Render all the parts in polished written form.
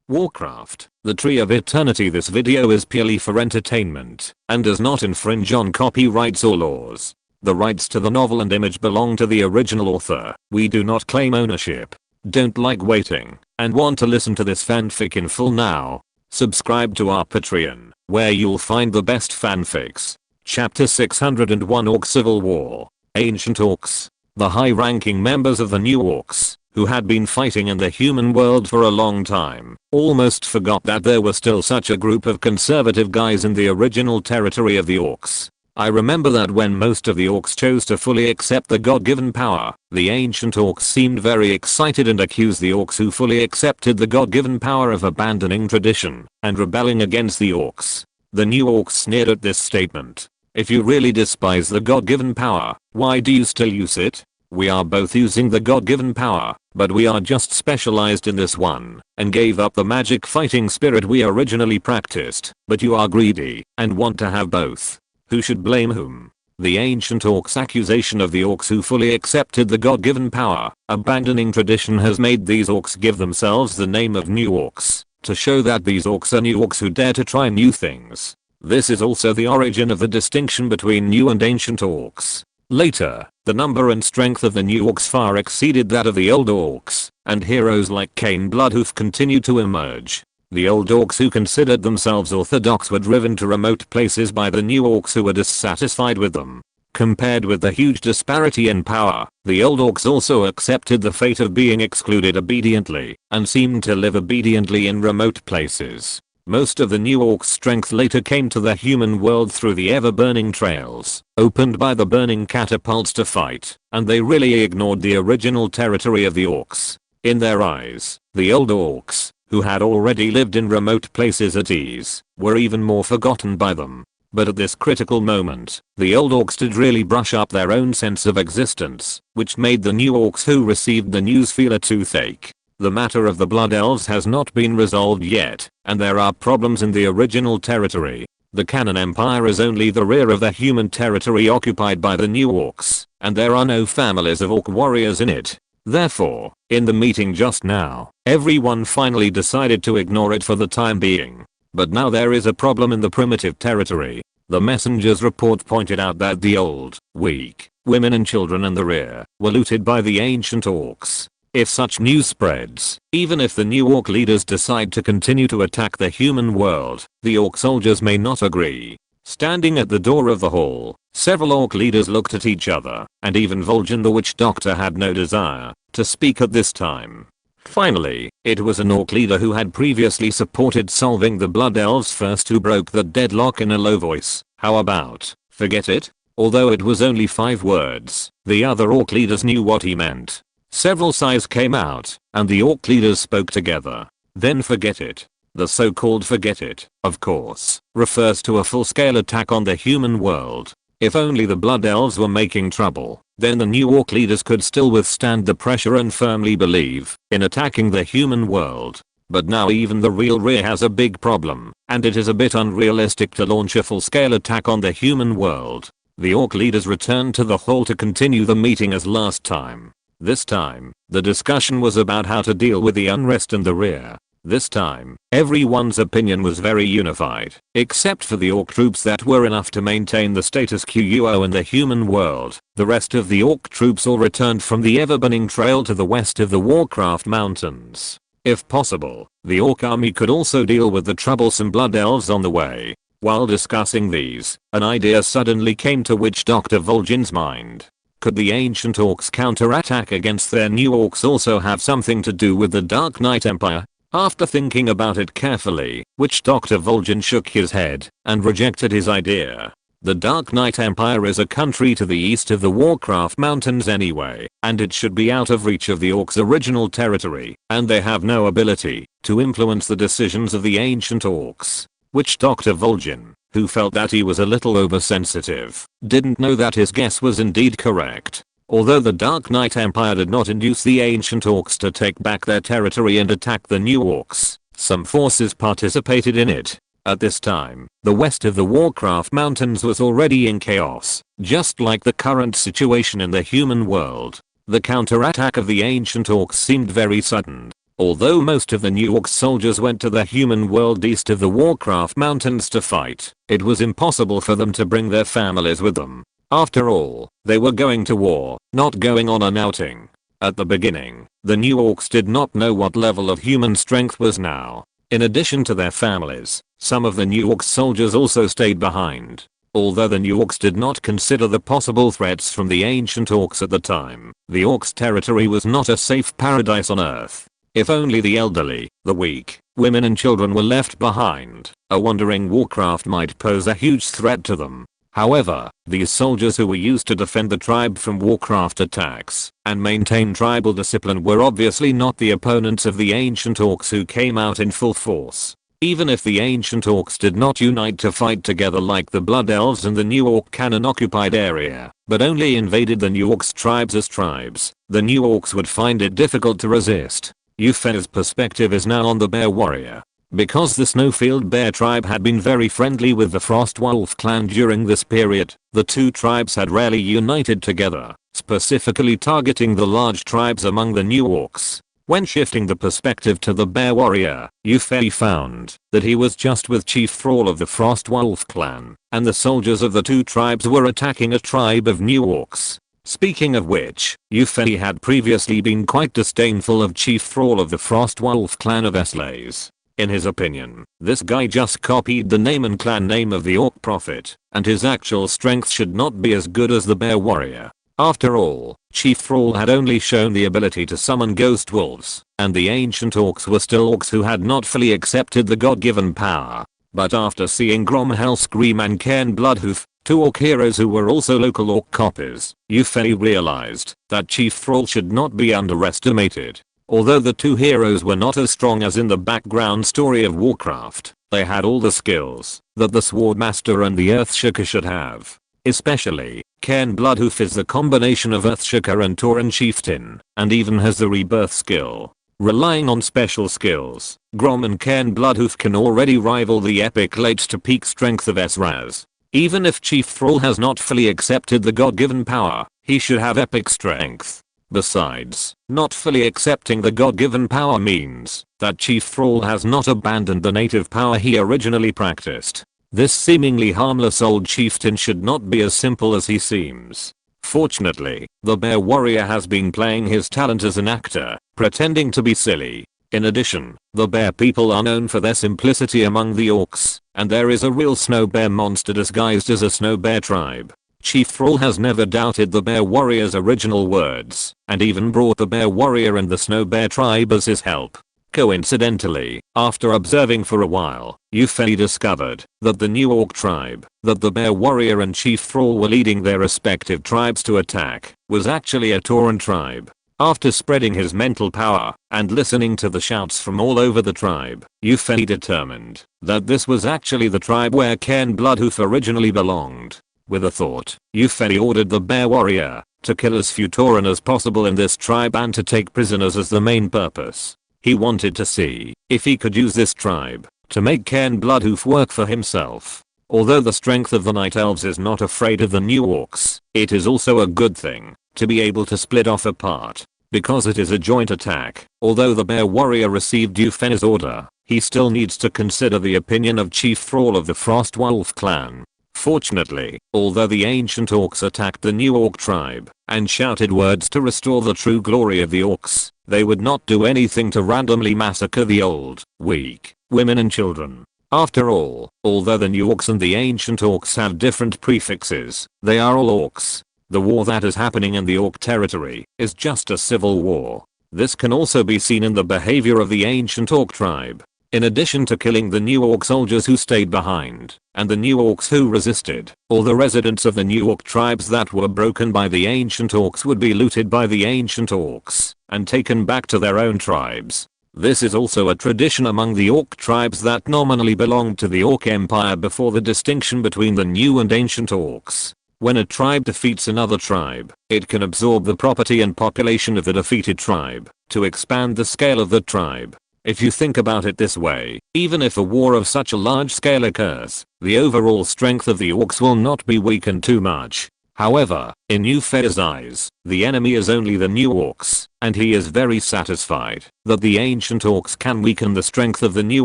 Warcraft, the Tree of Eternity. This video is purely for entertainment and does not infringe on copyrights or laws. The rights to the novel and image belong to the original author. We do not claim ownership. Don't like waiting and want to listen to this fanfic in full now? Subscribe to our Patreon, where you'll find the best fanfics. Chapter 601 Orc Civil War. Ancient Orcs. The high-ranking members of the new Orcs, who had been fighting in the human world for a long time, almost forgot that there was still such a group of conservative guys in the original territory of the Orcs. I remember that when most of the Orcs chose to fully accept the God-given power, the ancient Orcs seemed very excited and accused the Orcs who fully accepted the God-given power of abandoning tradition and rebelling against the Orcs. The new Orcs sneered at this statement. If you really despise the God-given power, why do you still use it? We are both using the God-given power, but we are just specialized in this one, and gave up the magic fighting spirit we originally practiced. But you are greedy, and want to have both. Who should blame whom? The ancient Orcs' accusation of the Orcs who fully accepted the God-given power, abandoning tradition, has made these Orcs give themselves the name of New Orcs, to show that these Orcs are new Orcs who dare to try new things. This is also the origin of the distinction between new and ancient Orcs. Later, the number and strength of the new Orcs far exceeded that of the old Orcs, and heroes like Cain Bloodhoof continued to emerge. The old Orcs who considered themselves orthodox were driven to remote places by the new Orcs who were dissatisfied with them. Compared with the huge disparity in power, the old Orcs also accepted the fate of being excluded obediently, and seemed to live obediently in remote places. Most of the new Orcs' strength later came to the human world through the ever-burning trails, opened by the burning catapults to fight, and they really ignored the original territory of the Orcs. In their eyes, the old Orcs, who had already lived in remote places at ease, were even more forgotten by them. But at this critical moment, the old Orcs did really brush up their own sense of existence, which made the new Orcs who received the news feel a toothache. The matter of the Blood Elves has not been resolved yet, and there are problems in the original territory. The Canon Empire is only the rear of the human territory occupied by the new Orcs, and there are no families of Orc warriors in it. Therefore, in the meeting just now, everyone finally decided to ignore it for the time being. But now there is a problem in the primitive territory. The messenger's report pointed out that the old, weak, women and children in the rear were looted by the ancient Orcs. If such news spreads, even if the new Orc leaders decide to continue to attack the human world, the Orc soldiers may not agree. Standing at the door of the hall, several Orc leaders looked at each other, and even Vol'jin the witch doctor had no desire to speak at this time. Finally, it was an Orc leader who had previously supported solving the Blood Elves first who broke the deadlock in a low voice. How about, forget it? Although it was only 5 words, the other Orc leaders knew what he meant. Several sighs came out, and the Orc leaders spoke together. Then forget it. The so-called forget it, of course, refers to a full-scale attack on the human world. If only the Blood Elves were making trouble, then the new Orc leaders could still withstand the pressure and firmly believe in attacking the human world. But now even the real rear has a big problem, and it is a bit unrealistic to launch a full-scale attack on the human world. The Orc leaders returned to the hall to continue the meeting as last time. This time, the discussion was about how to deal with the unrest in the rear. This time, everyone's opinion was very unified, except for the Orc troops that were enough to maintain the status quo in the human world. The rest of the Orc troops all returned from the ever-burning trail to the west of the Warcraft mountains. If possible, the Orc army could also deal with the troublesome Blood Elves on the way. While discussing these, an idea suddenly came to Witch Doctor Vol'jin's mind. Could the ancient Orcs counterattack against their new Orcs also have something to do with the Dark Knight Empire? After thinking about it carefully, Witch Doctor Vol'jin shook his head and rejected his idea. The Dark Knight Empire is a country to the east of the Warcraft mountains anyway, and it should be out of reach of the Orcs' original territory, and they have no ability to influence the decisions of the ancient Orcs. Witch Doctor Vol'jin, who felt that he was a little oversensitive, didn't know that his guess was indeed correct. Although the Dark Knight Empire did not induce the ancient Orcs to take back their territory and attack the new Orcs, some forces participated in it. At this time, the west of the Warcraft mountains was already in chaos, just like the current situation in the human world. The counterattack of the ancient Orcs seemed very sudden. Although most of the new Orc soldiers went to the human world east of the Warcraft mountains to fight, it was impossible for them to bring their families with them. After all, they were going to war, not going on an outing. At the beginning, the new Orcs did not know what level of human strength was now. In addition to their families, some of the new Orc soldiers also stayed behind. Although the new Orcs did not consider the possible threats from the ancient Orcs at the time, the Orcs' territory was not a safe paradise on Earth. If only the elderly, the weak, women and children were left behind, a wandering Warcraft might pose a huge threat to them. However, these soldiers who were used to defend the tribe from Warcraft attacks and maintain tribal discipline were obviously not the opponents of the ancient Orcs who came out in full force. Even if the ancient Orcs did not unite to fight together like the Blood Elves and the new Orc Canon occupied area, but only invaded the new Orcs tribes as tribes, the new Orcs would find it difficult to resist. Yufei's perspective is now on the Bear Warrior. Because the Snowfield Bear tribe had been very friendly with the Frostwolf clan during this period, the two tribes had rarely united together, specifically targeting the large tribes among the new Orcs. When shifting the perspective to the Bear Warrior, Yufei found that he was just with Chief Thrall of the Frostwolf clan, and the soldiers of the two tribes were attacking a tribe of new Orcs. Speaking of which, Yufei had previously been quite disdainful of Chief Thrall of the Frostwolf clan of Eslays. In his opinion, this guy just copied the name and clan name of the Orc Prophet, and his actual strength should not be as good as the Bear Warrior. After all, Chief Thrall had only shown the ability to summon ghost wolves, and the ancient Orcs were still Orcs who had not fully accepted the god-given power. But after seeing Grom Hellscream and Cairn Bloodhoof, two Orc heroes who were also local Orc copies, Yufei realized that Chief Thrall should not be underestimated. Although the two heroes were not as strong as in the background story of Warcraft, they had all the skills that the Swordmaster and the Earthshaker should have. Especially, Cairn Bloodhoof is the combination of Earthshaker and Tauren Chieftain, and even has the rebirth skill. Relying on special skills, Grom and Cairn Bloodhoof can already rival the epic late to peak strength of Esraz. Even if Chief Thrall has not fully accepted the god-given power, he should have epic strength. Besides, not fully accepting the god-given power means that Chief Thrall has not abandoned the native power he originally practiced. This seemingly harmless old chieftain should not be as simple as he seems. Fortunately, the Bear Warrior has been playing his talent as an actor, pretending to be silly. In addition, the bear people are known for their simplicity among the Orcs, and there is a real snow bear monster disguised as a snow bear tribe. Chief Thrall has never doubted the Bear Warrior's original words, and even brought the Bear Warrior and the Snow Bear tribe as his help. Coincidentally, after observing for a while, Yufei discovered that the new Orc tribe that the Bear Warrior and Chief Thrall were leading their respective tribes to attack was actually a Tauren tribe. After spreading his mental power and listening to the shouts from all over the tribe, Yufei determined that this was actually the tribe where Cairn Bloodhoof originally belonged. With a thought, Yufei ordered the Bear Warrior to kill as few Tauren as possible in this tribe and to take prisoners as the main purpose. He wanted to see if he could use this tribe to make Cairn Bloodhoof work for himself. Although the strength of the Night Elves is not afraid of the new Orcs, it is also a good thing to be able to split off apart, because it is a joint attack. Although the Bear Warrior received Yufei's order, he still needs to consider the opinion of Chief Thrall of the Frostwolf clan. Fortunately, although the ancient Orcs attacked the new Orc tribe and shouted words to restore the true glory of the Orcs, they would not do anything to randomly massacre the old, weak, women and children. After all, although the new Orcs and the ancient Orcs have different prefixes, they are all Orcs. The war that is happening in the Orc territory is just a civil war. This can also be seen in the behavior of the ancient Orc tribe. In addition to killing the new Orc soldiers who stayed behind, and the new Orcs who resisted, all the residents of the new Orc tribes that were broken by the ancient Orcs would be looted by the ancient Orcs and taken back to their own tribes. This is also a tradition among the Orc tribes that nominally belonged to the Orc Empire before the distinction between the new and ancient Orcs. When a tribe defeats another tribe, it can absorb the property and population of the defeated tribe to expand the scale of the tribe. If you think about it this way, even if a war of such a large scale occurs, the overall strength of the Orcs will not be weakened too much. However, in Yufei's eyes, the enemy is only the new orcs, and he is very satisfied that the ancient orcs can weaken the strength of the new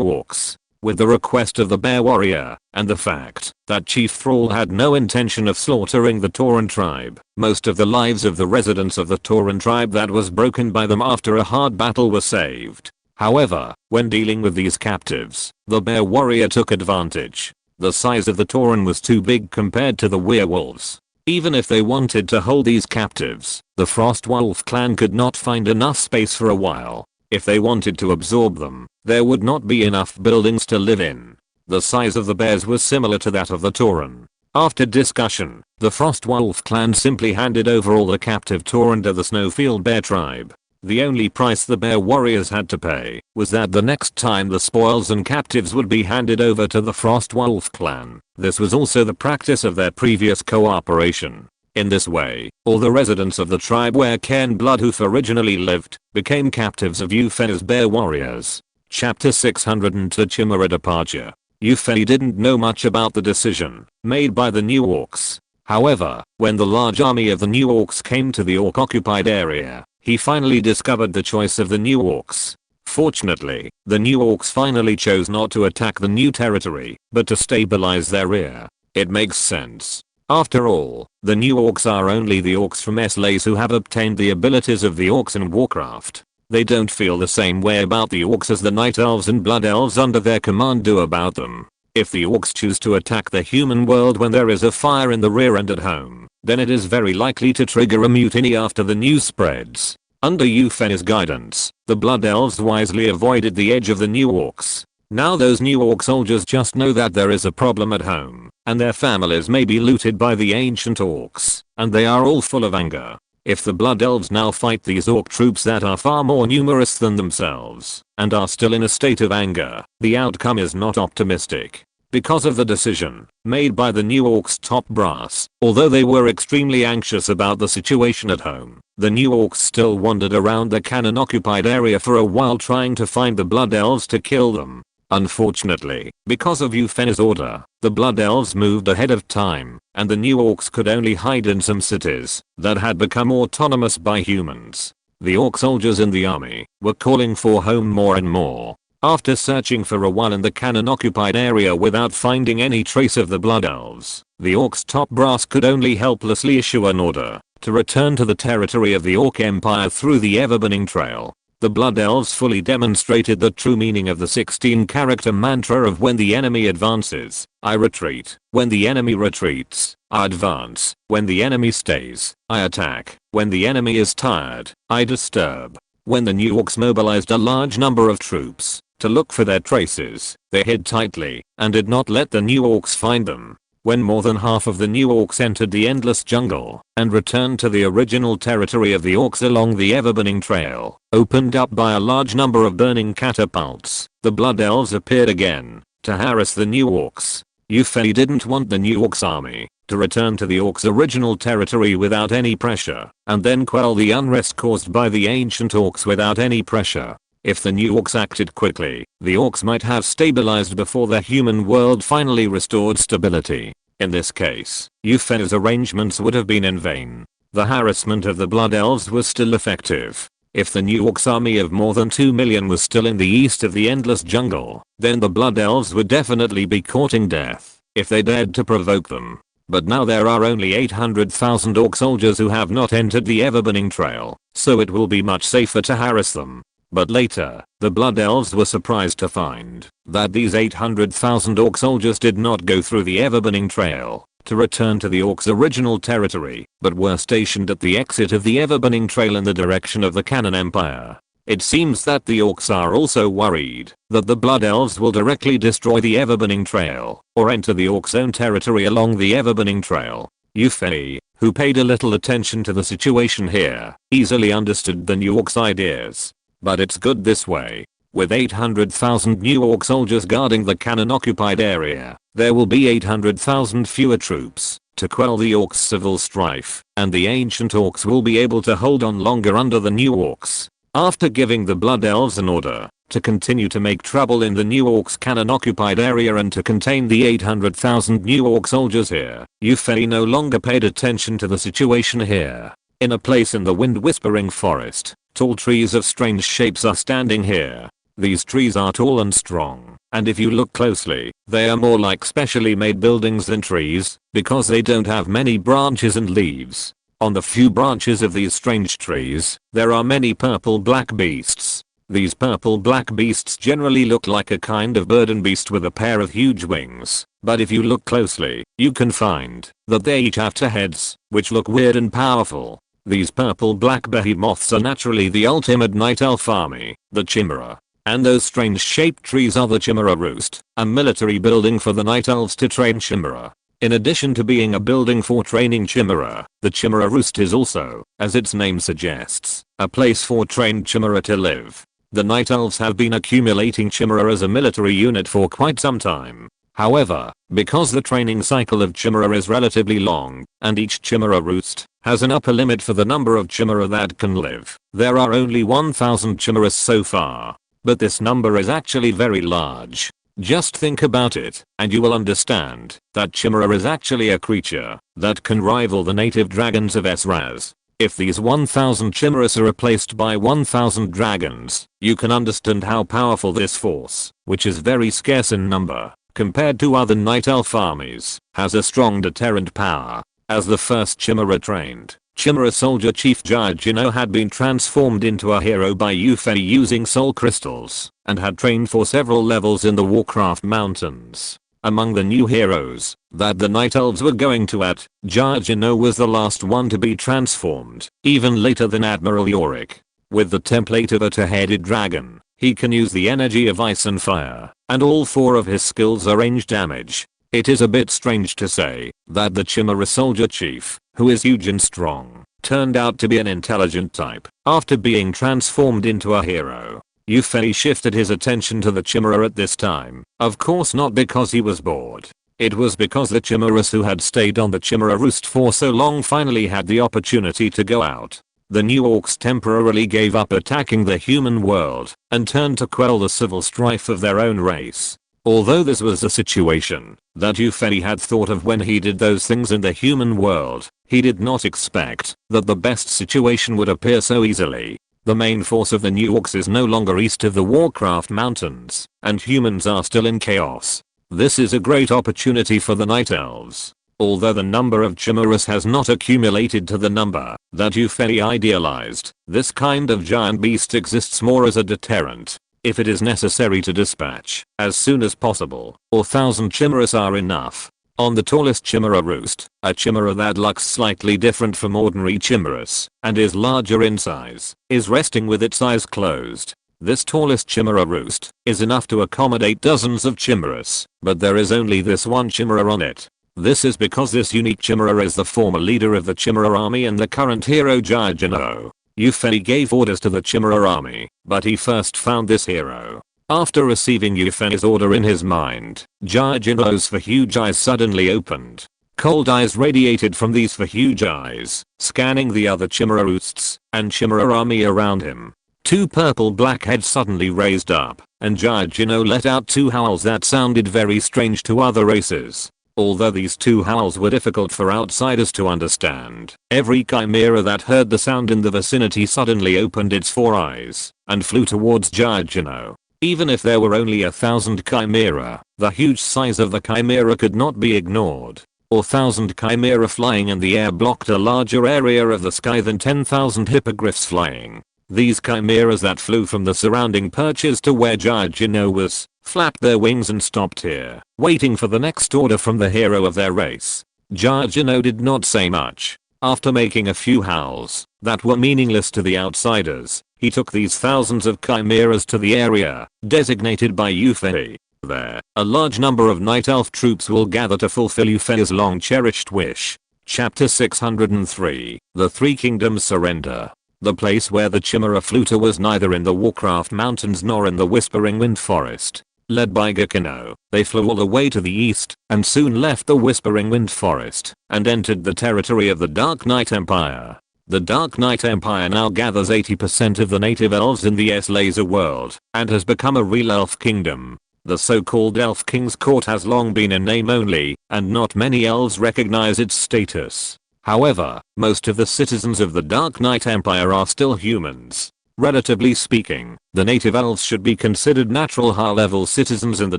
orcs. With the request of the bear warrior, and the fact that Chief Thrall had no intention of slaughtering the Tauren tribe, most of the lives of the residents of the Tauren tribe that was broken by them after a hard battle were saved. However, when dealing with these captives, the bear warrior took advantage. The size of the Tauren was too big compared to the werewolves. Even if they wanted to hold these captives, the Frostwolf clan could not find enough space for a while. If they wanted to absorb them, there would not be enough buildings to live in. The size of the bears was similar to that of the Tauren. After discussion, the Frostwolf clan simply handed over all the captive Tauren to the Snowfield Bear tribe. The only price the bear warriors had to pay was that the next time the spoils and captives would be handed over to the Frostwolf clan. This was also the practice of their previous cooperation. In this way, all the residents of the tribe where Cairn Bloodhoof originally lived became captives of Yufei's bear warriors. Chapter 602 Chimera Departure. Yufei didn't know much about the decision made by the new orcs. However, when the large army of the new orcs came to the orc-occupied area, he finally discovered the choice of the new orcs. Fortunately, the new orcs finally chose not to attack the new territory, but to stabilize their rear. It makes sense. After all, the new orcs are only the orcs from Slays who have obtained the abilities of the orcs in Warcraft. They don't feel the same way about the orcs as the Night Elves and Blood Elves under their command do about them. If the orcs choose to attack the human world when there is a fire in the rear and at home, then it is very likely to trigger a mutiny after the news spreads. Under Yufei's guidance, the Blood Elves wisely avoided the edge of the new orcs. Now those new orc soldiers just know that there is a problem at home, and their families may be looted by the ancient orcs, and they are all full of anger. If the Blood Elves now fight these orc troops that are far more numerous than themselves, and are still in a state of anger, the outcome is not optimistic. Because of the decision made by the new orcs top brass, although they were extremely anxious about the situation at home, the new orcs still wandered around the cannon-occupied area for a while trying to find the Blood Elves to kill them. Unfortunately, because of Yufei's order, the Blood Elves moved ahead of time, and the new orcs could only hide in some cities that had become autonomous by humans. The orc soldiers in the army were calling for home more and more. After searching for a while in the cannon-occupied area without finding any trace of the Blood Elves, the orcs top brass could only helplessly issue an order to return to the territory of the Orc Empire through the Everburning Trail. The Blood Elves fully demonstrated the true meaning of the 16-character mantra of when the enemy advances, I retreat. When the enemy retreats, I advance. When the enemy stays, I attack. When the enemy is tired, I disturb. When the new orcs mobilized a large number of troops to look for their traces, they hid tightly and did not let the new orcs find them. When more than half of the new orcs entered the endless jungle and returned to the original territory of the orcs along the Everburning Trail, opened up by a large number of burning catapults, the Blood Elves appeared again to harass the new orcs. Yufei didn't want the new orcs army to return to the orcs' original territory without any pressure, and then quell the unrest caused by the ancient orcs without any pressure. If the new orcs acted quickly, the orcs might have stabilized before the human world finally restored stability. In this case, Yufei's arrangements would have been in vain. The harassment of the Blood Elves was still effective. If the new orcs army of more than 2 million was still in the east of the endless jungle, then the Blood Elves would definitely be courting death if they dared to provoke them. But now there are only 800,000 orc soldiers who have not entered the Everburning Trail, so it will be much safer to harass them. But later, the Blood Elves were surprised to find that these 800,000 orc soldiers did not go through the Everburning Trail to return to the orcs' original territory, but were stationed at the exit of the Everburning Trail in the direction of the Cannon Empire. It seems that the orcs are also worried that the Blood Elves will directly destroy the Everburning Trail or enter the orcs' own territory along the Everburning Trail. Yufei, who paid a little attention to the situation here, easily understood the new orcs' ideas. But it's good this way. With 800,000 new orc soldiers guarding the cannon-occupied area, there will be 800,000 fewer troops to quell the orcs' civil strife, and the ancient orcs will be able to hold on longer under the new orcs. After giving the Blood Elves an order to continue to make trouble in the new Orcs cannon occupied area and to contain the 800,000 new Orc soldiers here. Yufei no longer paid attention to the situation here. In a place in the wind whispering forest, tall trees of strange shapes are standing here. These trees are tall and strong, and if you look closely, they are more like specially made buildings than trees, because they don't have many branches and leaves. On the few branches of these strange trees, there are many purple-black beasts. These purple-black beasts generally look like a kind of bird and beast with a pair of huge wings, but if you look closely, you can find that they each have two heads, which look weird and powerful. These purple-black behemoths are naturally the ultimate Night Elf army, the Chimera. And those strange shaped trees are the Chimera Roost, a military building for the Night Elves to train Chimera. In addition to being a building for training Chimera, the Chimera Roost is also, as its name suggests, a place for trained Chimera to live. The Night Elves have been accumulating Chimera as a military unit for quite some time. However, because the training cycle of Chimera is relatively long, and each Chimera Roost has an upper limit for the number of Chimera that can live, there are only 1,000 Chimeras so far. But this number is actually very large. Just think about it, and you will understand that Chimera is actually a creature that can rival the native dragons of Esraz. If these 1,000 Chimeras are replaced by 1,000 dragons, you can understand how powerful this force, which is very scarce in number, compared to other Night Elf armies, has a strong deterrent power. As the first Chimera trained, Chimera soldier Chief Jargino had been transformed into a hero by Yufei using soul crystals, and had trained for several levels in the Warcraft mountains. Among the new heroes that the Night Elves were going to add, Jargino was the last one to be transformed, even later than Admiral Yorick. With the template of a two-headed dragon, he can use the energy of ice and fire, and all four of his skills are range damage. It is a bit strange to say that the Chimera soldier chief, who is huge and strong, turned out to be an intelligent type after being transformed into a hero. Yufei shifted his attention to the Chimera at this time, of course not because he was bored. It was because the Chimeras who had stayed on the Chimera Roost for so long finally had the opportunity to go out. The new Orcs temporarily gave up attacking the human world and turned to quell the civil strife of their own race. Although this was a situation that Yufei had thought of when he did those things in the human world, he did not expect that the best situation would appear so easily. The main force of the new Orcs is no longer east of the Warcraft mountains, and humans are still in chaos. This is a great opportunity for the Night Elves. Although the number of Chimeras has not accumulated to the number that Yufei idealized, this kind of giant beast exists more as a deterrent. If it is necessary to dispatch as soon as possible, 1,000 Chimeras are enough. On the tallest Chimera Roost, a Chimera that looks slightly different from ordinary Chimeras and is larger in size, is resting with its eyes closed. This tallest Chimera Roost is enough to accommodate dozens of Chimeras, but there is only this one Chimera on it. This is because this unique Chimera is the former leader of the Chimera army and the current hero Jargino. Yufei gave orders to the Chimera army, but he first found this hero. After receiving Yufei's order in his mind, Jargino's for huge eyes suddenly opened. Cold eyes radiated from these for huge eyes, scanning the other Chimera Roosts and Chimera army around him. Two purple-black heads suddenly raised up, and Jargino let out two howls that sounded very strange to other races. Although these two howls were difficult for outsiders to understand, every chimera that heard the sound in the vicinity suddenly opened its four eyes and flew towards Jargino. Even if there were only 1,000 chimera, the huge size of the chimera could not be ignored. 1,000 chimera flying in the air blocked a larger area of the sky than 10,000 hippogriffs flying. These chimeras that flew from the surrounding perches to where Jargino was, flapped their wings and stopped here, waiting for the next order from the hero of their race. Jargino did not say much. After making a few howls that were meaningless to the outsiders, he took these thousands of chimeras to the area designated by Yufei. There, a large number of Night Elf troops will gather to fulfill Yufei's long-cherished wish. Chapter 603, The Three Kingdoms Surrender. The place where the Chimera flew to was neither in the Warcraft mountains nor in the Whispering Wind Forest. Led by Gakino, they flew all the way to the east, and soon left the Whispering Wind Forest, and entered the territory of the Dark Knight Empire. The Dark Knight Empire now gathers 80% of the native elves in the S-Laser world and has become a real elf kingdom. The so-called Elf King's Court has long been in name only, and not many elves recognize its status. However, most of the citizens of the Dark Knight Empire are still humans. Relatively speaking, the native elves should be considered natural high-level citizens in the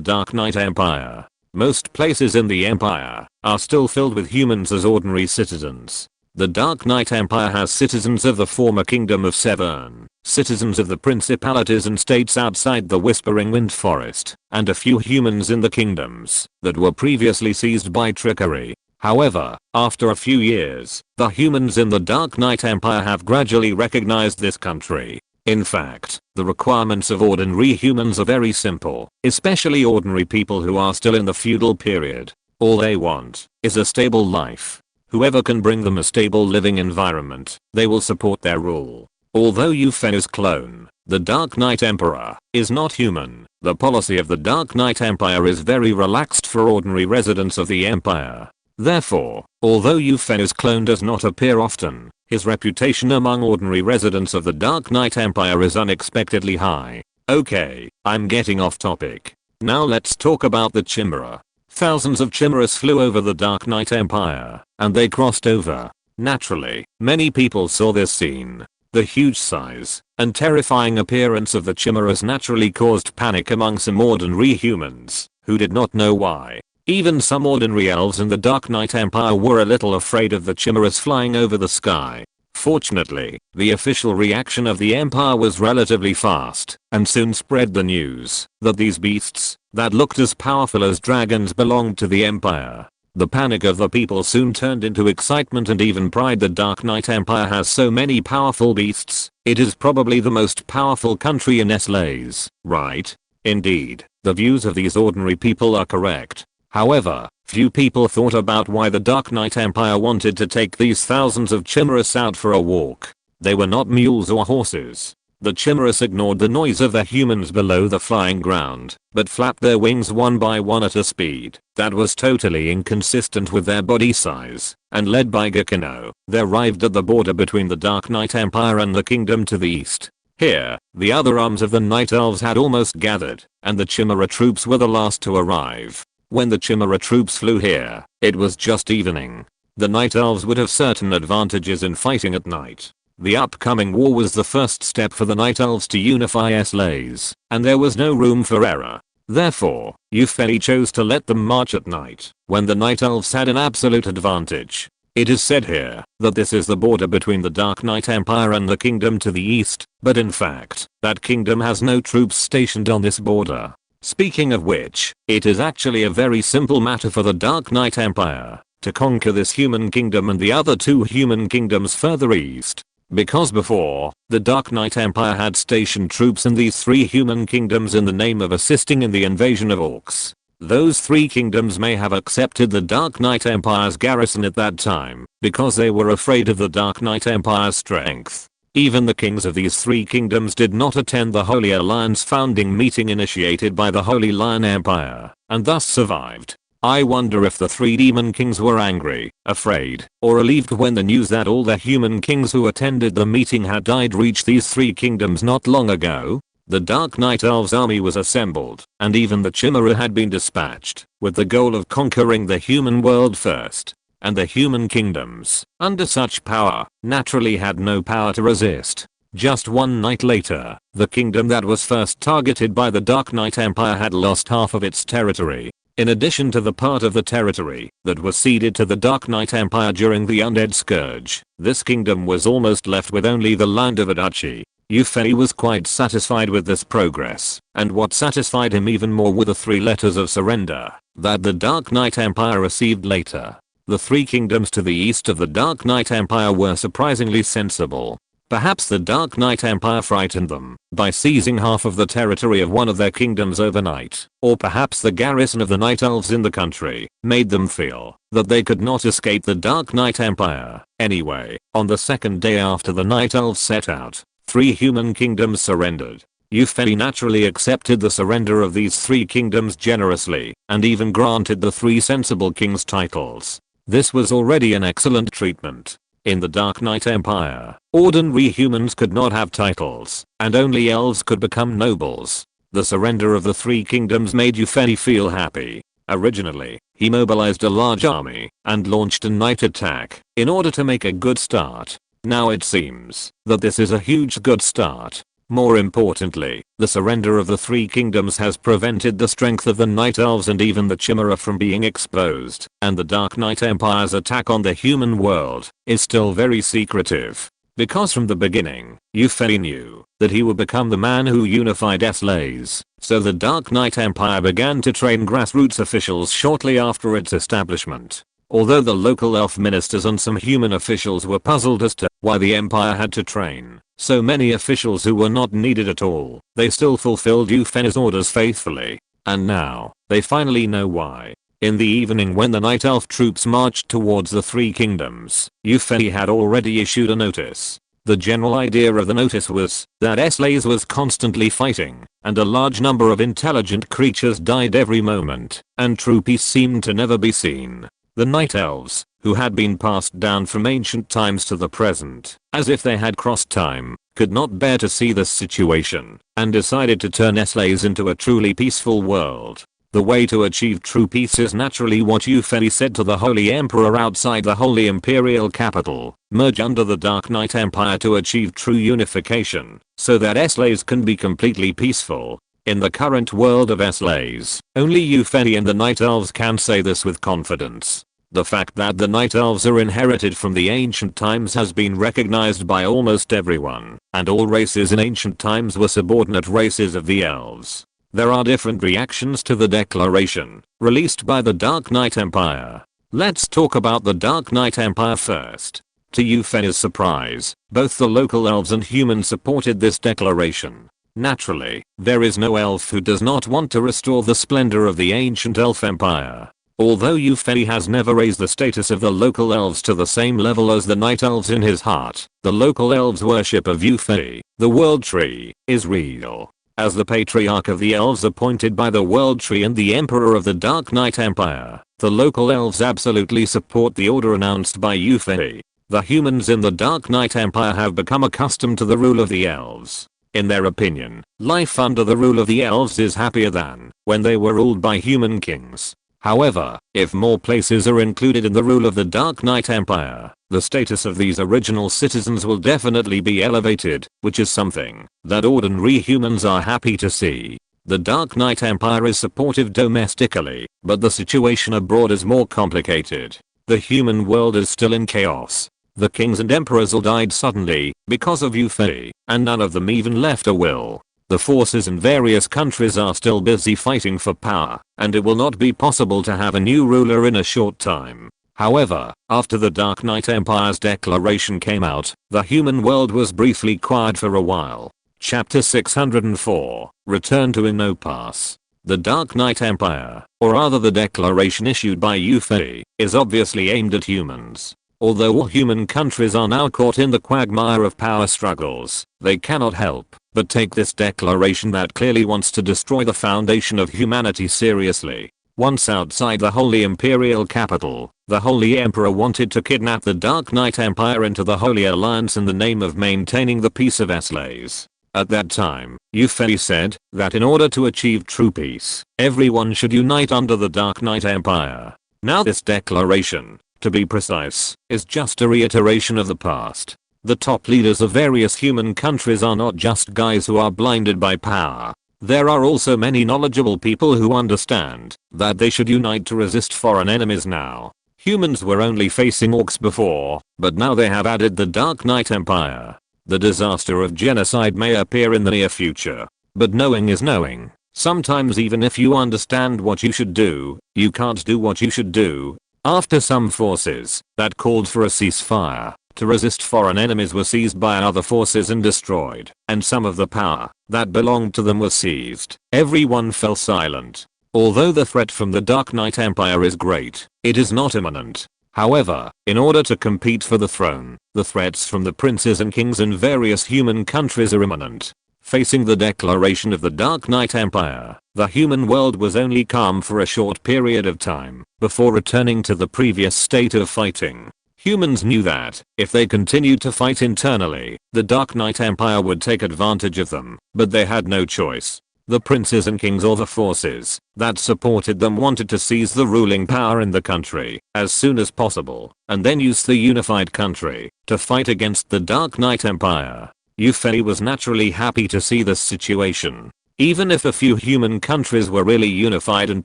Dark Knight Empire. Most places in the Empire are still filled with humans as ordinary citizens. The Dark Knight Empire has citizens of the former Kingdom of Severn, citizens of the principalities and states outside the Whispering Wind Forest, and a few humans in the kingdoms that were previously seized by trickery. However, after a few years, the humans in the Dark Knight Empire have gradually recognized this country. In fact, the requirements of ordinary humans are very simple, especially ordinary people who are still in the feudal period. All they want is a stable life. Whoever can bring them a stable living environment, they will support their rule. Although Euphena's clone, the Dark Knight Emperor, is not human, the policy of the Dark Knight Empire is very relaxed for ordinary residents of the Empire. Therefore, although Euphena's clone does not appear often, his reputation among ordinary residents of the Dark Knight Empire is unexpectedly high. Okay, I'm getting off topic. Now let's talk about the Chimera. Thousands of chimeras flew over the Dark Knight Empire, and they crossed over. Naturally, many people saw this scene. The huge size and terrifying appearance of the chimeras naturally caused panic among some ordinary humans, who did not know why. Even some ordinary elves in the Dark Knight Empire were a little afraid of the chimeras flying over the sky. Fortunately, the official reaction of the Empire was relatively fast, and soon spread the news that these beasts, that looked as powerful as dragons, belonged to the Empire. The panic of the people soon turned into excitement and even pride. The Dark Knight Empire has so many powerful beasts, it is probably the most powerful country in SLAs, right? Indeed, the views of these ordinary people are correct. However, few people thought about why the Dark Knight Empire wanted to take these thousands of chimeras out for a walk. They were not mules or horses. The chimeras ignored the noise of the humans below the flying ground, but flapped their wings one by one at a speed that was totally inconsistent with their body size, and led by Gakino, they arrived at the border between the Dark Knight Empire and the kingdom to the east. Here, the other arms of the Night Elves had almost gathered, and the Chimera troops were the last to arrive. When the Chimera troops flew here, it was just evening. The Night Elves would have certain advantages in fighting at night. The upcoming war was the first step for the Night Elves to unify SLAs, and there was no room for error. Therefore, Eupheli chose to let them march at night, when the Night Elves had an absolute advantage. It is said here that this is the border between the Dark Knight Empire and the kingdom to the east, but in fact, that kingdom has no troops stationed on this border. Speaking of which, it is actually a very simple matter for the Dark Knight Empire to conquer this human kingdom and the other two human kingdoms further east. Because before, the Dark Knight Empire had stationed troops in these three human kingdoms in the name of assisting in the invasion of Orcs. Those three kingdoms may have accepted the Dark Knight Empire's garrison at that time, because they were afraid of the Dark Knight Empire's strength. Even the kings of these three kingdoms did not attend the Holy Alliance founding meeting initiated by the Holy Lion Empire, and thus survived. I wonder if the three demon kings were angry, afraid, or relieved when the news that all the human kings who attended the meeting had died reached these three kingdoms not long ago. The Dark Knight Elves army was assembled, and even the Chimera had been dispatched, with the goal of conquering the human world first. And the human kingdoms, under such power, naturally had no power to resist. Just one night later, the kingdom that was first targeted by the Dark Knight Empire had lost half of its territory. In addition to the part of the territory that was ceded to the Dark Knight Empire during the Undead Scourge, this kingdom was almost left with only the land of a duchy. Eupheli was quite satisfied with this progress, and what satisfied him even more were the 3 letters of surrender that the Dark Knight Empire received later. The 3 kingdoms to the east of the Dark Knight Empire were surprisingly sensible. Perhaps the Dark Knight Empire frightened them by seizing half of the territory of one of their kingdoms overnight, or perhaps the garrison of the Night Elves in the country made them feel that they could not escape the Dark Knight Empire. Anyway, on the second day after the Night Elves set out, 3 human kingdoms surrendered. Eupheli naturally accepted the surrender of these 3 kingdoms generously, and even granted the 3 sensible kings titles. This was already an excellent treatment. In the Dark Knight Empire, ordinary humans could not have titles, and only elves could become nobles. The surrender of the three kingdoms made Yufei feel happy. Originally, he mobilized a large army and launched a night attack in order to make a good start. Now it seems that this is a huge good start. More importantly, the surrender of the three kingdoms has prevented the strength of the Night Elves and even the Chimera from being exposed, and the Dark Knight Empire's attack on the human world is still very secretive. Because from the beginning, Yufei knew that he would become the man who unified SLAs, so the Dark Knight Empire began to train grassroots officials shortly after its establishment. Although the local elf ministers and some human officials were puzzled as to why the Empire had to train so many officials who were not needed at all, they still fulfilled Yufei's orders faithfully. And now, they finally know why. In the evening when the Night Elf troops marched towards the three kingdoms, Yufei had already issued a notice. The general idea of the notice was that SLAs was constantly fighting, and a large number of intelligent creatures died every moment, and true peace seemed to never be seen. The Night Elves, who had been passed down from ancient times to the present, as if they had crossed time, could not bear to see this situation, and decided to turn SLAs into a truly peaceful world. The way to achieve true peace is naturally what Yufei said to the Holy Emperor outside the Holy Imperial capital: merge under the Dark Knight Empire to achieve true unification, so that SLAs can be completely peaceful. In the current world of SLAs, only Yufei and the Night Elves can say this with confidence. The fact that the Night Elves are inherited from the ancient times has been recognized by almost everyone, and all races in ancient times were subordinate races of the elves. There are different reactions to the declaration released by the Dark Knight Empire. Let's talk about the Dark Knight Empire first. To Yufei's surprise, both the local elves and humans supported this declaration. Naturally, there is no elf who does not want to restore the splendor of the ancient elf empire. Although Yufei has never raised the status of the local elves to the same level as the Night Elves in his heart, the local elves' worship of Yufei, the World Tree, is real. As the patriarch of the elves appointed by the World Tree and the Emperor of the Dark Knight Empire, the local elves absolutely support the order announced by Yufei. The humans in the Dark Knight Empire have become accustomed to the rule of the elves. In their opinion, life under the rule of the elves is happier than when they were ruled by human kings. However, if more places are included in the rule of the Dark Knight Empire, the status of these original citizens will definitely be elevated, which is something that ordinary humans are happy to see. The Dark Knight Empire is supportive domestically, but the situation abroad is more complicated. The human world is still in chaos. The kings and emperors all died suddenly because of Yufei, and none of them even left a will. The forces in various countries are still busy fighting for power, and it will not be possible to have a new ruler in a short time. However, after the Dark Knight Empire's declaration came out, the human world was briefly quiet for a while. Chapter 604, Return to SYNOPSIS. The Dark Knight Empire, or rather the declaration issued by Yufei, is obviously aimed at humans. Although all human countries are now caught in the quagmire of power struggles, they cannot help but take this declaration that clearly wants to destroy the foundation of humanity seriously. Once outside the Holy Imperial capital, the Holy Emperor wanted to kidnap the Dark Knight Empire into the Holy Alliance in the name of maintaining the peace of SLAs. At that time, Yufei said that in order to achieve true peace, everyone should unite under the Dark Knight Empire. Now this declaration, to be precise, is just a reiteration of the past. The top leaders of various human countries are not just guys who are blinded by power. There are also many knowledgeable people who understand that they should unite to resist foreign enemies now. Humans were only facing orcs before, but now they have added the Dark Knight Empire. The disaster of genocide may appear in the near future, but knowing is knowing. Sometimes even if you understand what you should do, you can't do what you should do. After some forces that called for a ceasefire to resist foreign enemies were seized by other forces and destroyed, and some of the power that belonged to them was seized, everyone fell silent. Although the threat from the Dark Knight Empire is great, it is not imminent. However, in order to compete for the throne, the threats from the princes and kings in various human countries are imminent. Facing the declaration of the Dark Knight Empire, the human world was only calm for a short period of time before returning to the previous state of fighting. Humans knew that, if they continued to fight internally, the Dark Knight Empire would take advantage of them, but they had no choice. The princes and kings or the forces that supported them wanted to seize the ruling power in the country as soon as possible, and then use the unified country to fight against the Dark Knight Empire. Yufei was naturally happy to see this situation. Even if a few human countries were really unified and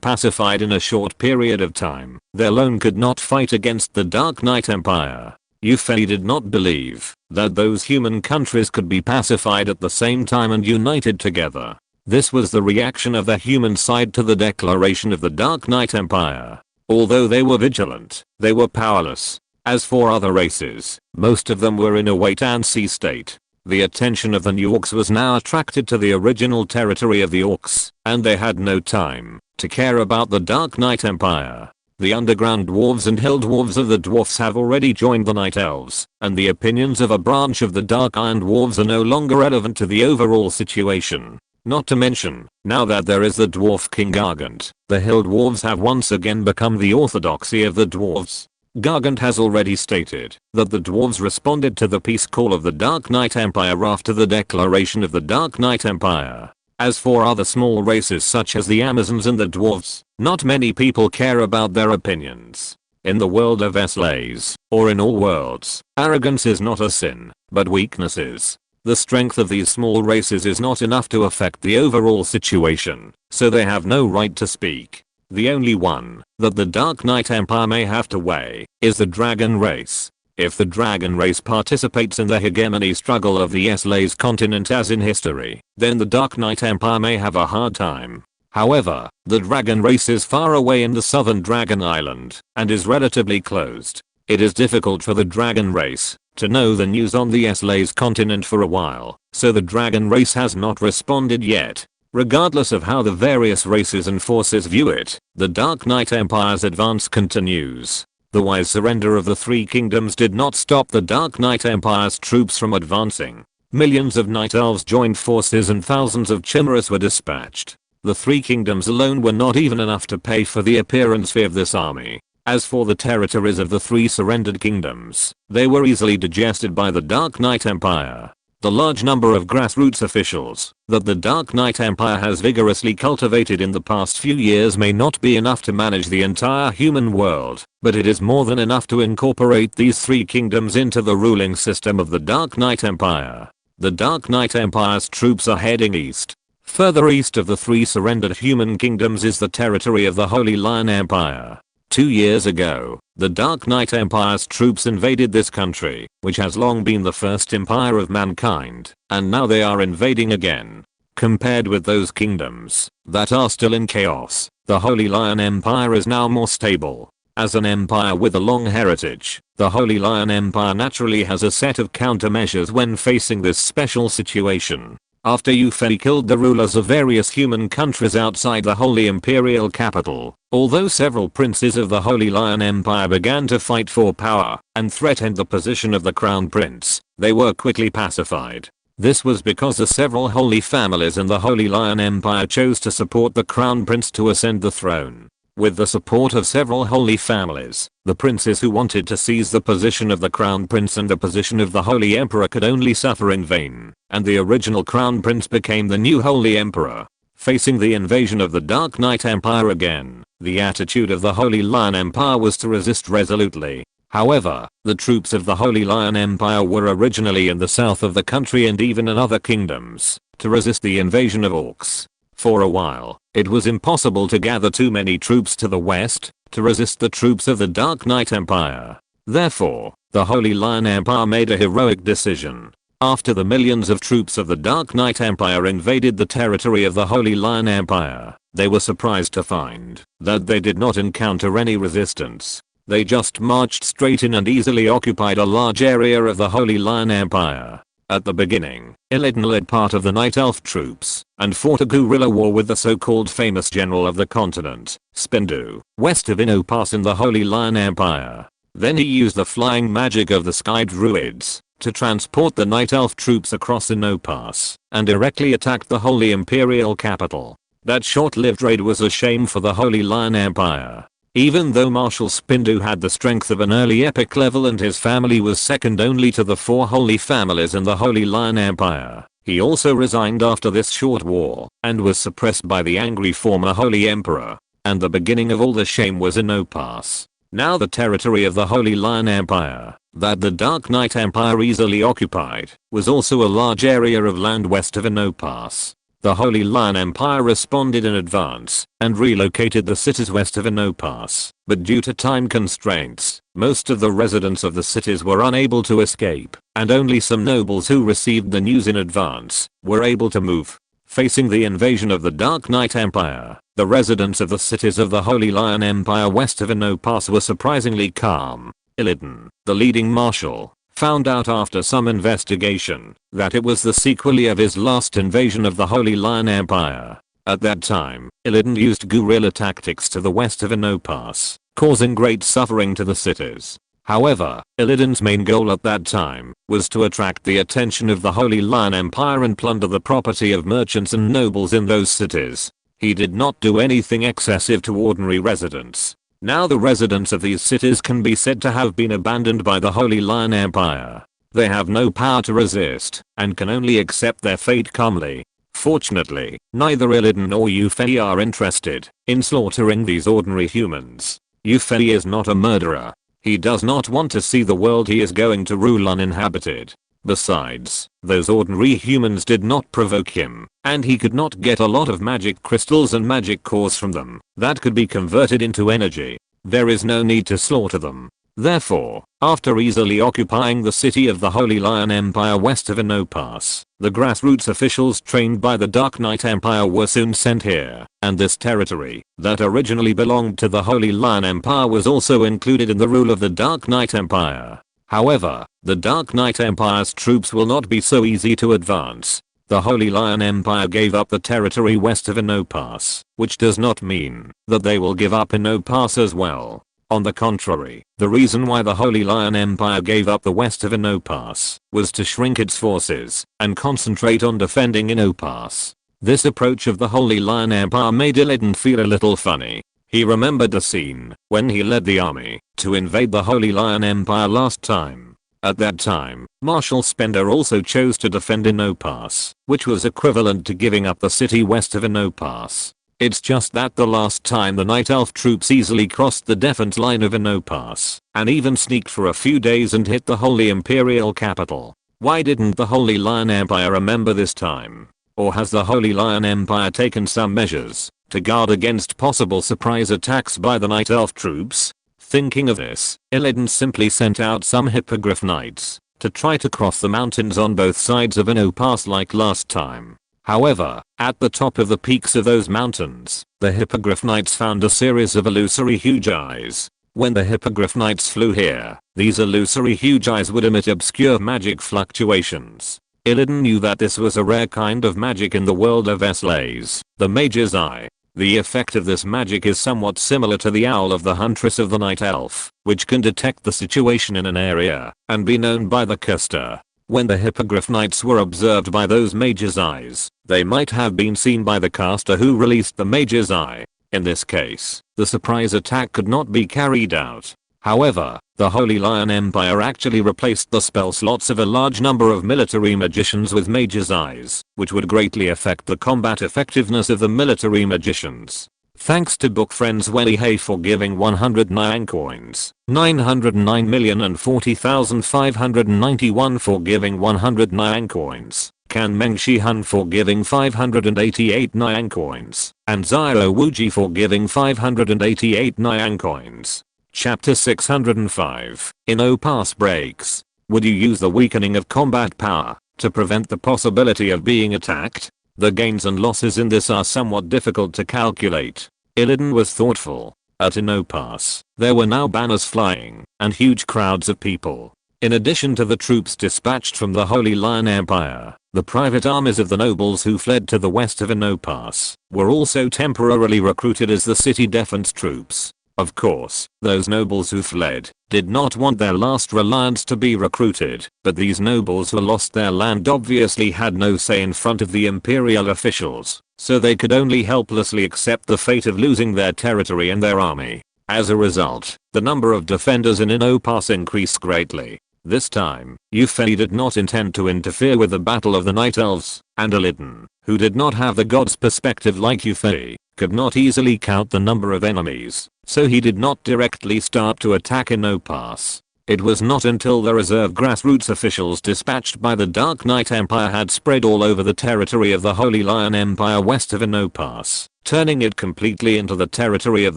pacified in a short period of time, they alone could not fight against the Dark Knight Empire. Yufei did not believe that those human countries could be pacified at the same time and united together. This was the reaction of the human side to the declaration of the Dark Knight Empire. Although they were vigilant, they were powerless. As for other races, most of them were in a wait-and-see state. The attention of the new Orcs was now attracted to the original territory of the Orcs, and they had no time to care about the Dark Knight Empire. The underground dwarves and hill dwarves of the dwarfs have already joined the Night Elves, and the opinions of a branch of the Dark Iron dwarves are no longer relevant to the overall situation. Not to mention, now that there is the Dwarf King Gargant, the hill dwarves have once again become the orthodoxy of the dwarves. Gargant has already stated that the dwarves responded to the peace call of the Dark Knight Empire after the declaration of the Dark Knight Empire. As for other small races such as the Amazons and the dwarves, not many people care about their opinions. In the world of SLAs, or in all worlds, arrogance is not a sin, but weakness is. The strength of these small races is not enough to affect the overall situation, so they have no right to speak. The only one that the Dark Knight Empire may have to weigh is the dragon race. If the dragon race participates in the hegemony struggle of the SLA's continent as in history, then the Dark Knight Empire may have a hard time. However, the dragon race is far away in the southern Dragon Island and is relatively closed. It is difficult for the dragon race to know the news on the SLA's continent for a while, so the dragon race has not responded yet. Regardless of how the various races and forces view it, the Dark Knight Empire's advance continues. The wise surrender of the Three Kingdoms did not stop the Dark Knight Empire's troops from advancing. Millions of Night Elves joined forces and thousands of chimeras were dispatched. The Three Kingdoms alone were not even enough to pay for the appearance fee of this army. As for the territories of the three surrendered kingdoms, they were easily digested by the Dark Knight Empire. The large number of grassroots officials that the Dark Knight Empire has vigorously cultivated in the past few years may not be enough to manage the entire human world, but it is more than enough to incorporate these three kingdoms into the ruling system of the Dark Knight Empire. The Dark Knight Empire's troops are heading east. Further east of the three surrendered human kingdoms is the territory of the Holy Lion Empire. 2 years ago, the Dark Knight Empire's troops invaded this country, which has long been the first empire of mankind, and now they are invading again. Compared with those kingdoms that are still in chaos, the Holy Lion Empire is now more stable. As an empire with a long heritage, the Holy Lion Empire naturally has a set of countermeasures when facing this special situation. After Yufei killed the rulers of various human countries outside the Holy Imperial capital, although several princes of the Holy Lion Empire began to fight for power and threatened the position of the Crown Prince, they were quickly pacified. This was because the several holy families in the Holy Lion Empire chose to support the Crown Prince to ascend the throne. With the support of several holy families, the princes who wanted to seize the position of the Crown Prince and the position of the Holy Emperor could only suffer in vain, and the original Crown Prince became the new Holy Emperor. Facing the invasion of the Dark Knight Empire again, the attitude of the Holy Lion Empire was to resist resolutely. However, the troops of the Holy Lion Empire were originally in the south of the country and even in other kingdoms, to resist the invasion of Orcs. For a while, it was impossible to gather too many troops to the west to resist the troops of the Dark Knight Empire. Therefore, the Holy Lion Empire made a heroic decision. After the millions of troops of the Dark Knight Empire invaded the territory of the Holy Lion Empire, they were surprised to find that they did not encounter any resistance. They just marched straight in and easily occupied a large area of the Holy Lion Empire. At the beginning, Illidan led part of the Night Elf troops and fought a guerrilla war with the so-called famous general of the continent, Spindu, west of Inno Pass in the Holy Lion Empire. Then he used the flying magic of the Sky Druids to transport the Night Elf troops across Inno Pass and directly attacked the Holy Imperial capital. That short-lived raid was a shame for the Holy Lion Empire. Even though Marshal Spindu had the strength of an early epic level and his family was second only to the 4 holy families in the Holy Lion Empire, he also resigned after this short war and was suppressed by the angry former Holy Emperor. And the beginning of all the shame was Inopas. Now the territory of the Holy Lion Empire, that the Dark Knight Empire easily occupied, was also a large area of land west of Inopas. The Holy Lion Empire responded in advance and relocated the cities west of Inopas, but due to time constraints, most of the residents of the cities were unable to escape, and only some nobles who received the news in advance were able to move. Facing the invasion of the Dark Knight Empire, the residents of the cities of the Holy Lion Empire west of Inopas were surprisingly calm. Illidan, the leading marshal, found out after some investigation that it was the sequel of his last invasion of the Holy Lion Empire. At that time, Illidan used guerrilla tactics to the west of Inopas, causing great suffering to the cities. However, Illidan's main goal at that time was to attract the attention of the Holy Lion Empire and plunder the property of merchants and nobles in those cities. He did not do anything excessive to ordinary residents. Now the residents of these cities can be said to have been abandoned by the Holy Lion Empire. They have no power to resist and can only accept their fate calmly. Fortunately, neither Illidan nor Yufei are interested in slaughtering these ordinary humans. Yufei is not a murderer. He does not want to see the world he is going to rule uninhabited. Besides, those ordinary humans did not provoke him, and he could not get a lot of magic crystals and magic cores from them that could be converted into energy. There is no need to slaughter them. Therefore, after easily occupying the city of the Holy Lion Empire west of Inopas, the grassroots officials trained by the Dark Knight Empire were soon sent here, and this territory, that originally belonged to the Holy Lion Empire, was also included in the rule of the Dark Knight Empire. However, the Dark Knight Empire's troops will not be so easy to advance. The Holy Lion Empire gave up the territory west of Inopas, which does not mean that they will give up Inopas as well. On the contrary, the reason why the Holy Lion Empire gave up the west of Inopas was to shrink its forces and concentrate on defending Inopas. This approach of the Holy Lion Empire made Illidan feel a little funny. He remembered the scene when he led the army to invade the Holy Lion Empire last time. At that time, Marshal Spender also chose to defend Inopas, which was equivalent to giving up the city west of Inopas. It's just that the last time the Night Elf troops easily crossed the defense line of Inopas, and even sneaked for a few days and hit the Holy Imperial capital. Why didn't the Holy Lion Empire remember this time? Or has the Holy Lion Empire taken some measures to guard against possible surprise attacks by the Night Elf troops? Thinking of this, Illidan simply sent out some Hippogriff Knights to try to cross the mountains on both sides of Inopas like last time. However, at the top of the peaks of those mountains, the Hippogriff Knights found a series of illusory huge eyes. When the Hippogriff Knights flew here, these illusory huge eyes would emit obscure magic fluctuations. Illidan knew that this was a rare kind of magic in the world of Slays, the Mage's Eye. The effect of this magic is somewhat similar to the owl of the Huntress of the Night Elf, which can detect the situation in an area and be known by the caster. When the Hippogriff Knights were observed by those Mage's Eyes, they might have been seen by the caster who released the Mage's Eye. In this case, the surprise attack could not be carried out. However, the Holy Lion Empire actually replaced the spell slots of a large number of military magicians with Mage's Eyes, which would greatly affect the combat effectiveness of the military magicians. Thanks to book friends Wenny Hay for giving 100 Nyan coins, 909,040,591 for giving 100 Nyan coins, Kan Meng Shihan for giving 588 Nyan coins, and Zyro Wuji for giving 588 Nyan coins. Chapter 605, Inopas breaks. Would you use the weakening of combat power to prevent the possibility of being attacked? The gains and losses in this are somewhat difficult to calculate. Illidan was thoughtful. At Inopas, there were now banners flying and huge crowds of people. In addition to the troops dispatched from the Holy Lion Empire, the private armies of the nobles who fled to the west of Inopas were also temporarily recruited as the city defense troops. Of course, those nobles who fled did not want their last reliance to be recruited, but these nobles who lost their land obviously had no say in front of the imperial officials, so they could only helplessly accept the fate of losing their territory and their army. As a result, the number of defenders in Inno Pass increased greatly. This time, Yufei did not intend to interfere with the battle of the Night Elves, and Illidan, who did not have the god's perspective like Yufei, could not easily count the number of enemies, so he did not directly start to attack Inno Pass. It was not until the reserve grassroots officials dispatched by the Dark Knight Empire had spread all over the territory of the Holy Lion Empire west of Inno Pass, turning it completely into the territory of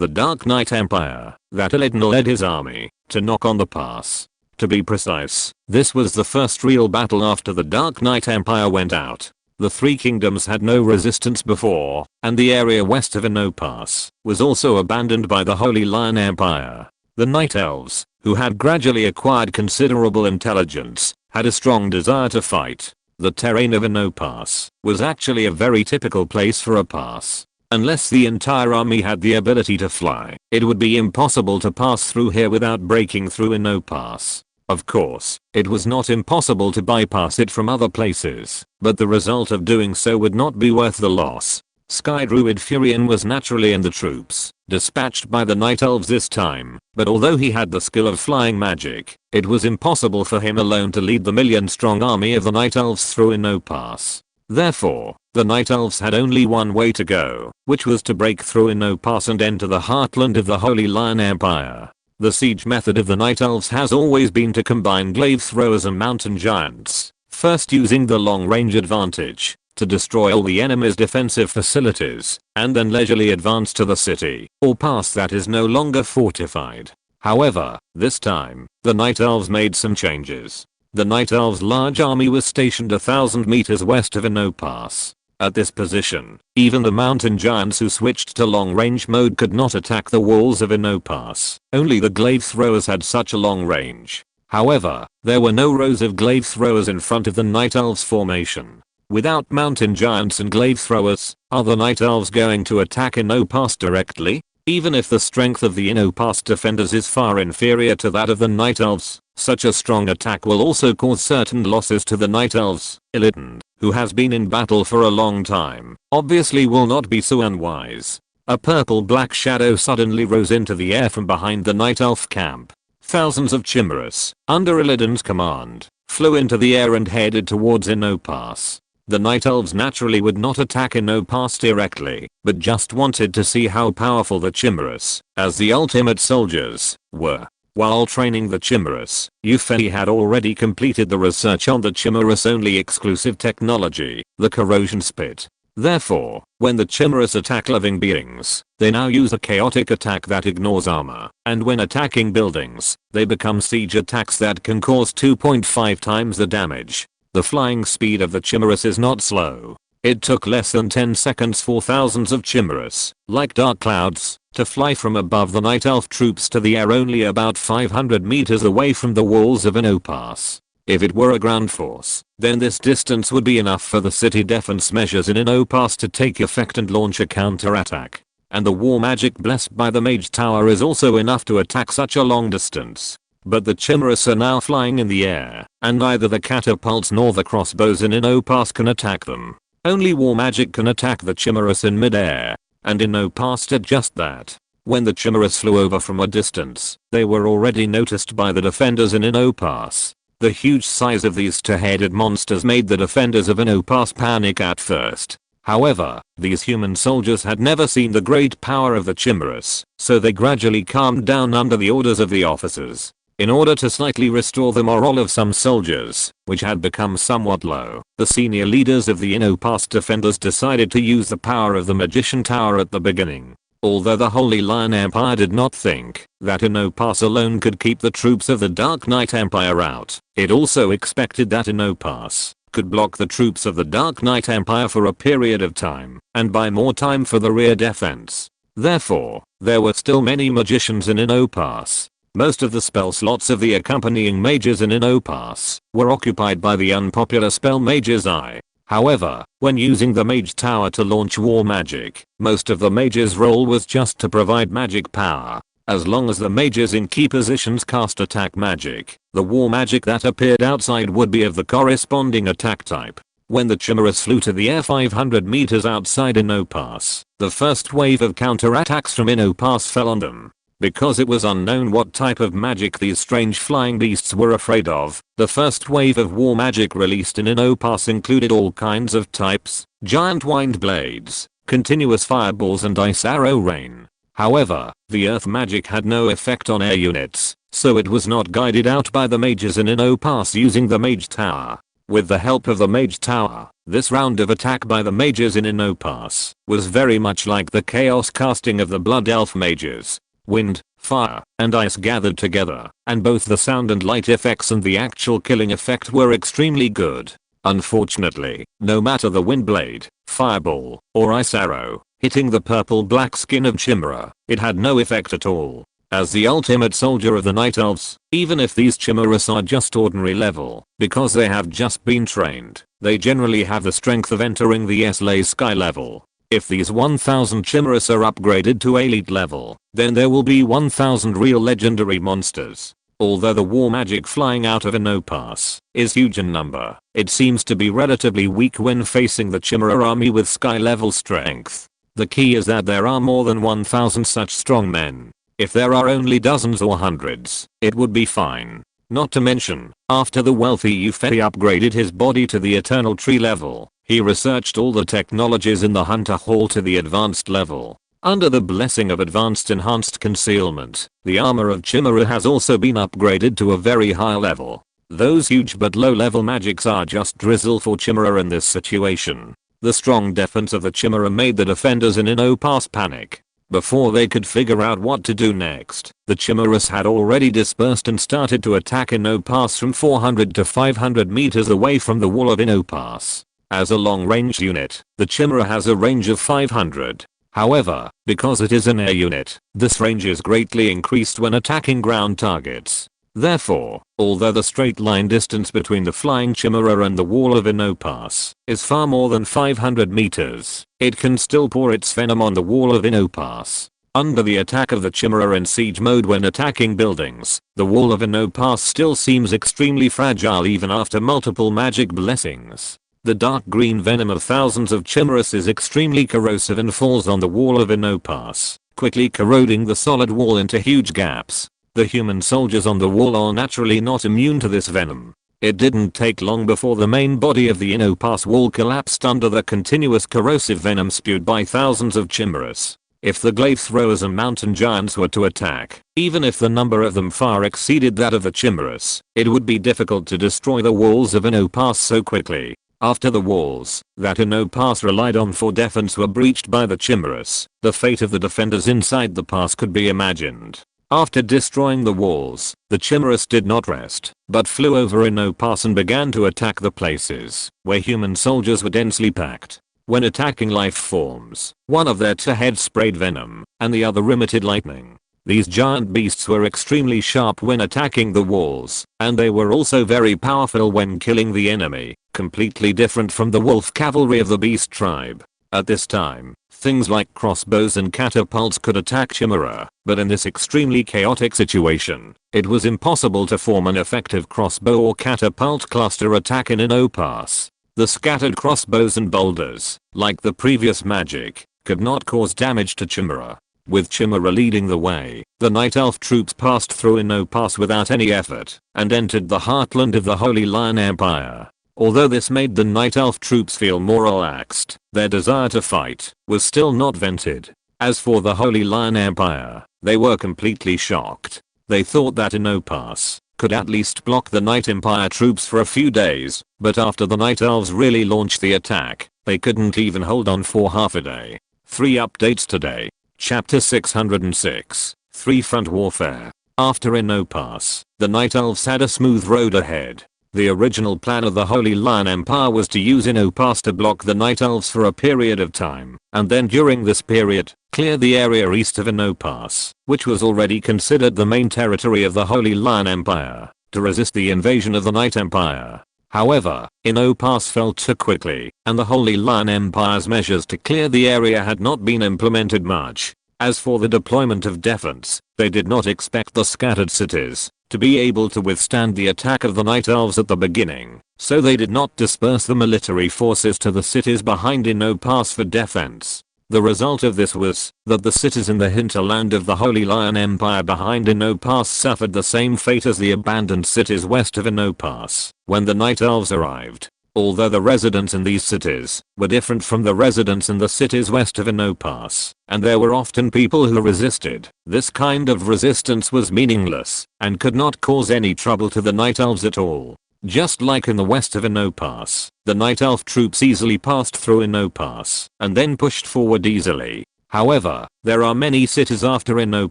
the Dark Knight Empire, that Illidan led his army to knock on the pass. To be precise, this was the first real battle after the Dark Knight Empire went out. The Three Kingdoms had no resistance before, and the area west of Inno Pass was also abandoned by the Holy Lion Empire. The Night Elves, who had gradually acquired considerable intelligence, had a strong desire to fight. The terrain of Inno Pass was actually a very typical place for a pass. Unless the entire army had the ability to fly, it would be impossible to pass through here without breaking through Inno Pass. Of course, it was not impossible to bypass it from other places, but the result of doing so would not be worth the loss. Sky Druid Furion was naturally in the troops, dispatched by the Night Elves this time, but although he had the skill of flying magic, it was impossible for him alone to lead the million-strong army of the Night Elves through Inno Pass. Therefore, the Night Elves had only one way to go, which was to break through Inno Pass and enter the heartland of the Holy Lion Empire. The siege method of the Night Elves has always been to combine glaive throwers and mountain giants, first using the long-range advantage to destroy all the enemy's defensive facilities, and then leisurely advance to the city or pass that is no longer fortified. However, this time, the Night Elves made some changes. The Night Elves' large army was stationed 1,000 meters west of Inno Pass. At this position, even the mountain giants who switched to long-range mode could not attack the walls of Inno Pass. Only the glaive throwers had such a long range. However, there were no rows of glaive throwers in front of the Night Elves formation. Without mountain giants and glaive throwers, are the Night Elves going to attack Inno Pass directly? Even if the strength of the Inno Pass defenders is far inferior to that of the Night Elves, such a strong attack will also cause certain losses to the Night Elves. Illidan, who has been in battle for a long time, obviously will not be so unwise. A purple-black shadow suddenly rose into the air from behind the Night Elf camp. Thousands of chimeras, under Illidan's command, flew into the air and headed towards Inno Pass. The Night Elves naturally would not attack Inno Pass directly, but just wanted to see how powerful the chimeras, as the ultimate soldiers, were. While training the chimeras, Yufei had already completed the research on the chimeras-only exclusive technology, the corrosion spit. Therefore, when the chimeras attack living beings, they now use a chaotic attack that ignores armor, and when attacking buildings, they become siege attacks that can cause 2.5 times the damage. The flying speed of the chimeras is not slow. It took less than 10 seconds for thousands of chimeras, like dark clouds, to fly from above the Night Elf troops to the air only about 500 meters away from the walls of Inno Pass. If it were a ground force, then this distance would be enough for the city defense measures in Inno Pass to take effect and launch a counterattack. And the war magic blessed by the Mage Tower is also enough to attack such a long distance. But the chimeras are now flying in the air, and neither the catapults nor the crossbows in Inno Pass can attack them. Only war magic can attack the chimeras in midair, and Inno Pass did just that. When the chimeras flew over from a distance, they were already noticed by the defenders in Inno Pass. The huge size of these two-headed monsters made the defenders of Inno Pass panic at first. However, these human soldiers had never seen the great power of the chimeras, so they gradually calmed down under the orders of the officers. In order to slightly restore the morale of some soldiers, which had become somewhat low, the senior leaders of the Inno Pass defenders decided to use the power of the Magician Tower at the beginning. Although the Holy Lion Empire did not think that Inno Pass alone could keep the troops of the Dark Knight Empire out, it also expected that Inno Pass could block the troops of the Dark Knight Empire for a period of time, and buy more time for the rear defense. Therefore, there were still many magicians in Inno Pass. Most of the spell slots of the accompanying mages in Inno Pass were occupied by the unpopular spell Mage's Eye. However, when using the Mage Tower to launch war magic, most of the mage's role was just to provide magic power. As long as the mages in key positions cast attack magic, the war magic that appeared outside would be of the corresponding attack type. When the chimeras flew to the air 500 meters outside Inno Pass, the first wave of counterattacks from Inno Pass fell on them. Because it was unknown what type of magic these strange flying beasts were afraid of, the first wave of war magic released in SYNOPSIS included all kinds of types, giant wind blades, continuous fireballs and ice arrow rain. However, the earth magic had no effect on air units, so it was not guided out by the mages in SYNOPSIS using the mage tower. With the help of the mage tower, this round of attack by the mages in SYNOPSIS was very much like the chaos casting of the blood elf mages. Wind, fire, and ice gathered together, and both the sound and light effects and the actual killing effect were extremely good. Unfortunately, no matter the wind blade, fireball, or ice arrow, hitting the purple-black skin of Chimera, it had no effect at all. As the ultimate soldier of the Night Elves, even if these Chimeras are just ordinary level, because they have just been trained, they generally have the strength of entering the SLA sky level. If these 1000 Chimeras are upgraded to elite level, then there will be 1000 real legendary monsters. Although the war magic flying out of SYNOPSIS is huge in number, it seems to be relatively weak when facing the Chimera army with sky level strength. The key is that there are more than 1000 such strong men. If there are only dozens or hundreds, it would be fine. Not to mention, after the wealthy Yufei upgraded his body to the eternal tree level, he researched all the technologies in the hunter hall to the advanced level. Under the blessing of advanced enhanced concealment, the armor of Chimera has also been upgraded to a very high level. Those huge but low level magics are just drizzle for Chimera in this situation. The strong defense of the Chimera made the defenders in SYNOPSIS panic. Before they could figure out what to do next, the Chimeras had already dispersed and started to attack SYNOPSIS from 400 to 500 meters away from the wall of SYNOPSIS. As a long-range unit, the Chimera has a range of 500. However, because it is an air unit, this range is greatly increased when attacking ground targets. Therefore, although the straight line distance between the flying Chimera and the wall of SYNOPSIS is far more than 500 meters, it can still pour its venom on the wall of SYNOPSIS. Under the attack of the Chimera in siege mode when attacking buildings, the wall of SYNOPSIS still seems extremely fragile even after multiple magic blessings. The dark green venom of thousands of Chimeras is extremely corrosive and falls on the wall of SYNOPSIS, quickly corroding the solid wall into huge gaps. The human soldiers on the wall are naturally not immune to this venom. It didn't take long before the main body of the SYNOPSIS wall collapsed under the continuous corrosive venom spewed by thousands of Chimeras. If the glaive throwers and mountain giants were to attack, even if the number of them far exceeded that of the Chimeras, it would be difficult to destroy the walls of SYNOPSIS so quickly. After the walls that SYNOPSIS relied on for defense were breached by the Chimeras, the fate of the defenders inside the pass could be imagined. After destroying the walls, the Chimeras did not rest, but flew over SYNOPSIS and began to attack the places where human soldiers were densely packed. When attacking life forms, one of their two heads sprayed venom, and the other emitted lightning. These giant beasts were extremely sharp when attacking the walls, and they were also very powerful when killing the enemy, completely different from the wolf cavalry of the beast tribe. At this time, things like crossbows and catapults could attack Chimera, but in this extremely chaotic situation, it was impossible to form an effective crossbow or catapult cluster attack in SYNOPSIS. The scattered crossbows and boulders, like the previous magic, could not cause damage to Chimera. With Chimera leading the way, the Night Elf troops passed through SYNOPSIS without any effort, and entered the heartland of the Holy Lion Empire. Although this made the Night Elf troops feel more relaxed, their desire to fight was still not vented. As for the Holy Lion Empire, they were completely shocked. They thought that SYNOPSIS could at least block the Night Empire troops for a few days, but after the Night Elves really launched the attack, they couldn't even hold on for half a day. 3 updates today. Chapter 606, 3-Front Warfare. After SYNOPSIS, the Night Elves had a smooth road ahead. The original plan of the Holy Lion Empire was to use SYNOPSIS to block the Night Elves for a period of time, and then during this period, clear the area east of SYNOPSIS, which was already considered the main territory of the Holy Lion Empire, to resist the invasion of the Night Empire. However, SYNOPSIS fell too quickly, and the Holy Lion Empire's measures to clear the area had not been implemented much. As for the deployment of defense, they did not expect the scattered cities to be able to withstand the attack of the Night Elves at the beginning, so they did not disperse the military forces to the cities behind SYNOPSIS for defense. The result of this was that the cities in the hinterland of the Holy Lion Empire behind Inno Pass suffered the same fate as the abandoned cities west of Inno Pass when the Night Elves arrived. Although the residents in these cities were different from the residents in the cities west of Inno Pass, and there were often people who resisted, this kind of resistance was meaningless and could not cause any trouble to the Night Elves at all. Just like in the west of Inno Pass, the Night Elf troops easily passed through Inno Pass and then pushed forward easily. However, there are many cities after Inno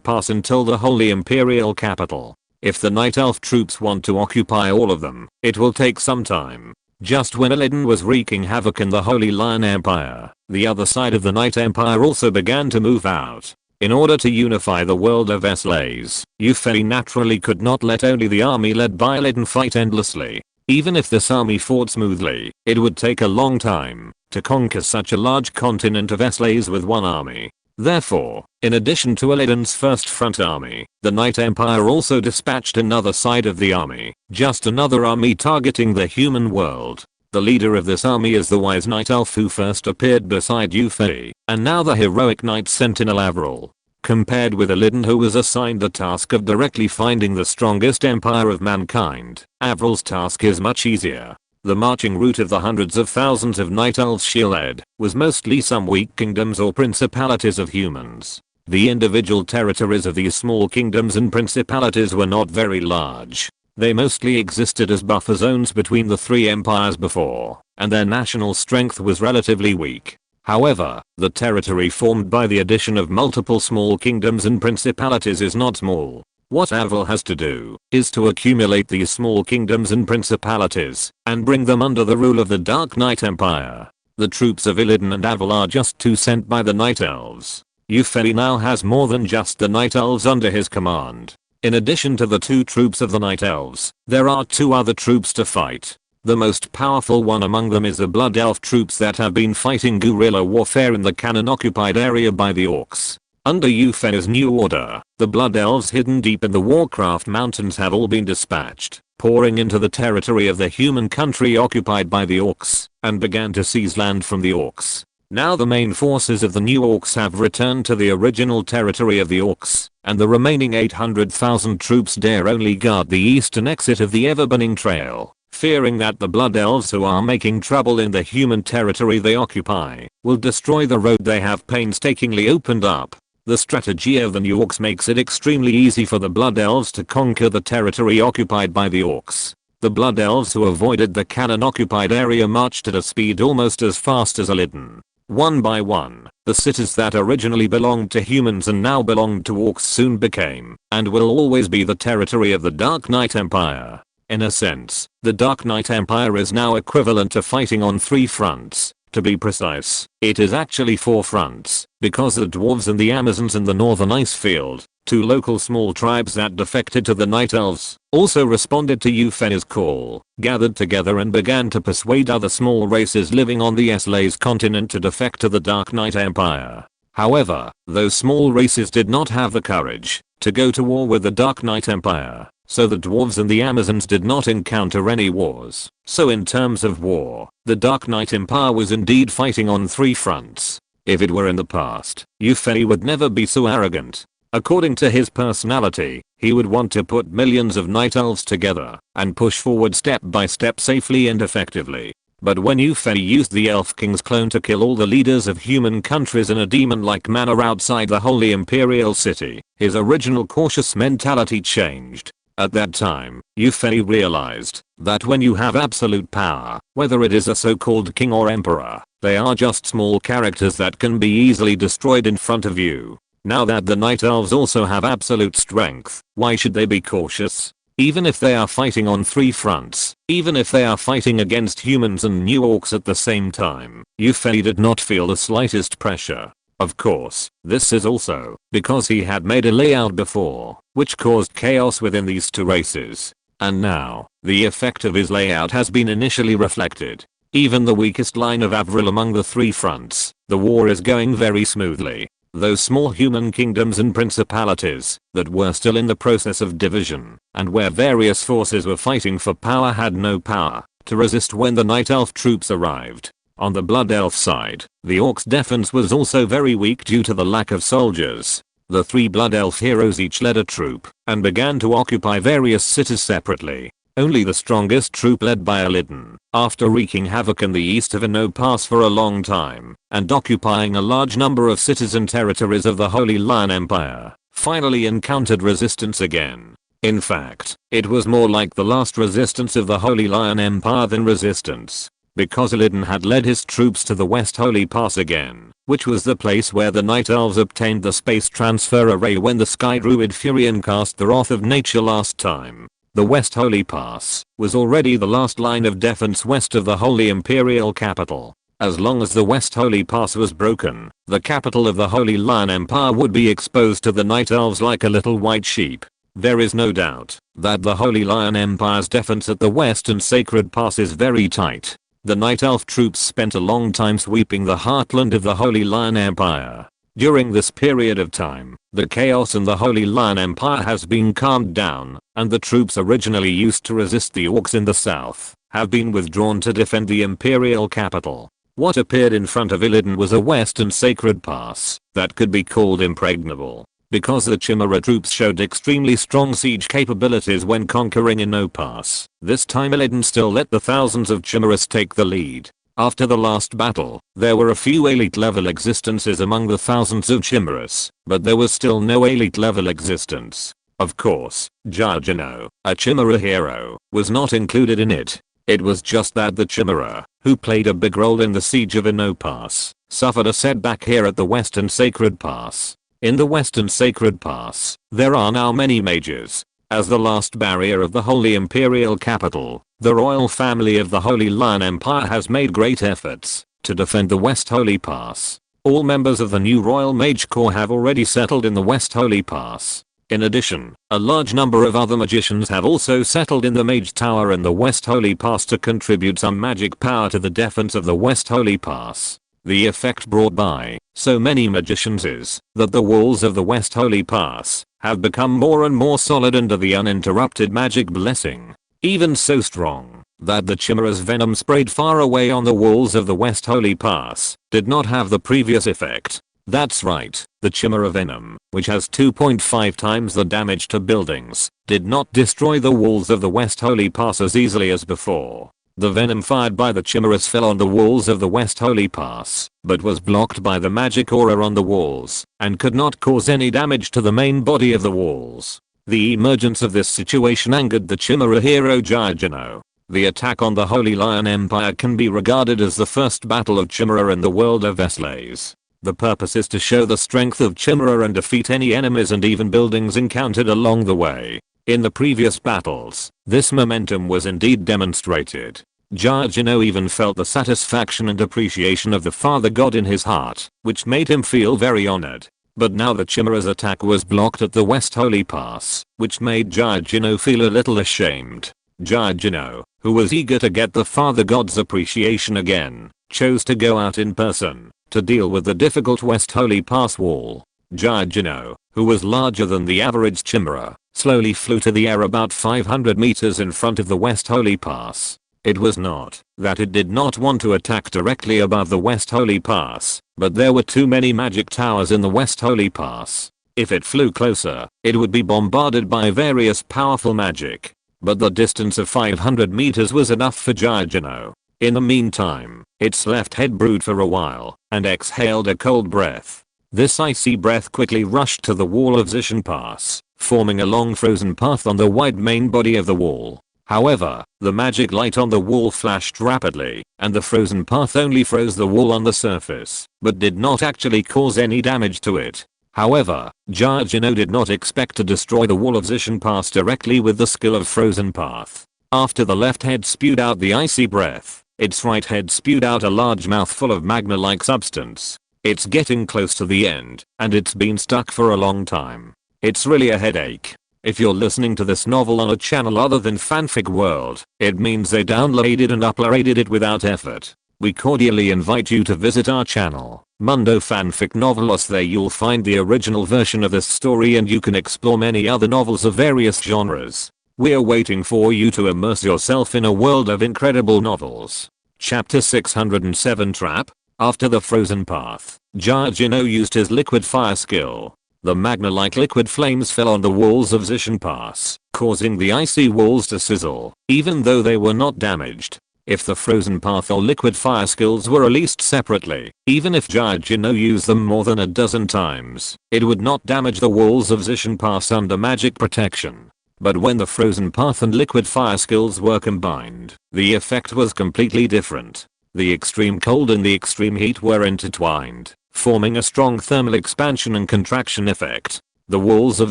Pass until the Holy Imperial capital. If the Night Elf troops want to occupy all of them, it will take some time. Just when Illidan was wreaking havoc in the Holy Lion Empire, the other side of the Night Empire also began to move out. In order to unify the world of Slays, Yufei naturally could not let only the army led by Illidan fight endlessly. Even if this army fought smoothly, it would take a long time to conquer such a large continent of Slays with one army. Therefore, in addition to Illidan's first front army, the Night Empire also dispatched another side of the army, just another army targeting the human world. The leader of this army is the wise Night Elf who first appeared beside Yufei, and now the heroic Night Sentinel Avril. Compared with Illidan who was assigned the task of directly finding the strongest empire of mankind, Avril's task is much easier. The marching route of the hundreds of thousands of Night Elves she led was mostly some weak kingdoms or principalities of humans. The individual territories of these small kingdoms and principalities were not very large. They mostly existed as buffer zones between the three empires before, and their national strength was relatively weak. However, the territory formed by the addition of multiple small kingdoms and principalities is not small. What Avril has to do is to accumulate these small kingdoms and principalities and bring them under the rule of the Dark Knight Empire. The troops of Illidan and Avril are just two sent by the Night Elves. Yufei now has more than just the Night Elves under his command. In addition to the two troops of the Night Elves, there are two other troops to fight. The most powerful one among them is the Blood Elf troops that have been fighting guerrilla warfare in the cannon-occupied area by the Orcs. Under Yufei's new order, the Blood Elves hidden deep in the Warcraft mountains have all been dispatched, pouring into the territory of the human country occupied by the Orcs, and began to seize land from the Orcs. Now the main forces of the new Orcs have returned to the original territory of the Orcs, and the remaining 800,000 troops dare only guard the eastern exit of the ever-burning trail, fearing that the Blood Elves who are making trouble in the human territory they occupy will destroy the road they have painstakingly opened up. The strategy of the new Orcs makes it extremely easy for the Blood Elves to conquer the territory occupied by the Orcs. The Blood Elves who avoided the cannon-occupied area marched at a speed almost as fast as Illidan. One by one, the cities that originally belonged to humans and now belonged to Orcs soon became, and will always be, the territory of the Dark Knight Empire. In a sense, the Dark Knight Empire is now equivalent to fighting on 3 fronts. To be precise, it is actually 4 fronts, because the dwarves and the Amazons in the northern icefield, 2 local small tribes that defected to the Night Elves, also responded to Yufei's call, gathered together and began to persuade other small races living on the Slays continent to defect to the Dark Knight Empire. However, those small races did not have the courage to go to war with the Dark Knight Empire. So the dwarves and the Amazons did not encounter any wars. So in terms of war, the Dark Knight Empire was indeed fighting on 3 fronts. If it were in the past, Yufei would never be so arrogant. According to his personality, he would want to put millions of Night Elves together and push forward step by step safely and effectively. But when Yufei used the Elf King's clone to kill all the leaders of human countries in a demon-like manner outside the Holy Imperial City, his original cautious mentality changed. At that time, Yufei realized that when you have absolute power, whether it is a so-called king or emperor, they are just small characters that can be easily destroyed in front of you. Now that the Night Elves also have absolute strength, why should they be cautious? Even if they are fighting on 3 fronts, even if they are fighting against humans and new Orcs at the same time, Yufei did not feel the slightest pressure. Of course, this is also because he had made a layout before, which caused chaos within these 2 races. And now, the effect of his layout has been initially reflected. Even the weakest line of Avril among the 3 fronts, the war is going very smoothly. Those small human kingdoms and principalities that were still in the process of division, and where various forces were fighting for power, had no power to resist when the Night Elf troops arrived. On the Blood Elf side, the Orcs' defense was also very weak due to the lack of soldiers. The 3 Blood Elf heroes each led a troop and began to occupy various cities separately. Only the strongest troop led by Illidan, after wreaking havoc in the east of Inno Pass for a long time and occupying a large number of cities and territories of the Holy Lion Empire, finally encountered resistance again. In fact, it was more like the last resistance of the Holy Lion Empire than resistance, because Illidan had led his troops to the West Holy Pass again, which was the place where the Night Elves obtained the space transfer array when the Sky Druid Furion cast the Wrath of Nature last time. The West Holy Pass was already the last line of defense west of the Holy Imperial capital. As long as the West Holy Pass was broken, the capital of the Holy Lion Empire would be exposed to the Night Elves like a little white sheep. There is no doubt that the Holy Lion Empire's defense at the Western Sacred Pass is very tight. The Night Elf troops spent a long time sweeping the heartland of the Holy Lion Empire. During this period of time, the chaos in the Holy Lion Empire has been calmed down, and the troops originally used to resist the Orcs in the south have been withdrawn to defend the Imperial capital. What appeared in front of Illidan was a Western Sacred Pass that could be called impregnable, because the Chimera troops showed extremely strong siege capabilities when conquering Inno Pass. This time Illidan still let the thousands of Chimeras take the lead. After the last battle, there were a few elite level existences among the thousands of Chimeras, but there was still no elite level existence. Of course, Jarjano, a Chimera hero, was not included in it. It was just that the Chimera, who played a big role in the siege of Inno Pass, suffered a setback here at the Western Sacred Pass. In the Western Sacred Pass, there are now many mages. As the last barrier of the Holy Imperial capital, the royal family of the Holy Lion Empire has made great efforts to defend the West Holy Pass. All members of the new Royal Mage Corps have already settled in the West Holy Pass. In addition, a large number of other magicians have also settled in the Mage Tower in the West Holy Pass to contribute some magic power to the defense of the West Holy Pass. The effect brought by so many magicians is that the walls of the West Holy Pass have become more and more solid under the uninterrupted magic blessing. Even so strong that the Chimera's venom sprayed far away on the walls of the West Holy Pass did not have the previous effect. That's right, the Chimera venom, which has 2.5 times the damage to buildings, did not destroy the walls of the West Holy Pass as easily as before. The venom fired by the Chimeras fell on the walls of the West Holy Pass, but was blocked by the magic aura on the walls, and could not cause any damage to the main body of the walls. The emergence of this situation angered the Chimera hero Jarjano. The attack on the Holy Lion Empire can be regarded as the first battle of Chimera in the world of Veslays. The purpose is to show the strength of Chimera and defeat any enemies and even buildings encountered along the way. In the previous battles, this momentum was indeed demonstrated. Jarjano even felt the satisfaction and appreciation of the Father God in his heart, which made him feel very honored. But now the Chimera's attack was blocked at the West Holy Pass, which made Jarjano feel a little ashamed. Jarjano, who was eager to get the Father God's appreciation again, chose to go out in person to deal with the difficult West Holy Pass wall. Jarjano, who was larger than the average Chimera, slowly flew to the air about 500 meters in front of the West Holy Pass. It was not that it did not want to attack directly above the West Holy Pass, but there were too many magic towers in the West Holy Pass. If it flew closer, it would be bombarded by various powerful magic. But the distance of 500 meters was enough for Jarjano. In the meantime, its left head brewed for a while and exhaled a cold breath. This icy breath quickly rushed to the wall of Zishan Pass, forming a long frozen path on the wide main body of the wall. However, the magic light on the wall flashed rapidly, and the frozen path only froze the wall on the surface, but did not actually cause any damage to it. However, Jarjano did not expect to destroy the wall of Zishan Pass directly with the skill of Frozen Path. After the left head spewed out the icy breath, its right head spewed out a large mouthful of magma-like substance. It's getting close to the end, and it's been stuck for a long time. It's really a headache. If you're listening to this novel on a channel other than Fanfic World, it means they downloaded and uploaded it without effort. We cordially invite you to visit our channel, Mundo Fanfic Novelos. There you'll find the original version of this story and you can explore many other novels of various genres. We're waiting for you to immerse yourself in a world of incredible novels. Chapter 607 Trap. After the frozen path, Jarjino used his liquid fire skill. The magma-like liquid flames fell on the walls of Zishan Pass, causing the icy walls to sizzle, even though they were not damaged. If the frozen path or liquid fire skills were released separately, even if Jarjino used them more than a dozen times, it would not damage the walls of Zishan Pass under magic protection. But when the frozen path and liquid fire skills were combined, the effect was completely different. The extreme cold and the extreme heat were intertwined, forming a strong thermal expansion and contraction effect. The walls of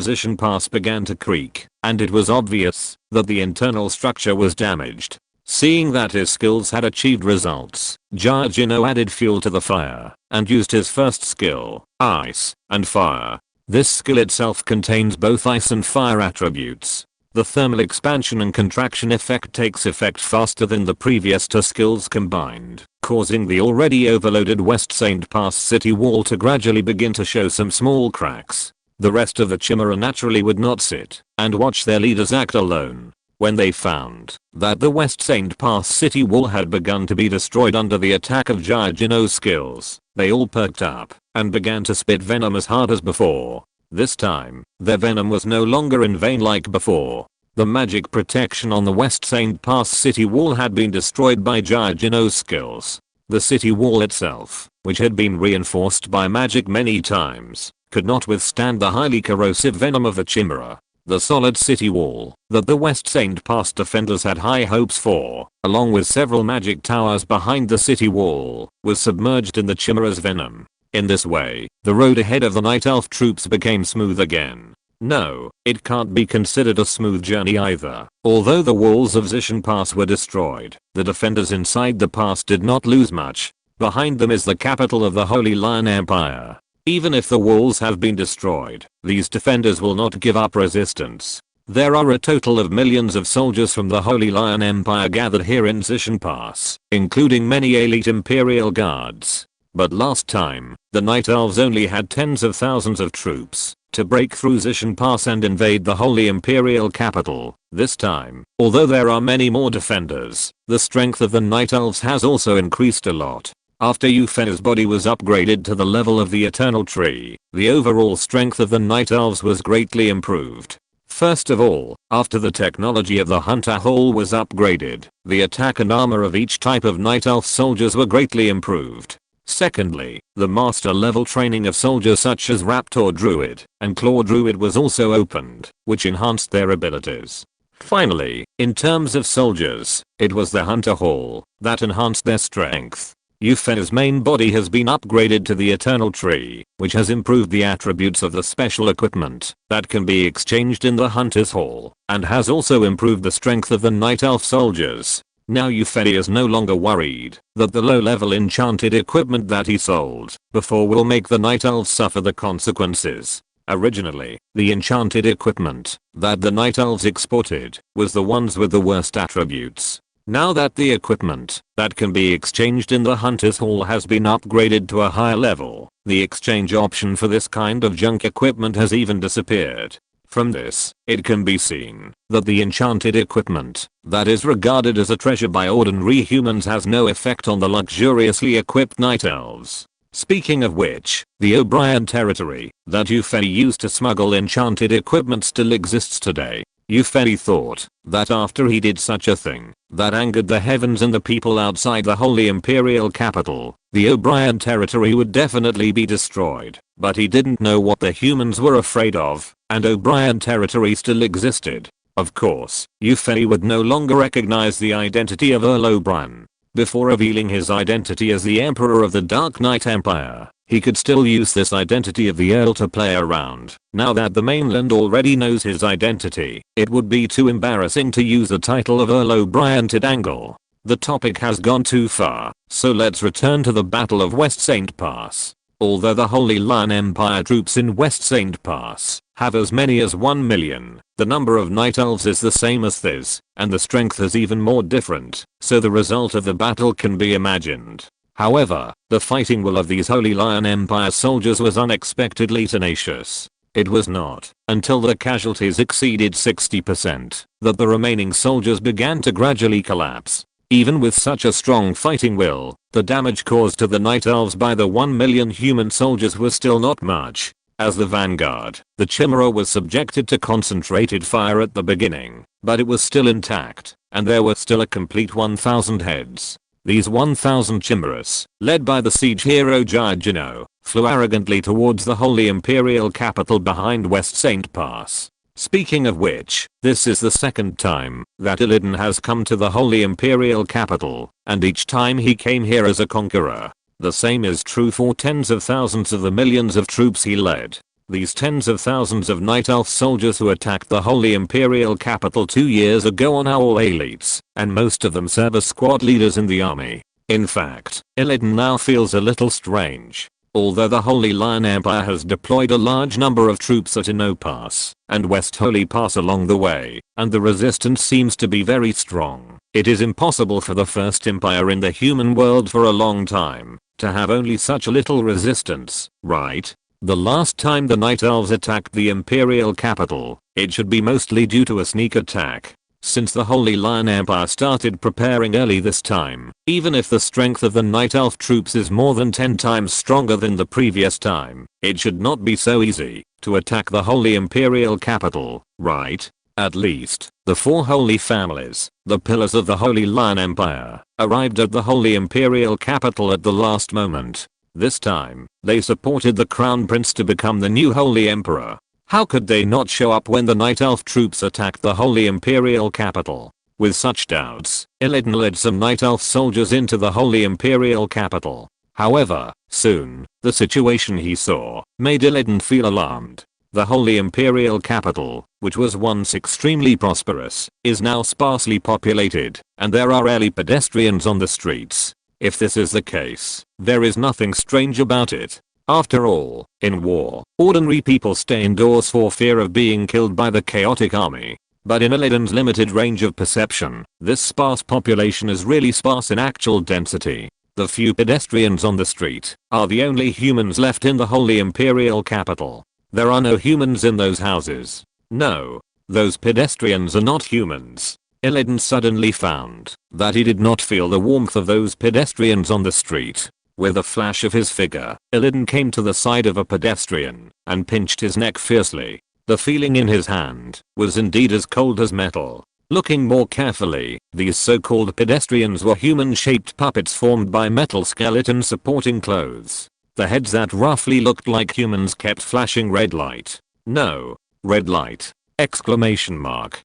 Zishan Pass began to creak, and it was obvious that the internal structure was damaged. Seeing that his skills had achieved results, Jarjino added fuel to the fire, and used his first skill, Ice and Fire. This skill itself contains both ice and fire attributes. The thermal expansion and contraction effect takes effect faster than the previous two skills combined, causing the already overloaded West St. Pass city wall to gradually begin to show some small cracks. The rest of the Chimera naturally would not sit and watch their leaders act alone. When they found that the West St. Pass city wall had begun to be destroyed under the attack of Jarjino's skills, they all perked up and began to spit venom as hard as before. This time, their venom was no longer in vain like before. The magic protection on the West St. Pass city wall had been destroyed by Jarjino's skills. The city wall itself, which had been reinforced by magic many times, could not withstand the highly corrosive venom of the Chimera. The solid city wall that the West St. Pass defenders had high hopes for, along with several magic towers behind the city wall, was submerged in the Chimera's venom. In this way, the road ahead of the Night Elf troops became smooth again. No, it can't be considered a smooth journey either. Although the walls of Zishan Pass were destroyed, the defenders inside the pass did not lose much. Behind them is the capital of the Holy Lion Empire. Even if the walls have been destroyed, these defenders will not give up resistance. There are a total of millions of soldiers from the Holy Lion Empire gathered here in Zishan Pass, including many elite Imperial guards. But last time, the Night Elves only had tens of thousands of troops to break through Zishan Pass and invade the Holy Imperial capital. This time, although there are many more defenders, the strength of the Night Elves has also increased a lot. After Euphenia's body was upgraded to the level of the Eternal Tree, the overall strength of the Night Elves was greatly improved. First of all, after the technology of the Hunter Hall was upgraded, the attack and armor of each type of Night Elf soldiers were greatly improved. Secondly, the master level training of soldiers such as Raptor Druid and Claw Druid was also opened, which enhanced their abilities. Finally, in terms of soldiers, it was the Hunter Hall that enhanced their strength. Euphenia's main body has been upgraded to the Eternal Tree, which has improved the attributes of the special equipment that can be exchanged in the Hunter's Hall, and has also improved the strength of the Night Elf soldiers. Now Euphenia is no longer worried that the low-level enchanted equipment that he sold before will make the Night Elves suffer the consequences. Originally, the enchanted equipment that the Night Elves exported was the ones with the worst attributes. Now that the equipment that can be exchanged in the Hunter's Hall has been upgraded to a higher level, the exchange option for this kind of junk equipment has even disappeared. From this, it can be seen that the enchanted equipment that is regarded as a treasure by ordinary humans has no effect on the luxuriously equipped Night Elves. Speaking of which, the O'Brien territory that Euphenie used to smuggle enchanted equipment still exists today. Euphenie thought that after he did such a thing that angered the heavens and the people outside the Holy Imperial capital, the O'Brien territory would definitely be destroyed. But he didn't know what the humans were afraid of, and O'Brien territory still existed. Of course, Euphenie would no longer recognize the identity of Earl O'Brien. Before revealing his identity as the Emperor of the Dark Knight Empire, he could still use this identity of the Earl to play around. Now that the mainland already knows his identity, it would be too embarrassing to use the title of Earl O'Brien to dangle. The topic has gone too far, so let's return to the Battle of West St. Pass. Although the Holy Lion Empire troops in West St. Pass have as many as 1 million, the number of Night Elves is the same as this, and the strength is even more different, so the result of the battle can be imagined. However, the fighting will of these Holy Lion Empire soldiers was unexpectedly tenacious. It was not until the casualties exceeded 60% that the remaining soldiers began to gradually collapse. Even with such a strong fighting will, the damage caused to the Night Elves by the 1 million human soldiers was still not much. As the vanguard, the Chimera was subjected to concentrated fire at the beginning, but it was still intact, and there were still a complete 1,000 heads. These 1,000 chimeras, led by the siege hero Giorgino, flew arrogantly towards the Holy Imperial capital behind West Saint Pass. Speaking of which, this is the second time that Illidan has come to the Holy Imperial capital, and each time he came here as a conqueror. The same is true for tens of thousands of the millions of troops he led. These tens of thousands of Night Elf soldiers who attacked the Holy Imperial capital 2 years ago are now all elites, and most of them serve as squad leaders in the army. In fact, Illidan now feels a little strange. Although the Holy Lion Empire has deployed a large number of troops at Inno Pass and West Holy Pass along the way, and the resistance seems to be very strong, it is impossible for the first empire in the human world for a long time to have only such little resistance, right? The last time the Night Elves attacked the Imperial capital, it should be mostly due to a sneak attack. Since the Holy Lion Empire started preparing early this time, even if the strength of the Night Elf troops is more than 10 times stronger than the previous time, it should not be so easy to attack the Holy Imperial capital, right? At least, the 4 holy families, the pillars of the Holy Lion Empire, arrived at the Holy Imperial capital at the last moment. This time, they supported the Crown Prince to become the new Holy Emperor. How could they not show up when the Night Elf troops attacked the Holy Imperial capital? With such doubts, Illidan led some Night Elf soldiers into the Holy Imperial capital. However, soon, the situation he saw made Illidan feel alarmed. The Holy Imperial capital, which was once extremely prosperous, is now sparsely populated, and there are rarely pedestrians on the streets. If this is the case, there is nothing strange about it. After all, in war, ordinary people stay indoors for fear of being killed by the chaotic army. But in Illidan's limited range of perception, this sparse population is really sparse in actual density. The few pedestrians on the street are the only humans left in the Holy Imperial capital. There are no humans in those houses. No, those pedestrians are not humans. Illidan suddenly found that he did not feel the warmth of those pedestrians on the street. With a flash of his figure, Illidan came to the side of a pedestrian and pinched his neck fiercely. The feeling in his hand was indeed as cold as metal. Looking more carefully, these so-called pedestrians were human-shaped puppets formed by metal skeletons supporting clothes. The heads that roughly looked like humans kept flashing red light. No, red light! Exclamation mark.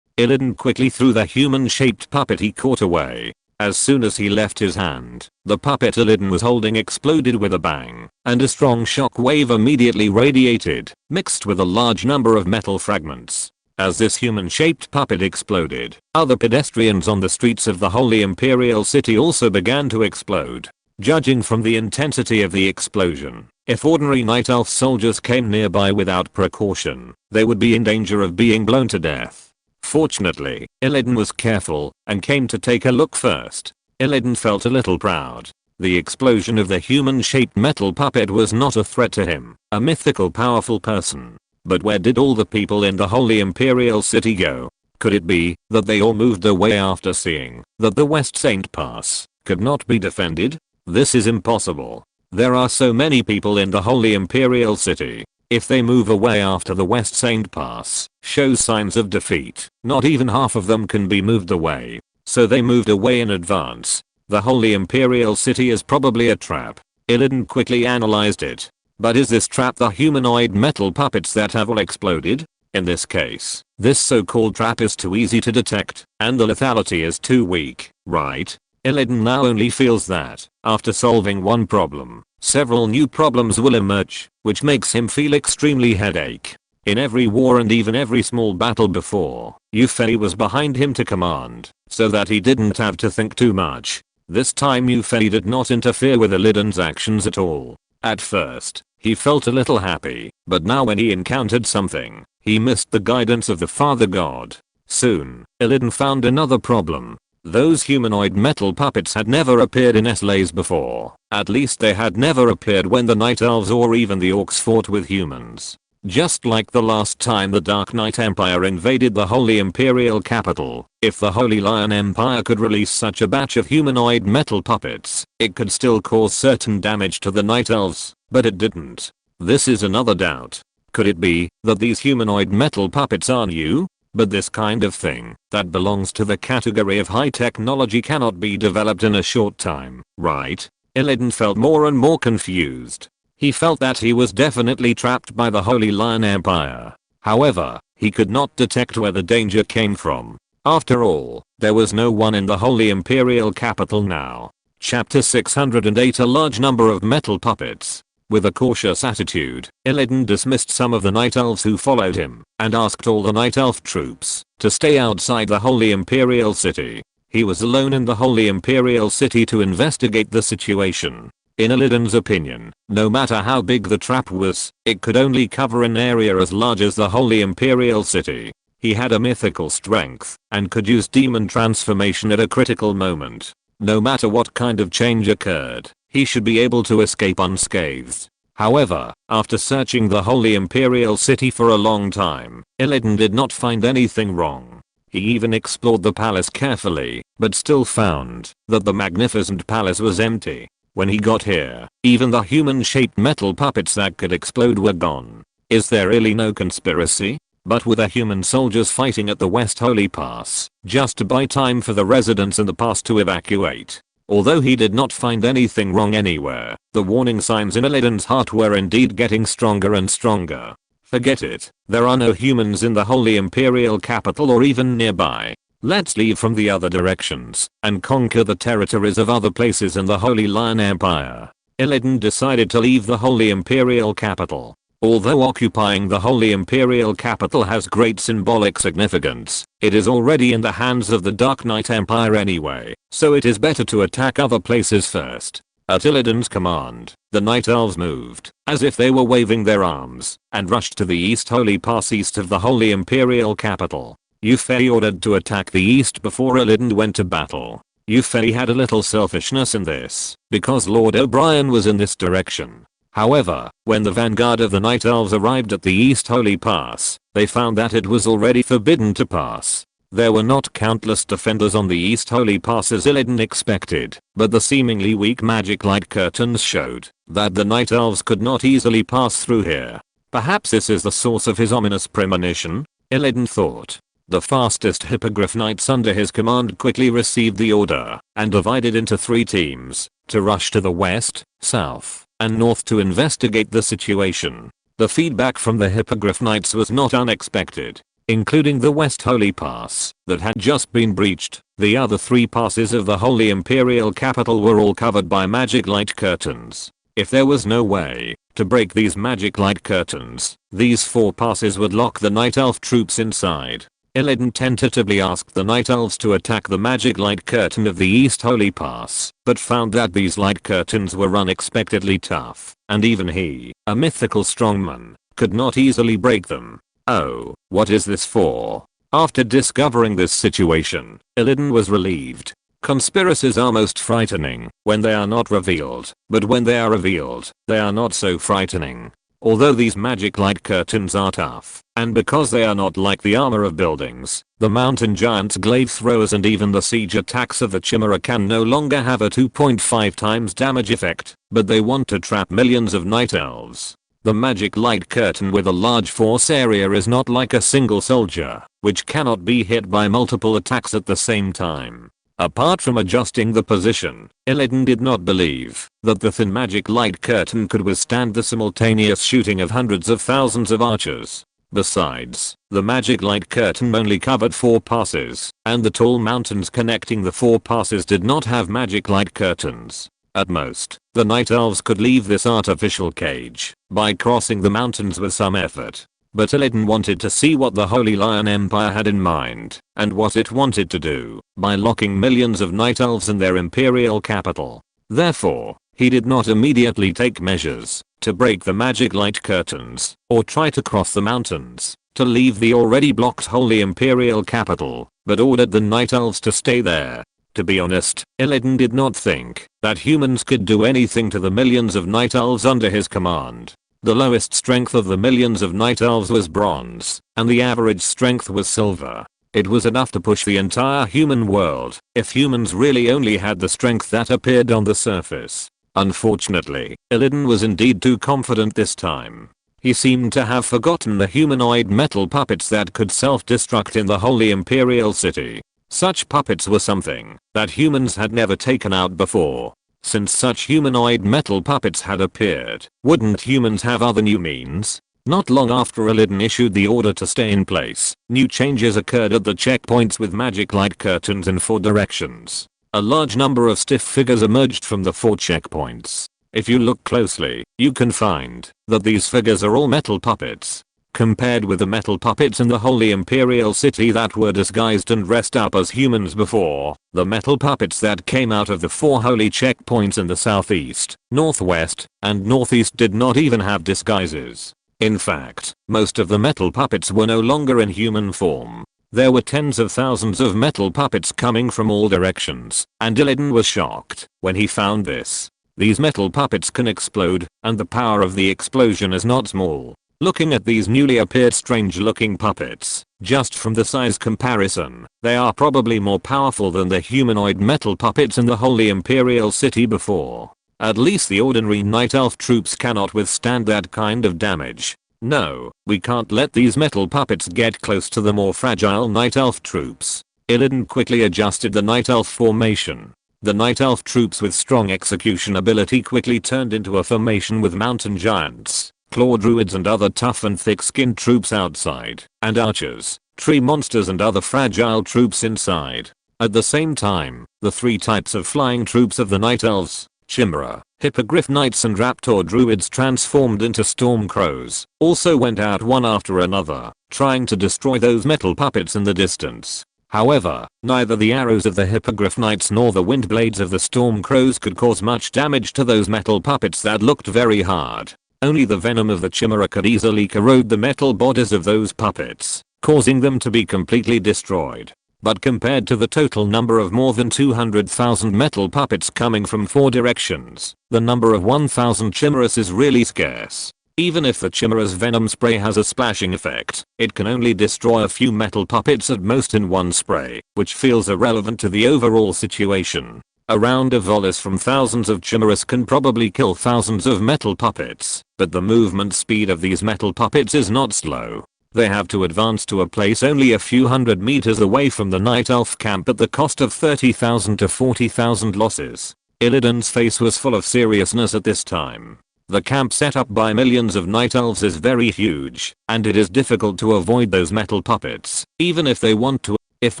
Illidan quickly threw the human-shaped puppet he caught away. As soon as he left his hand, the puppet Illidan was holding exploded with a bang, and a strong shock wave immediately radiated, mixed with a large number of metal fragments. As this human-shaped puppet exploded, other pedestrians on the streets of the Holy Imperial City also began to explode. Judging from the intensity of the explosion, if ordinary Night Elf soldiers came nearby without precaution, they would be in danger of being blown to death. Fortunately, Illidan was careful and came to take a look first. Illidan felt a little proud. The explosion of the human-shaped metal puppet was not a threat to him, a mythical powerful person. But where did all the people in the Holy Imperial City go? Could it be that they all moved away after seeing that the West Saint Pass could not be defended? This is impossible. There are so many people in the Holy Imperial City. If they move away after the West Saint Pass shows signs of defeat, not even half of them can be moved away. So they moved away in advance. The Holy Imperial City is probably a trap. Illidan quickly analyzed it. But is this trap the humanoid metal puppets that have all exploded? In this case, this so-called trap is too easy to detect, and the lethality is too weak, right? Illidan now only feels that, after solving one problem, several new problems will emerge, which makes him feel extremely headache. In every war and even every small battle before, Yufei was behind him to command, so that he didn't have to think too much. This time Yufei did not interfere with Illidan's actions at all. At first, he felt a little happy, but now when he encountered something, he missed the guidance of the Father God. Soon, Illidan found another problem. Those humanoid metal puppets had never appeared in SLAs before. At least they had never appeared when the Night Elves or even the Orcs fought with humans. Just like the last time the Dark Knight Empire invaded the Holy Imperial capital, if the Holy Lion Empire could release such a batch of humanoid metal puppets, it could still cause certain damage to the Night Elves, but it didn't. This is another doubt. Could it be that these humanoid metal puppets are new? But this kind of thing that belongs to the category of high technology cannot be developed in a short time, right? Illidan felt more and more confused. He felt that he was definitely trapped by the Holy Lion Empire. However, he could not detect where the danger came from. After all, there was no one in the Holy Imperial capital now. Chapter 608. A large number of metal puppets. With a cautious attitude, Illidan dismissed some of the Night Elves who followed him, and asked all the Night Elf troops to stay outside the Holy Imperial City. He was alone in the Holy Imperial City to investigate the situation. In Illidan's opinion, no matter how big the trap was, it could only cover an area as large as the Holy Imperial City. He had a mythical strength, and could use demon transformation at a critical moment. No matter what kind of change occurred, he should be able to escape unscathed. However, after searching the Holy Imperial City for a long time, Illidan did not find anything wrong. He even explored the palace carefully, but still found that the magnificent palace was empty. When he got here, even the human-shaped metal puppets that could explode were gone. Is there really no conspiracy? But with the human soldiers fighting at the West Holy Pass, just to buy time for the residents in the pass to evacuate. Although he did not find anything wrong anywhere, the warning signs in Illidan's heart were indeed getting stronger and stronger. Forget it, there are no humans in the Holy Imperial capital or even nearby. Let's leave from the other directions, and conquer the territories of other places in the Holy Lion Empire. Illidan decided to leave the Holy Imperial capital. Although occupying the Holy Imperial capital has great symbolic significance, it is already in the hands of the Dark Knight Empire anyway, so it is better to attack other places first. At Illidan's command, the Night Elves moved, as if they were waving their arms, and rushed to the East Holy Pass east of the Holy Imperial capital. Yufei ordered to attack the east before Illidan went to battle. Yufei had a little selfishness in this, because Lord O'Brien was in this direction. However, when the vanguard of the Night Elves arrived at the East Holy Pass, they found that it was already forbidden to pass. There were not countless defenders on the East Holy Pass as Illidan expected, but the seemingly weak magic light curtains showed that the Night Elves could not easily pass through here. Perhaps this is the source of his ominous premonition, Illidan thought. The fastest hippogriff knights under his command quickly received the order, and divided into 3 teams, to rush to the west, south, and north to investigate the situation. The feedback from the Hippogriff Knights was not unexpected, including the West Holy Pass that had just been breached. The other 3 passes of the Holy Imperial capital were all covered by magic light curtains. If there was no way to break these magic light curtains, these 4 passes would lock the Night Elf troops inside. Illidan tentatively asked the Night Elves to attack the magic light curtain of the East Holy Pass, but found that these light curtains were unexpectedly tough, and even he, a mythical strongman, could not easily break them. Oh, what is this for? After discovering this situation, Illidan was relieved. Conspiracies are most frightening when they are not revealed, but when they are revealed, they are not so frightening. Although these magic light curtains are tough, and because they are not like the armor of buildings, the mountain giants, glaive throwers, and even the siege attacks of the Chimera can no longer have a 2.5 times damage effect, but they want to trap millions of Night Elves. The magic light curtain with a large force area is not like a single soldier, which cannot be hit by multiple attacks at the same time. Apart from adjusting the position, Illidan did not believe that the thin magic light curtain could withstand the simultaneous shooting of hundreds of thousands of archers. Besides, the magic light curtain only covered 4 passes, and the tall mountains connecting the 4 passes did not have magic light curtains. At most, the Night Elves could leave this artificial cage by crossing the mountains with some effort. But Illidan wanted to see what the Holy Lion Empire had in mind, and what it wanted to do by locking millions of Night Elves in their imperial capital. Therefore, he did not immediately take measures to break the magic light curtains, or try to cross the mountains to leave the already blocked Holy Imperial capital, but ordered the Night Elves to stay there. To be honest, Illidan did not think that humans could do anything to the millions of Night Elves under his command. The lowest strength of the millions of Night Elves was bronze, and the average strength was silver. It was enough to push the entire human world, if humans really only had the strength that appeared on the surface. Unfortunately, Illidan was indeed too confident this time. He seemed to have forgotten the humanoid metal puppets that could self-destruct in the Holy Imperial City. Such puppets were something that humans had never taken out before. Since such humanoid metal puppets had appeared, wouldn't humans have other new means? Not long after Illidan issued the order to stay in place, new changes occurred at the checkpoints with magic light curtains in 4 directions. A large number of stiff figures emerged from the 4 checkpoints. If you look closely, you can find that these figures are all metal puppets. Compared with the metal puppets in the Holy Imperial City that were disguised and dressed up as humans before, the metal puppets that came out of the 4 holy checkpoints in the southeast, northwest, and northeast did not even have disguises. In fact, most of the metal puppets were no longer in human form. There were tens of thousands of metal puppets coming from all directions, and Illidan was shocked when he found this. These metal puppets can explode, and the power of the explosion is not small. Looking at these newly appeared strange looking puppets, just from the size comparison, they are probably more powerful than the humanoid metal puppets in the Holy Imperial City before. At least the ordinary Night Elf troops cannot withstand that kind of damage. No, we can't let these metal puppets get close to the more fragile Night Elf troops. Illidan quickly adjusted the Night Elf formation. The Night Elf troops with strong execution ability quickly turned into a formation with mountain giants, claw druids and other tough and thick-skinned troops outside, and archers, tree monsters and other fragile troops inside. At the same time, the 3 types of flying troops of the Night Elves, Chimera, Hippogriff Knights and Raptor Druids transformed into Storm Crows, also went out one after another, trying to destroy those metal puppets in the distance. However, neither the arrows of the Hippogriff Knights nor the wind blades of the Storm Crows could cause much damage to those metal puppets that looked very hard. Only the venom of the Chimera could easily corrode the metal bodies of those puppets, causing them to be completely destroyed. But compared to the total number of more than 200,000 metal puppets coming from 4 directions, the number of 1,000 chimeras is really scarce. Even if the chimera's venom spray has a splashing effect, it can only destroy a few metal puppets at most in one spray, which feels irrelevant to the overall situation. A round of volleys from thousands of chimeras can probably kill thousands of metal puppets, but the movement speed of these metal puppets is not slow. They have to advance to a place only a few hundred meters away from the Night Elf camp at the cost of 30,000 to 40,000 losses. Illidan's face was full of seriousness at this time. The camp set up by millions of Night Elves is very huge, and it is difficult to avoid those metal puppets, even if they want to. If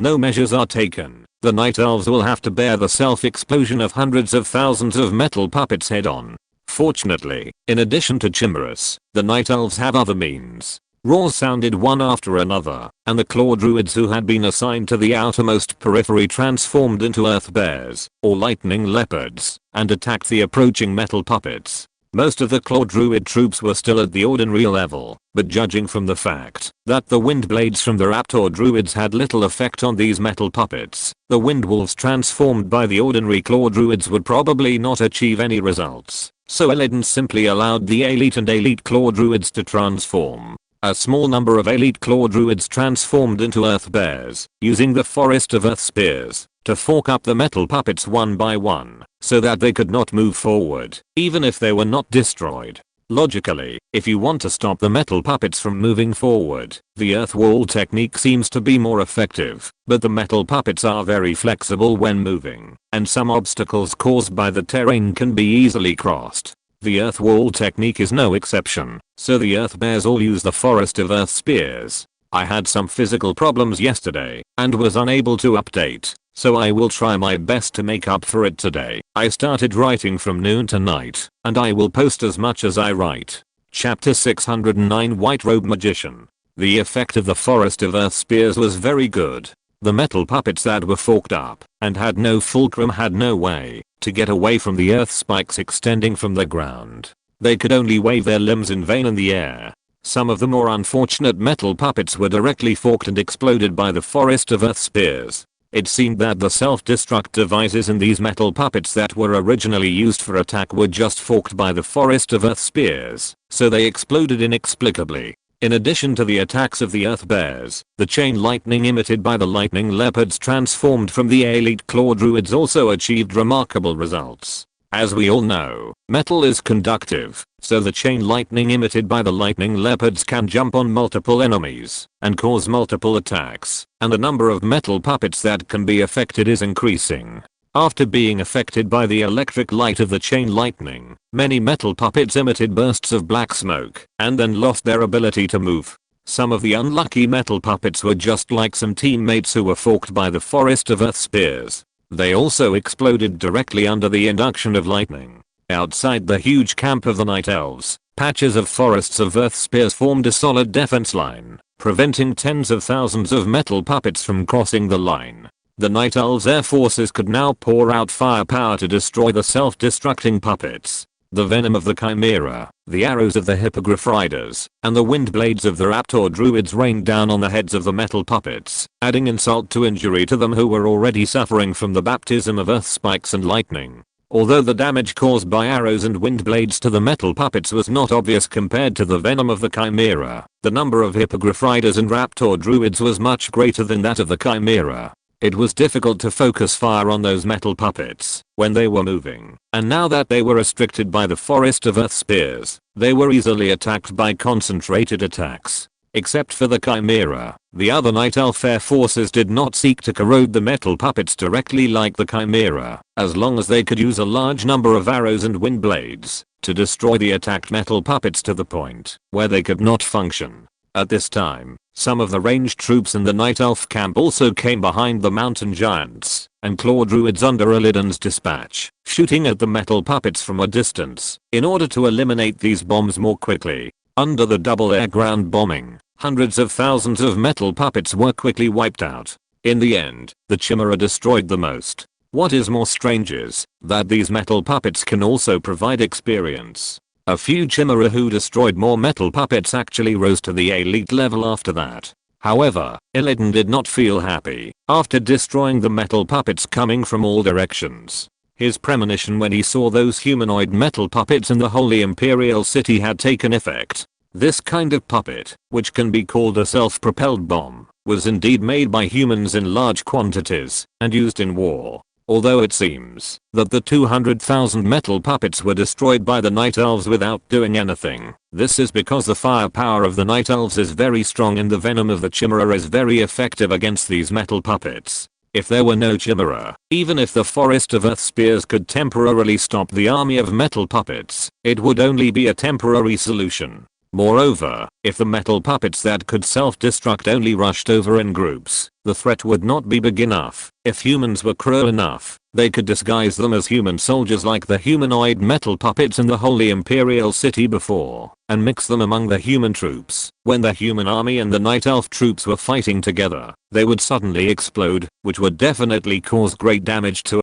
no measures are taken, the Night Elves will have to bear the self-explosion of hundreds of thousands of metal puppets head-on. Fortunately, in addition to chimeras, the Night Elves have other means. Roars sounded one after another, and the claw druids who had been assigned to the outermost periphery transformed into earth bears, or lightning leopards, and attacked the approaching metal puppets. Most of the claw druid troops were still at the ordinary level, but judging from the fact that the wind blades from the raptor druids had little effect on these metal puppets, the wind wolves transformed by the ordinary claw druids would probably not achieve any results. So Illidan simply allowed the elite and elite claw druids to transform. A small number of elite claw druids transformed into earth bears, using the forest of earth spears to fork up the metal puppets one by one, so that they could not move forward, even if they were not destroyed. Logically, if you want to stop the metal puppets from moving forward, the earth wall technique seems to be more effective, but the metal puppets are very flexible when moving, and some obstacles caused by the terrain can be easily crossed. The earth wall technique is no exception, so the earth bears all use the forest of earth spears. I had some physical problems yesterday, and was unable to update, so I will try my best to make up for it today. I started writing from noon to night, and I will post as much as I write. Chapter 609 White Robe Magician. The effect of the forest of earth spears was very good. The metal puppets that were forked up and had no fulcrum had no way to get away from the earth spikes extending from the ground. They could only wave their limbs in vain in the air. Some of the more unfortunate metal puppets were directly forked and exploded by the forest of earth spears. It seemed that the self-destruct devices in these metal puppets that were originally used for attack were just forked by the forest of earth spears, so they exploded inexplicably. In addition to the attacks of the earth bears, the chain lightning emitted by the lightning leopards transformed from the elite claw druids also achieved remarkable results. As we all know, metal is conductive, so the chain lightning emitted by the lightning leopards can jump on multiple enemies and cause multiple attacks, and the number of metal puppets that can be affected is increasing. After being affected by the electric light of the chain lightning, many metal puppets emitted bursts of black smoke and then lost their ability to move. Some of the unlucky metal puppets were just like some teammates who were forked by the forest of earth spears. They also exploded directly under the induction of lightning. Outside the huge camp of the Night Elves, patches of forests of earth spears formed a solid defense line, preventing tens of thousands of metal puppets from crossing the line. The Night Elves' air forces could now pour out firepower to destroy the self-destructing puppets. The venom of the chimera, the arrows of the hippogriff riders, and the wind blades of the raptor druids rained down on the heads of the metal puppets, adding insult to injury to them who were already suffering from the baptism of earth spikes and lightning. Although the damage caused by arrows and wind blades to the metal puppets was not obvious compared to the venom of the chimera, the number of hippogriff riders and raptor druids was much greater than that of the chimera. It was difficult to focus fire on those metal puppets when they were moving, and now that they were restricted by the forest of earth spears, they were easily attacked by concentrated attacks. Except for the chimera, the other Night Elf air forces did not seek to corrode the metal puppets directly like the chimera, as long as they could use a large number of arrows and wind blades to destroy the attacked metal puppets to the point where they could not function. At this time, some of the ranged troops in the Night Elf camp also came behind the mountain giants and claw druids under Illidan's dispatch, shooting at the metal puppets from a distance in order to eliminate these bombs more quickly. Under the double air-ground bombing, hundreds of thousands of metal puppets were quickly wiped out. In the end, the chimera destroyed the most. What is more strange is that these metal puppets can also provide experience. A few chimera who destroyed more metal puppets actually rose to the elite level after that. However, Illidan did not feel happy after destroying the metal puppets coming from all directions. His premonition when he saw those humanoid metal puppets in the Holy Imperial City had taken effect. This kind of puppet, which can be called a self-propelled bomb, was indeed made by humans in large quantities and used in war. Although it seems that the 200,000 metal puppets were destroyed by the Night Elves without doing anything, this is because the firepower of the Night Elves is very strong and the venom of the chimera is very effective against these metal puppets. If there were no chimera, even if the forest of earth spears could temporarily stop the army of metal puppets, it would only be a temporary solution. Moreover, if the metal puppets that could self-destruct only rushed over in groups, the threat would not be big enough. If humans were cruel enough, they could disguise them as human soldiers like the humanoid metal puppets in the Holy Imperial City before, and mix them among the human troops. When the human army and the Night Elf troops were fighting together, they would suddenly explode, which would definitely cause great damage to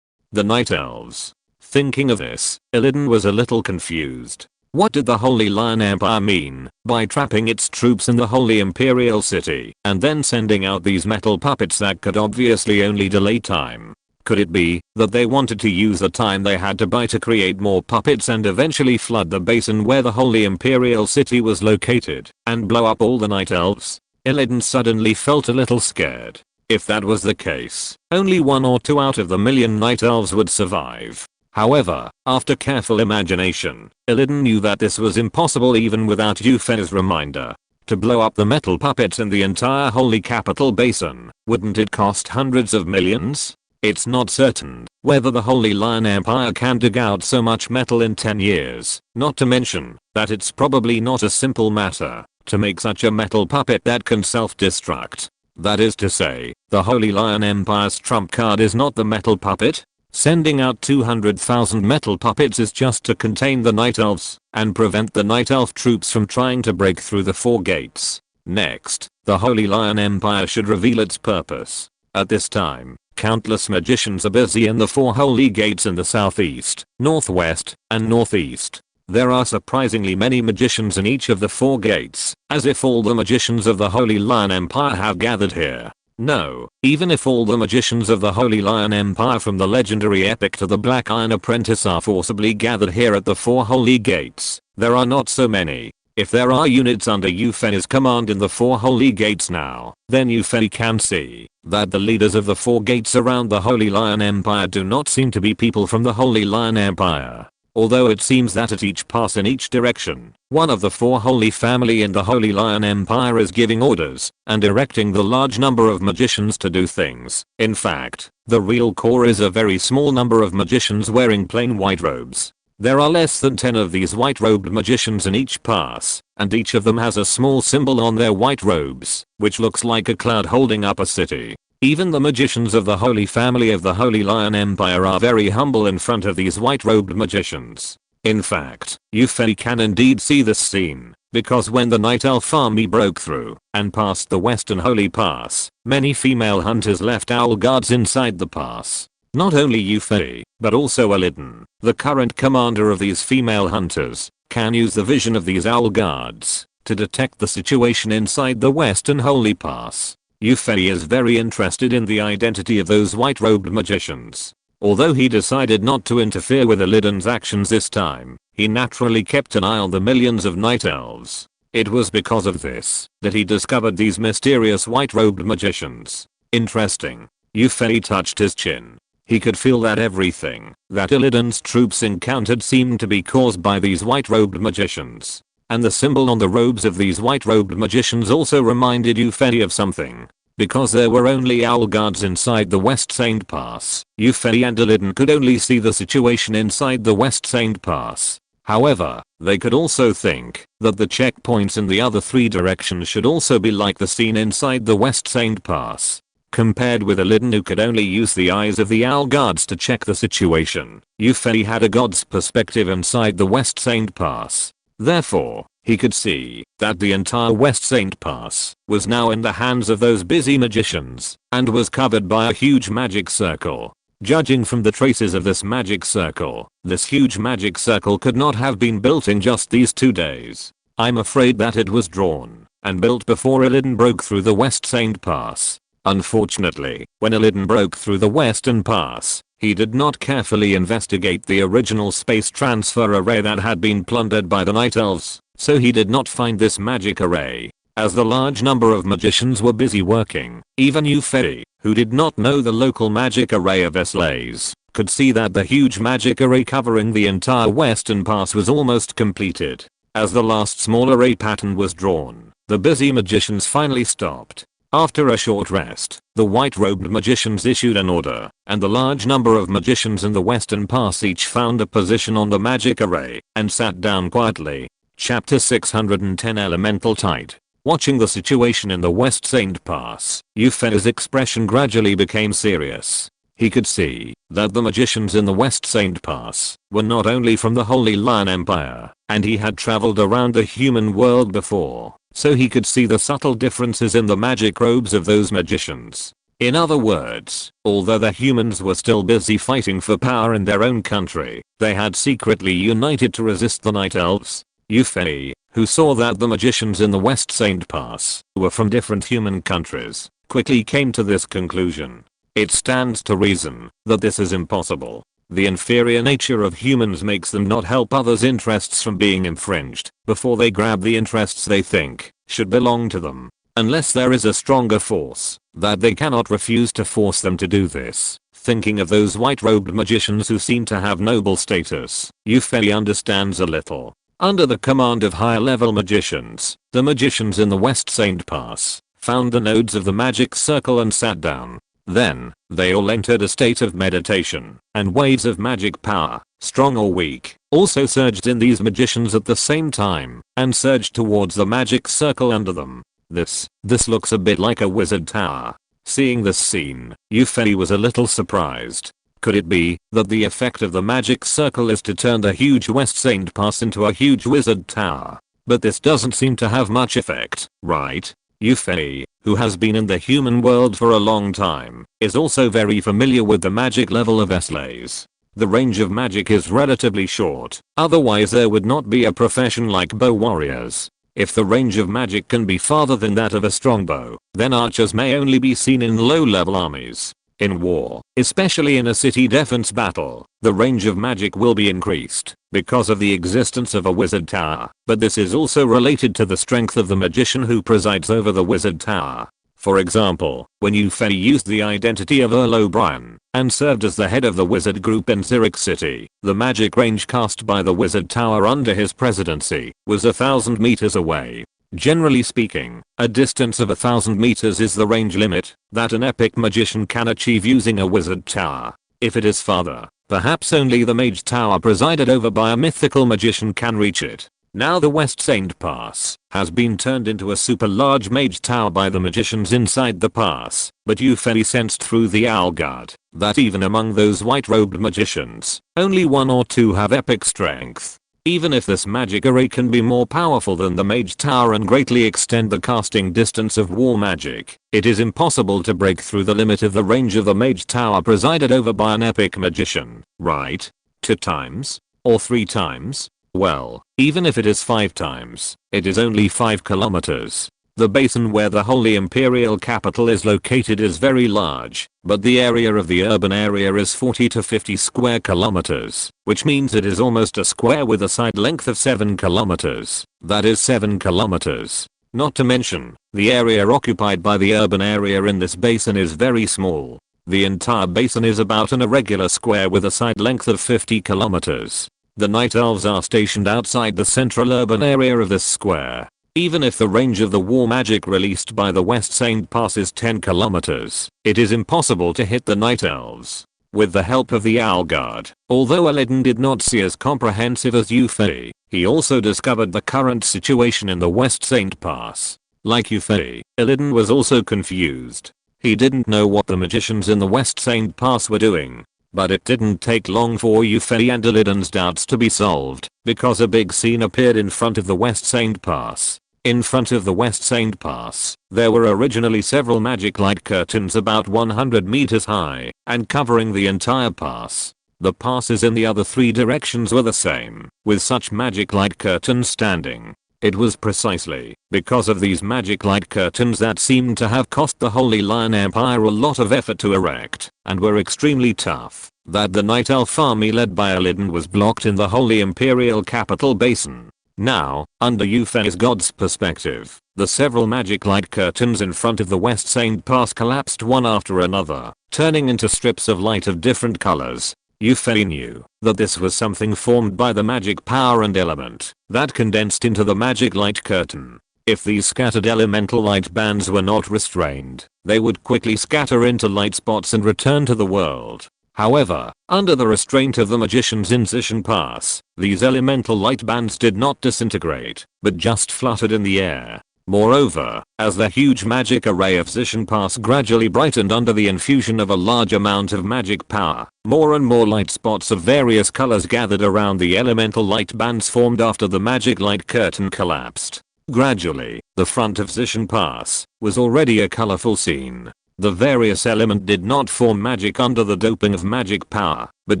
the Night Elves. Thinking of this, Illidan was a little confused. What did the Holy Lion Empire mean by trapping its troops in the Holy Imperial City and then sending out these metal puppets that could obviously only delay time? Could it be that they wanted to use the time they had to buy to create more puppets and eventually flood the basin where the Holy Imperial City was located and blow up all the Night Elves? Illidan suddenly felt a little scared. If that was the case, only 1 or 2 out of the million Night Elves would survive. However, after careful imagination, Illidan knew that this was impossible even without Yufei's reminder. To blow up the metal puppets in the entire Holy Capital Basin, wouldn't it cost hundreds of millions? It's not certain whether the Holy Lion Empire can dig out so much metal in 10 years, not to mention that it's probably not a simple matter to make such a metal puppet that can self-destruct. That is to say, the Holy Lion Empire's trump card is not the metal puppet. Sending out 200,000 metal puppets is just to contain the Night Elves and prevent the Night Elf troops from trying to break through the 4 gates. Next, the Holy Lion Empire should reveal its purpose. At this time, countless magicians are busy in the 4 holy gates in the southeast, northwest, and northeast. There are surprisingly many magicians in each of the 4 gates, as if all the magicians of the Holy Lion Empire have gathered here. No, even if all the magicians of the Holy Lion Empire from the legendary epic to the Black Iron Apprentice are forcibly gathered here at the 4 holy gates, there are not so many. If there are units under Yufei's command in the 4 holy gates now, then Yufei can see that the leaders of the 4 gates around the Holy Lion Empire do not seem to be people from the Holy Lion Empire. Although it seems that at each pass in each direction, one of the 4 holy family in the Holy Lion Empire is giving orders and directing the large number of magicians to do things. In fact, the real core is a very small number of magicians wearing plain white robes. There are less than 10 of these white-robed magicians in each pass, and each of them has a small symbol on their white robes, which looks like a cloud holding up a city. Even the magicians of the Holy Family of the Holy Lion Empire are very humble in front of these white-robed magicians. In fact, Yufei can indeed see this scene, because when the Night Elf army broke through and passed the Western Holy Pass, many female hunters left owl guards inside the pass. Not only Yufei, but also Illidan, the current commander of these female hunters, can use the vision of these owl guards to detect the situation inside the Western Holy Pass. Yufei is very interested in the identity of those white-robed magicians. Although he decided not to interfere with Illidan's actions this time, he naturally kept an eye on the millions of Night Elves. It was because of this that he discovered these mysterious white-robed magicians. Interesting. Yufei touched his chin. He could feel that everything that Illidan's troops encountered seemed to be caused by these white-robed magicians. And the symbol on the robes of these white-robed magicians also reminded Yufei of something. Because there were only owl guards inside the West Saint Pass, Yufei and Illidan could only see the situation inside the West Saint Pass. However, they could also think that the checkpoints in the other 3 directions should also be like the scene inside the West Saint Pass. Compared with Illidan, who could only use the eyes of the owl guards to check the situation, Yufei had a god's perspective inside the West Saint Pass. Therefore, he could see that the entire West Saint Pass was now in the hands of those busy magicians and was covered by a huge magic circle. Judging from the traces of this magic circle, this huge magic circle could not have been built in just these 2 days. I'm afraid that it was drawn and built before Illidan broke through the West Saint Pass. Unfortunately, when Illidan broke through the Western Pass, he did not carefully investigate the original space transfer array that had been plundered by the Night Elves, so he did not find this magic array. As the large number of magicians were busy working, even Yufei, who did not know the local magic array of Eslays, could see that the huge magic array covering the entire Western Pass was almost completed. As the last small array pattern was drawn, the busy magicians finally stopped. After a short rest, the white-robed magicians issued an order, and the large number of magicians in the Western Pass each found a position on the magic array and sat down quietly. Chapter 610 Elemental Tide. Watching the situation in the West Saint Pass, Yufei's expression gradually became serious. He could see that the magicians in the West Saint Pass were not only from the Holy Lion Empire, and he had traveled around the human world before, so he could see the subtle differences in the magic robes of those magicians. In other words, although the humans were still busy fighting for power in their own country, they had secretly united to resist the Night Elves. Yufei, who saw that the magicians in the West Saint Pass were from different human countries, quickly came to this conclusion. It stands to reason that this is impossible. The inferior nature of humans makes them not help others' interests from being infringed before they grab the interests they think should belong to them, unless there is a stronger force that they cannot refuse to force them to do this. Thinking of those white-robed magicians who seem to have noble status, Yufei understands a little. Under the command of higher-level magicians, the magicians in the West Saint Pass found the nodes of the magic circle and sat down. Then, they all entered a state of meditation, and waves of magic power, strong or weak, also surged in these magicians at the same time, and surged towards the magic circle under them. This looks a bit like a wizard tower. Seeing this scene, Yufei was a little surprised. Could it be that the effect of the magic circle is to turn the huge West Saint Pass into a huge wizard tower? But this doesn't seem to have much effect, right? Yufei, who has been in the human world for a long time, is also very familiar with the magic level of Eslays. The range of magic is relatively short, otherwise there would not be a profession like bow warriors. If the range of magic can be farther than that of a strongbow, then archers may only be seen in low-level armies. In war, especially in a city defense battle, the range of magic will be increased because of the existence of a wizard tower, but this is also related to the strength of the magician who presides over the wizard tower. For example, when Euphoe used the identity of Earl O'Brien and served as the head of the wizard group in Zurich City, the magic range cast by the wizard tower under his presidency was 1,000 meters away. Generally speaking, a distance of 1,000 meters is the range limit that an epic magician can achieve using a wizard tower. If it is farther, perhaps only the mage tower presided over by a mythical magician can reach it. Now the West Saint Pass has been turned into a super large mage tower by the magicians inside the pass, but Euphoe sensed through the owl guard that even among those white-robed magicians, only one or two have epic strength. Even if this magic array can be more powerful than the mage tower and greatly extend the casting distance of war magic, it is impossible to break through the limit of the range of the mage tower presided over by an epic magician, right? 2 times? Or 3 times? Well, even if it is 5 times, it is only 5 kilometers. The basin where the Holy Imperial capital is located is very large, but the area of the urban area is 40 to 50 square kilometers, which means it is almost a square with a side length of 7 kilometers. That is 7 kilometers. Not to mention, the area occupied by the urban area in this basin is very small. The entire basin is about an irregular square with a side length of 50 kilometers. The Night Elves are stationed outside the central urban area of this square. Even if the range of the war magic released by the West Saint Pass is 10 kilometers, it is impossible to hit the Night Elves. With the help of the Owl Guard, although Illidan did not see as comprehensive as Euphoe, he also discovered the current situation in the West Saint Pass. Like Euphoe, Illidan was also confused. He didn't know what the magicians in the West Saint Pass were doing. But it didn't take long for Euphoe and Illidan's doubts to be solved, because a big scene appeared in front of the West Saint Pass. In front of the West Saint Pass, there were originally several magic light curtains about 100 meters high and covering the entire pass. The passes in the other 3 directions were the same, with such magic light curtains standing. It was precisely because of these magic light curtains that seemed to have cost the Holy Lion Empire a lot of effort to erect and were extremely tough, that the Night Elf army led by Illidan was blocked in the Holy Imperial capital basin. Now, under Euphoe's god's perspective, the several magic light curtains in front of the West Saint Pass collapsed one after another, turning into strips of light of different colors. Euphoe knew that this was something formed by the magic power and element that condensed into the magic light curtain. If these scattered elemental light bands were not restrained, they would quickly scatter into light spots and return to the world. However, under the restraint of the magician's incision pass, these elemental light bands did not disintegrate, but just fluttered in the air. Moreover, as the huge magic array of Zishan Pass gradually brightened under the infusion of a large amount of magic power, more and more light spots of various colors gathered around the elemental light bands formed after the magic light curtain collapsed. Gradually, the front of Zishan Pass was already a colorful scene. The various element did not form magic under the doping of magic power, but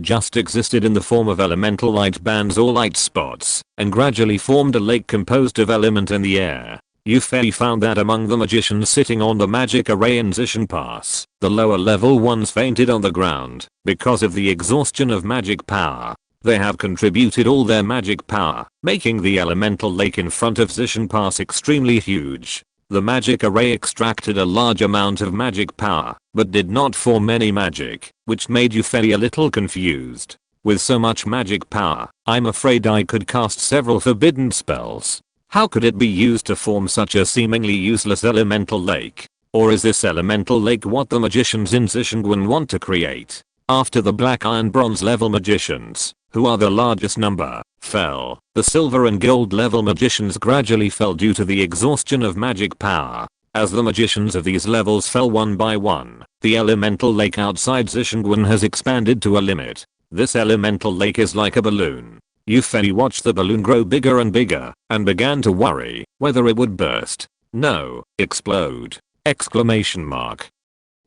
just existed in the form of elemental light bands or light spots, and gradually formed a lake composed of element in the air. Euphoe found that among the magicians sitting on the magic array in Zishan Pass, the lower level ones fainted on the ground because of the exhaustion of magic power. They have contributed all their magic power, making the elemental lake in front of Zishan Pass extremely huge. The magic array extracted a large amount of magic power, but did not form any magic, which made Euphoe a little confused. With so much magic power, I'm afraid I could cast several forbidden spells. How could it be used to form such a seemingly useless elemental lake? Or is this elemental lake what the magicians in Zishanguan want to create? After the black iron bronze level magicians, who are the largest number, fell, the silver and gold level magicians gradually fell due to the exhaustion of magic power. As the magicians of these levels fell one by one, the elemental lake outside Zishanguan has expanded to a limit. This elemental lake is like a balloon. Euphoe watched the balloon grow bigger and bigger, and began to worry whether it would burst. No, explode! Exclamation mark.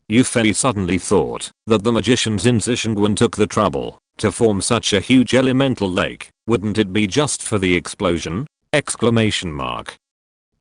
Euphoe suddenly thought that the magicians in Zishanguan took the trouble to form such a huge elemental lake. Wouldn't it be just for the explosion? Exclamation mark.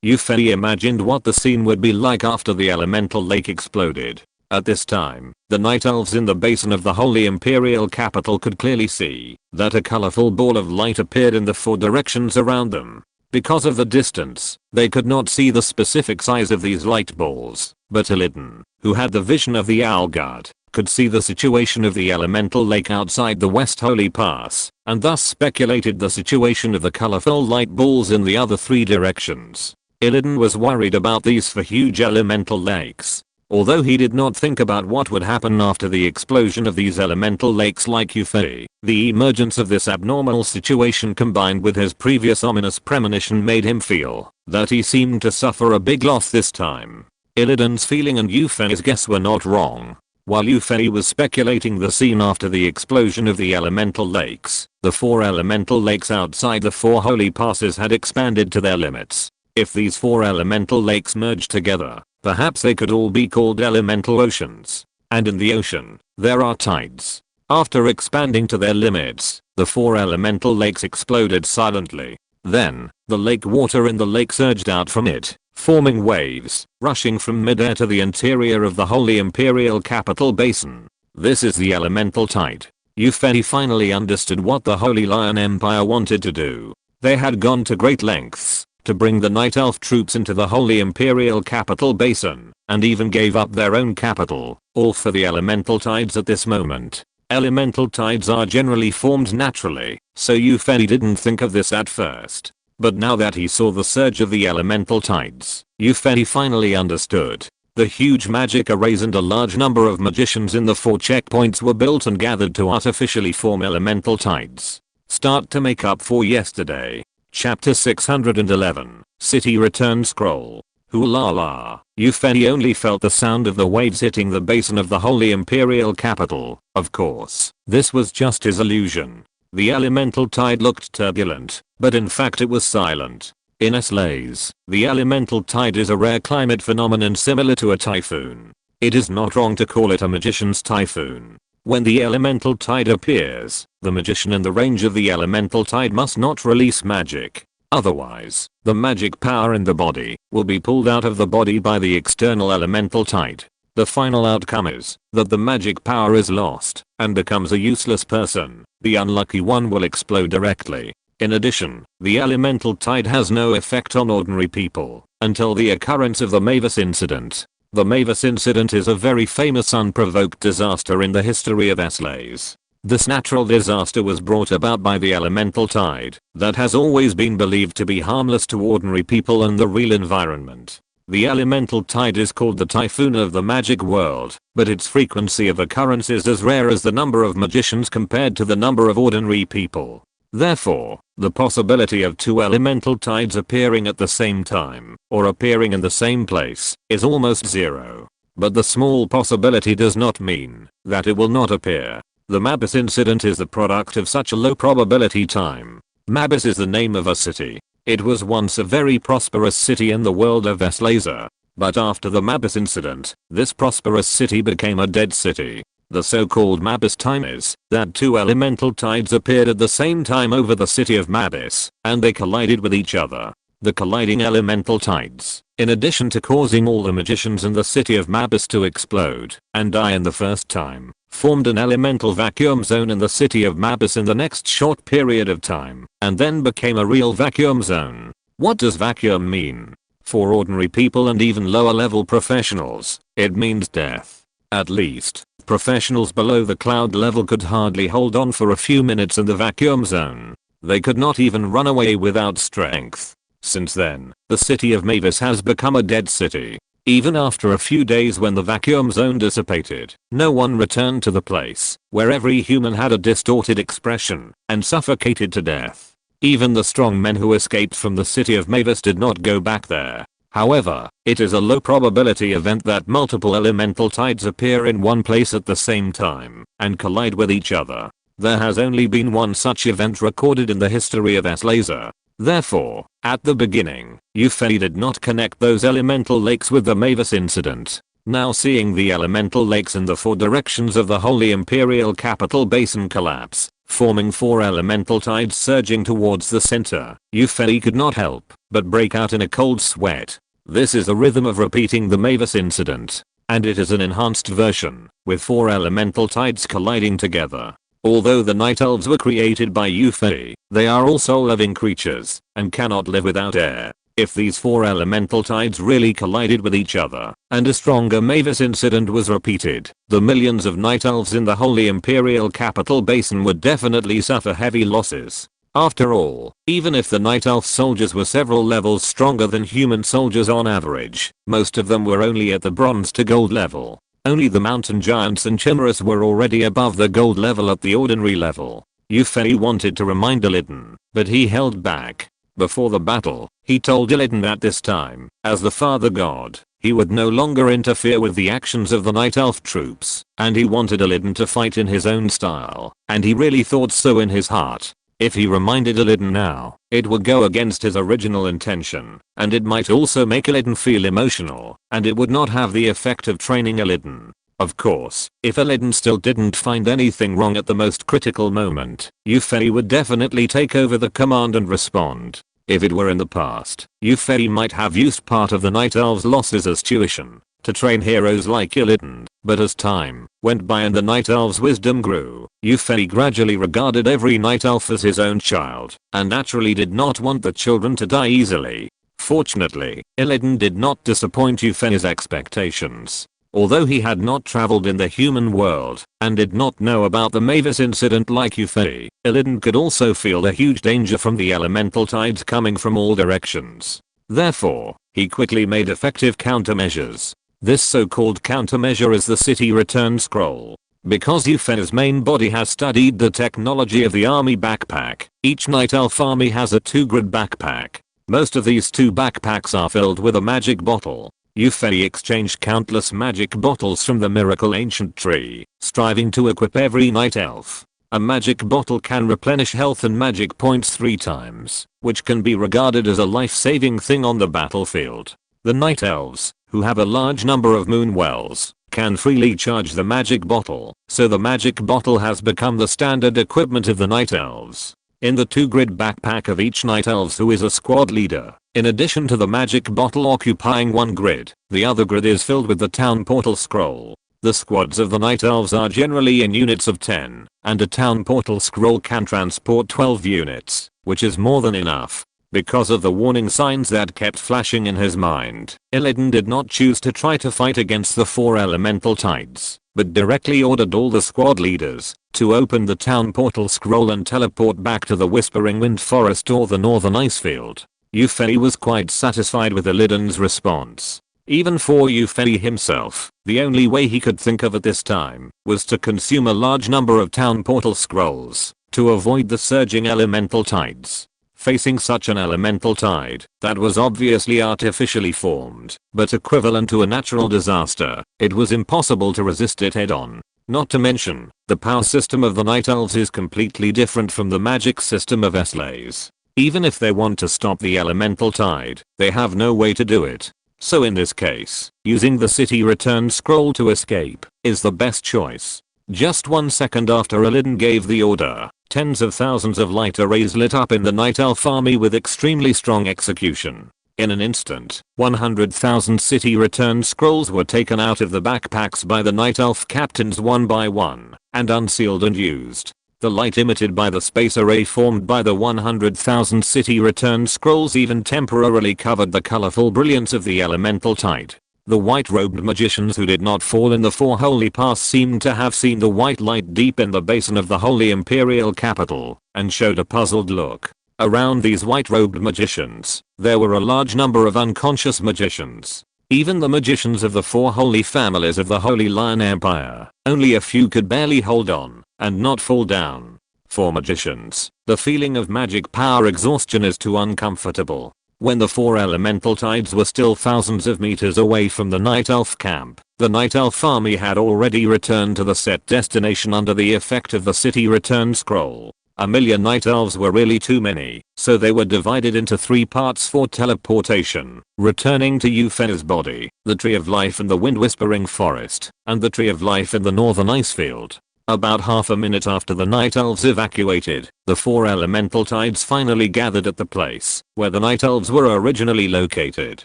Yufei imagined what the scene would be like after the elemental lake exploded. At this time, the Night Elves in the basin of the Holy Imperial Capital could clearly see that a colorful ball of light appeared in the 4 directions around them. Because of the distance, they could not see the specific size of these light balls, but Illidan, who had the vision of the Owl God, could see the situation of the elemental lake outside the West Holy Pass, and thus speculated the situation of the colorful light balls in the other 3 directions. Illidan was worried about these 4 huge elemental lakes. Although he did not think about what would happen after the explosion of these elemental lakes like Yufei, the emergence of this abnormal situation combined with his previous ominous premonition made him feel that he seemed to suffer a big loss this time. Illidan's feeling and Yufei's guess were not wrong. While Yufei was speculating the scene after the explosion of the elemental lakes, the 4 elemental lakes outside the 4 holy passes had expanded to their limits. If these 4 elemental lakes merged together, perhaps they could all be called elemental oceans. And in the ocean, there are tides. After expanding to their limits, the 4 elemental lakes exploded silently. Then, the lake water in the lake surged out from it, forming waves, rushing from midair to the interior of the Holy Imperial Capital Basin. This is the elemental tide. Yufei finally understood what the Holy Lion Empire wanted to do. They had gone to great lengths to bring the Night Elf troops into the Holy Imperial Capital Basin, and even gave up their own capital, all for the elemental tides at this moment. Elemental tides are generally formed naturally, so Yufei didn't think of this at first. But now that he saw the surge of the elemental tides, Yufei finally understood. The huge magic arrays and a large number of magicians in the 4 checkpoints were built and gathered to artificially form elemental tides. Start to make up for yesterday. Chapter 611, City Return Scroll. Hoo-la la. Yufei only felt the sound of the waves hitting the basin of the Holy Imperial Capital. Of course, this was just his illusion. The elemental tide looked turbulent, but in fact it was silent. In SLAs, the elemental tide is a rare climate phenomenon similar to a typhoon. It is not wrong to call it a magician's typhoon. When the elemental tide appears, the magician in the range of the elemental tide must not release magic. Otherwise, the magic power in the body will be pulled out of the body by the external elemental tide. The final outcome is that the magic power is lost and becomes a useless person. The unlucky one will explode directly. In addition, the elemental tide has no effect on ordinary people until the occurrence of the Mavis incident. The Mavis incident is a very famous unprovoked disaster in the history of SLAs. This natural disaster was brought about by the elemental tide that has always been believed to be harmless to ordinary people and the real environment. The elemental tide is called the typhoon of the magic world, but its frequency of occurrence is as rare as the number of magicians compared to the number of ordinary people. Therefore, the possibility of 2 elemental tides appearing at the same time, or appearing in the same place, is almost zero. But the small possibility does not mean that it will not appear. The Mabis incident is the product of such a low probability time. Mabis is the name of a city. It was once a very prosperous city in the world of Veslazer. But after the Mabis incident, this prosperous city became a dead city. The so-called Mabis time is that 2 elemental tides appeared at the same time over the city of Mabis, and they collided with each other. The colliding elemental tides, in addition to causing all the magicians in the city of Mabis to explode and die in the first time, formed an elemental vacuum zone in the city of Mabis in the next short period of time, and then became a real vacuum zone. What does vacuum mean? For ordinary people and even lower level professionals, it means death. At least, professionals below the cloud level could hardly hold on for a few minutes in the vacuum zone. They could not even run away without strength. Since then, the city of Mavis has become a dead city. Even after a few days when the vacuum zone dissipated, no one returned to the place, where every human had a distorted expression and suffocated to death. Even the strong men who escaped from the city of Mavis did not go back there. However, it is a low probability event that multiple elemental tides appear in one place at the same time and collide with each other. There has only been one such event recorded in the history of SLAzer. Therefore, at the beginning, Yufei did not connect those elemental lakes with the Mavis incident. Now seeing the elemental lakes in the 4 directions of the Holy Imperial Capital Basin collapse, forming 4 elemental tides surging towards the center, Yufei could not help but break out in a cold sweat. This is the rhythm of repeating the Mavis incident. And it is an enhanced version, with 4 elemental tides colliding together. Although the Night Elves were created by Yuffie, they are also living creatures, and cannot live without air. If these 4 elemental tides really collided with each other, and a stronger Mavis incident was repeated, the millions of Night Elves in the Holy Imperial Capital Basin would definitely suffer heavy losses. After all, even if the Night Elf soldiers were several levels stronger than human soldiers on average, most of them were only at the bronze to gold level. Only the mountain giants and chimeras were already above the gold level at the ordinary level. Yuffie wanted to remind Illidan, but he held back. Before the battle, he told Illidan that this time, as the Father God, he would no longer interfere with the actions of the Night Elf troops, and he wanted Illidan to fight in his own style, and he really thought so in his heart. If he reminded Illidan now, it would go against his original intention, and it might also make Illidan feel emotional, and it would not have the effect of training Illidan. Of course, if Illidan still didn't find anything wrong at the most critical moment, Yuffie would definitely take over the command and respond. If it were in the past, Yuffie might have used part of the Night Elves' losses as tuition to train heroes like Illidan, but as time went by and the Night Elves' wisdom grew, Yuffie gradually regarded every Night Elf as his own child, and naturally did not want the children to die easily. Fortunately, Illidan did not disappoint Yuffie's expectations. Although he had not traveled in the human world, and did not know about the Mavis incident like Yuffie, Illidan could also feel the huge danger from the elemental tides coming from all directions. Therefore, he quickly made effective countermeasures. This so-called countermeasure is the City Return Scroll. Because Yuffie's main body has studied the technology of the army backpack, each Night Elf army has a 2-grid backpack. Most of these 2 backpacks are filled with a magic bottle. Yuffie exchanged countless magic bottles from the Miracle Ancient Tree, striving to equip every Night Elf. A magic bottle can replenish health and magic points 3 times, which can be regarded as a life-saving thing on the battlefield. The Night Elves, who have a large number of moon wells, can freely charge the magic bottle, so the magic bottle has become the standard equipment of the Night Elves. In the 2-grid backpack of each Night Elves who is a squad leader, in addition to the magic bottle occupying 1 grid, the other grid is filled with the town portal scroll. The squads of the Night Elves are generally in units of 10, and a town portal scroll can transport 12 units, which is more than enough. Because of the warning signs that kept flashing in his mind, Illidan did not choose to try to fight against the 4 elemental tides, but directly ordered all the squad leaders to open the town portal scroll and teleport back to the Whispering Wind Forest or the Northern Icefield. Yuffie was quite satisfied with Illidan's response. Even for Yuffie himself, the only way he could think of at this time was to consume a large number of town portal scrolls to avoid the surging elemental tides. Facing such an elemental tide that was obviously artificially formed, but equivalent to a natural disaster, it was impossible to resist it head-on. Not to mention, the power system of the Night Elves is completely different from the magic system of Slays. Even if they want to stop the elemental tide, they have no way to do it. So in this case, using the City Return Scroll to escape is the best choice. Just 1 second after Illidan gave the order, tens of thousands of light arrays lit up in the Night Elf army with extremely strong execution. In an instant, 100,000 City Return Scrolls were taken out of the backpacks by the Night Elf captains one by one, and unsealed and used. The light emitted by the space array formed by the 100,000 City Return Scrolls even temporarily covered the colorful brilliance of the elemental tide. The white-robed magicians who did not fall in the 4 holy paths seemed to have seen the white light deep in the basin of the Holy Imperial Capital, and showed a puzzled look. Around these white-robed magicians, there were a large number of unconscious magicians. Even the magicians of the 4 holy families of the Holy Lion Empire, only a few could barely hold on, and not fall down. For magicians, the feeling of magic power exhaustion is too uncomfortable. When the 4 elemental tides were still thousands of meters away from the Night Elf camp, the Night Elf army had already returned to the set destination under the effect of the City Return Scroll. 1,000,000 Night Elves were really too many, so they were divided into 3 parts for teleportation, returning to Yuffie's body, the Tree of Life in the Wind Whispering Forest, and the Tree of Life in the Northern Icefield. About half a minute after the Night Elves evacuated, the 4 elemental tides finally gathered at the place where the Night Elves were originally located.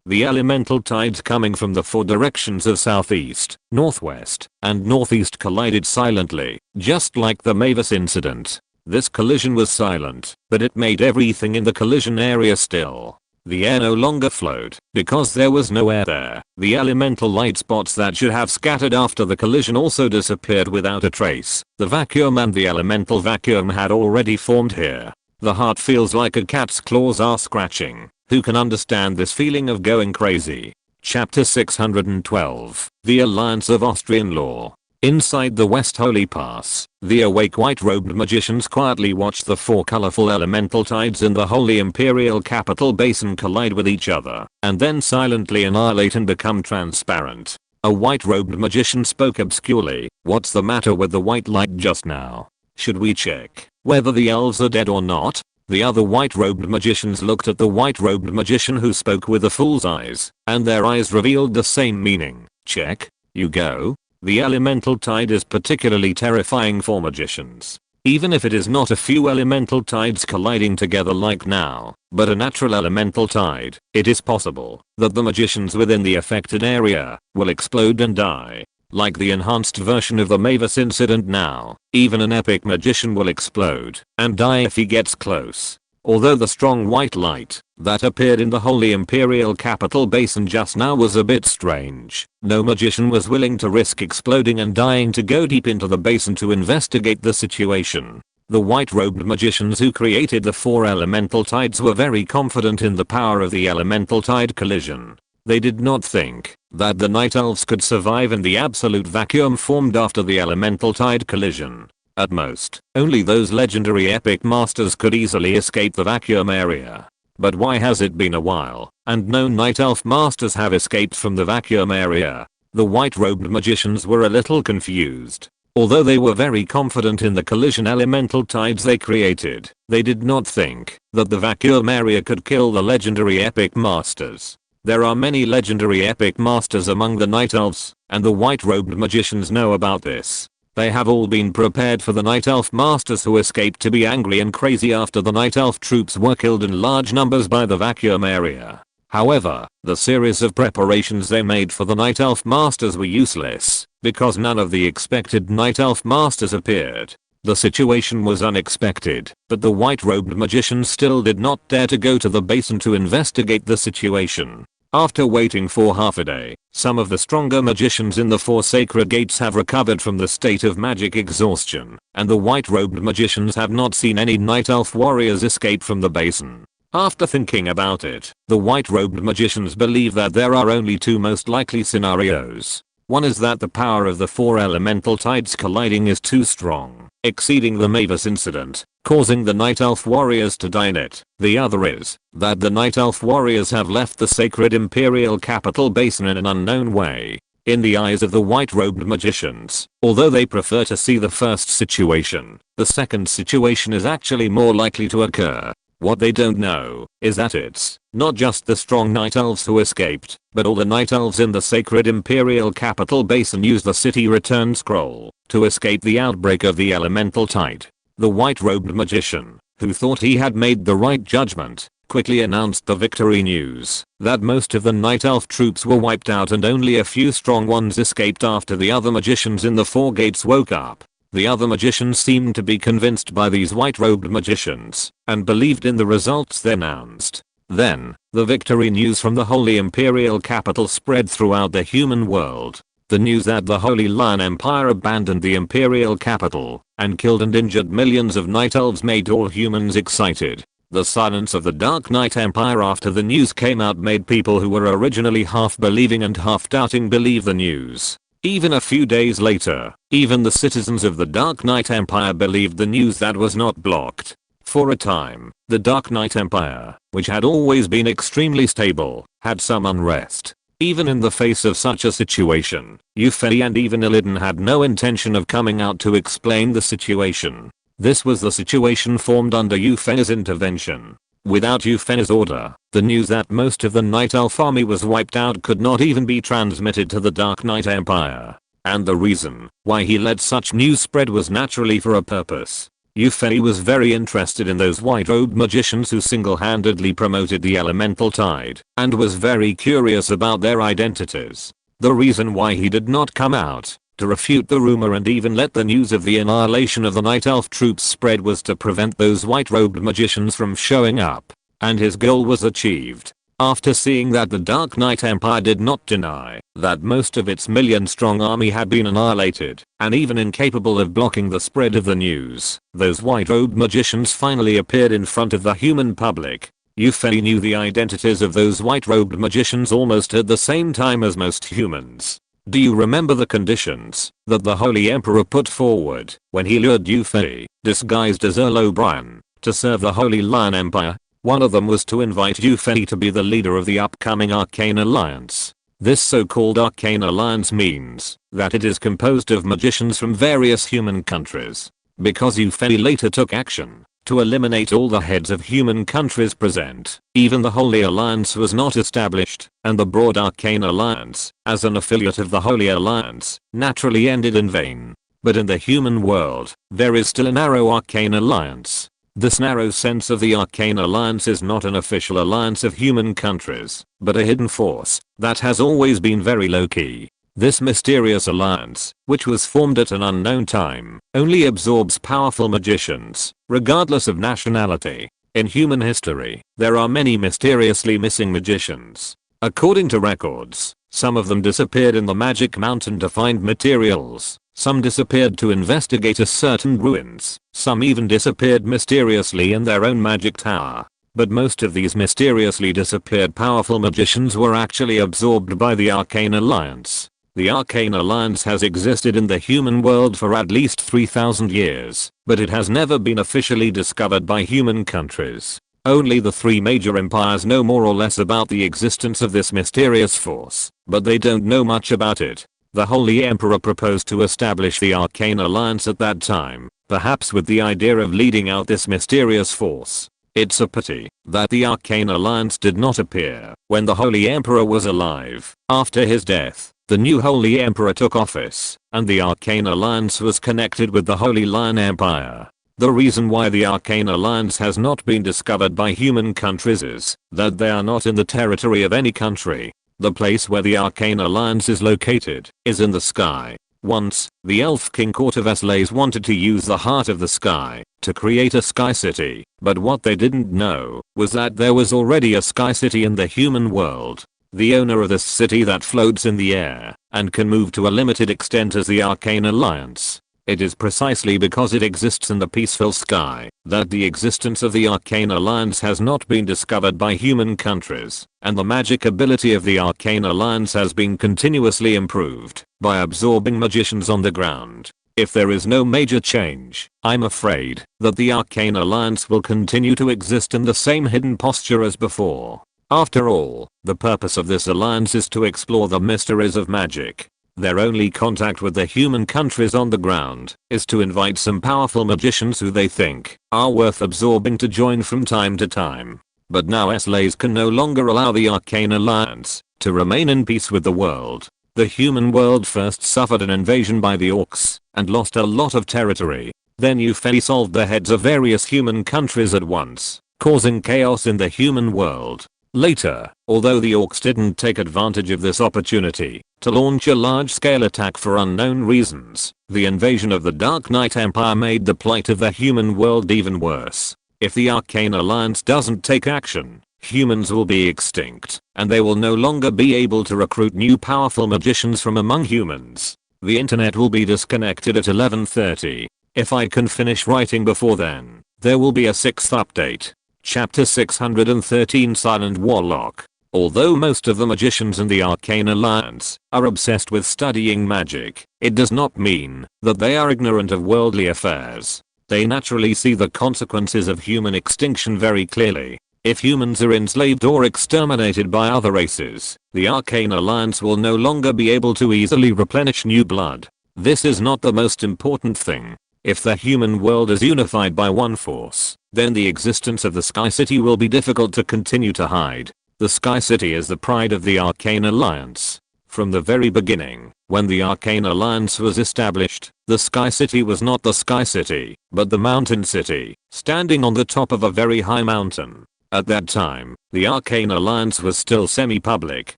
The elemental tides coming from the 4 directions of southeast, northwest, and northeast collided silently, just like the Mavis incident. This collision was silent, but it made everything in the collision area still. The air no longer flowed, because there was no air there. The elemental light spots that should have scattered after the collision also disappeared without a trace. The vacuum and the elemental vacuum had already formed here. The heart feels like a cat's claws are scratching. Who can understand this feeling of going crazy? Chapter 612. The Alliance of Austrian Law. Inside the West Holy Pass, the awake white-robed magicians quietly watched the 4 colorful elemental tides in the Holy Imperial Capital Basin collide with each other, and then silently annihilate and become transparent. A white-robed magician spoke obscurely. "What's the matter with the white light just now? Should we check whether the elves are dead or not?" The other white-robed magicians looked at the white-robed magician who spoke with a fool's eyes, and their eyes revealed the same meaning. "Check? You go?" The elemental tide is particularly terrifying for magicians. Even if it is not a few elemental tides colliding together like now, but a natural elemental tide, it is possible that the magicians within the affected area will explode and die. Like the enhanced version of the Mavis incident now, even an epic magician will explode and die if he gets close. Although the strong white light that appeared in the Holy Imperial Capital Basin just now was a bit strange, no magician was willing to risk exploding and dying to go deep into the basin to investigate the situation. The white-robed magicians who created the 4 elemental tides were very confident in the power of the elemental tide collision. They did not think that the Night Elves could survive in the absolute vacuum formed after the elemental tide collision. At most, only those legendary epic masters could easily escape the vacuum area. But why has it been a while, and no Night Elf masters have escaped from the vacuum area? The white-robed magicians were a little confused. Although they were very confident in the collision elemental tides they created, they did not think that the vacuum area could kill the legendary epic masters. There are many legendary epic masters among the Night Elves, and the white-robed magicians know about this. They have all been prepared for the Night Elf masters who escaped to be angry and crazy after the Night Elf troops were killed in large numbers by the vacuum area. However, the series of preparations they made for the Night Elf masters were useless, because none of the expected Night Elf masters appeared. The situation was unexpected, but the white-robed magicians still did not dare to go to the basin to investigate the situation. After waiting for half a day, some of the stronger magicians in the 4 sacred gates have recovered from the state of magic exhaustion, and the white-robed magicians have not seen any Night Elf warriors escape from the basin. After thinking about it, the white-robed magicians believe that there are only 2 most likely scenarios. One is that the power of the 4 elemental tides colliding is too strong, exceeding the Mavis incident, causing the Night Elf warriors to die in it. The other is that the Night Elf warriors have left the sacred Imperial Capital Basin in an unknown way. In the eyes of the white-robed magicians, although they prefer to see the first situation, the second situation is actually more likely to occur. What they don't know is that it's not just the strong Night Elves who escaped, but all the Night Elves in the sacred Imperial Capital Basin used the city return scroll to escape the outbreak of the elemental tide. The white-robed magician, who thought he had made the right judgment, quickly announced the victory news that most of the Night Elf troops were wiped out and only a few strong ones escaped after the other magicians in the 4 gates woke up. The other magicians seemed to be convinced by these white-robed magicians, and believed in the results they announced. Then, the victory news from the Holy Imperial Capital spread throughout the human world. The news that the Holy Lion Empire abandoned the Imperial Capital, and killed and injured millions of Night Elves made all humans excited. The silence of the Dark Knight Empire after the news came out made people who were originally half believing and half doubting believe the news. Even a few days later, even the citizens of the Dark Knight Empire believed the news that was not blocked. For a time, the Dark Knight Empire, which had always been extremely stable, had some unrest. Even in the face of such a situation, Yufei and even Illidan had no intention of coming out to explain the situation. This was the situation formed under Yufei's intervention. Without Yufei's order, the news that most of the Night Elf army was wiped out could not even be transmitted to the Dark Knight Empire. And the reason why he let such news spread was naturally for a purpose. Yufei was very interested in those white-robed magicians who single-handedly promoted the elemental tide, and was very curious about their identities. The reason why he did not come out to refute the rumor and even let the news of the annihilation of the Night Elf troops spread was to prevent those white-robed magicians from showing up. And his goal was achieved. After seeing that the Dark Knight Empire did not deny that most of its million-strong army had been annihilated, and even incapable of blocking the spread of the news, those white-robed magicians finally appeared in front of the human public. Yufei knew the identities of those white-robed magicians almost at the same time as most humans. Do you remember the conditions that the Holy Emperor put forward when he lured Yufei, disguised as Earl O'Brien, to serve the Holy Lion Empire? One of them was to invite Yufei to be the leader of the upcoming Arcane Alliance. This so-called Arcane Alliance means that it is composed of magicians from various human countries. Because Yufei later took action to eliminate all the heads of human countries present, even the Holy Alliance was not established, and the broad Arcane Alliance, as an affiliate of the Holy Alliance, naturally ended in vain. But in the human world, there is still a narrow Arcane Alliance. This narrow sense of the Arcane Alliance is not an official alliance of human countries, but a hidden force that has always been very low-key. This mysterious alliance, which was formed at an unknown time, only absorbs powerful magicians, regardless of nationality. In human history, there are many mysteriously missing magicians. According to records, some of them disappeared in the Magic Mountain to find materials. Some disappeared to investigate a certain ruins, some even disappeared mysteriously in their own magic tower. But most of these mysteriously disappeared powerful magicians were actually absorbed by the Arcane Alliance. The Arcane Alliance has existed in the human world for at least 3,000 years, but it has never been officially discovered by human countries. Only the three major empires know more or less about the existence of this mysterious force, but they don't know much about it. The Holy Emperor proposed to establish the Arcane Alliance at that time, perhaps with the idea of leading out this mysterious force. It's a pity that the Arcane Alliance did not appear when the Holy Emperor was alive. After his death, the new Holy Emperor took office, and the Arcane Alliance was connected with the Holy Lion Empire. The reason why the Arcane Alliance has not been discovered by human countries is that they are not in the territory of any country. The place where the Arcane Alliance is located is in the sky. Once, the Elf King Court of Slays wanted to use the heart of the sky to create a sky city, but what they didn't know was that there was already a sky city in the human world. The owner of this city that floats in the air and can move to a limited extent is the Arcane Alliance. It is precisely because it exists in the peaceful sky that the existence of the Arcane Alliance has not been discovered by human countries, and the magic ability of the Arcane Alliance has been continuously improved by absorbing magicians on the ground. If there is no major change, I'm afraid that the Arcane Alliance will continue to exist in the same hidden posture as before. After all, the purpose of this alliance is to explore the mysteries of magic. Their only contact with the human countries on the ground is to invite some powerful magicians who they think are worth absorbing to join from time to time. But now Slays can no longer allow the Arcane Alliance to remain in peace with the world. The human world first suffered an invasion by the Orcs and lost a lot of territory. Then Yufei solved the heads of various human countries at once, causing chaos in the human world. Later, although the Orcs didn't take advantage of this opportunity to launch a large-scale attack for unknown reasons, the invasion of the Dark Knight Empire made the plight of the human world even worse. If the Arcane Alliance doesn't take action, humans will be extinct, and they will no longer be able to recruit new powerful magicians from among humans. The internet will be disconnected at 11:30. If I can finish writing before then, there will be a 6th update. Chapter 613 Silent Warlock. Although most of the magicians in the Arcane Alliance are obsessed with studying magic, it does not mean that they are ignorant of worldly affairs. They naturally see the consequences of human extinction very clearly. If humans are enslaved or exterminated by other races, the Arcane Alliance will no longer be able to easily replenish new blood. This is not the most important thing. If the human world is unified by one force, then the existence of the Sky City will be difficult to continue to hide. The Sky City is the pride of the Arcane Alliance. From the very beginning, when the Arcane Alliance was established, the Sky City was not the Sky City, but the Mountain City, standing on the top of a very high mountain. At that time, the Arcane Alliance was still semi-public,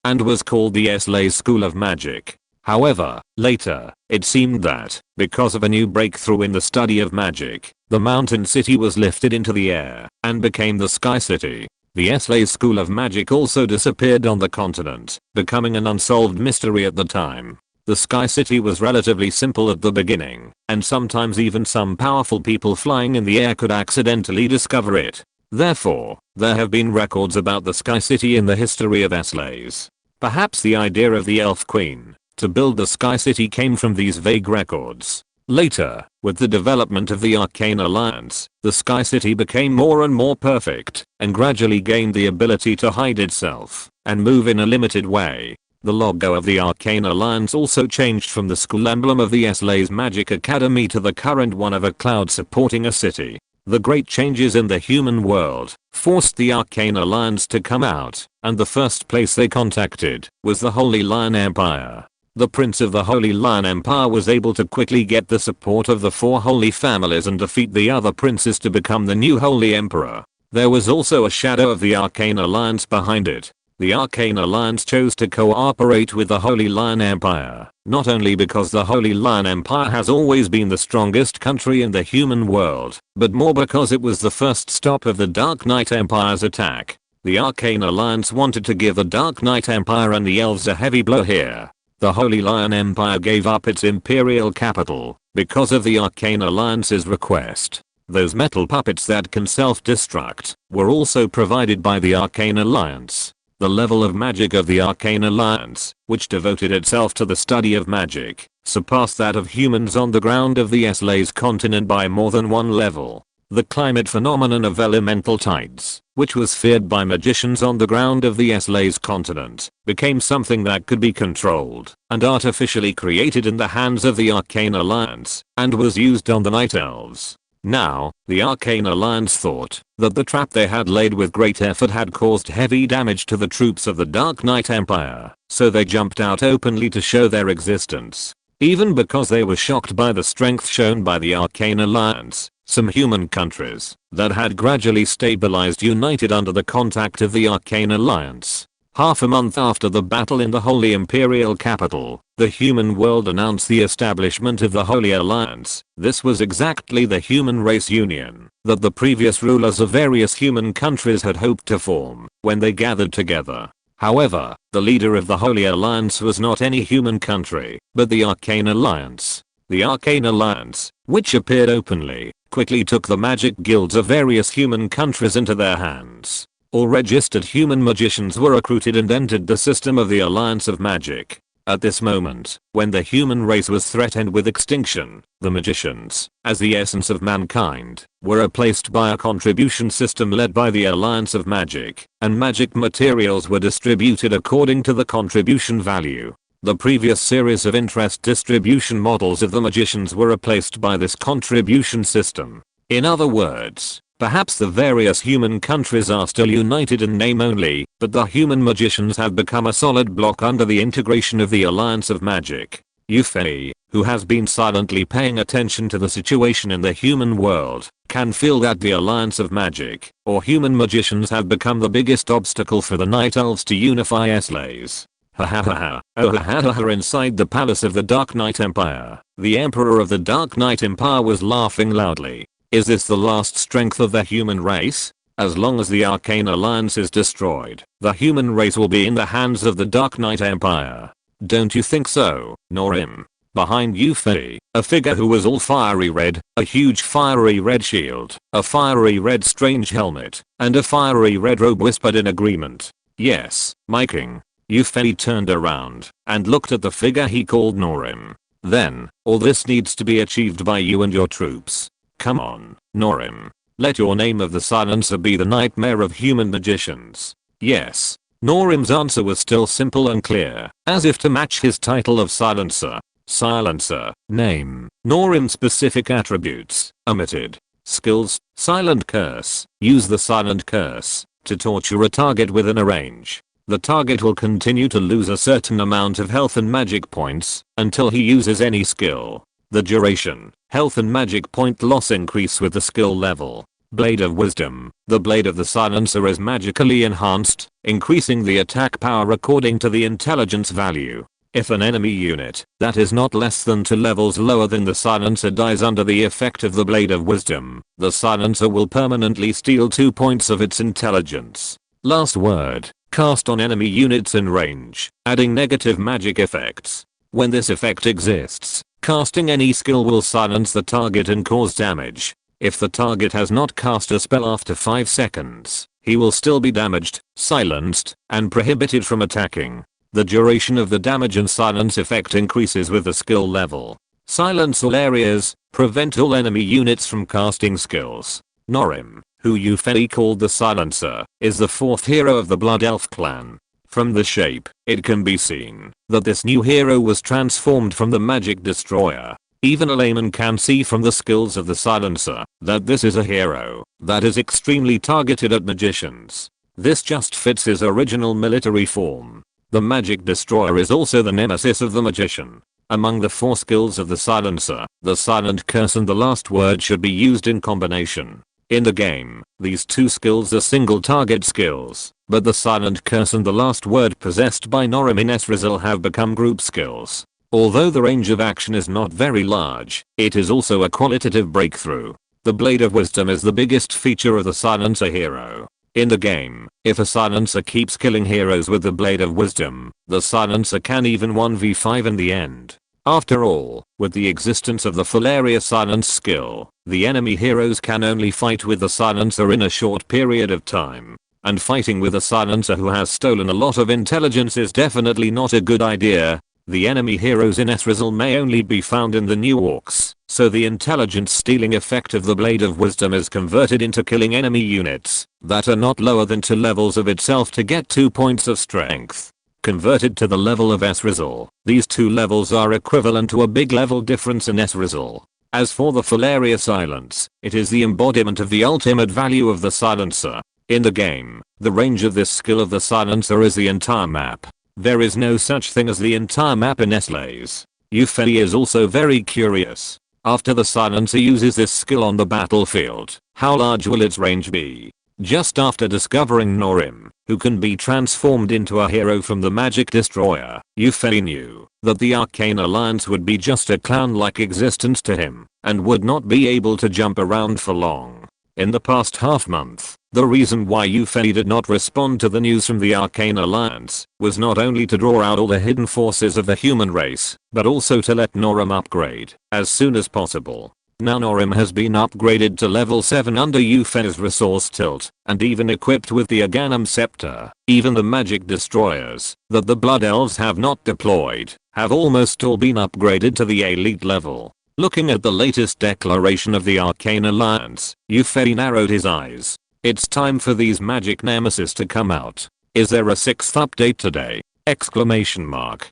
and was called the SLA School of Magic. However, later, it seemed that, because of a new breakthrough in the study of magic, the Mountain City was lifted into the air, and became the Sky City. The SLA School of Magic also disappeared on the continent, becoming an unsolved mystery at the time. The Sky City was relatively simple at the beginning, and sometimes even some powerful people flying in the air could accidentally discover it. Therefore, there have been records about the Sky City in the history of SLAs. Perhaps the idea of the Elf Queen to build the Sky City came from these vague records. Later, with the development of the Arcane Alliance, the Sky City became more and more perfect, and gradually gained the ability to hide itself, and move in a limited way. The logo of the Arcane Alliance also changed from the school emblem of the SLA's Magic Academy to the current one of a cloud supporting a city. The great changes in the human world forced the Arcane Alliance to come out, and the first place they contacted was the Holy Lion Empire. The Prince of the Holy Lion Empire was able to quickly get the support of the 4 holy families and defeat the other princes to become the new Holy Emperor. There was also a shadow of the Arcane Alliance behind it. The Arcane Alliance chose to cooperate with the Holy Lion Empire, not only because the Holy Lion Empire has always been the strongest country in the human world, but more because it was the first stop of the Dark Knight Empire's attack. The Arcane Alliance wanted to give the Dark Knight Empire and the elves a heavy blow here. The Holy Lion Empire gave up its imperial capital because of the Arcane Alliance's request. Those metal puppets that can self-destruct were also provided by the Arcane Alliance. The level of magic of the Arcane Alliance, which devoted itself to the study of magic, surpassed that of humans on the ground of the SLA's continent by more than one level. The climate phenomenon of elemental tides, which was feared by magicians on the ground of the SLA's continent, became something that could be controlled and artificially created in the hands of the Arcane Alliance, and was used on the Night Elves. Now, the Arcane Alliance thought that the trap they had laid with great effort had caused heavy damage to the troops of the Dark Knight Empire, so they jumped out openly to show their existence. Even because they were shocked by the strength shown by the Arcane Alliance, some human countries that had gradually stabilized united under the contact of the Arcane Alliance. Half a month after the battle in the Holy Imperial capital, the human world announced the establishment of the Holy Alliance. This was exactly the human race union that the previous rulers of various human countries had hoped to form when they gathered together. However, the leader of the Holy Alliance was not any human country, but the Arcane Alliance. The Arcane Alliance, which appeared openly, quickly took the magic guilds of various human countries into their hands. All registered human magicians were recruited and entered the system of the Alliance of Magic. At this moment, when the human race was threatened with extinction, the magicians, as the essence of mankind, were replaced by a contribution system led by the Alliance of Magic, and magic materials were distributed according to the contribution value. The previous series of interest distribution models of the magicians were replaced by this contribution system. In other words, perhaps the various human countries are still united in name only, but the human magicians have become a solid block under the integration of the Alliance of Magic. Yufei, who has been silently paying attention to the situation in the human world, can feel that the Alliance of Magic, or human magicians, have become the biggest obstacle for the Night Elves to unify SLAs. Ha ha ha ha. Oh ha ha ha ha. Inside the palace of the Dark Knight Empire, the Emperor of the Dark Knight Empire was laughing loudly. Is this the last strength of the human race? As long as the Arcane Alliance is destroyed, the human race will be in the hands of the Dark Knight Empire. Don't you think so, Norim? Behind Yufei, a figure who was all fiery red, a huge fiery red shield, a fiery red strange helmet, and a fiery red robe whispered in agreement. Yes, my king. Yufei turned around and looked at the figure he called Norim. Then, all this needs to be achieved by you and your troops. Come on, Norim. Let your name of the silencer be the nightmare of human magicians. Yes. Norim's answer was still simple and clear, as if to match his title of silencer. Silencer. Name. Norim. Specific attributes. Omitted. Skills. Silent curse. Use the silent curse to torture a target within a range. the target will continue to lose a certain amount of health and magic points until he uses any skill. The duration, health and magic point loss increase with the skill level. Blade of Wisdom. The blade of the silencer is magically enhanced, increasing the attack power according to the intelligence value. If an enemy unit that is not less than 2 levels lower than the silencer dies under the effect of the Blade of Wisdom, the silencer will permanently steal 2 points of its intelligence. Last word. Cast on enemy units in range, adding negative magic effects. When this effect exists, casting any skill will silence the target and cause damage. If the target has not cast a spell after 5 seconds, he will still be damaged, silenced, and prohibited from attacking. The duration of the damage and silence effect increases with the skill level. Silence all areas, prevent all enemy units from casting skills. Norim, who Yufei called the Silencer, is the 4th hero of the Blood Elf clan. From the shape, it can be seen that this new hero was transformed from the Magic Destroyer. Even a layman can see from the skills of the Silencer that this is a hero that is extremely targeted at magicians. This just fits his original military form. The Magic Destroyer is also the nemesis of the magician. Among the 4 skills of the Silencer, the Silent Curse and the Last Word should be used in combination. In the game, these 2 skills are single target skills, but the Silent Curse and the Last Word possessed by Norim in Avril have become group skills. Although the range of action is not very large, it is also a qualitative breakthrough. The Blade of Wisdom is the biggest feature of the Silencer hero. In the game, if a Silencer keeps killing heroes with the Blade of Wisdom, the Silencer can even 1v5 in the end. After all, with the existence of the full area silence skill, the enemy heroes can only fight with the Silencer in a short period of time. And fighting with a Silencer who has stolen a lot of intelligence is definitely not a good idea. The enemy heroes in Avril may only be found in the new Orcs, so the intelligence stealing effect of the Blade of Wisdom is converted into killing enemy units that are not lower than 2 levels of itself to get 2 points of strength. Converted to the level of Avril, these 2 levels are equivalent to a big level difference in Avril. As for the full area silence, it is the embodiment of the ultimate value of the Silencer. In the game, the range of this skill of the Silencer is the entire map. There is no such thing as the entire map in Slays. Yufei is also very curious. After the Silencer uses this skill on the battlefield, how large will its range be? Just after discovering Norim, who can be transformed into a hero from the Magic Destroyer, Yufei knew that the Arcane Alliance would be just a clown-like existence to him, and would not be able to jump around for long. In the past half-month, the reason why Yufei did not respond to the news from the Arcane Alliance was not only to draw out all the hidden forces of the human race, but also to let Norim upgrade as soon as possible. Now Norim has been upgraded to level 7 under Yufei's resource tilt, and even equipped with the Aghanim Scepter. Even the Magic Destroyers that the Blood Elves have not deployed have almost all been upgraded to the elite level. Looking at the latest declaration of the Arcane Alliance, Yufei narrowed his eyes. It's time for these magic nemesis to come out. Is there a 6th update today? Exclamation mark.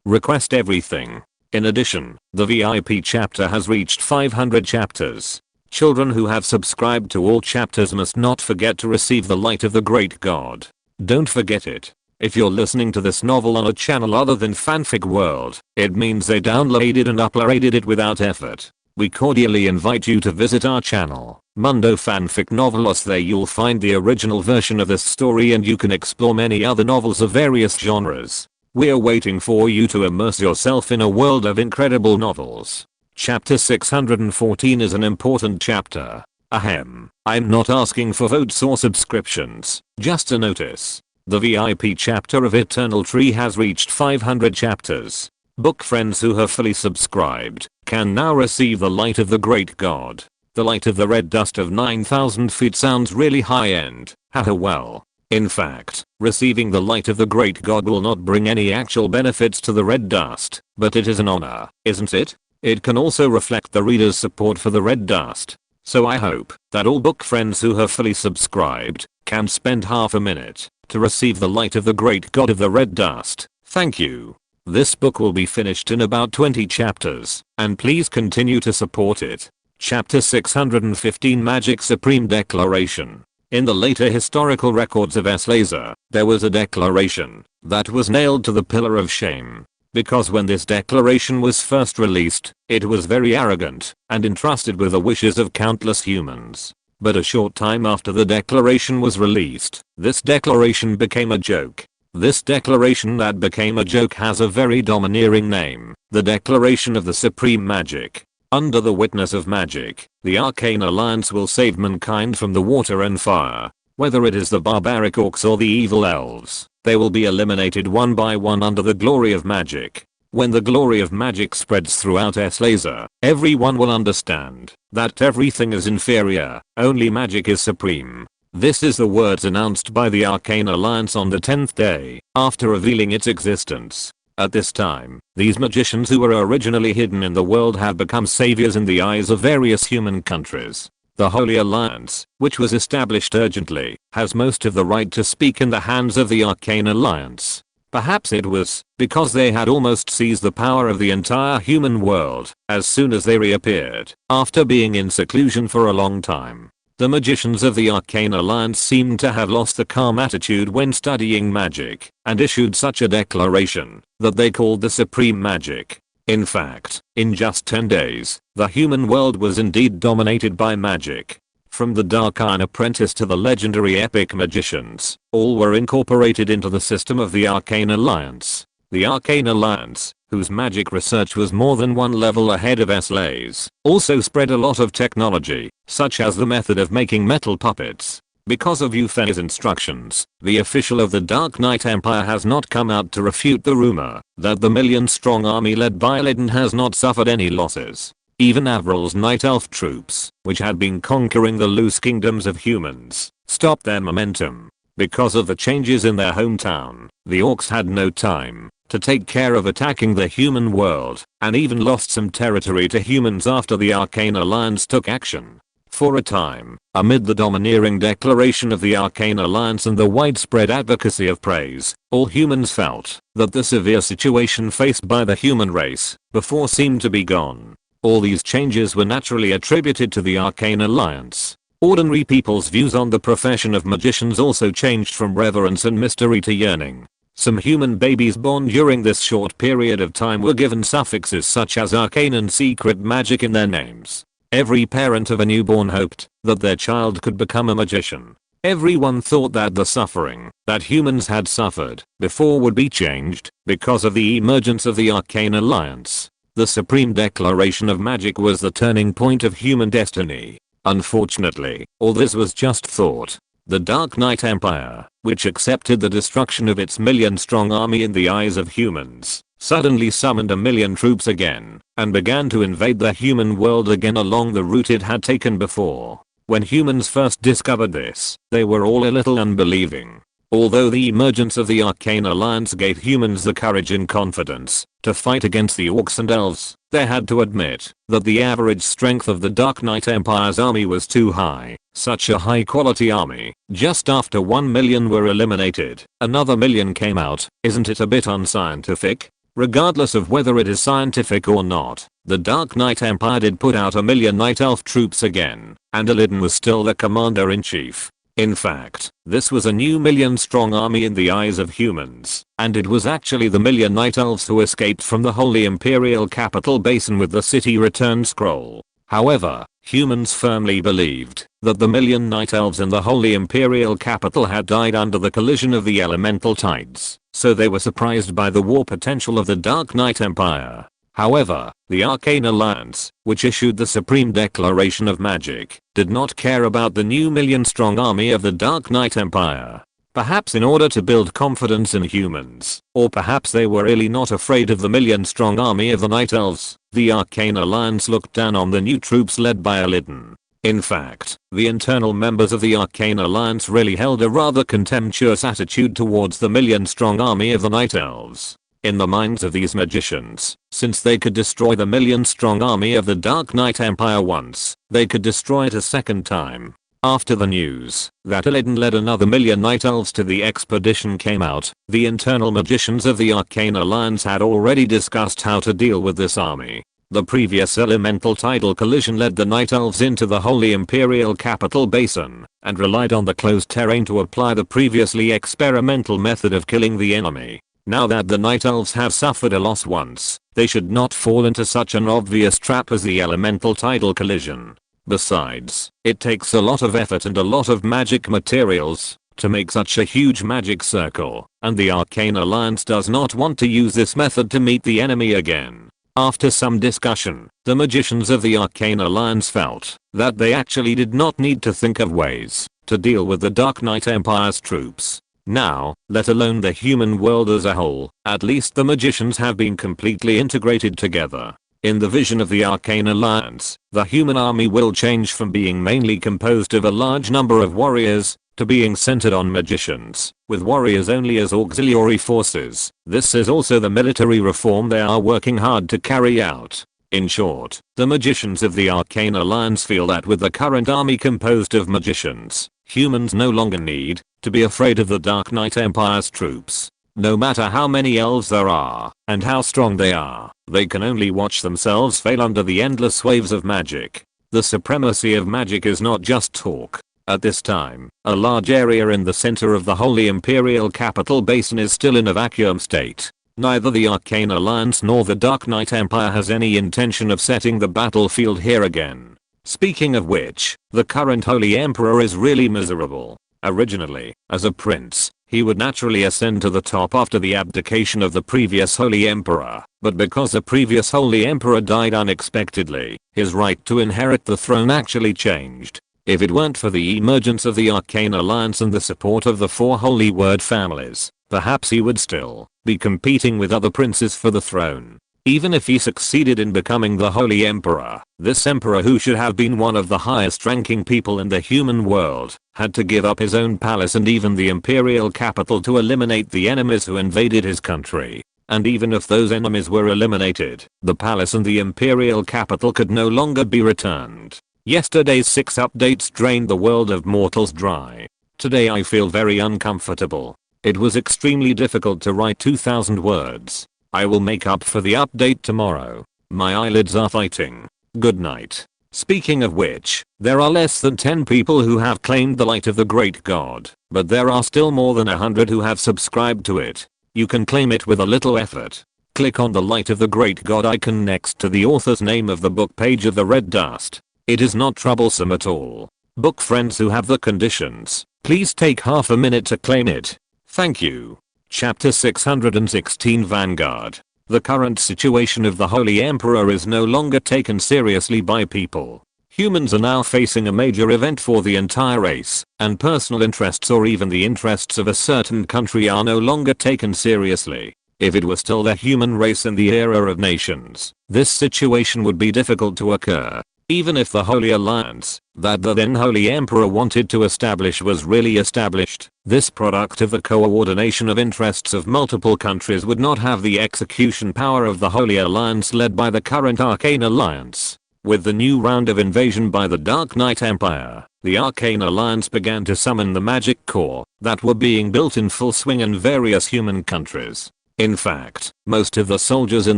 Request everything. In addition, the VIP chapter has reached 500 chapters. Children who have subscribed to all chapters must not forget to receive the light of the great god. Don't forget it. If you're listening to this novel on a channel other than Fanfic World, it means they downloaded and uploaded it without effort. We cordially invite you to visit our channel, Mundo Fanfic Novelos. There you'll find the original version of this story and you can explore many other novels of various genres. We're waiting for you to immerse yourself in a world of incredible novels. Chapter 614 is an important chapter. Ahem. I'm not asking for votes or subscriptions, just a notice. The VIP chapter of Eternal Tree has reached 500 chapters. Book friends who have fully subscribed can now receive the light of the great god. The light of the red dust of 9,000 feet sounds really high end. Haha, well. In fact, receiving the light of the great god will not bring any actual benefits to the red dust, but it is an honor, isn't it? It can also reflect the reader's support for the red dust. So I hope that all book friends who have fully subscribed can spend half a minute to receive the light of the great god of the red dust. Thank you. This book will be finished in about 20 chapters, and please continue to support it. Chapter 615 Magic Supreme Declaration. In the later historical records of Eslazer, there was a declaration that was nailed to the pillar of shame. Because when this declaration was first released, it was very arrogant and entrusted with the wishes of countless humans. But a short time after the declaration was released, this declaration became a joke. This declaration that became a joke has a very domineering name, the Declaration of the Supreme Magic. Under the witness of magic, the Arcane Alliance will save mankind from the water and fire. Whether it is the barbaric orcs or the evil elves, they will be eliminated one by one under the glory of magic. When the glory of magic spreads throughout Eslazer, everyone will understand that everything is inferior, only magic is supreme. This is the words announced by the Arcane Alliance on the 10th day, after revealing its existence. At this time, these magicians who were originally hidden in the world have become saviors in the eyes of various human countries. The Holy Alliance, which was established urgently, has most of the right to speak in the hands of the Arcane Alliance. Perhaps it was because they had almost seized the power of the entire human world as soon as they reappeared, after being in seclusion for a long time. The magicians of the Arcane Alliance seemed to have lost the calm attitude when studying magic, and issued such a declaration that they called the Supreme Magic. In fact, in just 10 days, the human world was indeed dominated by magic. From the Dark Iron Apprentice to the legendary epic magicians, all were incorporated into the system of the Arcane Alliance. The Arcane Alliance, whose magic research was more than one level ahead of Eslaze, also spread a lot of technology, such as the method of making metal puppets. Because of Euphene's instructions, the official of the Dark Knight Empire has not come out to refute the rumor that the million-strong army led by Illidan has not suffered any losses. Even Avril's Night Elf troops, which had been conquering the loose kingdoms of humans, stopped their momentum. Because of the changes in their hometown, the Orcs had no time to take care of attacking the human world, and even lost some territory to humans after the Arcane Alliance took action. For a time, amid the domineering declaration of the Arcane Alliance and the widespread advocacy of praise, all humans felt that the severe situation faced by the human race before seemed to be gone. All these changes were naturally attributed to the Arcane Alliance. Ordinary people's views on the profession of magicians also changed from reverence and mystery to yearning. Some human babies born during this short period of time were given suffixes such as arcane and secret magic in their names. Every parent of a newborn hoped that their child could become a magician. Everyone thought that the suffering that humans had suffered before would be changed because of the emergence of the Arcane Alliance. The Supreme Declaration of Magic was the turning point of human destiny. Unfortunately, all this was just thought. The Dark Knight Empire, which accepted the destruction of its million-strong army in the eyes of humans, suddenly summoned 1,000,000 troops again, and began to invade the human world again along the route it had taken before. When humans first discovered this, they were all a little unbelieving. Although the emergence of the Arcane Alliance gave humans the courage and confidence to fight against the Orcs and Elves, they had to admit that the average strength of the Dark Knight Empire's army was too high. Such a high quality army, just after 1,000,000 were eliminated, another 1,000,000 came out. Isn't it a bit unscientific? Regardless of whether it is scientific or not, the Dark Knight Empire did put out 1,000,000 Night Elf troops again, and Illidan was still the commander-in-chief. In fact, this was a new million-strong army in the eyes of humans, and it was actually the 1,000,000 Night Elves who escaped from the Holy Imperial Capital Basin with the city return scroll. However, humans firmly believed that the 1,000,000 Night Elves in the Holy Imperial Capital had died under the collision of the elemental tides, so they were surprised by the war potential of the Dark Knight Empire. However, the Arcane Alliance, which issued the Supreme Declaration of Magic, did not care about the new million-strong army of the Dark Knight Empire. Perhaps in order to build confidence in humans, or perhaps they were really not afraid of the million-strong army of the Night Elves, the Arcane Alliance looked down on the new troops led by Illidan. In fact, the internal members of the Arcane Alliance really held a rather contemptuous attitude towards the million-strong army of the Night Elves. In the minds of these magicians, since they could destroy the million-strong army of the Dark Knight Empire once, they could destroy it a second time. After the news that Illidan led another 1,000,000 Night Elves to the expedition came out, the internal magicians of the Arcane Alliance had already discussed how to deal with this army. The previous elemental tidal collision led the Night Elves into the Holy Imperial Capital Basin, and relied on the closed terrain to apply the previously experimental method of killing the enemy. Now that the Night Elves have suffered a loss once, they should not fall into such an obvious trap as the elemental tidal collision. Besides, it takes a lot of effort and a lot of magic materials to make such a huge magic circle, and the Arcane Alliance does not want to use this method to meet the enemy again. After some discussion, the magicians of the Arcane Alliance felt that they actually did not need to think of ways to deal with the Dark Knight Empire's troops. Now, let alone the human world as a whole, at least the magicians have been completely integrated together. In the vision of the Arcane Alliance, the human army will change from being mainly composed of a large number of warriors to being centered on magicians, with warriors only as auxiliary forces. This is also the military reform they are working hard to carry out. In short, the magicians of the Arcane Alliance feel that with the current army composed of magicians, humans no longer need to be afraid of the Dark Knight Empire's troops. No matter how many elves there are, and how strong they can only watch themselves fail under the endless waves of magic. The supremacy of magic is not just talk. At this time, a large area in the center of the Holy Imperial Capital Basin is still in a vacuum state. Neither the Arcane Alliance nor the Dark Knight Empire has any intention of setting the battlefield here again. Speaking of which, the current Holy Emperor is really miserable. Originally, as a prince, he would naturally ascend to the top after the abdication of the previous Holy Emperor, but because the previous Holy Emperor died unexpectedly, his right to inherit the throne actually changed. If it weren't for the emergence of the Arcane Alliance and the support of the 4 Holy Word families, perhaps he would still be competing with other princes for the throne. Even if he succeeded in becoming the Holy Emperor, this emperor, who should have been one of the highest ranking people in the human world, had to give up his own palace and even the imperial capital to eliminate the enemies who invaded his country. And even if those enemies were eliminated, the palace and the imperial capital could no longer be returned. Yesterday's 6 updates drained the world of mortals dry. Today I feel very uncomfortable. It was extremely difficult to write 2000 words. I will make up for the update tomorrow. My eyelids are fighting. Good night. Speaking of which, there are less than 10 people who have claimed the light of the great god, but there are still more than 100 who have subscribed to it. You can claim it with a little effort. Click on the light of the great god icon next to the author's name of the book page of the red dust. It is not troublesome at all. Book friends who have the conditions, please take half a minute to claim it. Thank you. Chapter 616 Vanguard. The current situation of the Holy Emperor is no longer taken seriously by people. Humans are now facing a major event for the entire race, and personal interests or even the interests of a certain country are no longer taken seriously. If it were still the human race in the era of nations, this situation would be difficult to occur. Even if the Holy Alliance that the then Holy Emperor wanted to establish was really established, this product of the coordination of interests of multiple countries would not have the execution power of the Holy Alliance led by the current Arcane Alliance. With the new round of invasion by the Dark Knight Empire, the Arcane Alliance began to summon the magic core that were being built in full swing in various human countries. In fact, most of the soldiers in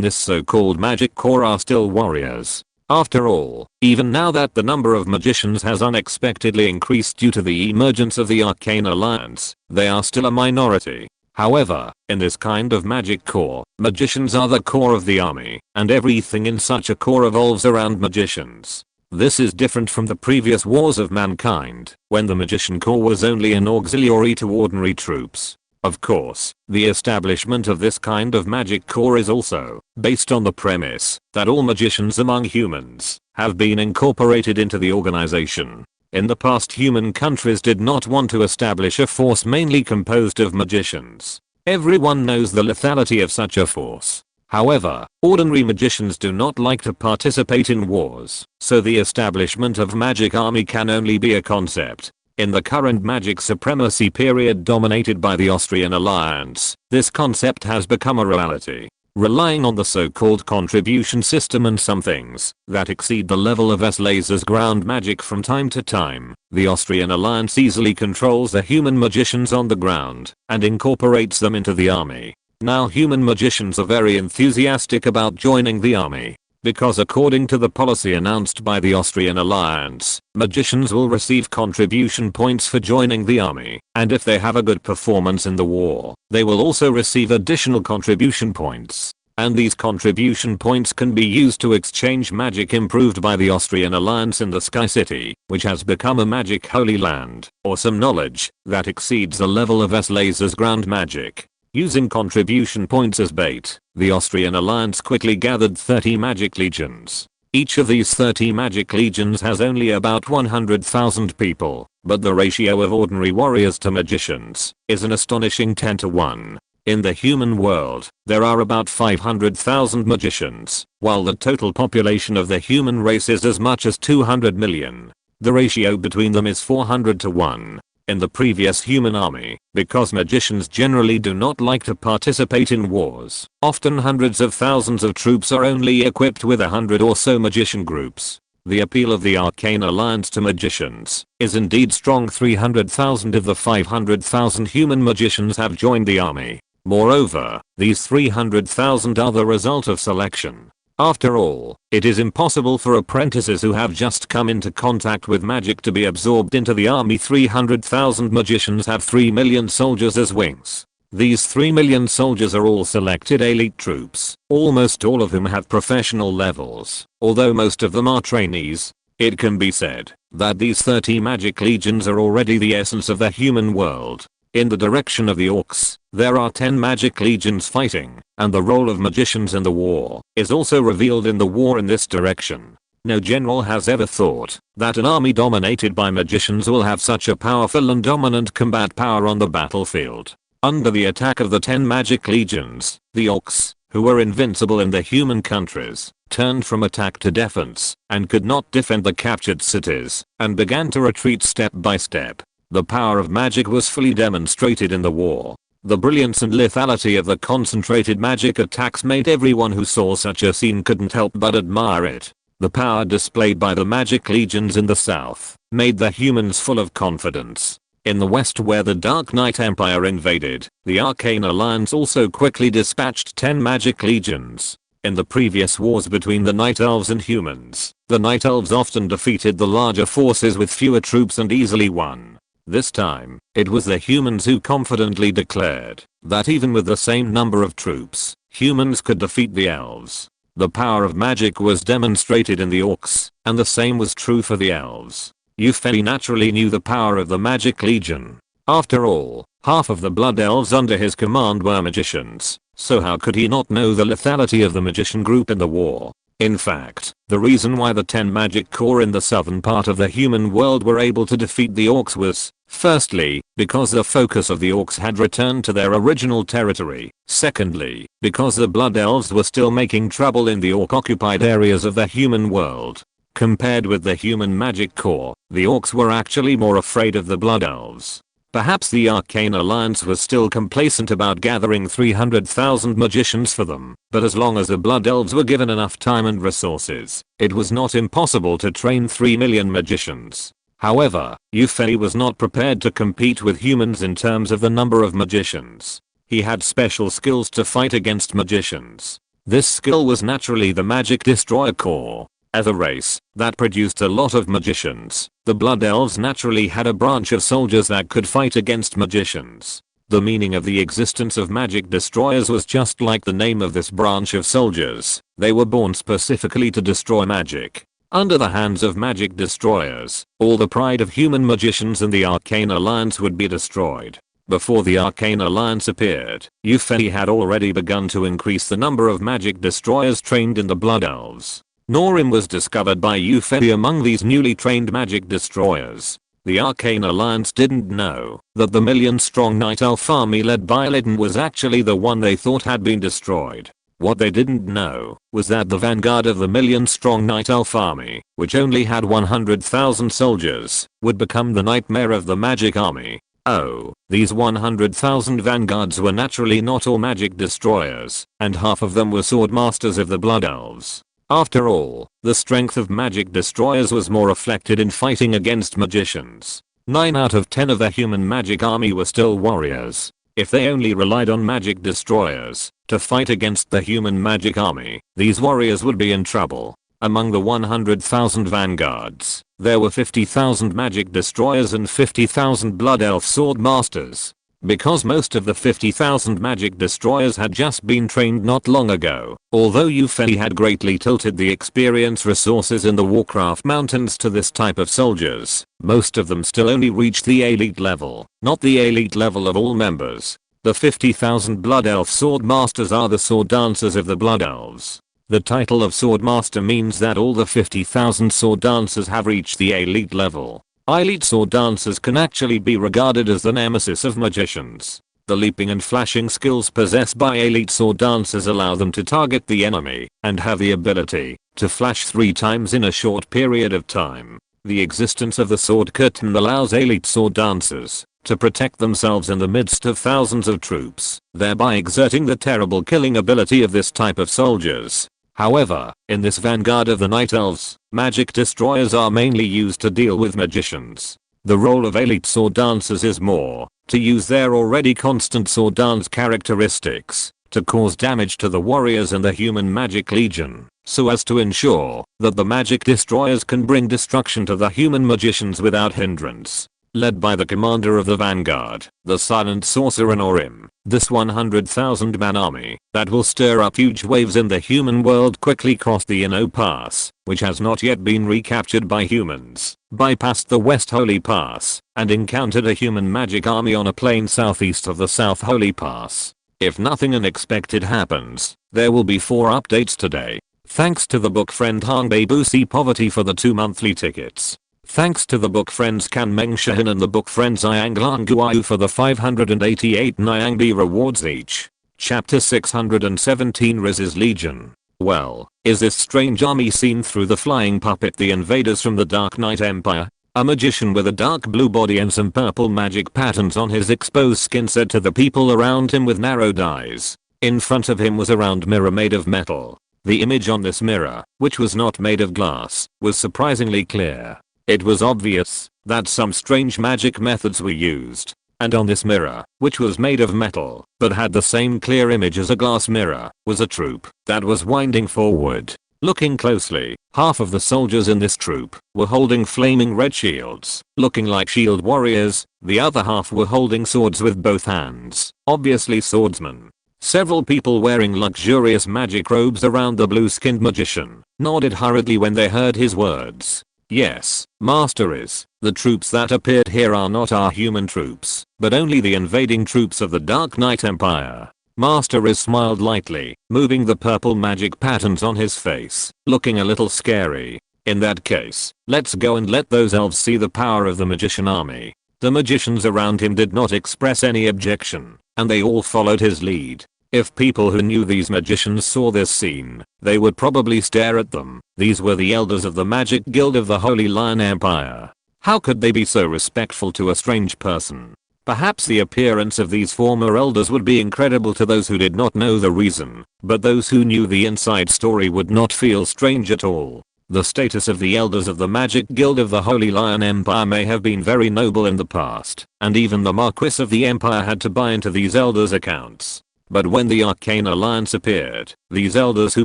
this so-called magic core are still warriors. After all, even now that the number of magicians has unexpectedly increased due to the emergence of the Arcane Alliance, they are still a minority. However, in this kind of magic core, magicians are the core of the army, and everything in such a core evolves around magicians. This is different from the previous wars of mankind, when the magician core was only an auxiliary to ordinary troops. Of course, the establishment of this kind of magic core is also based on the premise that all magicians among humans have been incorporated into the organization. In the past, human countries did not want to establish a force mainly composed of magicians. Everyone knows the lethality of such a force. However, ordinary magicians do not like to participate in wars, so the establishment of magic army can only be a concept. In the current magic supremacy period dominated by the Austrian alliance, this concept has become a reality. Relying on the so-called contribution system and some things that exceed the level of S-Laser's ground magic from time to time, the Austrian alliance easily controls the human magicians on the ground and incorporates them into the army. Now human magicians are very enthusiastic about joining the army. because according to the policy announced by the Austrian alliance, magicians will receive contribution points for joining the army, and if they have a good performance in the war, they will also receive additional contribution points. And these contribution points can be used to exchange magic improved by the Austrian alliance in the Sky City, which has become a magic holy land, or some knowledge that exceeds the level of S-Laser's ground magic. Using contribution points as bait, the Austrian alliance quickly gathered 30 magic legions. Each of these 30 magic legions has only about 100,000 people, but the ratio of ordinary warriors to magicians is an astonishing 10 to 1. In the human world, there are about 500,000 magicians, while the total population of the human race is as much as 200 million. The ratio between them is 400 to 1. In the previous human army, because magicians generally do not like to participate in wars, often hundreds of thousands of troops are only equipped with 100 or so magician groups. The appeal of the Arcane Alliance to magicians is indeed strong. 300,000 of the 500,000 human magicians have joined the army. Moreover, these 300,000 are the result of selection. After all, it is impossible for apprentices who have just come into contact with magic to be absorbed into the army. 300,000 magicians have 3 million soldiers as wings. These 3 million soldiers are all selected elite troops, almost all of whom have professional levels, although most of them are trainees. It can be said that these 30 magic legions are already the essence of the human world. In the direction of the Orcs, there are 10 magic legions fighting, and the role of magicians in the war is also revealed in the war in this direction. No general has ever thought that an army dominated by magicians will have such a powerful and dominant combat power on the battlefield. Under the attack of the 10 magic legions, the Orcs, who were invincible in the human countries, turned from attack to defense, and could not defend the captured cities, and began to retreat step by step. The power of magic was fully demonstrated in the war. The brilliance and lethality of the concentrated magic attacks made everyone who saw such a scene couldn't help but admire it. The power displayed by the magic legions in the south made the humans full of confidence. In the west, where the Dark Knight Empire invaded, the Arcane Alliance also quickly dispatched 10 magic legions. In the previous wars between the Night Elves and humans, the Night Elves often defeated the larger forces with fewer troops and easily won. This time, it was the humans who confidently declared that even with the same number of troops, humans could defeat the elves. The power of magic was demonstrated in the Orcs, and the same was true for the elves. Yufei naturally knew the power of the magic legion. After all, half of the blood elves under his command were magicians, so how could he not know the lethality of the magician group in the war? In fact, the reason why the 10 magic corps in the southern part of the human world were able to defeat the Orcs was, firstly, because the focus of the Orcs had returned to their original territory. Secondly, because the blood elves were still making trouble in the Orc-occupied areas of the human world. Compared with the human magic corps, the Orcs were actually more afraid of the blood elves. Perhaps the Arcane Alliance was still complacent about gathering 300,000 magicians for them, but as long as the Blood Elves were given enough time and resources, it was not impossible to train 3 million magicians. However, Yufei was not prepared to compete with humans in terms of the number of magicians. He had special skills to fight against magicians. This skill was naturally the Magic Destroyer Corps. As a race that produced a lot of magicians, the Blood Elves naturally had a branch of soldiers that could fight against magicians. The meaning of the existence of magic destroyers was just like the name of this branch of soldiers. They were born specifically to destroy magic. Under the hands of magic destroyers, all the pride of human magicians in the Arcane Alliance would be destroyed. Before the Arcane Alliance appeared, Yufei had already begun to increase the number of magic destroyers trained in the Blood Elves. Norim was discovered by Yufei among these newly trained magic destroyers. The Arcane Alliance didn't know that the million-strong Night Elf army led by Lydon was actually the one they thought had been destroyed. What they didn't know was that the vanguard of the million-strong Night Elf army, which only had 100,000 soldiers, would become the nightmare of the magic army. Oh, these 100,000 vanguards were naturally not all magic destroyers, and half of them were sword masters of the Blood Elves. After all, the strength of magic destroyers was more reflected in fighting against magicians. 9 out of 10 of the human magic army were still warriors. If they only relied on magic destroyers to fight against the human magic army, these warriors would be in trouble. Among the 100,000 vanguards, there were 50,000 magic destroyers and 50,000 blood elf sword masters. Because most of the 50,000 magic destroyers had just been trained not long ago, although Yufei had greatly tilted the experience resources in the Warcraft mountains to this type of soldiers, most of them still only reached the elite level, not the elite level of all members. The 50,000 blood elf sword masters are the sword dancers of the blood elves. The title of sword master means that all the 50,000 sword dancers have reached the elite level. Elite sword dancers can actually be regarded as the nemesis of magicians. The leaping and flashing skills possessed by elite sword dancers allow them to target the enemy and have the ability to flash 3 times in a short period of time. The existence of the sword curtain allows elite sword dancers to protect themselves in the midst of thousands of troops, thereby exerting the terrible killing ability of this type of soldiers. However, in this vanguard of the Night Elves, magic destroyers are mainly used to deal with magicians. The role of elite sword dancers is more to use their already constant sword dance characteristics to cause damage to the warriors and the human magic legion, so as to ensure that the magic destroyers can bring destruction to the human magicians without hindrance. Led by the commander of the vanguard, the silent sorcerer Norim, this 100,000 man army that will stir up huge waves in the human world quickly crossed the Inno Pass, which has not yet been recaptured by humans, bypassed the West Holy Pass, and encountered a human magic army on a plain southeast of the South Holy Pass. If nothing unexpected happens, there will be 4 updates today. Thanks to the book friend Hangbei Busi Poverty for the 2 monthly tickets. Thanks to the book friends Kanmeng Shahin and the book friends Iang Guayu for the 588 Nyangbi rewards each. Chapter 617 Riz's Legion. Well, is this strange army seen through the flying puppet the invaders from the Dark Knight Empire? A magician with a dark blue body and some purple magic patterns on his exposed skin said to the people around him with narrowed eyes. In front of him was a round mirror made of metal. The image on this mirror, which was not made of glass, was surprisingly clear. It was obvious that some strange magic methods were used. And on this mirror, which was made of metal, but had the same clear image as a glass mirror, was a troop that was winding forward. Looking closely, half of the soldiers in this troop were holding flaming red shields, looking like shield warriors, the other half were holding swords with both hands, obviously swordsmen. Several people wearing luxurious magic robes around the blue-skinned magician nodded hurriedly when they heard his words. Yes, Master Riz, the troops that appeared here are not our human troops, but only the invading troops of the Dark Knight Empire. Master Riz smiled lightly, moving the purple magic patterns on his face, looking a little scary. In that case, let's go and let those elves see the power of the magician army. The magicians around him did not express any objection, and they all followed his lead. If people who knew these magicians saw this scene, they would probably stare at them. These were the elders of the Magic Guild of the Holy Lion Empire. How could they be so respectful to a strange person? Perhaps the appearance of these former elders would be incredible to those who did not know the reason, but those who knew the inside story would not feel strange at all. The status of the elders of the Magic Guild of the Holy Lion Empire may have been very noble in the past, and even the Marquis of the Empire had to buy into these elders' accounts. But when the Arcane Alliance appeared, these elders who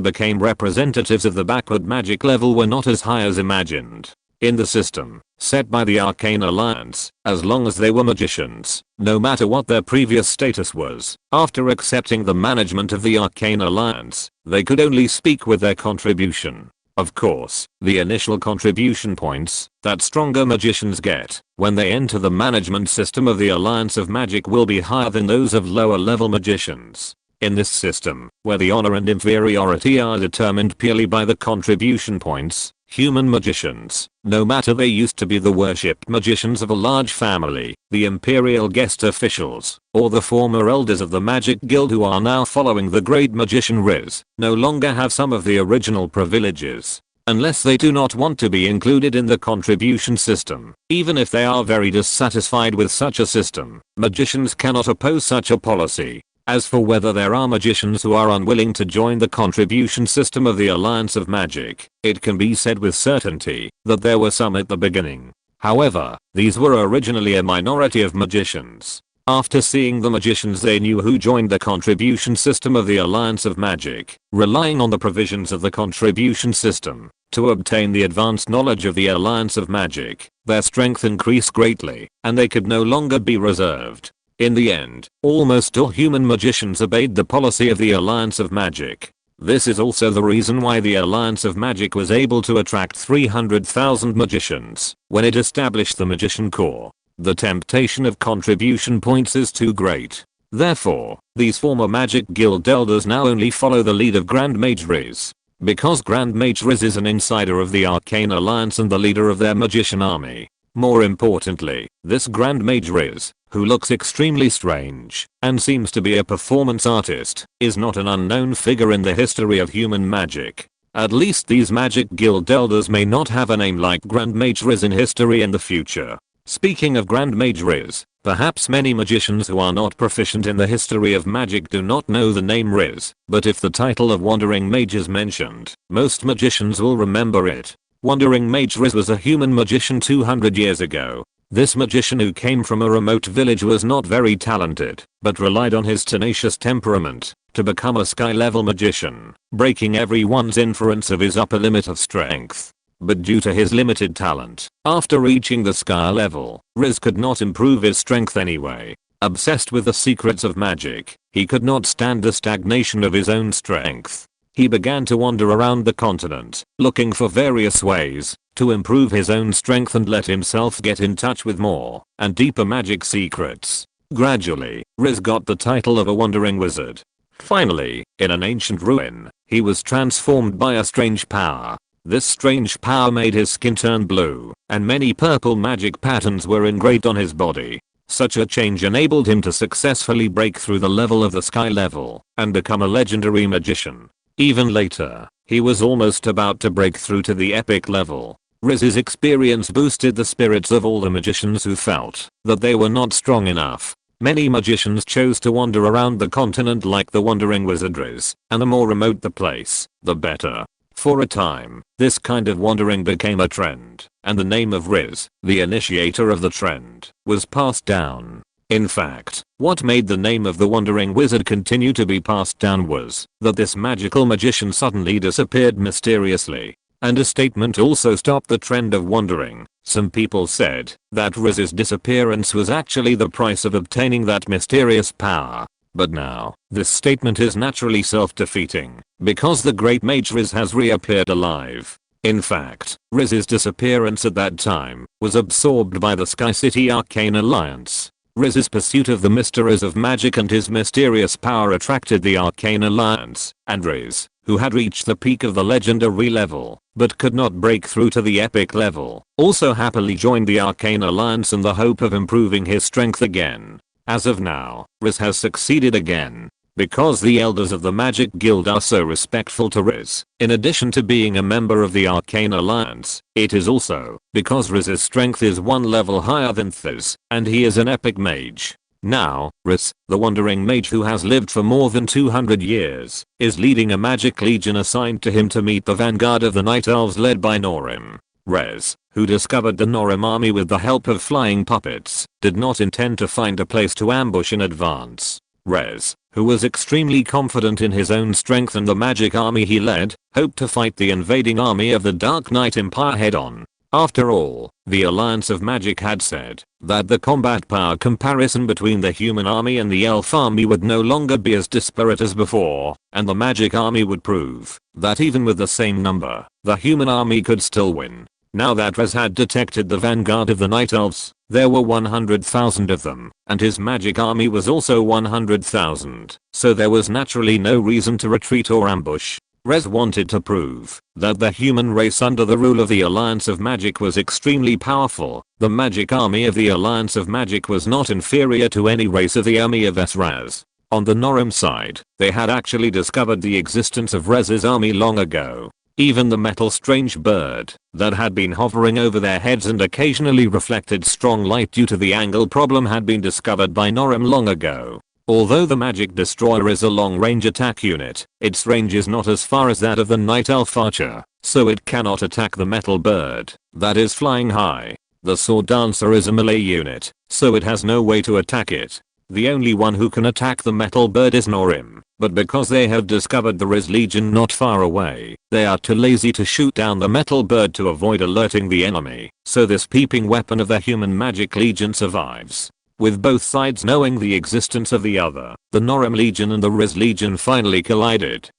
became representatives of the backward magic level were not as high as imagined. In the system set by the Arcane Alliance, as long as they were magicians, no matter what their previous status was, after accepting the management of the Arcane Alliance, they could only speak with their contribution. Of course, the initial contribution points that stronger magicians get when they enter the management system of the Alliance of Magic will be higher than those of lower level magicians. In this system, where the honor and inferiority are determined purely by the contribution points, human magicians, no matter they used to be the worshipped magicians of a large family, the imperial guest officials, or the former elders of the Magic Guild who are now following the great magician Riz, no longer have some of the original privileges. Unless they do not want to be included in the contribution system, even if they are very dissatisfied with such a system, magicians cannot oppose such a policy. As for whether there are magicians who are unwilling to join the contribution system of the Alliance of Magic, it can be said with certainty that there were some at the beginning. However, these were originally a minority of magicians. After seeing the magicians they knew who joined the contribution system of the Alliance of Magic, relying on the provisions of the contribution system to obtain the advanced knowledge of the Alliance of Magic, their strength increased greatly, and they could no longer be reserved. In the end, almost all human magicians obeyed the policy of the Alliance of Magic. This is also the reason why the Alliance of Magic was able to attract 300,000 magicians when it established the Magician Corps. The temptation of contribution points is too great. Therefore, these former Magic Guild elders now only follow the lead of Grand Mage Riz. Because Grand Mage Riz is an insider of the Arcane Alliance and the leader of their magician army. More importantly, this Grand Mage Riz, who looks extremely strange and seems to be a performance artist, is not an unknown figure in the history of human magic. At least these Magic Guild elders may not have a name like Grand Mage Riz in history in the future. Speaking of Grand Mage Riz, perhaps many magicians who are not proficient in the history of magic do not know the name Riz, but if the title of Wandering Mage is mentioned, most magicians will remember it. Wandering Mage Riz was a human magician 200 years ago. This magician who came from a remote village was not very talented, but relied on his tenacious temperament to become a sky-level magician, breaking everyone's inference of his upper limit of strength. But due to his limited talent, after reaching the sky level, Riz could not improve his strength anyway. Obsessed with the secrets of magic, he could not stand the stagnation of his own strength. He began to wander around the continent, looking for various ways to improve his own strength and let himself get in touch with more and deeper magic secrets. Gradually, Riz got the title of a wandering wizard. Finally, in an ancient ruin, he was transformed by a strange power. This strange power made his skin turn blue, and many purple magic patterns were engraved on his body. Such a change enabled him to successfully break through the level of the sky level and become a legendary magician. Even later, he was almost about to break through to the epic level. Riz's experience boosted the spirits of all the magicians who felt that they were not strong enough. Many magicians chose to wander around the continent like the wandering wizard Riz, and the more remote the place, the better. For a time, this kind of wandering became a trend, and the name of Riz, the initiator of the trend, was passed down. In fact, what made the name of the wandering wizard continue to be passed down was that this magical magician suddenly disappeared mysteriously. And a statement also stopped the trend of wandering. Some people said that Riz's disappearance was actually the price of obtaining that mysterious power. But now, this statement is naturally self-defeating, because the great mage Riz has reappeared alive. In fact, Riz's disappearance at that time was absorbed by the Sky City Arcane Alliance. Riz's pursuit of the mysteries of magic and his mysterious power attracted the Arcane Alliance, and Riz, who had reached the peak of the legendary level, but could not break through to the epic level, also happily joined the Arcane Alliance in the hope of improving his strength again. As of now, Riz has succeeded again. Because the elders of the Magic Guild are so respectful to Riz, in addition to being a member of the Arcane Alliance, it is also because Riz's strength is one level higher than Thiz, and he is an epic mage. Now, Riz, the wandering mage who has lived for more than 200 years, is leading a magic legion assigned to him to meet the vanguard of the Night Elves led by Norim. Riz, who discovered the Norim army with the help of flying puppets, did not intend to find a place to ambush in advance. Riz, who was extremely confident in his own strength and the magic army he led, hoped to fight the invading army of the Dark Knight Empire head-on. After all, the Alliance of Magic had said that the combat power comparison between the human army and the elf army would no longer be as disparate as before, and the magic army would prove that even with the same number, the human army could still win. Now that Riz had detected the vanguard of the Night Elves, there were 100,000 of them, and his magic army was also 100,000, so there was naturally no reason to retreat or ambush. Riz wanted to prove that the human race under the rule of the Alliance of Magic was extremely powerful. The magic army of the Alliance of Magic was not inferior to any race of the army of Esraz. On the Norim side, they had actually discovered the existence of Riz's army long ago. Even the metal strange bird that had been hovering over their heads and occasionally reflected strong light due to the angle problem had been discovered by Norim long ago. Although the magic destroyer is a long-range attack unit, its range is not as far as that of the Night Elf archer, so it cannot attack the metal bird that is flying high. The sword dancer is a melee unit, so it has no way to attack it. The only one who can attack the metal bird is Norim, but because they have discovered there is legion not far away, they are too lazy to shoot down the metal bird to avoid alerting the enemy, so this peeping weapon of the human magic legion survives. With both sides knowing the existence of the other, the Norim legion and the Riz legion finally collided.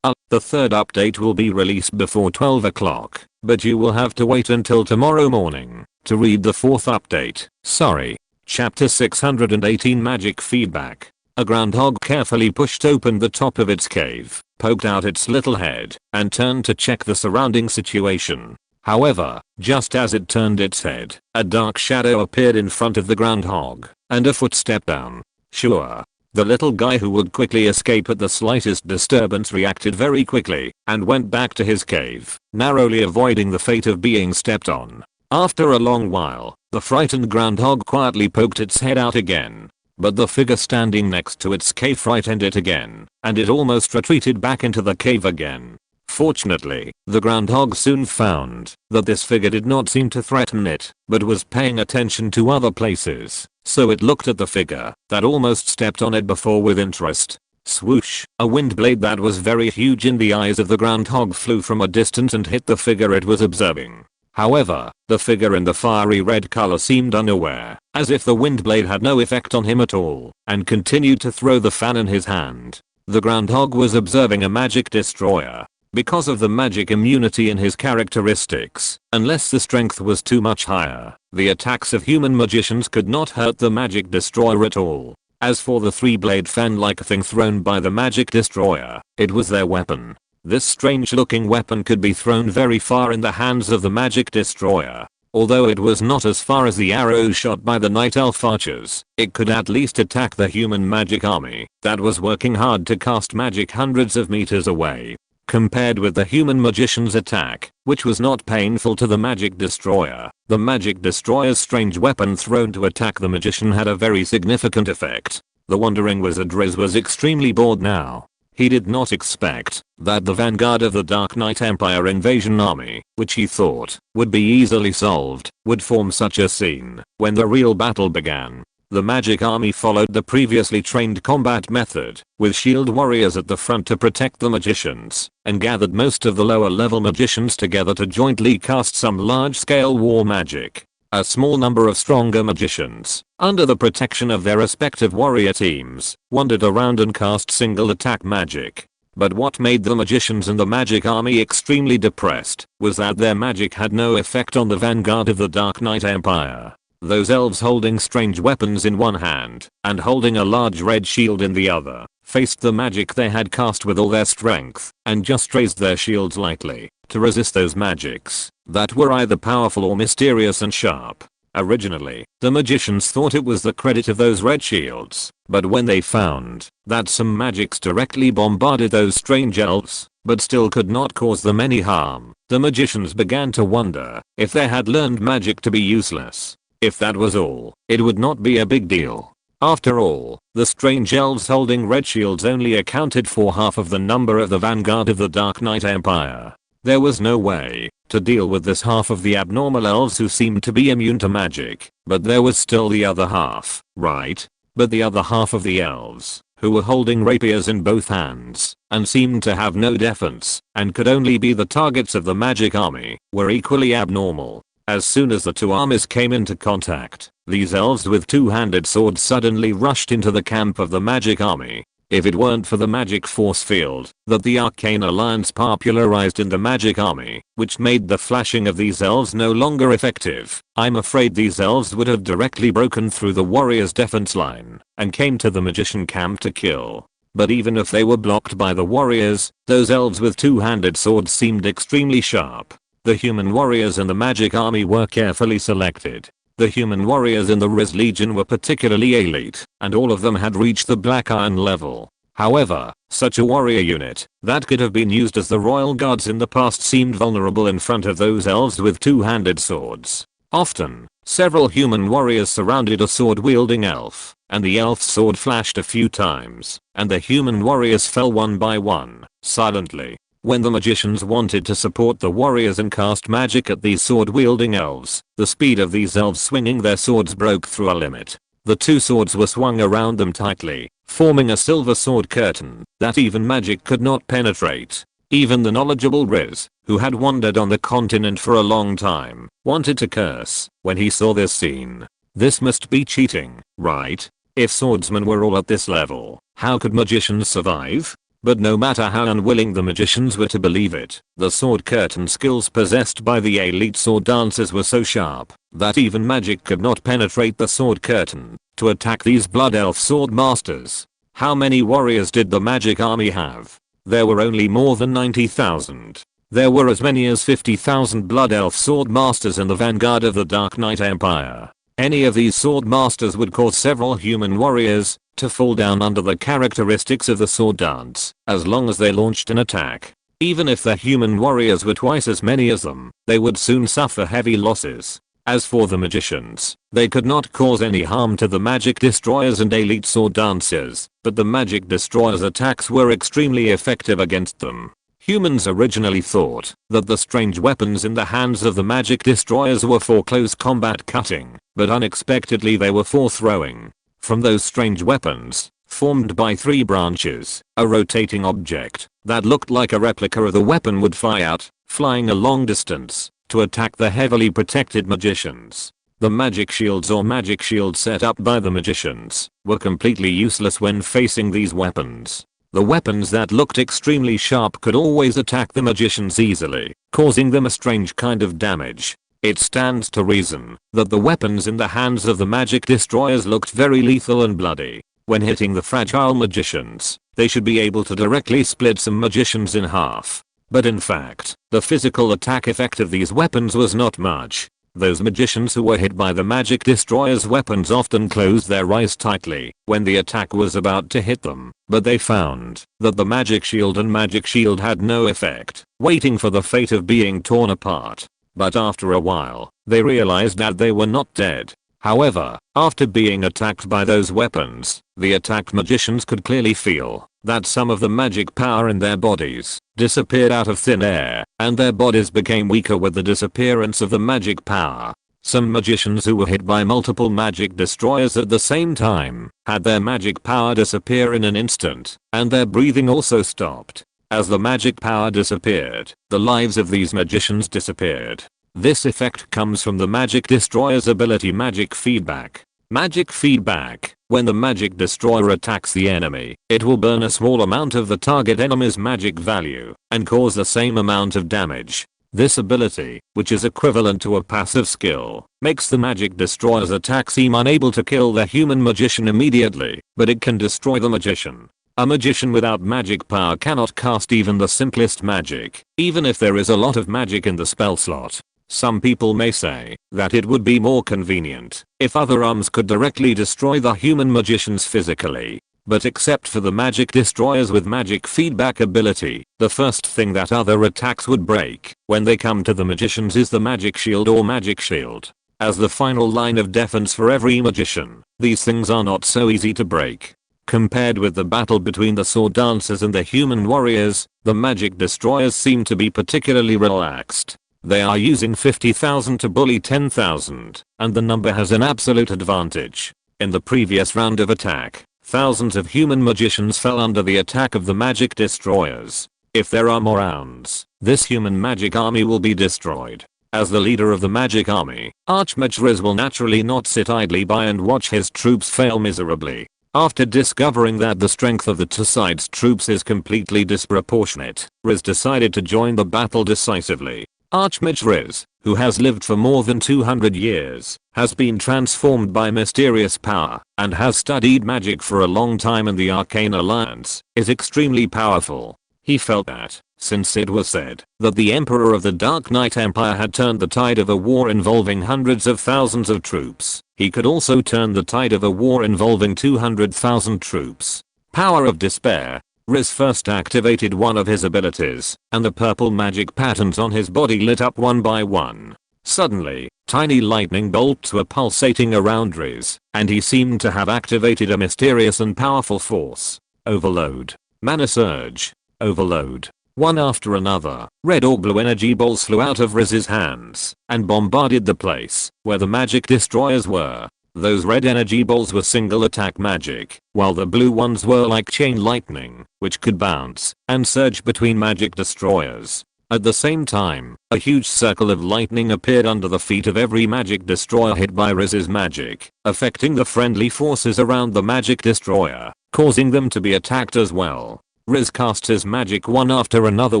The third update will be released before 12 o'clock, but you will have to wait until tomorrow morning to read the fourth update. Sorry. Chapter 618 Magic Feedback. A groundhog carefully pushed open the top of its cave, poked out its little head, and turned to check the surrounding situation. However, just as it turned its head, a dark shadow appeared in front of the groundhog, and a foot stepped down. Sure. The little guy who would quickly escape at the slightest disturbance reacted very quickly, and went back to his cave, narrowly avoiding the fate of being stepped on. After a long while, the frightened groundhog quietly poked its head out again. But the figure standing next to its cave frightened it again, and it almost retreated back into the cave again. Fortunately, the groundhog soon found that this figure did not seem to threaten it, but was paying attention to other places, so it looked at the figure that almost stepped on it before with interest. Swoosh! A wind blade that was very huge in the eyes of the groundhog flew from a distance and hit the figure it was observing. However, the figure in the fiery red color seemed unaware, as if the wind blade had no effect on him at all, and continued to throw the fan in his hand. The groundhog was observing a magic destroyer. Because of the magic immunity in his characteristics, unless the strength was too much higher, the attacks of human magicians could not hurt the magic destroyer at all. As for the three-blade fan-like thing thrown by the magic destroyer, it was their weapon. This strange-looking weapon could be thrown very far in the hands of the magic destroyer. Although it was not as far as the arrows shot by the Night Elf archers, it could at least attack the human magic army that was working hard to cast magic hundreds of meters away. Compared with the human magician's attack, which was not painful to the magic destroyer, the magic destroyer's strange weapon thrown to attack the magician had a very significant effect. The wondering wizard Riz was extremely bored now. He did not expect that the vanguard of the Dark Knight Empire invasion army, which he thought would be easily solved, would form such a scene when the real battle began. The magic army followed the previously trained combat method, with shield warriors at the front to protect the magicians, and gathered most of the lower level magicians together to jointly cast some large-scale war magic. A small number of stronger magicians, under the protection of their respective warrior teams, wandered around and cast single attack magic. But what made the magicians and the magic army extremely depressed was that their magic had no effect on the vanguard of the Dark Knight Empire. Those elves holding strange weapons in one hand and holding a large red shield in the other, faced the magic they had cast with all their strength and just raised their shields lightly to resist those magics that were either powerful or mysterious and sharp. Originally, the magicians thought it was the credit of those red shields, but when they found that some magics directly bombarded those strange elves, but still could not cause them any harm, the magicians began to wonder if they had learned magic to be useless. If that was all, it would not be a big deal. After all, the strange elves holding red shields only accounted for half of the number of the vanguard of the Dark Knight Empire. There was no way to deal with this half of the abnormal elves who seemed to be immune to magic, but there was still the other half, right? But the other half of the elves, who were holding rapiers in both hands, and seemed to have no defense, and could only be the targets of the magic army, were equally abnormal. As soon as the two armies came into contact, these elves with two-handed swords suddenly rushed into the camp of the magic army. If it weren't for the magic force field that the Arcane Alliance popularized in the magic army, which made the flashing of these elves no longer effective, I'm afraid these elves would have directly broken through the warriors' defense line and came to the magician camp to kill. But even if they were blocked by the warriors, those elves with two-handed swords seemed extremely sharp. The human warriors in the magic army were carefully selected. The human warriors in the Riz Legion were particularly elite, and all of them had reached the Black Iron level. However, such a warrior unit that could have been used as the royal guards in the past seemed vulnerable in front of those elves with two-handed swords. Often, several human warriors surrounded a sword-wielding elf, and the elf's sword flashed a few times, and the human warriors fell one by one, silently. When the magicians wanted to support the warriors and cast magic at these sword-wielding elves, the speed of these elves swinging their swords broke through a limit. The two swords were swung around them tightly, forming a silver sword curtain that even magic could not penetrate. Even the knowledgeable Riz, who had wandered on the continent for a long time, wanted to curse when he saw this scene. This must be cheating, right? If swordsmen were all at this level, how could magicians survive? But no matter how unwilling the magicians were to believe it, the sword curtain skills possessed by the elite sword dancers were so sharp that even magic could not penetrate the sword curtain to attack these blood elf sword masters. How many warriors did the magic army have? There were only more than 90,000. There were as many as 50,000 blood elf sword masters in the vanguard of the Dark Knight Empire. Any of these sword masters would cause several human warriors to fall down under the characteristics of the sword dance, as long as they launched an attack. Even if the human warriors were twice as many as them, they would soon suffer heavy losses. As for the magicians, they could not cause any harm to the magic destroyers and elite sword dancers, but the magic destroyers' attacks were extremely effective against them. Humans originally thought that the strange weapons in the hands of the magic destroyers were for close combat cutting, but unexpectedly they were for throwing. From those strange weapons, formed by 3 branches, a rotating object that looked like a replica of the weapon would fly out, flying a long distance, to attack the heavily protected magicians. The magic shields or magic shields set up by the magicians were completely useless when facing these weapons. The weapons that looked extremely sharp could always attack the magicians easily, causing them a strange kind of damage. It stands to reason that the weapons in the hands of the magic destroyers looked very lethal and bloody. When hitting the fragile magicians, they should be able to directly split some magicians in half. But in fact, the physical attack effect of these weapons was not much. Those magicians who were hit by the magic destroyer's weapons often closed their eyes tightly when the attack was about to hit them, but they found that the magic shield and magic shield had no effect, waiting for the fate of being torn apart. But after a while, they realized that they were not dead. However, after being attacked by those weapons, the attacked magicians could clearly feel that some of the magic power in their bodies disappeared out of thin air, and their bodies became weaker with the disappearance of the magic power. Some magicians who were hit by multiple magic destroyers at the same time had their magic power disappear in an instant, and their breathing also stopped. As the magic power disappeared, the lives of these magicians disappeared. This effect comes from the magic destroyer's ability magic feedback. Magic feedback. When the magic destroyer attacks the enemy, it will burn a small amount of the target enemy's magic value and cause the same amount of damage. This ability, which is equivalent to a passive skill, makes the magic destroyer's attack seem unable to kill the human magician immediately, but it can destroy the magician. A magician without magic power cannot cast even the simplest magic, even if there is a lot of magic in the spell slot. Some people may say that it would be more convenient if other arms could directly destroy the human magicians physically. But except for the magic destroyers with magic feedback ability, the first thing that other attacks would break when they come to the magicians is the magic shield or magic shield. As the final line of defense for every magician, these things are not so easy to break. Compared with the battle between the sword dancers and the human warriors, the magic destroyers seem to be particularly relaxed. They are using 50,000 to bully 10,000, and the number has an absolute advantage. In the previous round of attack, thousands of human magicians fell under the attack of the magic destroyers. If there are more rounds, this human magic army will be destroyed. As the leader of the magic army, Archmage Riz will naturally not sit idly by and watch his troops fail miserably. After discovering that the strength of the two sides' troops is completely disproportionate, Riz decided to join the battle decisively. Archmage Riz, who has lived for more than 200 years, has been transformed by mysterious power, and has studied magic for a long time in the Arcane Alliance, is extremely powerful. He felt that, since it was said that the Emperor of the Dark Knight Empire had turned the tide of a war involving hundreds of thousands of troops, he could also turn the tide of a war involving 200,000 troops. Power of Despair. Riz first activated one of his abilities, and the purple magic patterns on his body lit up one by one. Suddenly, tiny lightning bolts were pulsating around Riz, and he seemed to have activated a mysterious and powerful force. Overload. Mana Surge. Overload. One after another, red or blue energy balls flew out of Riz's hands and bombarded the place where the magic destroyers were. Those red energy balls were single attack magic, while the blue ones were like chain lightning, which could bounce and surge between magic destroyers. At the same time, a huge circle of lightning appeared under the feet of every magic destroyer hit by Riz's magic, affecting the friendly forces around the magic destroyer, causing them to be attacked as well. Riz cast his magic one after another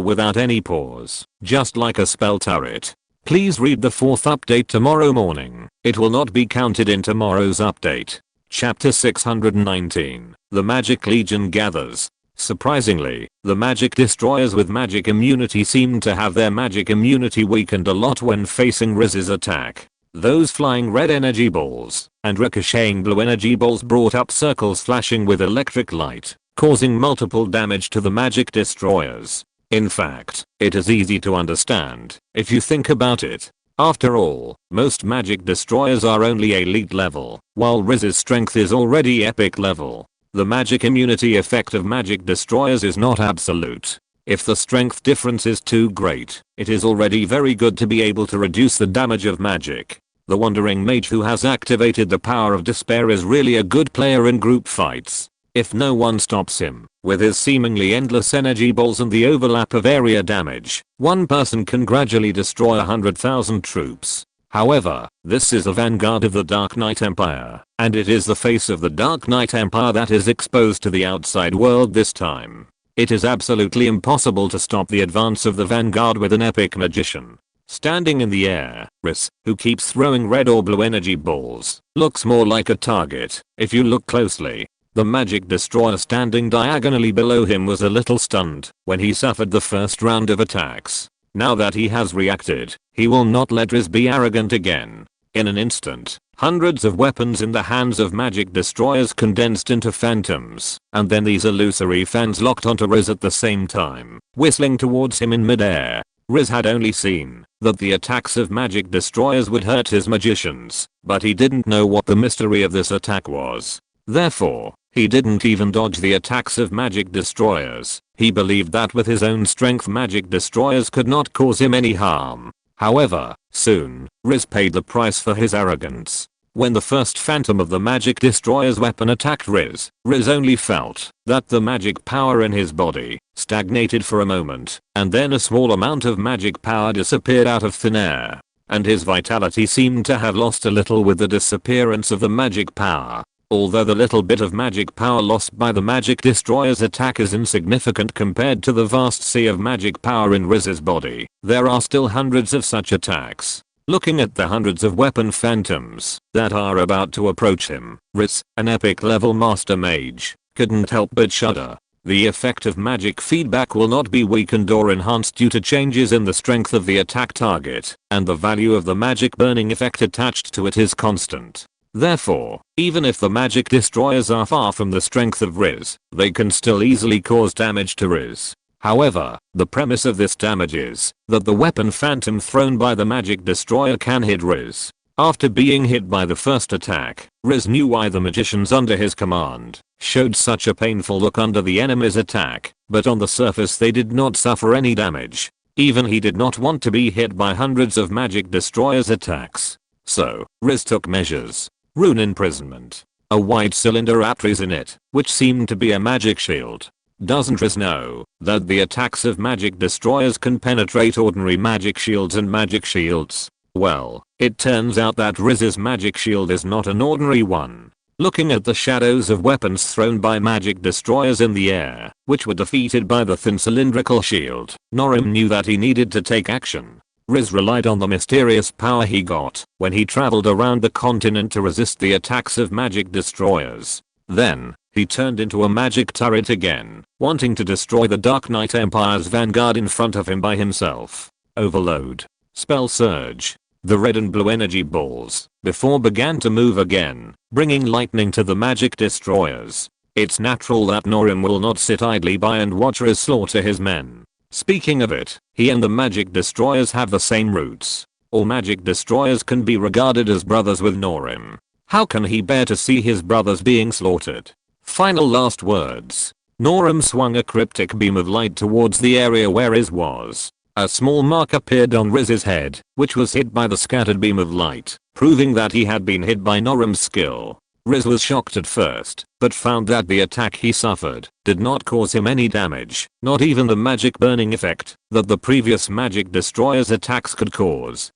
without any pause, just like a spell turret. Please read the 4th update tomorrow morning. It will not be counted in tomorrow's update. Chapter 619. The Magic Legion gathers. Surprisingly, the magic destroyers with magic immunity seemed to have their magic immunity weakened a lot when facing Riz's attack. Those flying red energy balls and ricocheting blue energy balls brought up circles flashing with electric light, causing multiple damage to the magic destroyers. In fact, it is easy to understand if you think about it. After all, most magic destroyers are only elite level, while Riz's strength is already epic level. The magic immunity effect of magic destroyers is not absolute. If the strength difference is too great, it is already very good to be able to reduce the damage of magic. The wandering mage who has activated the power of despair is really a good player in group fights. If no one stops him, with his seemingly endless energy balls and the overlap of area damage, one person can gradually destroy 100,000 troops. However, this is a vanguard of the Dark Knight Empire, and it is the face of the Dark Knight Empire that is exposed to the outside world this time. It is absolutely impossible to stop the advance of the vanguard with an epic magician. Standing in the air, Riz, who keeps throwing red or blue energy balls, looks more like a target if you look closely. The magic destroyer standing diagonally below him was a little stunned when he suffered the first round of attacks. Now that he has reacted, he will not let Riz be arrogant again. In an instant, hundreds of weapons in the hands of magic destroyers condensed into phantoms, and then these illusory fans locked onto Riz at the same time, whistling towards him in midair. Riz had only seen that the attacks of magic destroyers would hurt his magicians, but he didn't know what the mystery of this attack was. Therefore, he didn't even dodge the attacks of magic destroyers. He believed that with his own strength magic destroyers could not cause him any harm. However, soon, Riz paid the price for his arrogance. When the first phantom of the magic destroyer's weapon attacked Riz only felt that the magic power in his body stagnated for a moment, and then a small amount of magic power disappeared out of thin air, and his vitality seemed to have lost a little with the disappearance of the magic power. Although the little bit of magic power lost by the magic destroyer's attack is insignificant compared to the vast sea of magic power in Riz's body, there are still hundreds of such attacks. Looking at the hundreds of weapon phantoms that are about to approach him, Riz, an epic level master mage, couldn't help but shudder. The effect of magic feedback will not be weakened or enhanced due to changes in the strength of the attack target, and the value of the magic burning effect attached to it is constant. Therefore, even if the magic destroyers are far from the strength of Riz, they can still easily cause damage to Riz. However, the premise of this damage is that the weapon phantom thrown by the magic destroyer can hit Riz. After being hit by the first attack, Riz knew why the magicians under his command showed such a painful look under the enemy's attack, but on the surface they did not suffer any damage. Even he did not want to be hit by hundreds of magic destroyers' attacks. So, Riz took measures. Rune imprisonment. A white cylinder appears in it, which seemed to be a magic shield. Doesn't Riz know that the attacks of magic destroyers can penetrate ordinary magic shields and magic shields? Well, it turns out that Riz's magic shield is not an ordinary one. Looking at the shadows of weapons thrown by magic destroyers in the air, which were defeated by the thin cylindrical shield, Norim knew that he needed to take action. Riz relied on the mysterious power he got when he traveled around the continent to resist the attacks of magic destroyers. Then, he turned into a magic turret again, wanting to destroy the Dark Knight Empire's vanguard in front of him by himself. Overload. Spell surge. The red and blue energy balls before began to move again, bringing lightning to the magic destroyers. It's natural that Norim will not sit idly by and watch Riz slaughter his men. Speaking of it, he and the magic destroyers have the same roots. All magic destroyers can be regarded as brothers with Norim. How can he bear to see his brothers being slaughtered? Final last words. Norim swung a cryptic beam of light towards the area where Riz was. A small mark appeared on Riz's head, which was hit by the scattered beam of light, proving that he had been hit by Norim's skill. Riz was shocked at first, but found that the attack he suffered did not cause him any damage, not even the magic burning effect that the previous magic destroyer's attacks could cause.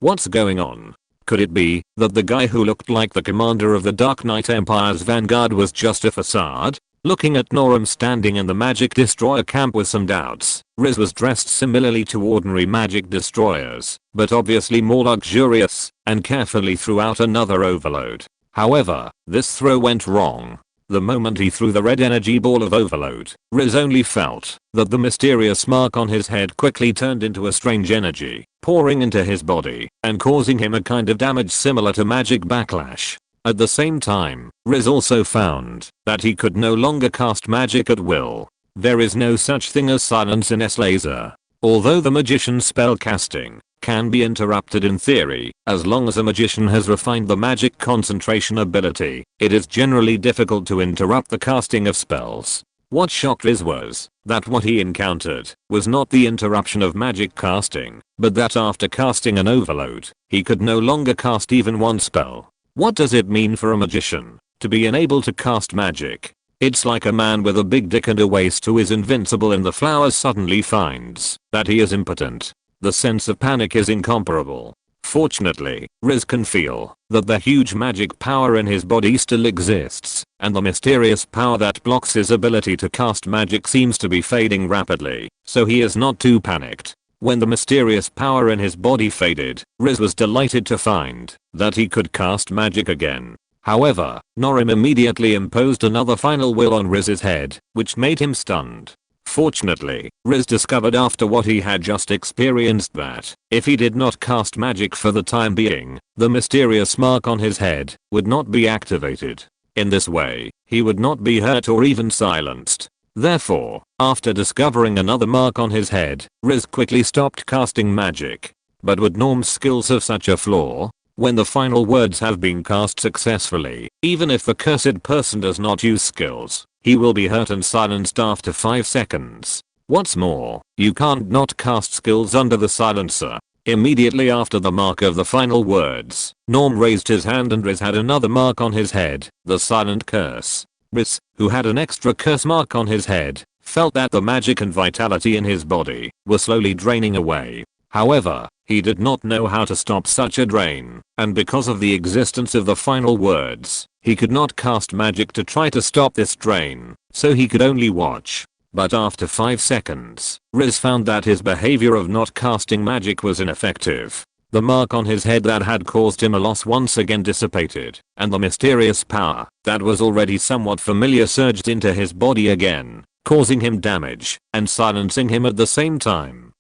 What's going on? Could it be that the guy who looked like the commander of the Dark Knight Empire's vanguard was just a facade? Looking at Norim standing in the magic destroyer camp with some doubts, Riz was dressed similarly to ordinary magic destroyers, but obviously more luxurious, and carefully threw out another overload. However, this throw went wrong. The moment he threw the red energy ball of overload, Riz only felt that the mysterious mark on his head quickly turned into a strange energy, pouring into his body and causing him a kind of damage similar to magic backlash. At the same time, Riz also found that he could no longer cast magic at will. There is no such thing as silence in S-Laser. Although the magician's spell casting can be interrupted in theory, as long as a magician has refined the magic concentration ability, it is generally difficult to interrupt the casting of spells. What shocked Riz was that what he encountered was not the interruption of magic casting, but that after casting an overload, he could no longer cast even one spell. What does it mean for a magician to be unable to cast magic? It's like a man with a big dick and a waist who is invincible in the flowers suddenly finds that he is impotent. The sense of panic is incomparable. Fortunately, Riz can feel that the huge magic power in his body still exists, and the mysterious power that blocks his ability to cast magic seems to be fading rapidly, so he is not too panicked. When the mysterious power in his body faded, Riz was delighted to find that he could cast magic again. However, Norim immediately imposed another final will on Riz's head, which made him stunned. Fortunately, Riz discovered after what he had just experienced that if he did not cast magic for the time being, the mysterious mark on his head would not be activated. In this way, he would not be hurt or even silenced. Therefore, after discovering another mark on his head, Riz quickly stopped casting magic. But would Norm's skills have such a flaw? When the final words have been cast successfully, even if the cursed person does not use skills, he will be hurt and silenced after 5 seconds. What's more, you can't not cast skills under the silencer. Immediately after the mark of the final words, Norm raised his hand and Riz had another mark on his head, the silent curse. Riz, who had an extra curse mark on his head, felt that the magic and vitality in his body were slowly draining away. However, he did not know how to stop such a drain, and because of the existence of the final words, he could not cast magic to try to stop this drain, so he could only watch. But after 5 seconds, Riz found that his behavior of not casting magic was ineffective. The mark on his head that had caused him a loss once again dissipated, and the mysterious power that was already somewhat familiar surged into his body again, causing him damage and silencing him at the same time.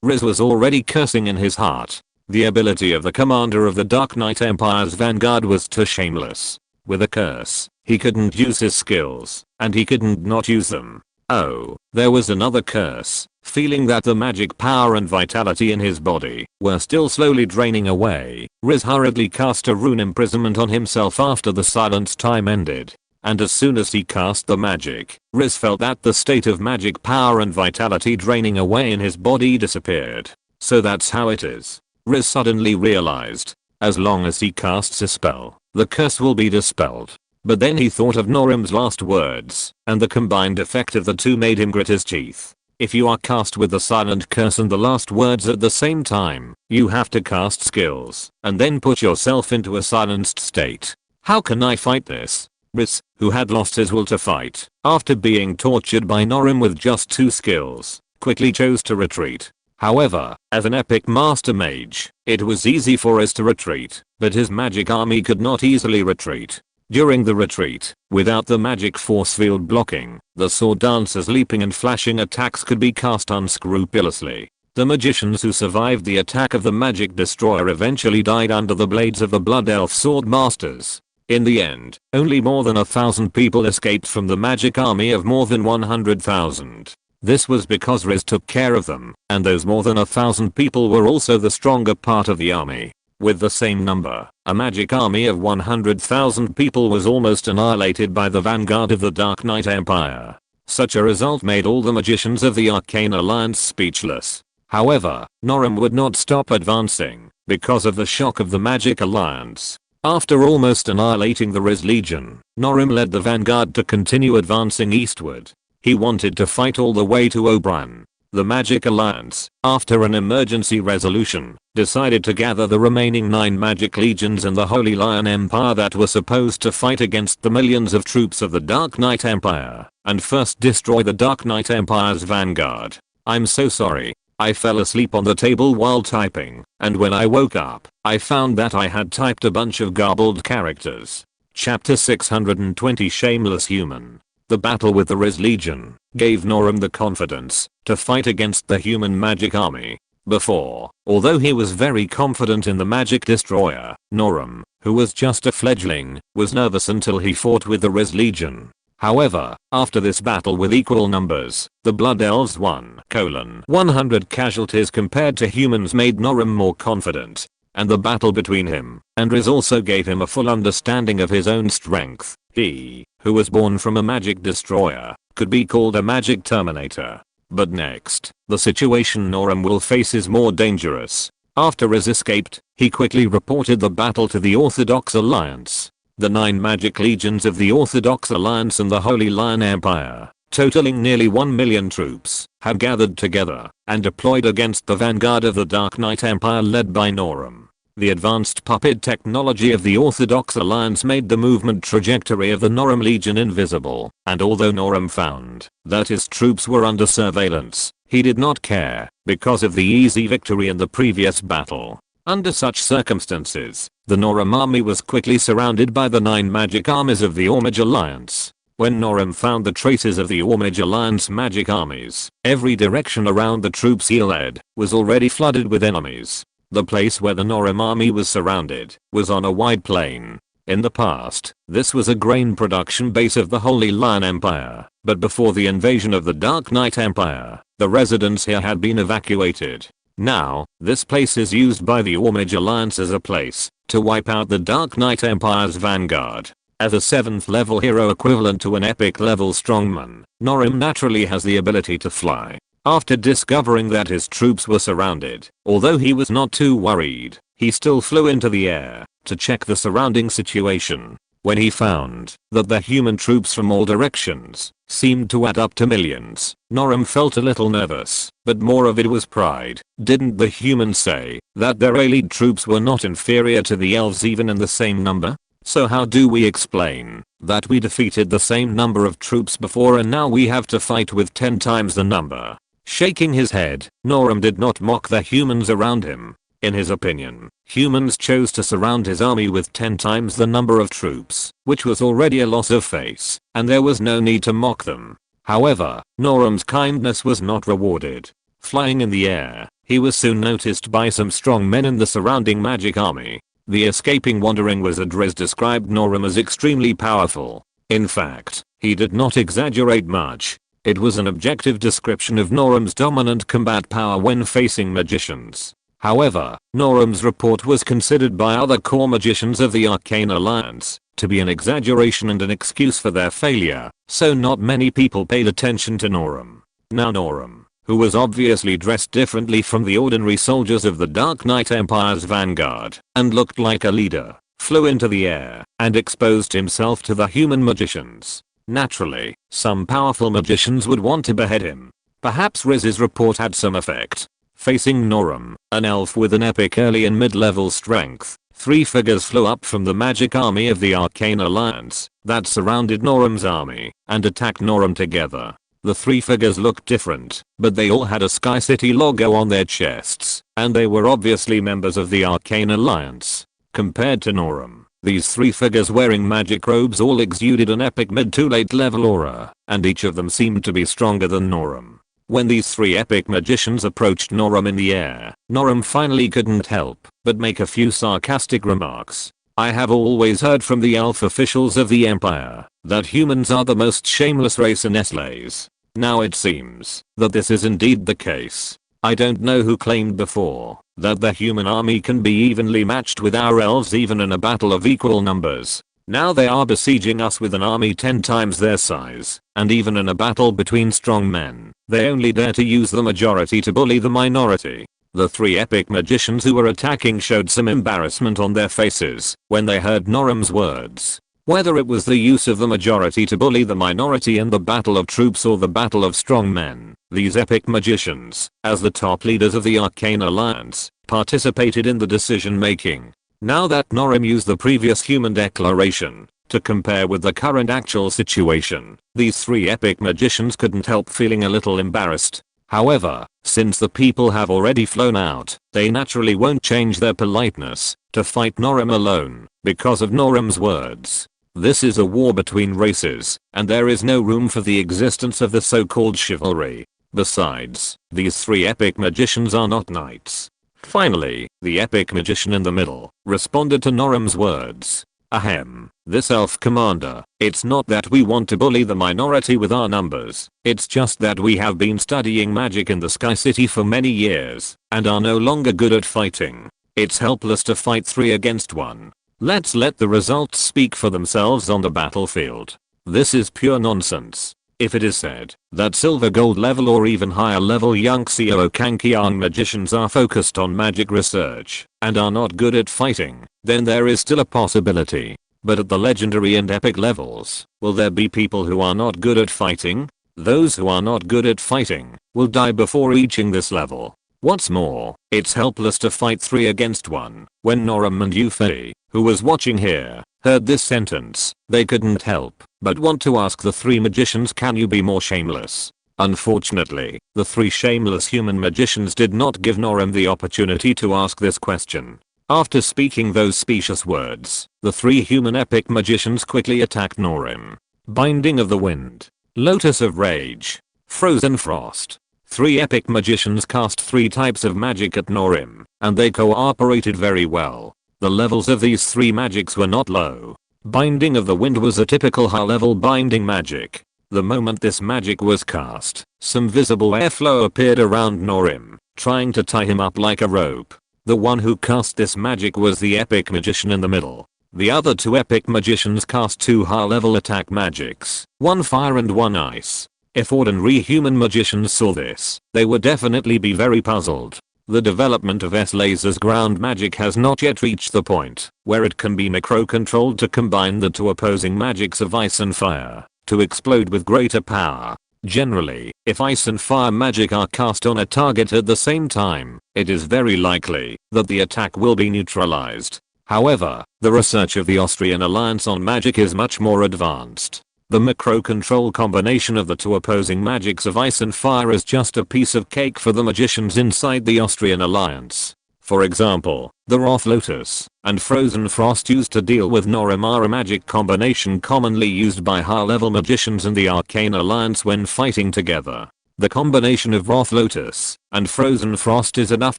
Riz was already cursing in his heart. The ability of the commander of the Dark Knight Empire's vanguard was too shameless. With a curse, he couldn't use his skills, and he couldn't not use them. Oh, there was another curse. Feeling that the magic power and vitality in his body were still slowly draining away, Riz hurriedly cast a rune imprisonment on himself after the silence time ended. And as soon as he cast the magic, Riz felt that the state of magic power and vitality draining away in his body disappeared. So that's how it is. Riz suddenly realized, as long as he casts a spell, the curse will be dispelled. But then he thought of Norim's last words, and the combined effect of the two made him grit his teeth. If you are cast with the silent curse and the last words at the same time, you have to cast skills, and then put yourself into a silenced state. How can I fight this? Riz, who had lost his will to fight after being tortured by Norim with just 2 skills, quickly chose to retreat. However, as an epic master mage, it was easy for Riz to retreat, but his magic army could not easily retreat. During the retreat, without the magic force field blocking, the sword dancers' leaping and flashing attacks could be cast unscrupulously. The magicians who survived the attack of the magic destroyer eventually died under the blades of the blood elf sword masters. In the end, only more than 1,000 people escaped from the magic army of more than 100,000. This was because Riz took care of them, and those more than 1,000 people were also the stronger part of the army. With the same number, a magic army of 100,000 people was almost annihilated by the vanguard of the Dark Knight Empire. Such a result made all the magicians of the Arcane Alliance speechless. However, Norim would not stop advancing. because of the shock of the Magic Alliance. After almost annihilating the Riz Legion, Norim led the vanguard to continue advancing eastward. He wanted to fight all the way to Oberon. The Magic Alliance, after an emergency resolution, decided to gather the remaining 9 magic legions in the Holy Lion Empire that were supposed to fight against the millions of troops of the Dark Knight Empire, and first destroy the Dark Knight Empire's vanguard. I'm so sorry. I fell asleep on the table while typing, and when I woke up, I found that I had typed a bunch of garbled characters. Chapter 620 Shameless Human. The battle with the Riz Legion gave Norim the confidence to fight against the human magic army. Before, although he was very confident in the magic destroyer, Norim, who was just a fledgling, was nervous until he fought with the Riz Legion. However, after this battle with equal numbers, the Blood Elves 100 casualties compared to humans made Norim more confident, and the battle between him and Riz also gave him a full understanding of his own strength. He, who was born from a magic destroyer, could be called a magic terminator. But next, the situation Norim will face is more dangerous. After Riz escaped, he quickly reported the battle to the Orthodox Alliance. The 9 magic legions of the Orthodox Alliance and the Holy Lion Empire, totaling nearly 1 million troops, had gathered together and deployed against the vanguard of the Dark Knight Empire led by Norim. The advanced puppet technology of the Orthodox Alliance made the movement trajectory of the Norim Legion invisible, and although Norim found that his troops were under surveillance, he did not care because of the easy victory in the previous battle. Under such circumstances, the Norim army was quickly surrounded by the 9 magic armies of the Ormage Alliance. When Norim found the traces of the Ormage Alliance magic armies, every direction around the troops he led was already flooded with enemies. The place where the Norim army was surrounded was on a wide plain. In the past, this was a grain production base of the Holy Lion Empire, but before the invasion of the Dark Knight Empire, the residents here had been evacuated. Now, this place is used by the Ormage Alliance as a place to wipe out the Dark Knight Empire's vanguard. As a 7th level hero equivalent to an epic level strongman, Norim naturally has the ability to fly. After discovering that his troops were surrounded, although he was not too worried, he still flew into the air to check the surrounding situation. When he found that the human troops from all directions seemed to add up to millions, Norim felt a little nervous, but more of it was pride. Didn't the humans say that their elite troops were not inferior to the elves even in the same number? So how do we explain that we defeated the same number of troops before and now we have to fight with 10 times the number? Shaking his head, Norim did not mock the humans around him. In his opinion, humans chose to surround his army with 10 times the number of troops, which was already a loss of face, and there was no need to mock them. However, Norim's kindness was not rewarded. Flying in the air, he was soon noticed by some strong men in the surrounding magic army. The escaping wandering wizard Riz described Norim as extremely powerful. In fact, he did not exaggerate much. It was an objective description of Norim's dominant combat power when facing magicians. However, Norim's report was considered by other core magicians of the Arcane Alliance to be an exaggeration and an excuse for their failure, so not many people paid attention to Norim. Now Norim, who was obviously dressed differently from the ordinary soldiers of the Dark Knight Empire's vanguard and looked like a leader, flew into the air and exposed himself to the human magicians. Naturally, some powerful magicians would want to behead him. Perhaps Riz's report had some effect. Facing Norim, an elf with an epic early and mid-level strength, 3 figures flew up from the magic army of the Arcane Alliance that surrounded Norim's army and attacked Norim together. The 3 figures looked different, but they all had a Sky City logo on their chests, and they were obviously members of the Arcane Alliance. Compared to Norim, these 3 figures wearing magic robes all exuded an epic mid to late level aura, and each of them seemed to be stronger than Norim. When these 3 epic magicians approached Norim in the air, Norim finally couldn't help but make a few sarcastic remarks. I have always heard from the elf officials of the Empire that humans are the most shameless race in SLAs. Now it seems that this is indeed the case. I don't know who claimed before that the human army can be evenly matched with our elves even in a battle of equal numbers. Now they are besieging us with an army 10 times their size, and even in a battle between strong men, they only dare to use the majority to bully the minority. The three epic magicians who were attacking showed some embarrassment on their faces when they heard Norim's words. Whether it was the use of the majority to bully the minority in the battle of troops or the battle of strong men, these epic magicians, as the top leaders of the Arcane Alliance, participated in the decision making. Now that Norim used the previous human declaration to compare with the current actual situation, these three epic magicians couldn't help feeling a little embarrassed. However, since the people have already flown out, they naturally won't change their politeness to fight Norim alone because of Norim's words. This is a war between races, and there is no room for the existence of the so-called chivalry. Besides, these three epic magicians are not knights. Finally, the epic magician in the middle responded to Norim's words. Ahem, this elf commander, it's not that we want to bully the minority with our numbers, it's just that we have been studying magic in the Sky City for many years, and are no longer good at fighting. It's helpless to fight 3 against 1. Let's let the results speak for themselves on the battlefield. This is pure nonsense. If it is said that silver gold level or even higher level Yunxi or Kankian magicians are focused on magic research and are not good at fighting, then there is still a possibility. But at the legendary and epic levels, will there be people who are not good at fighting? Those who are not good at fighting will die before reaching this level. What's more, it's helpless to fight 3 against 1. When Norim and Yuffie, who was watching here, heard this sentence, they couldn't help but want to ask the 3 magicians, can you be more shameless? Unfortunately, the 3 shameless human magicians did not give Norim the opportunity to ask this question. After speaking those specious words, the 3 human epic magicians quickly attacked Norim. Binding of the Wind, Lotus of Rage, Frozen Frost. 3 epic magicians cast 3 types of magic at Norim, and they cooperated very well. The levels of these 3 magics were not low. Binding of the Wind was a typical high-level binding magic. The moment this magic was cast, some visible airflow appeared around Norim, trying to tie him up like a rope. The one who cast this magic was the epic magician in the middle. The other 2 epic magicians cast 2 high-level attack magics, 1 fire and 1 ice. If ordinary human magicians saw this, they would definitely be very puzzled. The development of S-Laser's ground magic has not yet reached the point where it can be macro-controlled to combine the 2 opposing magics of ice and fire to explode with greater power. Generally, if ice and fire magic are cast on a target at the same time, it is very likely that the attack will be neutralized. However, the research of the Austrian Alliance on magic is much more advanced. The macro-control combination of the 2 opposing magics of ice and fire is just a piece of cake for the magicians inside the Austrian Alliance. For example, the Wrath Lotus and Frozen Frost used to deal with Norim are a magic combination commonly used by high-level magicians in the Arcane Alliance when fighting together. The combination of Wrath Lotus and Frozen Frost is enough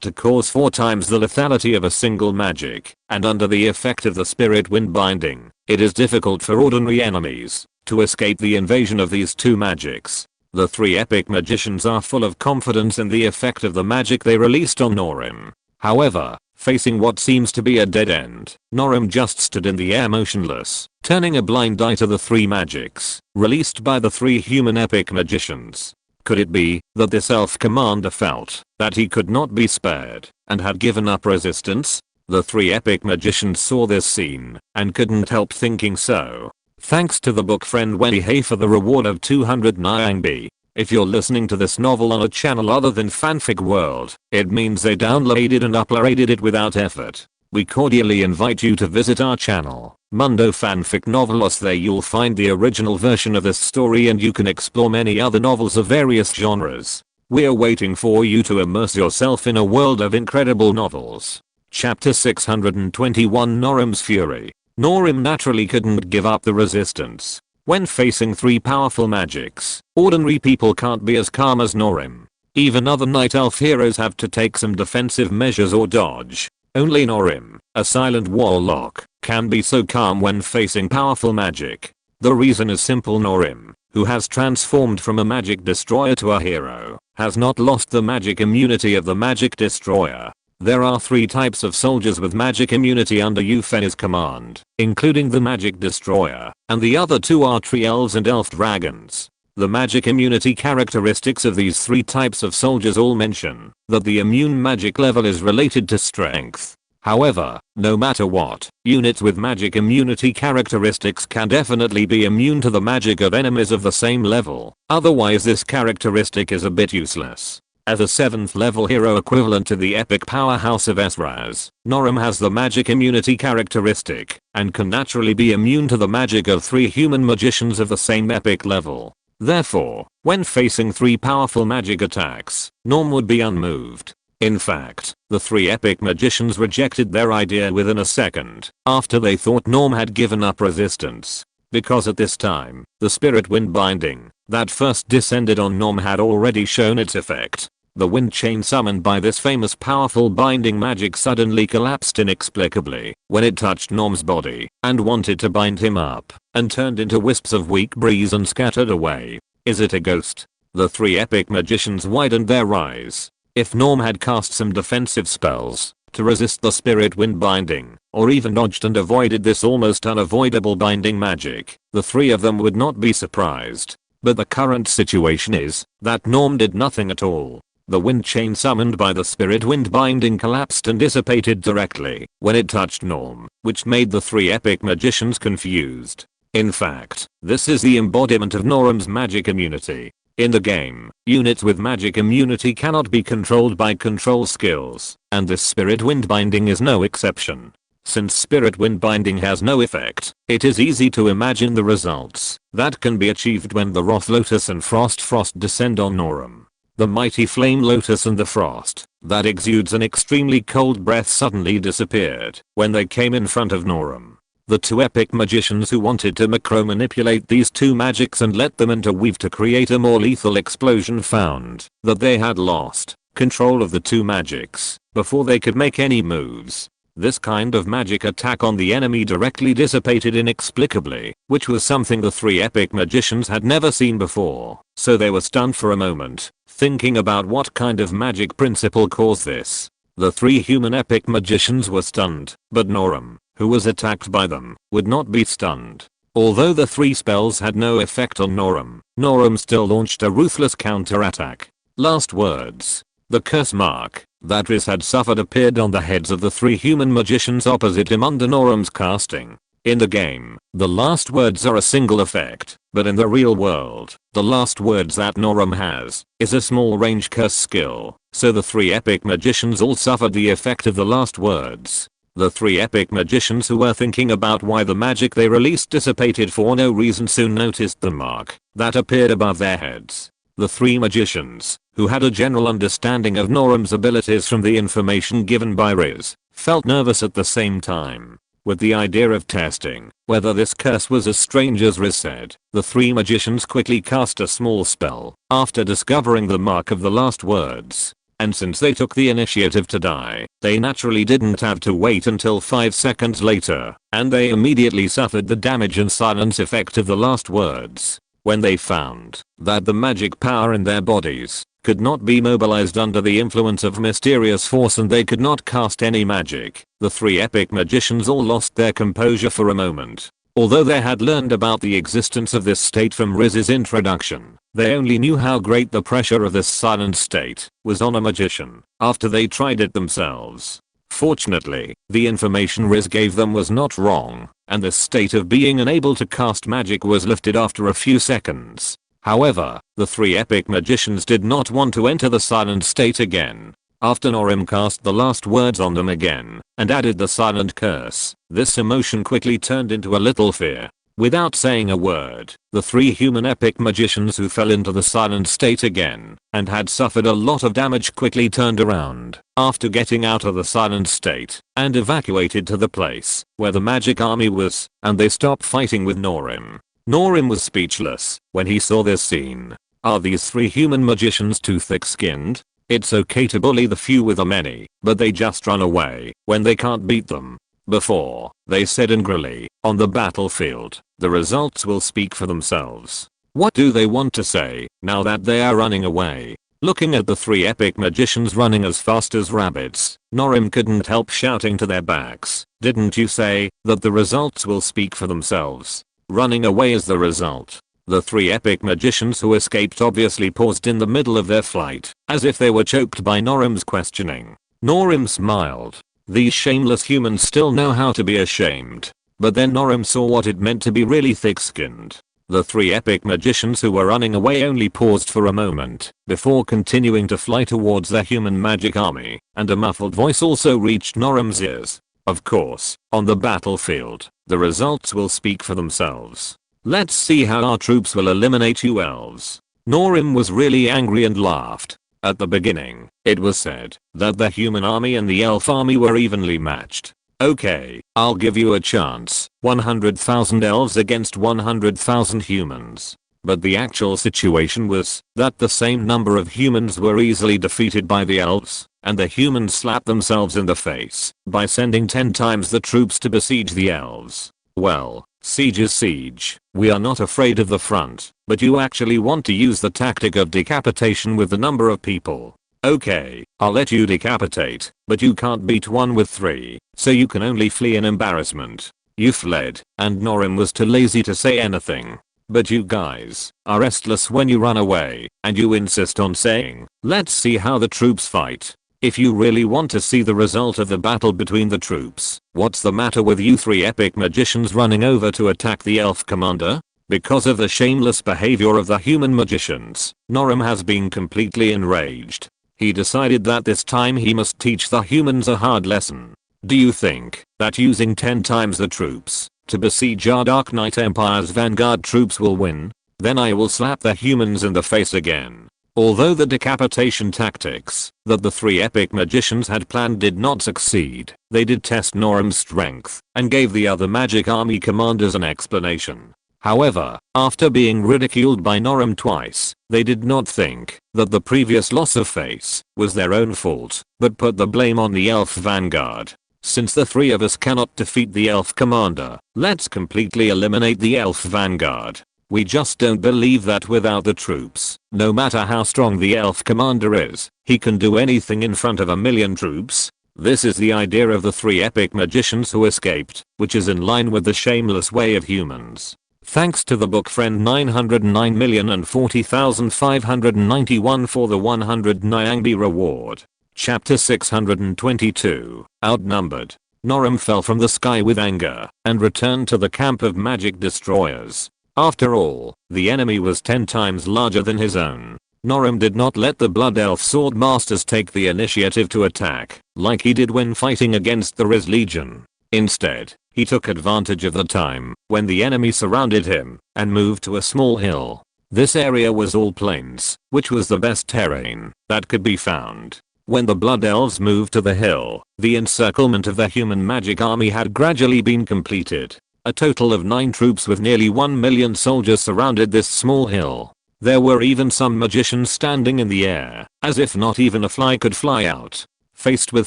to cause 4 times the lethality of a single magic, and under the effect of the Spirit Wind binding, it is difficult for ordinary enemies to escape the invasion of these 2 magics. The 3 epic magicians are full of confidence in the effect of the magic they released on Norim. However, facing what seems to be a dead end, Norim just stood in the air motionless, turning a blind eye to the 3 magics released by the 3 human epic magicians. Could it be that this elf commander felt that he could not be spared and had given up resistance? The 3 epic magicians saw this scene and couldn't help thinking so. Thanks to the book friend Wendy Hay for the reward of 200 Nyangbi. If you're listening to this novel on a channel other than Fanfic World, it means they downloaded and uploaded it without effort. We cordially invite you to visit our channel, Mundo Fanfic Novelos. There you'll find the original version of this story and you can explore many other novels of various genres. We're waiting for you to immerse yourself in a world of incredible novels. Chapter 621 Norim's Fury. Norim naturally couldn't give up the resistance. When facing 3 powerful magics, ordinary people can't be as calm as Norim. Even other Night Elf heroes have to take some defensive measures or dodge. Only Norim, a silent warlock, can be so calm when facing powerful magic. The reason is simple. Norim, who has transformed from a magic destroyer to a hero, has not lost the magic immunity of the magic destroyer. There are 3 types of soldiers with magic immunity under Yuffie's command, including the magic destroyer, and the other 2 are tree elves and elf dragons. The magic immunity characteristics of these three types of soldiers all mention that the immune magic level is related to strength. However, no matter what, units with magic immunity characteristics can definitely be immune to the magic of enemies of the same level, otherwise this characteristic is a bit useless. As a 7th level hero equivalent to the epic powerhouse of Esraz, Norum has the magic immunity characteristic, and can naturally be immune to the magic of 3 human magicians of the same epic level. Therefore, when facing 3 powerful magic attacks, Norm would be unmoved. In fact, the 3 epic magicians rejected their idea within a second, after they thought Norm had given up resistance. Because at this time, the spirit wind binding that first descended on Norm had already shown its effect. The wind chain summoned by this famous powerful binding magic suddenly collapsed inexplicably when it touched Norm's body and wanted to bind him up, and turned into wisps of weak breeze and scattered away. Is it a ghost? The 3 epic magicians widened their eyes. If Norm had cast some defensive spells to resist the spirit wind binding, or even dodged and avoided this almost unavoidable binding magic, the 3 of them would not be surprised. But the current situation is that Norm did nothing at all. The wind chain summoned by the spirit wind binding collapsed and dissipated directly when it touched Norm, which made the 3 epic magicians confused. In fact, this is the embodiment of Norm's magic immunity. In the game, units with magic immunity cannot be controlled by control skills, and this spirit wind binding is no exception. Since spirit wind binding has no effect, it is easy to imagine the results that can be achieved when the Wrath Lotus and Frost descend on Norm. The mighty flame lotus and the frost that exudes an extremely cold breath suddenly disappeared when they came in front of Norm. The 2 epic magicians who wanted to macro-manipulate these 2 magics and let them interweave to create a more lethal explosion found that they had lost control of the 2 magics before they could make any moves. This kind of magic attack on the enemy directly dissipated inexplicably, which was something the 3 epic magicians had never seen before, so they were stunned for a moment, thinking about what kind of magic principle caused this. The 3 human epic magicians were stunned, but Norm, who was attacked by them, would not be stunned. Although the 3 spells had no effect on Norm still launched a ruthless counterattack. Last words. The curse mark that Riz had suffered appeared on the heads of the 3 human magicians opposite him under Norm's casting. In the game, the last words are a single effect, but in the real world, the last words that Norm has is a small range curse skill, so the 3 epic magicians all suffered the effect of the last words. The 3 epic magicians who were thinking about why the magic they released dissipated for no reason soon noticed the mark that appeared above their heads. The 3 magicians, who had a general understanding of Norm's abilities from the information given by Riz, felt nervous at the same time. With the idea of testing whether this curse was as strange as Riz said, the 3 magicians quickly cast a small spell after discovering the mark of the last words. And since they took the initiative to die, they naturally didn't have to wait until 5 seconds later, and they immediately suffered the damage and silence effect of the last words. When they found that the magic power in their bodies could not be mobilized under the influence of mysterious force and they could not cast any magic, the 3 epic magicians all lost their composure for a moment. Although they had learned about the existence of this state from Riz's introduction, they only knew how great the pressure of this silent state was on a magician after they tried it themselves. Fortunately, the information Riz gave them was not wrong, and this state of being unable to cast magic was lifted after a few seconds. However, the 3 epic magicians did not want to enter the silent state again. After Norm cast the last words on them again and added the silent curse, this emotion quickly turned into a little fear. Without saying a word, the 3 human epic magicians who fell into the silent state again and had suffered a lot of damage quickly turned around after getting out of the silent state and evacuated to the place where the magic army was, and they stopped fighting with Norm. Norm was speechless when he saw this scene. Are these 3 human magicians too thick-skinned? It's okay to bully the few with the many, but they just run away when they can't beat them. Before, they said angrily, on the battlefield, the results will speak for themselves. What do they want to say now that they are running away? Looking at the 3 epic magicians running as fast as rabbits, Norm couldn't help shouting to their backs, didn't you say that the results will speak for themselves? Running away is the result. The three epic magicians who escaped obviously paused in the middle of their flight, as if they were choked by Norim's questioning. Norim smiled. These shameless humans still know how to be ashamed. But then Norim saw what it meant to be really thick-skinned. The three epic magicians who were running away only paused for a moment before continuing to fly towards their human magic army, and a muffled voice also reached Norim's ears. Of course, on the battlefield, the results will speak for themselves. Let's see how our troops will eliminate you elves. Norim was really angry and laughed. At the beginning, it was said that the human army and the elf army were evenly matched. Okay, I'll give you a chance. 100,000 elves against 100,000 humans. But the actual situation was that the same number of humans were easily defeated by the elves, and the humans slapped themselves in the face by sending 10 times the troops to besiege the elves. Well, siege is siege. We are not afraid of the front, but you actually want to use the tactic of decapitation with the number of people. Okay, I'll let you decapitate, but you can't beat one with 3, so you can only flee in embarrassment. You fled, and Norim was too lazy to say anything. But you guys are restless when you run away, and you insist on saying, let's see how the troops fight. If you really want to see the result of the battle between the troops, what's the matter with you three epic magicians running over to attack the elf commander? Because of the shameless behavior of the human magicians, Norim has been completely enraged. He decided that this time he must teach the humans a hard lesson. Do you think that using 10 times the troops to besiege our Dark Knight Empire's vanguard troops will win? Then I will slap the humans in the face again. Although the decapitation tactics that the three epic magicians had planned did not succeed, they did test Norim's strength and gave the other magic army commanders an explanation. However, after being ridiculed by Norim twice, they did not think that the previous loss of face was their own fault, but put the blame on the elf vanguard. Since the three of us cannot defeat the elf commander, let's completely eliminate the elf vanguard. We just don't believe that without the troops, no matter how strong the elf commander is, he can do anything in front of a million troops. This is the idea of the three epic magicians who escaped, which is in line with the shameless way of humans. Thanks to the book friend 909,040,591 for the 100 Nyangbi reward. Chapter 622. Outnumbered. Norim fell from the sky with anger and returned to the camp of magic destroyers. After all, the enemy was 10 times larger than his own. Norim did not let the Blood Elf Sword Masters take the initiative to attack, like he did when fighting against the Riz Legion. Instead, he took advantage of the time when the enemy surrounded him and moved to a small hill. This area was all plains, which was the best terrain that could be found. When the Blood Elves moved to the hill, the encirclement of the human magic army had gradually been completed. A total of 9 troops with nearly 1 million soldiers surrounded this small hill. There were even some magicians standing in the air, as if not even a fly could fly out. Faced with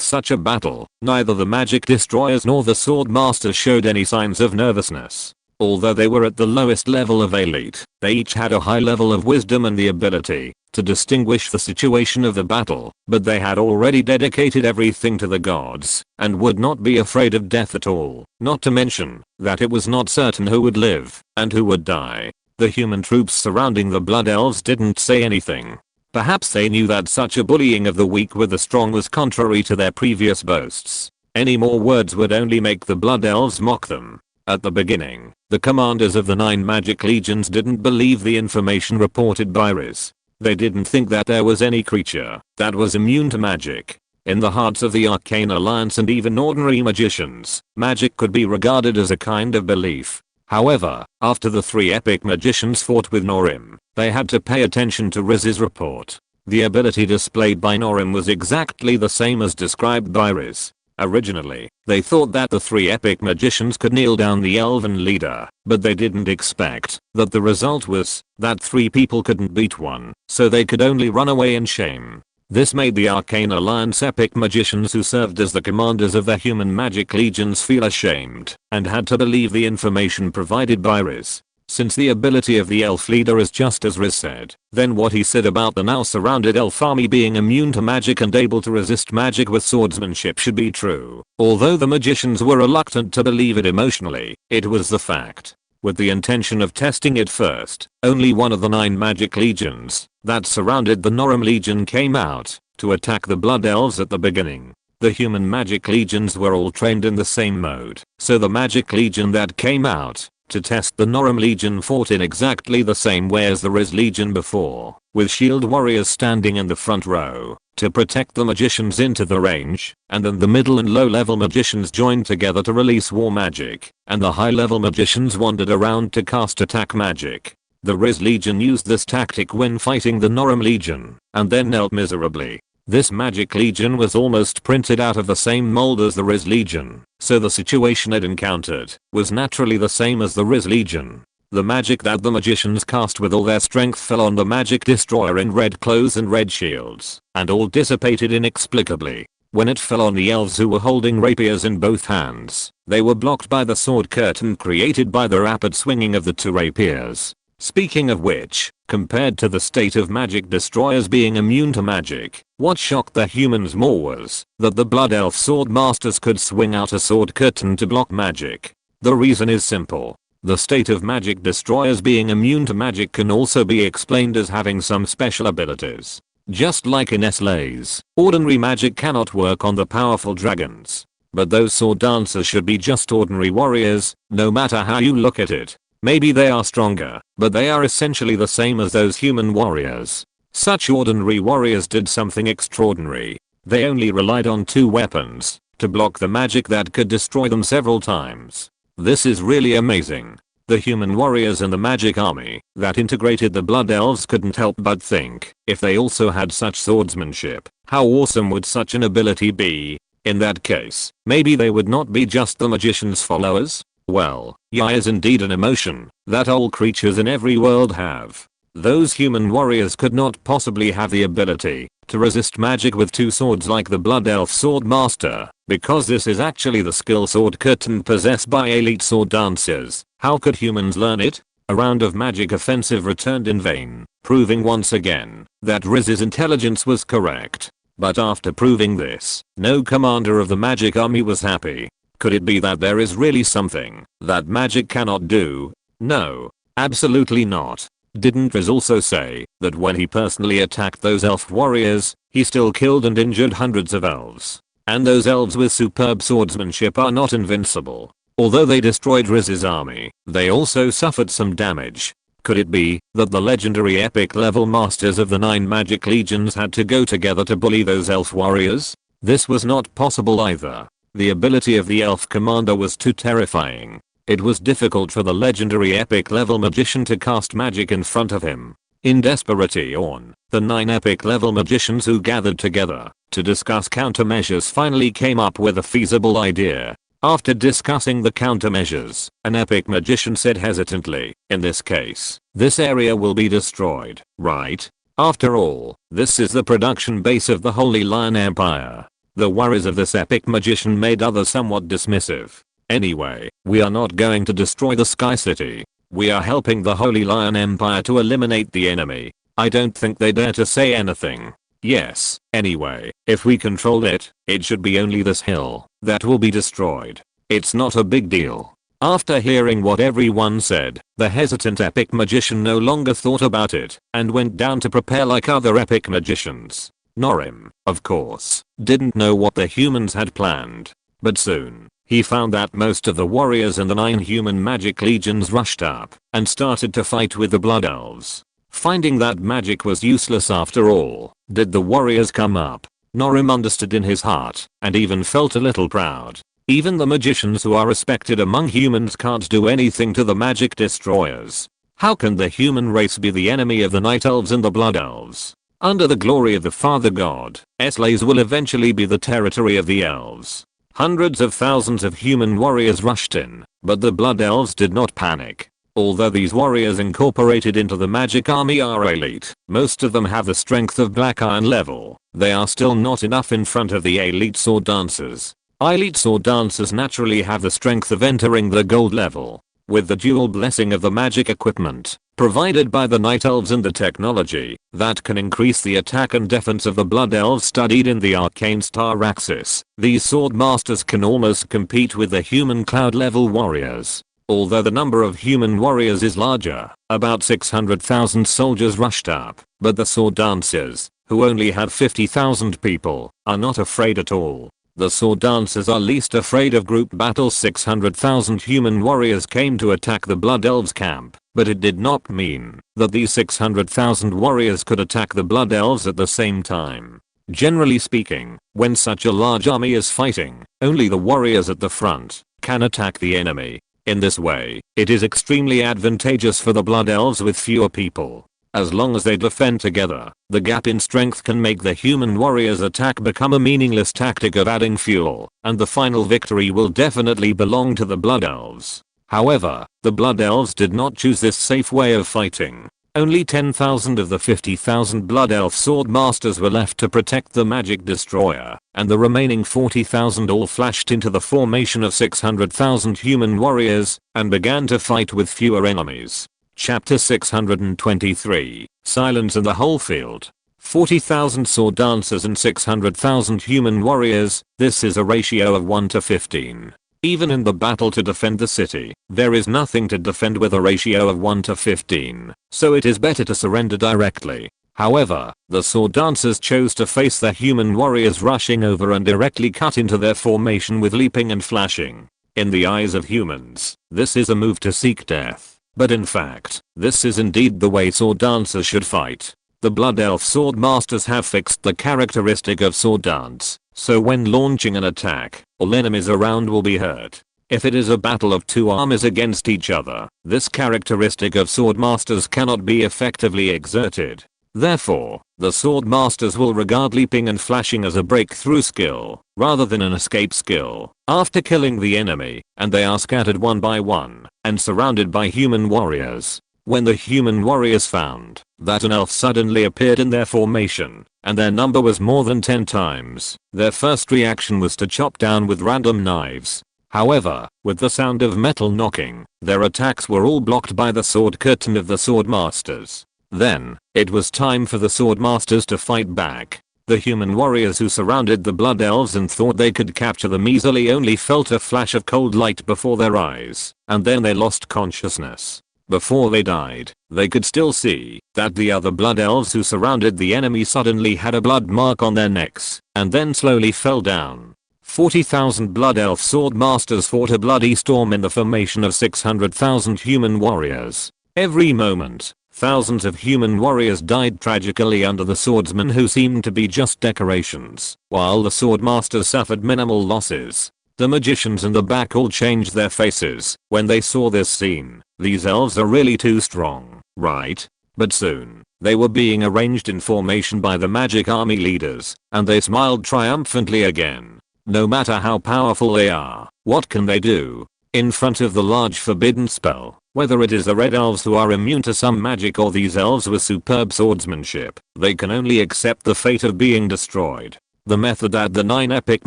such a battle, neither the magic destroyers nor the sword masters showed any signs of nervousness. Although they were at the lowest level of elite, they each had a high level of wisdom and the ability to distinguish the situation of the battle, but they had already dedicated everything to the gods and would not be afraid of death at all, not to mention that it was not certain who would live and who would die. The human troops surrounding the Blood Elves didn't say anything. Perhaps they knew that such a bullying of the weak with the strong was contrary to their previous boasts. Any more words would only make the Blood Elves mock them. At the beginning, the commanders of the 9 magic legions didn't believe the information reported by Riz. They didn't think that there was any creature that was immune to magic. In the hearts of the Arcane Alliance and even ordinary magicians, magic could be regarded as a kind of belief. However, after the 3 epic magicians fought with Norim, they had to pay attention to Riz's report. The ability displayed by Norim was exactly the same as described by Riz. Originally, they thought that the 3 epic magicians could kneel down the elven leader, but they didn't expect that the result was that 3 people couldn't beat one, so they could only run away in shame. This made the Arcane Alliance epic magicians who served as the commanders of the human magic legions feel ashamed and had to believe the information provided by Riz. Since the ability of the elf leader is just as Riz said, then what he said about the now surrounded elf army being immune to magic and able to resist magic with swordsmanship should be true. Although the magicians were reluctant to believe it emotionally, it was the fact. with the intention of testing it first. Only one of the 9 magic legions that surrounded the Norum Legion came out to attack the Blood Elves at the beginning. The human magic legions were all trained in the same mode, so the magic legion that came out to test the Norum Legion fought in exactly the same way as the Riz Legion before, with shield warriors standing in the front row to protect the magicians into the range, and then the middle and low level magicians joined together to release war magic, and the high level magicians wandered around to cast attack magic. The Riz Legion used this tactic when fighting the Norum Legion, and then knelt miserably. This magic legion was almost printed out of the same mold as the Riz Legion, so the situation it encountered was naturally the same as the Riz Legion. The magic that the magicians cast with all their strength fell on the magic destroyer in red clothes and red shields, and all dissipated inexplicably. When it fell on the elves who were holding rapiers in both hands, they were blocked by the sword curtain created by the rapid swinging of the 2 rapiers. Speaking of which, compared to the state of magic destroyers being immune to magic, what shocked the humans more was that the Blood Elf sword masters could swing out a sword curtain to block magic. The reason is simple. The state of magic destroyers being immune to magic can also be explained as having some special abilities. Just like in SLAs, ordinary magic cannot work on the powerful dragons. But those sword dancers should be just ordinary warriors, no matter how you look at it. Maybe they are stronger, but they are essentially the same as those human warriors. Such ordinary warriors did something extraordinary. They only relied on 2 weapons to block the magic that could destroy them several times. This is really amazing. The human warriors in the magic army that integrated the Blood Elves couldn't help but think, if they also had such swordsmanship, how awesome would such an ability be? In that case, maybe they would not be just the magician's followers? Well, yeah is indeed an emotion that all creatures in every world have. Those human warriors could not possibly have the ability to resist magic with 2 swords like the Blood Elf sword master, because this is actually the skill sword curtain possessed by elite sword dancers. How could humans learn it? A round of magic offensive returned in vain, proving once again that Riz's intelligence was correct. But after proving this, no commander of the magic army was happy. Could it be that there is really something that magic cannot do? No, absolutely not. Didn't Riz also say that when he personally attacked those elf warriors, he still killed and injured hundreds of elves? And those elves with superb swordsmanship are not invincible. Although they destroyed Riz's army, they also suffered some damage. Could it be that the legendary epic level masters of the 9 magic legions had to go together to bully those elf warriors? This was not possible either. The ability of the elf commander was too terrifying. It was difficult for the legendary epic level magician to cast magic in front of him. In desperation, the 9 epic level magicians who gathered together to discuss countermeasures finally came up with a feasible idea. After discussing the countermeasures, an epic magician said hesitantly, in this case, this area will be destroyed, right? After all, this is the production base of the Holy Lion Empire. The worries of this epic magician made others somewhat dismissive. Anyway, we are not going to destroy the Sky City. We are helping the Holy Lion Empire to eliminate the enemy. I don't think they dare to say anything. Yes, anyway, if we control it, it should be only this hill that will be destroyed. It's not a big deal. After hearing what everyone said, the hesitant epic magician no longer thought about it and went down to prepare like other epic magicians. Norum, of course, didn't know what the humans had planned. But soon, he found that most of the warriors in the 9 human magic legions rushed up and started to fight with the Blood Elves. Finding that magic was useless after all, did the warriors come up? Norum understood in his heart and even felt a little proud. Even the magicians who are respected among humans can't do anything to the magic destroyers. How can the human race be the enemy of the Night Elves and the Blood Elves? Under the glory of the Father God, SLAs will eventually be the territory of the elves. Hundreds of thousands of human warriors rushed in, but the Blood Elves did not panic. Although these warriors incorporated into the magic army are elite, most of them have the strength of Black Iron level. They are still not enough in front of the elite sword dancers. Elite sword dancers naturally have the strength of entering the gold level. With the dual blessing of the magic equipment provided by the Night Elves and the technology that can increase the attack and defense of the Blood Elves studied in the arcane star axis, these sword masters can almost compete with the human cloud level warriors. Although the number of human warriors is larger, about 600,000 soldiers rushed up, but the sword dancers, who only had 50,000 people, are not afraid at all. The sword dancers are least afraid of group battles. 600,000 human warriors came to attack the Blood Elves camp, but it did not mean that these 600,000 warriors could attack the Blood Elves at the same time. Generally speaking, when such a large army is fighting, only the warriors at the front can attack the enemy. In this way, it is extremely advantageous for the Blood Elves with fewer people. As long as they defend together, the gap in strength can make the human warriors' attack become a meaningless tactic of adding fuel, and the final victory will definitely belong to the Blood Elves. However, the Blood Elves did not choose this safe way of fighting. Only 10,000 of the 50,000 Blood Elf Sword Masters were left to protect the Magic Destroyer, and the remaining 40,000 all flashed into the formation of 600,000 human warriors, and began to fight with fewer enemies. Chapter 623, Silence in the Whole Field. 40,000 sword dancers and 600,000 human warriors, this is a ratio of 1 to 15. Even in the battle to defend the city, there is nothing to defend with a ratio of 1 to 15, so it is better to surrender directly. However, the sword dancers chose to face the human warriors rushing over and directly cut into their formation with leaping and flashing. In the eyes of humans, this is a move to seek death. But in fact, this is indeed the way sword dancers should fight. The Blood Elf Sword Masters have fixed the characteristic of sword dance, so when launching an attack, all enemies around will be hurt. If it is a battle of two armies against each other, this characteristic of sword masters cannot be effectively exerted. Therefore, the sword masters will regard leaping and flashing as a breakthrough skill, rather than an escape skill. After killing the enemy, and they are scattered one by one, and surrounded by human warriors. When the human warriors found that an elf suddenly appeared in their formation, and their number was more than 10 times, their first reaction was to chop down with random knives. However, with the sound of metal knocking, their attacks were all blocked by the sword curtain of the sword masters. Then, it was time for the sword masters to fight back. The human warriors who surrounded the Blood Elves and thought they could capture them easily only felt a flash of cold light before their eyes, and then they lost consciousness. Before they died, they could still see that the other Blood Elves who surrounded the enemy suddenly had a blood mark on their necks, and then slowly fell down. 40,000 Blood Elf Sword Masters fought a bloody storm in the formation of 600,000 human warriors. Every moment, thousands of human warriors died tragically under the swordsmen who seemed to be just decorations, while the sword masters suffered minimal losses. The magicians in the back all changed their faces when they saw this scene. These elves are really too strong, right? But soon, they were being arranged in formation by the magic army leaders, and they smiled triumphantly again. No matter how powerful they are, what can they do in front of the large forbidden spell? Whether it is the red elves who are immune to some magic or these elves with superb swordsmanship, they can only accept the fate of being destroyed. The method that the 9 epic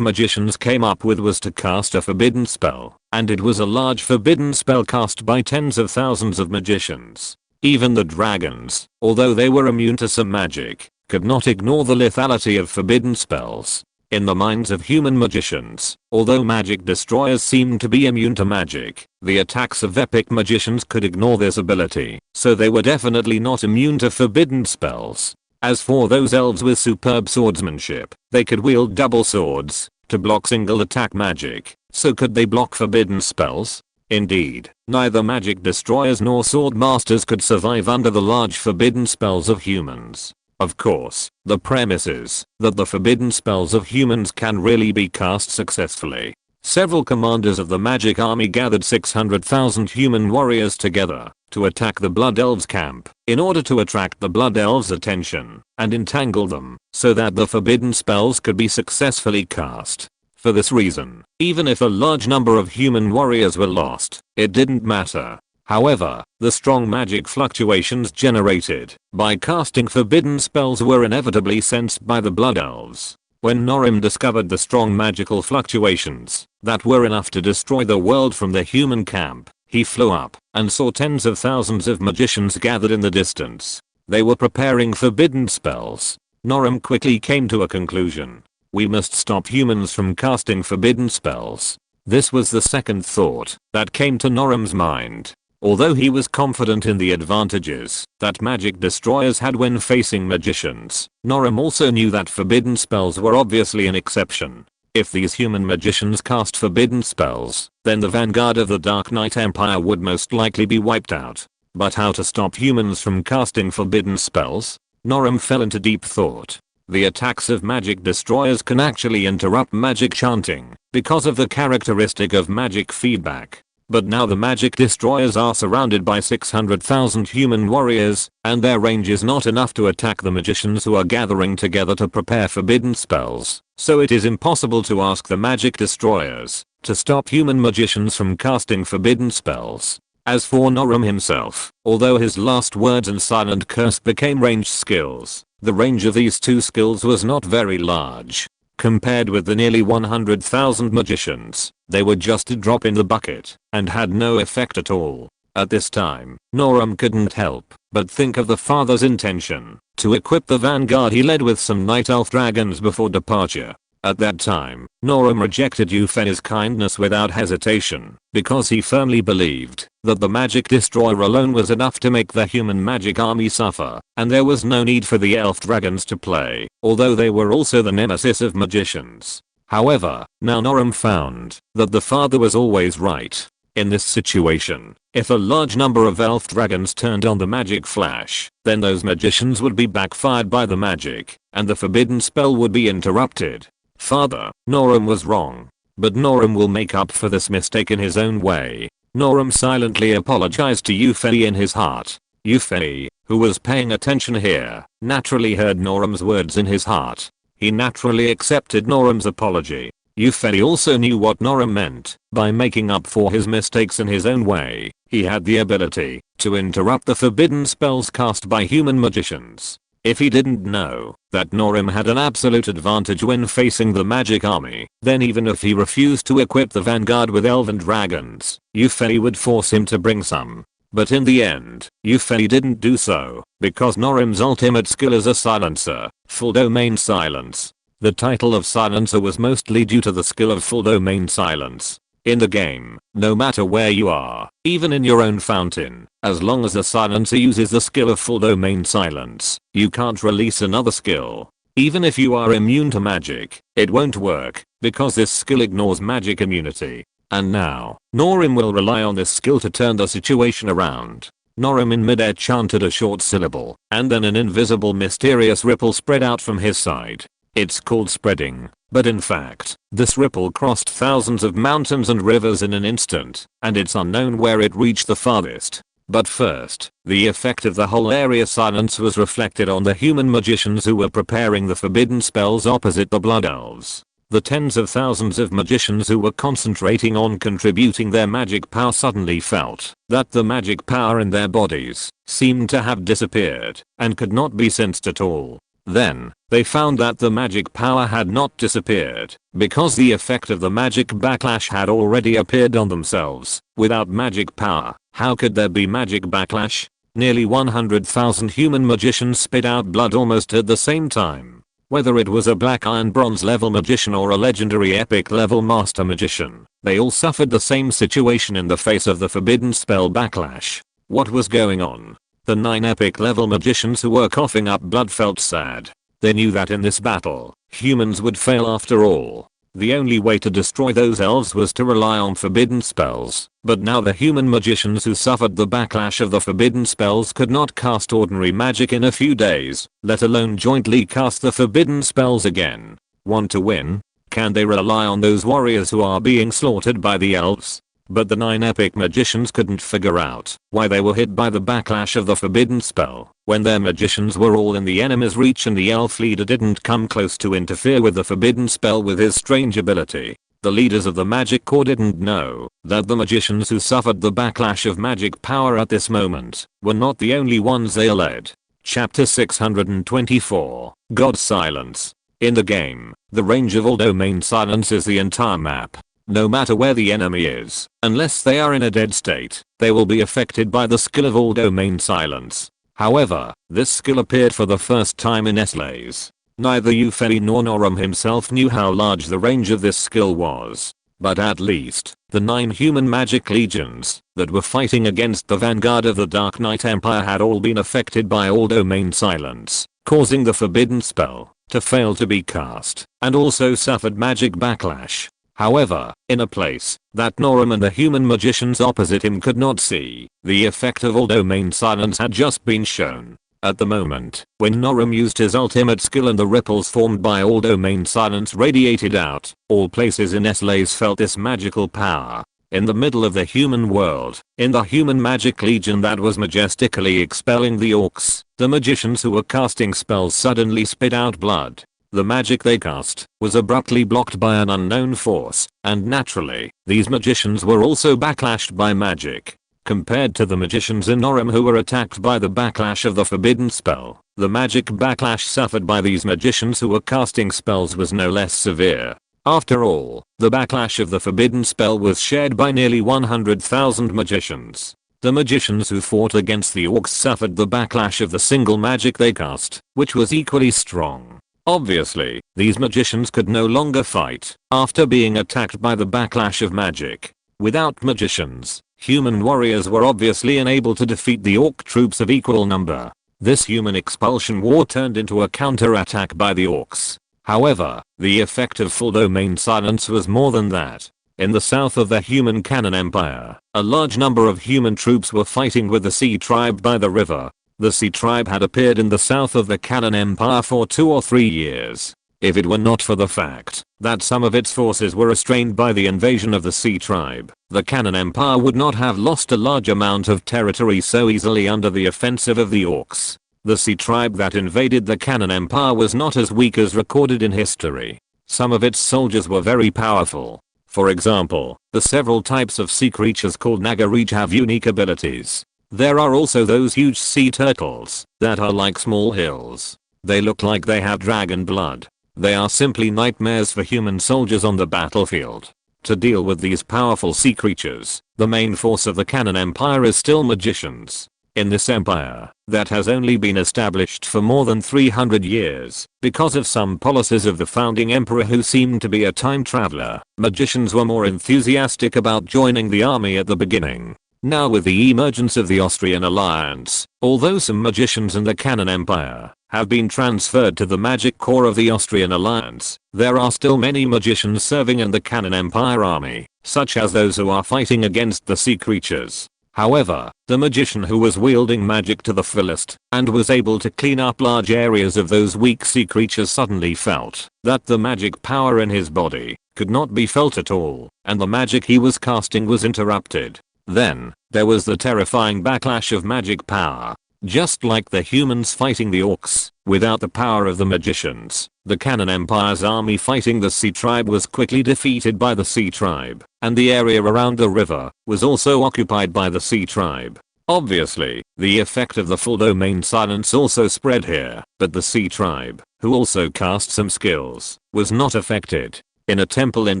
magicians came up with was to cast a forbidden spell, and it was a large forbidden spell cast by tens of thousands of magicians. Even the dragons, although they were immune to some magic, could not ignore the lethality of forbidden spells. In the minds of human magicians, although magic destroyers seemed to be immune to magic, the attacks of epic magicians could ignore this ability, so they were definitely not immune to forbidden spells. As for those elves with superb swordsmanship, they could wield double swords to block single attack magic, so could they block forbidden spells? Indeed, neither magic destroyers nor sword masters could survive under the large forbidden spells of humans. Of course, the premise is that the forbidden spells of humans can really be cast successfully. Several commanders of the magic army gathered 600,000 human warriors together to attack the Blood Elves camp in order to attract the Blood Elves' attention and entangle them so that the forbidden spells could be successfully cast. For this reason, even if a large number of human warriors were lost, it didn't matter. However, the strong magic fluctuations generated by casting forbidden spells were inevitably sensed by the Blood Elves. When Norim discovered the strong magical fluctuations that were enough to destroy the world from the human camp, he flew up and saw tens of thousands of magicians gathered in the distance. They were preparing forbidden spells. Norim quickly came to a conclusion. We must stop humans from casting forbidden spells. This was the second thought that came to Norum's mind. Although he was confident in the advantages that magic destroyers had when facing magicians, Norum also knew that forbidden spells were obviously an exception. If these human magicians cast forbidden spells, then the vanguard of the Dark Knight Empire would most likely be wiped out. But how to stop humans from casting forbidden spells? Norum fell into deep thought. The attacks of magic destroyers can actually interrupt magic chanting because of the characteristic of magic feedback. But now the magic destroyers are surrounded by 600,000 human warriors, and their range is not enough to attack the magicians who are gathering together to prepare forbidden spells, so it is impossible to ask the magic destroyers to stop human magicians from casting forbidden spells. As for Norum himself, although his last words and silent curse became ranged skills, the range of these two skills was not very large. Compared with the nearly 100,000 magicians, they were just a drop in the bucket and had no effect at all. At this time, Norum couldn't help but think of the father's intention to equip the vanguard he led with some night elf dragons before departure. At that time, Norum rejected Euphenia's kindness without hesitation because he firmly believed that the magic destroyer alone was enough to make the human magic army suffer, and there was no need for the elf dragons to play, although they were also the nemesis of magicians. However, now Norum found that the father was always right. In this situation, if a large number of elf dragons turned on the magic flash, then those magicians would be backfired by the magic, and the forbidden spell would be interrupted. Father, Norum was wrong. But Norum will make up for this mistake in his own way. Norum silently apologized to Euphenie in his heart. Euphenie, who was paying attention here, naturally heard Norum's words in his heart. He naturally accepted Norum's apology. Euphenie also knew what Norum meant by making up for his mistakes in his own way. He had the ability to interrupt the forbidden spells cast by human magicians. If he didn't know that Norum had an absolute advantage when facing the magic army, then even if he refused to equip the vanguard with elven dragons, Euphenie would force him to bring some. But in the end, Euphenie didn't do so, because Norum's ultimate skill is a silencer, full domain silence. The title of silencer was mostly due to the skill of full domain silence. In the game, no matter where you are, even in your own fountain, as long as the silencer uses the skill of full domain silence, you can't release another skill. Even if you are immune to magic, it won't work, because this skill ignores magic immunity. And now, Norum will rely on this skill to turn the situation around. Norum in midair chanted a short syllable, and then an invisible mysterious ripple spread out from his side. It's called spreading, but in fact, this ripple crossed thousands of mountains and rivers in an instant, and it's unknown where it reached the farthest. But first, the effect of the whole area silence was reflected on the human magicians who were preparing the forbidden spells opposite the blood elves. The tens of thousands of magicians who were concentrating on contributing their magic power suddenly felt that the magic power in their bodies seemed to have disappeared and could not be sensed at all. Then, they found that the magic power had not disappeared, because the effect of the magic backlash had already appeared on themselves. Without magic power, how could there be magic backlash? Nearly 100,000 human magicians spit out blood almost at the same time. Whether it was a black iron bronze level magician or a legendary epic level master magician, they all suffered the same situation in the face of the forbidden spell backlash. What was going on? The 9 epic level magicians who were coughing up blood felt sad. They knew that in this battle, humans would fail after all. The only way to destroy those elves was to rely on forbidden spells, but now the human magicians who suffered the backlash of the forbidden spells could not cast ordinary magic in a few days, let alone jointly cast the forbidden spells again. Want to win? Can they rely on those warriors who are being slaughtered by the elves? But the 9 epic magicians couldn't figure out why they were hit by the backlash of the forbidden spell when their magicians were all in the enemy's reach and the elf leader didn't come close to interfere with the forbidden spell with his strange ability. The leaders of the magic corps didn't know that the magicians who suffered the backlash of magic power at this moment were not the only ones they led. Chapter 624, God's Silence. In the game, the range of all domain silence is the entire map. No matter where the enemy is, unless they are in a dead state, they will be affected by the skill of all domain silence. However, this skill appeared for the first time in Eslays. Neither Euphenie nor Norum himself knew how large the range of this skill was. But at least, the 9 human magic legions that were fighting against the vanguard of the Dark Knight Empire had all been affected by all domain silence, causing the forbidden spell to fail to be cast, and also suffered magic backlash. However, in a place that Noram and the human magicians opposite him could not see, the effect of all domain silence had just been shown. At the moment, when Noram used his ultimate skill and the ripples formed by all domain silence radiated out, all places in Eslays felt this magical power. In the middle of the human world, in the human magic legion that was majestically expelling the orcs, the magicians who were casting spells suddenly spit out blood. The magic they cast was abruptly blocked by an unknown force, and naturally, these magicians were also backlashed by magic. Compared to the magicians in Noram who were attacked by the backlash of the forbidden spell, the magic backlash suffered by these magicians who were casting spells was no less severe. After all, the backlash of the forbidden spell was shared by nearly 100,000 magicians. The magicians who fought against the orcs suffered the backlash of the single magic they cast, which was equally strong. Obviously, these magicians could no longer fight after being attacked by the backlash of magic. Without magicians, human warriors were obviously unable to defeat the orc troops of equal number. This human expulsion war turned into a counter-attack by the orcs. However, the effect of full domain silence was more than that. In the south of the human Cannon Empire, a large number of human troops were fighting with the Sea Tribe by the river. The Sea Tribe had appeared in the south of the Cannon Empire for 2 or 3 years. If it were not for the fact that some of its forces were restrained by the invasion of the Sea Tribe, the Cannon Empire would not have lost a large amount of territory so easily under the offensive of the orcs. The Sea Tribe that invaded the Cannon Empire was not as weak as recorded in history. Some of its soldiers were very powerful. For example, the several types of sea creatures called Naga each have unique abilities. There are also those huge sea turtles that are like small hills. They look like they have dragon blood. They are simply nightmares for human soldiers on the battlefield. To deal with these powerful sea creatures, the main force of the Cannon Empire is still magicians. In this empire, that has only been established for more than 300 years, because of some policies of the founding emperor who seemed to be a time traveler, magicians were more enthusiastic about joining the army at the beginning. Now with the emergence of the Austrian alliance, although some magicians in the Cannon Empire have been transferred to the magic corps of the Austrian alliance, there are still many magicians serving in the Cannon Empire army, such as those who are fighting against the sea creatures. However, the magician who was wielding magic to the fullest and was able to clean up large areas of those weak sea creatures suddenly felt that the magic power in his body could not be felt at all, and the magic he was casting was interrupted. Then, there was the terrifying backlash of magic power. Just like the humans fighting the orcs, without the power of the magicians, the Cannon Empire's army fighting the Sea Tribe was quickly defeated by the Sea Tribe, and the area around the river was also occupied by the Sea Tribe. Obviously, the effect of the full domain silence also spread here, but the Sea Tribe, who also cast some skills, was not affected. In a temple in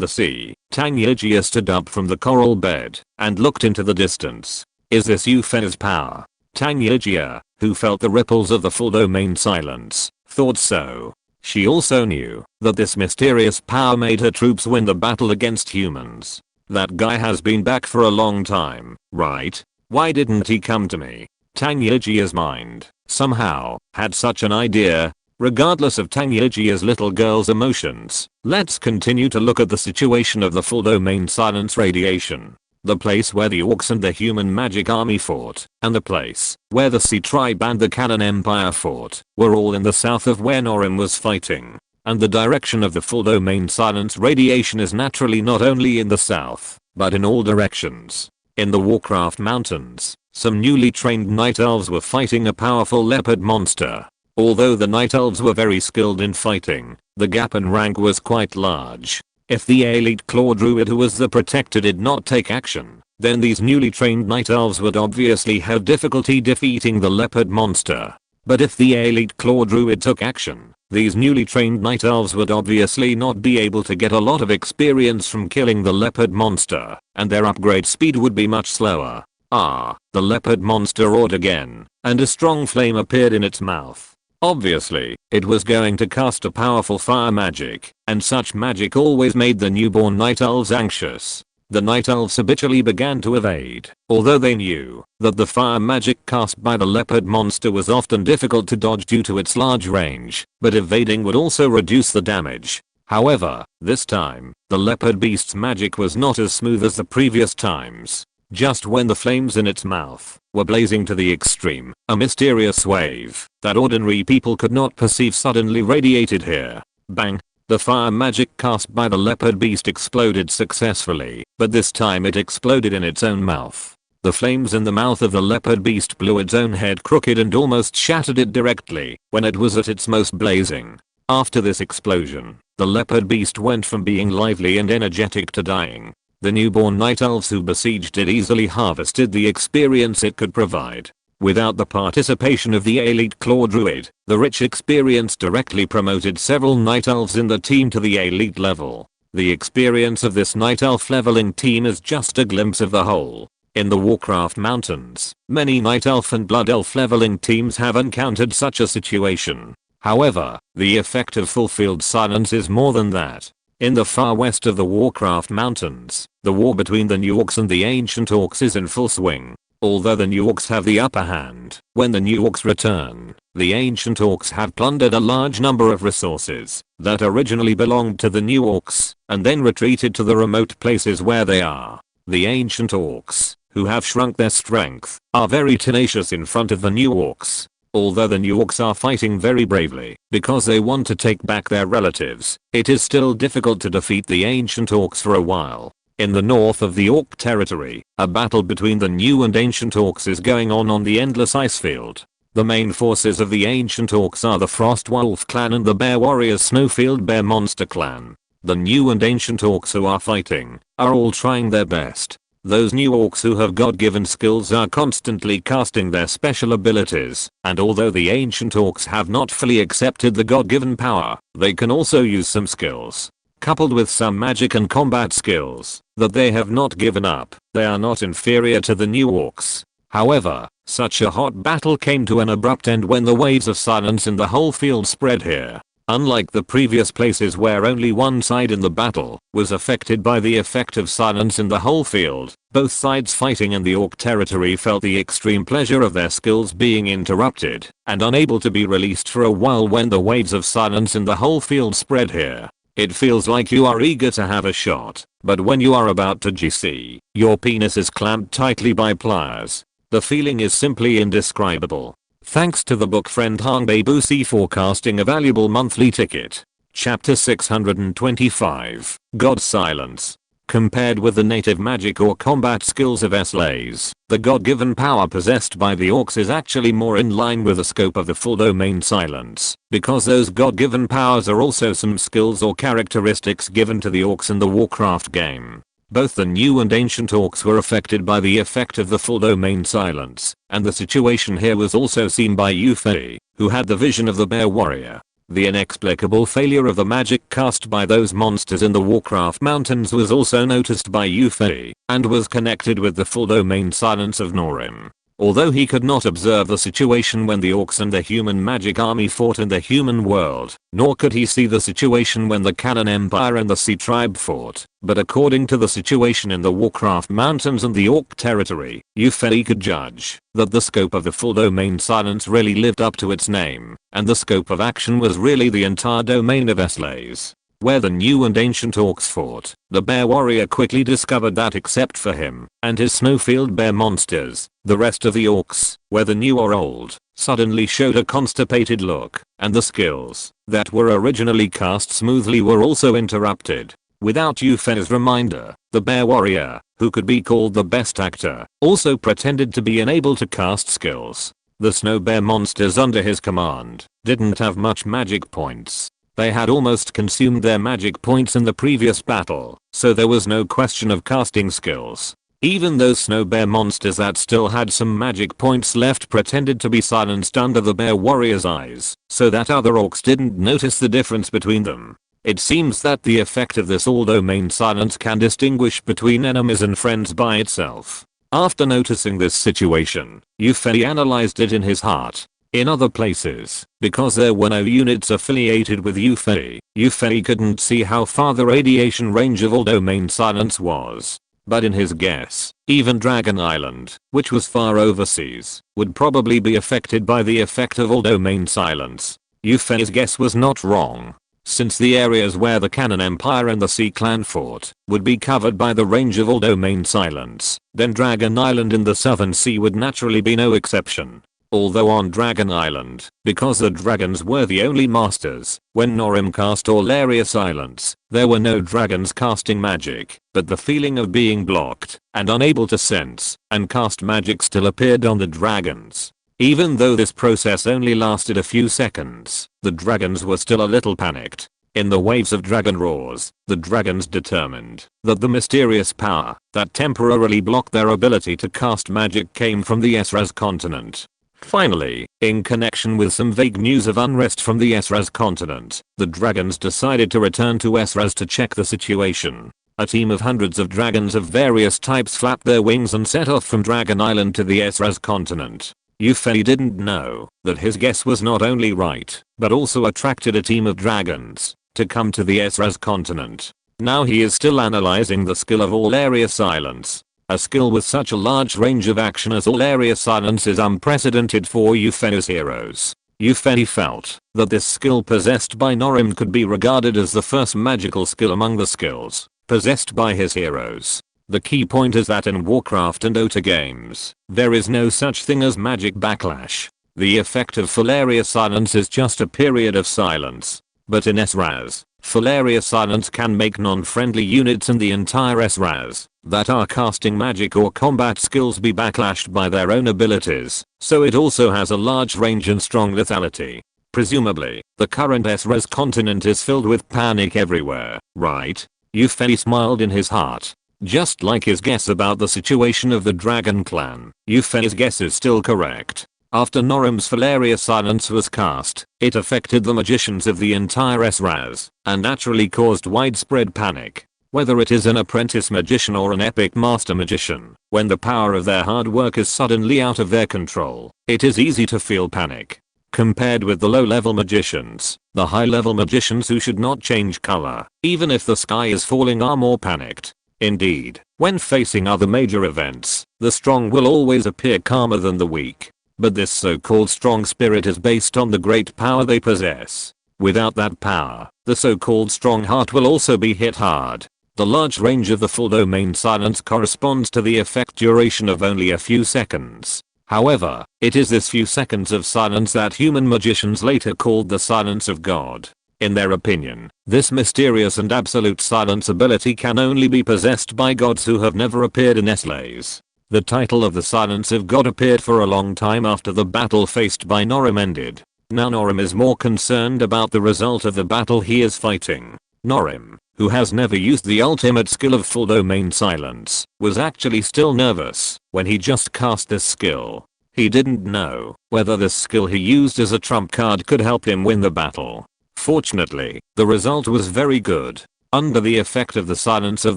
the sea, Tangyagia stood up from the coral bed and looked into the distance. Is this Yufen's power? Tangyagia, who felt the ripples of the full domain silence, thought so. She also knew that this mysterious power made her troops win the battle against humans. That guy has been back for a long time, right? Why didn't he come to me? Tangyagia's mind, somehow, had such an idea. Regardless of Tangyagia's little girl's emotions, let's continue to look at the situation of the full domain silence radiation. The place where the orcs and the human magic army fought, and the place where the Sea Tribe and the Cannon Empire fought, were all in the south of where Noram was fighting. And the direction of the full domain silence radiation is naturally not only in the south, but in all directions. In the Warcraft mountains, some newly trained Night Elves were fighting a powerful leopard monster. Although the Night Elves were very skilled in fighting, the gap in rank was quite large. If the elite claw druid who was the protector did not take action, then these newly trained Night Elves would obviously have difficulty defeating the leopard monster. But if the elite claw druid took action, these newly trained Night Elves would obviously not be able to get a lot of experience from killing the leopard monster, and their upgrade speed would be much slower. The leopard monster roared again, and a strong flame appeared in its mouth. Obviously, it was going to cast a powerful fire magic, and such magic always made the newborn Night Elves anxious. The Night Elves habitually began to evade, although they knew that the fire magic cast by the leopard monster was often difficult to dodge due to its large range, but evading would also reduce the damage. However, this time, the leopard beast's magic was not as smooth as the previous times. Just when the flames in its mouth were blazing to the extreme, a mysterious wave that ordinary people could not perceive suddenly radiated here. Bang! The fire magic cast by the leopard beast exploded successfully, but this time it exploded in its own mouth. The flames in the mouth of the leopard beast blew its own head crooked and almost shattered it directly when it was at its most blazing. After this explosion, the leopard beast went from being lively and energetic to dying. The newborn Night Elves who besieged it easily harvested the experience it could provide. Without the participation of the elite claw druid, the rich experience directly promoted several Night Elves in the team to the elite level. The experience of this Night Elf leveling team is just a glimpse of the whole. In the Warcraft mountains, many Night Elf and Blood Elf leveling teams have encountered such a situation. However, the effect of full-field silence is more than that. In the far west of the Warcraft mountains, the war between the new Orcs and the ancient Orcs is in full swing. Although the new Orcs have the upper hand, when the new Orcs return, the ancient Orcs have plundered a large number of resources that originally belonged to the new Orcs, and then retreated to the remote places where they are. The ancient Orcs, who have shrunk their strength, are very tenacious in front of the new Orcs. Although the new Orcs are fighting very bravely because they want to take back their relatives, it is still difficult to defeat the ancient Orcs for a while. In the north of the Orc territory, a battle between the new and ancient Orcs is going on the endless ice field. The main forces of the ancient Orcs are the Frost Wolf clan and the Bear Warriors Snowfield Bear Monster clan. The new and ancient Orcs who are fighting are all trying their best. Those new Orcs who have God-given skills are constantly casting their special abilities, and although the ancient Orcs have not fully accepted the God-given power, they can also use some skills. Coupled with some magic and combat skills that they have not given up, they are not inferior to the new Orcs. However, such a hot battle came to an abrupt end when the waves of silence in the whole field spread here. Unlike the previous places where only one side in the battle was affected by the effect of silence in the whole field, both sides fighting in the Orc territory felt the extreme pleasure of their skills being interrupted and unable to be released for a while when the waves of silence in the whole field spread here. It feels like you are eager to have a shot, but when you are about to GC, your penis is clamped tightly by pliers. The feeling is simply indescribable. Thanks to the book friend Hangbe Busi for casting a valuable monthly ticket. Chapter 625, God's Silence. Compared with the native magic or combat skills of SLAs, the god-given power possessed by the Orcs is actually more in line with the scope of the full domain silence, because those god-given powers are also some skills or characteristics given to the Orcs in the Warcraft game. Both the new and ancient Orcs were affected by the effect of the full domain silence, and the situation here was also seen by Yuffie, who had the vision of the Bear Warrior. The inexplicable failure of the magic cast by those monsters in the Warcraft mountains was also noticed by Yuffie, and was connected with the full domain silence of Norim. Although he could not observe the situation when the Orcs and the human magic army fought in the human world, nor could he see the situation when the Cannon Empire and the Sea Tribe fought, but according to the situation in the Warcraft mountains and the Orc territory, Yuffie could judge that the scope of the full domain silence really lived up to its name, and the scope of action was really the entire domain of SLAs. Where the new and ancient Orcs fought, the Bear Warrior quickly discovered that except for him and his Snowfield Bear monsters, the rest of the Orcs, whether new or old, suddenly showed a constipated look, and the skills that were originally cast smoothly were also interrupted. Without Yuffie's reminder, the Bear Warrior, who could be called the best actor, also pretended to be unable to cast skills. The Snow Bear monsters under his command didn't have much magic points. They had almost consumed their magic points in the previous battle, so there was no question of casting skills. Even those Snow Bear monsters that still had some magic points left pretended to be silenced under the Bear Warrior's eyes, so that other Orcs didn't notice the difference between them. It seems that the effect of this all-domain silence can distinguish between enemies and friends by itself. After noticing this situation, Yuffie analyzed it in his heart. In other places, because there were no units affiliated with Yufei couldn't see how far the radiation range of all domain silence was. But in his guess, even Dragon Island, which was far overseas, would probably be affected by the effect of all domain silence. Yufei's guess was not wrong. Since the areas where the Cannon Empire and the Sea Clan fought would be covered by the range of all domain silence, then Dragon Island in the Southern Sea would naturally be no exception. Although on Dragon Island, because the dragons were the only masters, when Norim cast all area silence, there were no dragons casting magic, but the feeling of being blocked and unable to sense and cast magic still appeared on the dragons. Even though this process only lasted a few seconds, the dragons were still a little panicked. In the waves of dragon roars, the dragons determined that the mysterious power that temporarily blocked their ability to cast magic came from the Esraz continent. Finally, in connection with some vague news of unrest from the Esraz continent, the dragons decided to return to Esraz to check the situation. A team of hundreds of dragons of various types flapped their wings and set off from Dragon Island to the Esraz continent. Yufei didn't know that his guess was not only right, but also attracted a team of dragons to come to the Esraz continent. Now he is still analyzing the skill of all area silence. A skill with such a large range of action as all area silence is unprecedented for Yufei's heroes. Yufei felt that this skill possessed by Norim could be regarded as the first magical skill among the skills possessed by his heroes. The key point is that in Warcraft and Dota games, there is no such thing as magic backlash. The effect of full area silence is just a period of silence. But in SRAS, full area silence can make non-friendly units in the entire SRAS that are casting magic or combat skills be backlashed by their own abilities, so it also has a large range and strong lethality. Presumably, the current SRAS continent is filled with panic everywhere, right? Yufei smiled in his heart. Just like his guess about the situation of the Dragon Clan, Yufei's guess is still correct. After Norim's full area silence was cast, it affected the magicians of the entire SRAS, and naturally caused widespread panic. Whether it is an apprentice magician or an epic master magician, when the power of their hard work is suddenly out of their control, it is easy to feel panic. Compared with the low-level magicians, the high-level magicians who should not change color, even if the sky is falling, are more panicked. Indeed, when facing other major events, the strong will always appear calmer than the weak. But this so-called strong spirit is based on the great power they possess. Without that power, the so-called strong heart will also be hit hard. The large range of the full domain silence corresponds to the effect duration of only a few seconds. However, it is this few seconds of silence that human magicians later called the silence of God. In their opinion, this mysterious and absolute silence ability can only be possessed by gods who have never appeared in Eslays. The title of the Silence of God appeared for a long time after the battle faced by Norim ended. Now Norim is more concerned about the result of the battle he is fighting. Norim, who has never used the ultimate skill of full domain silence, was actually still nervous when he just cast this skill. He didn't know whether this skill he used as a trump card could help him win the battle. Fortunately, the result was very good. Under the effect of the silence of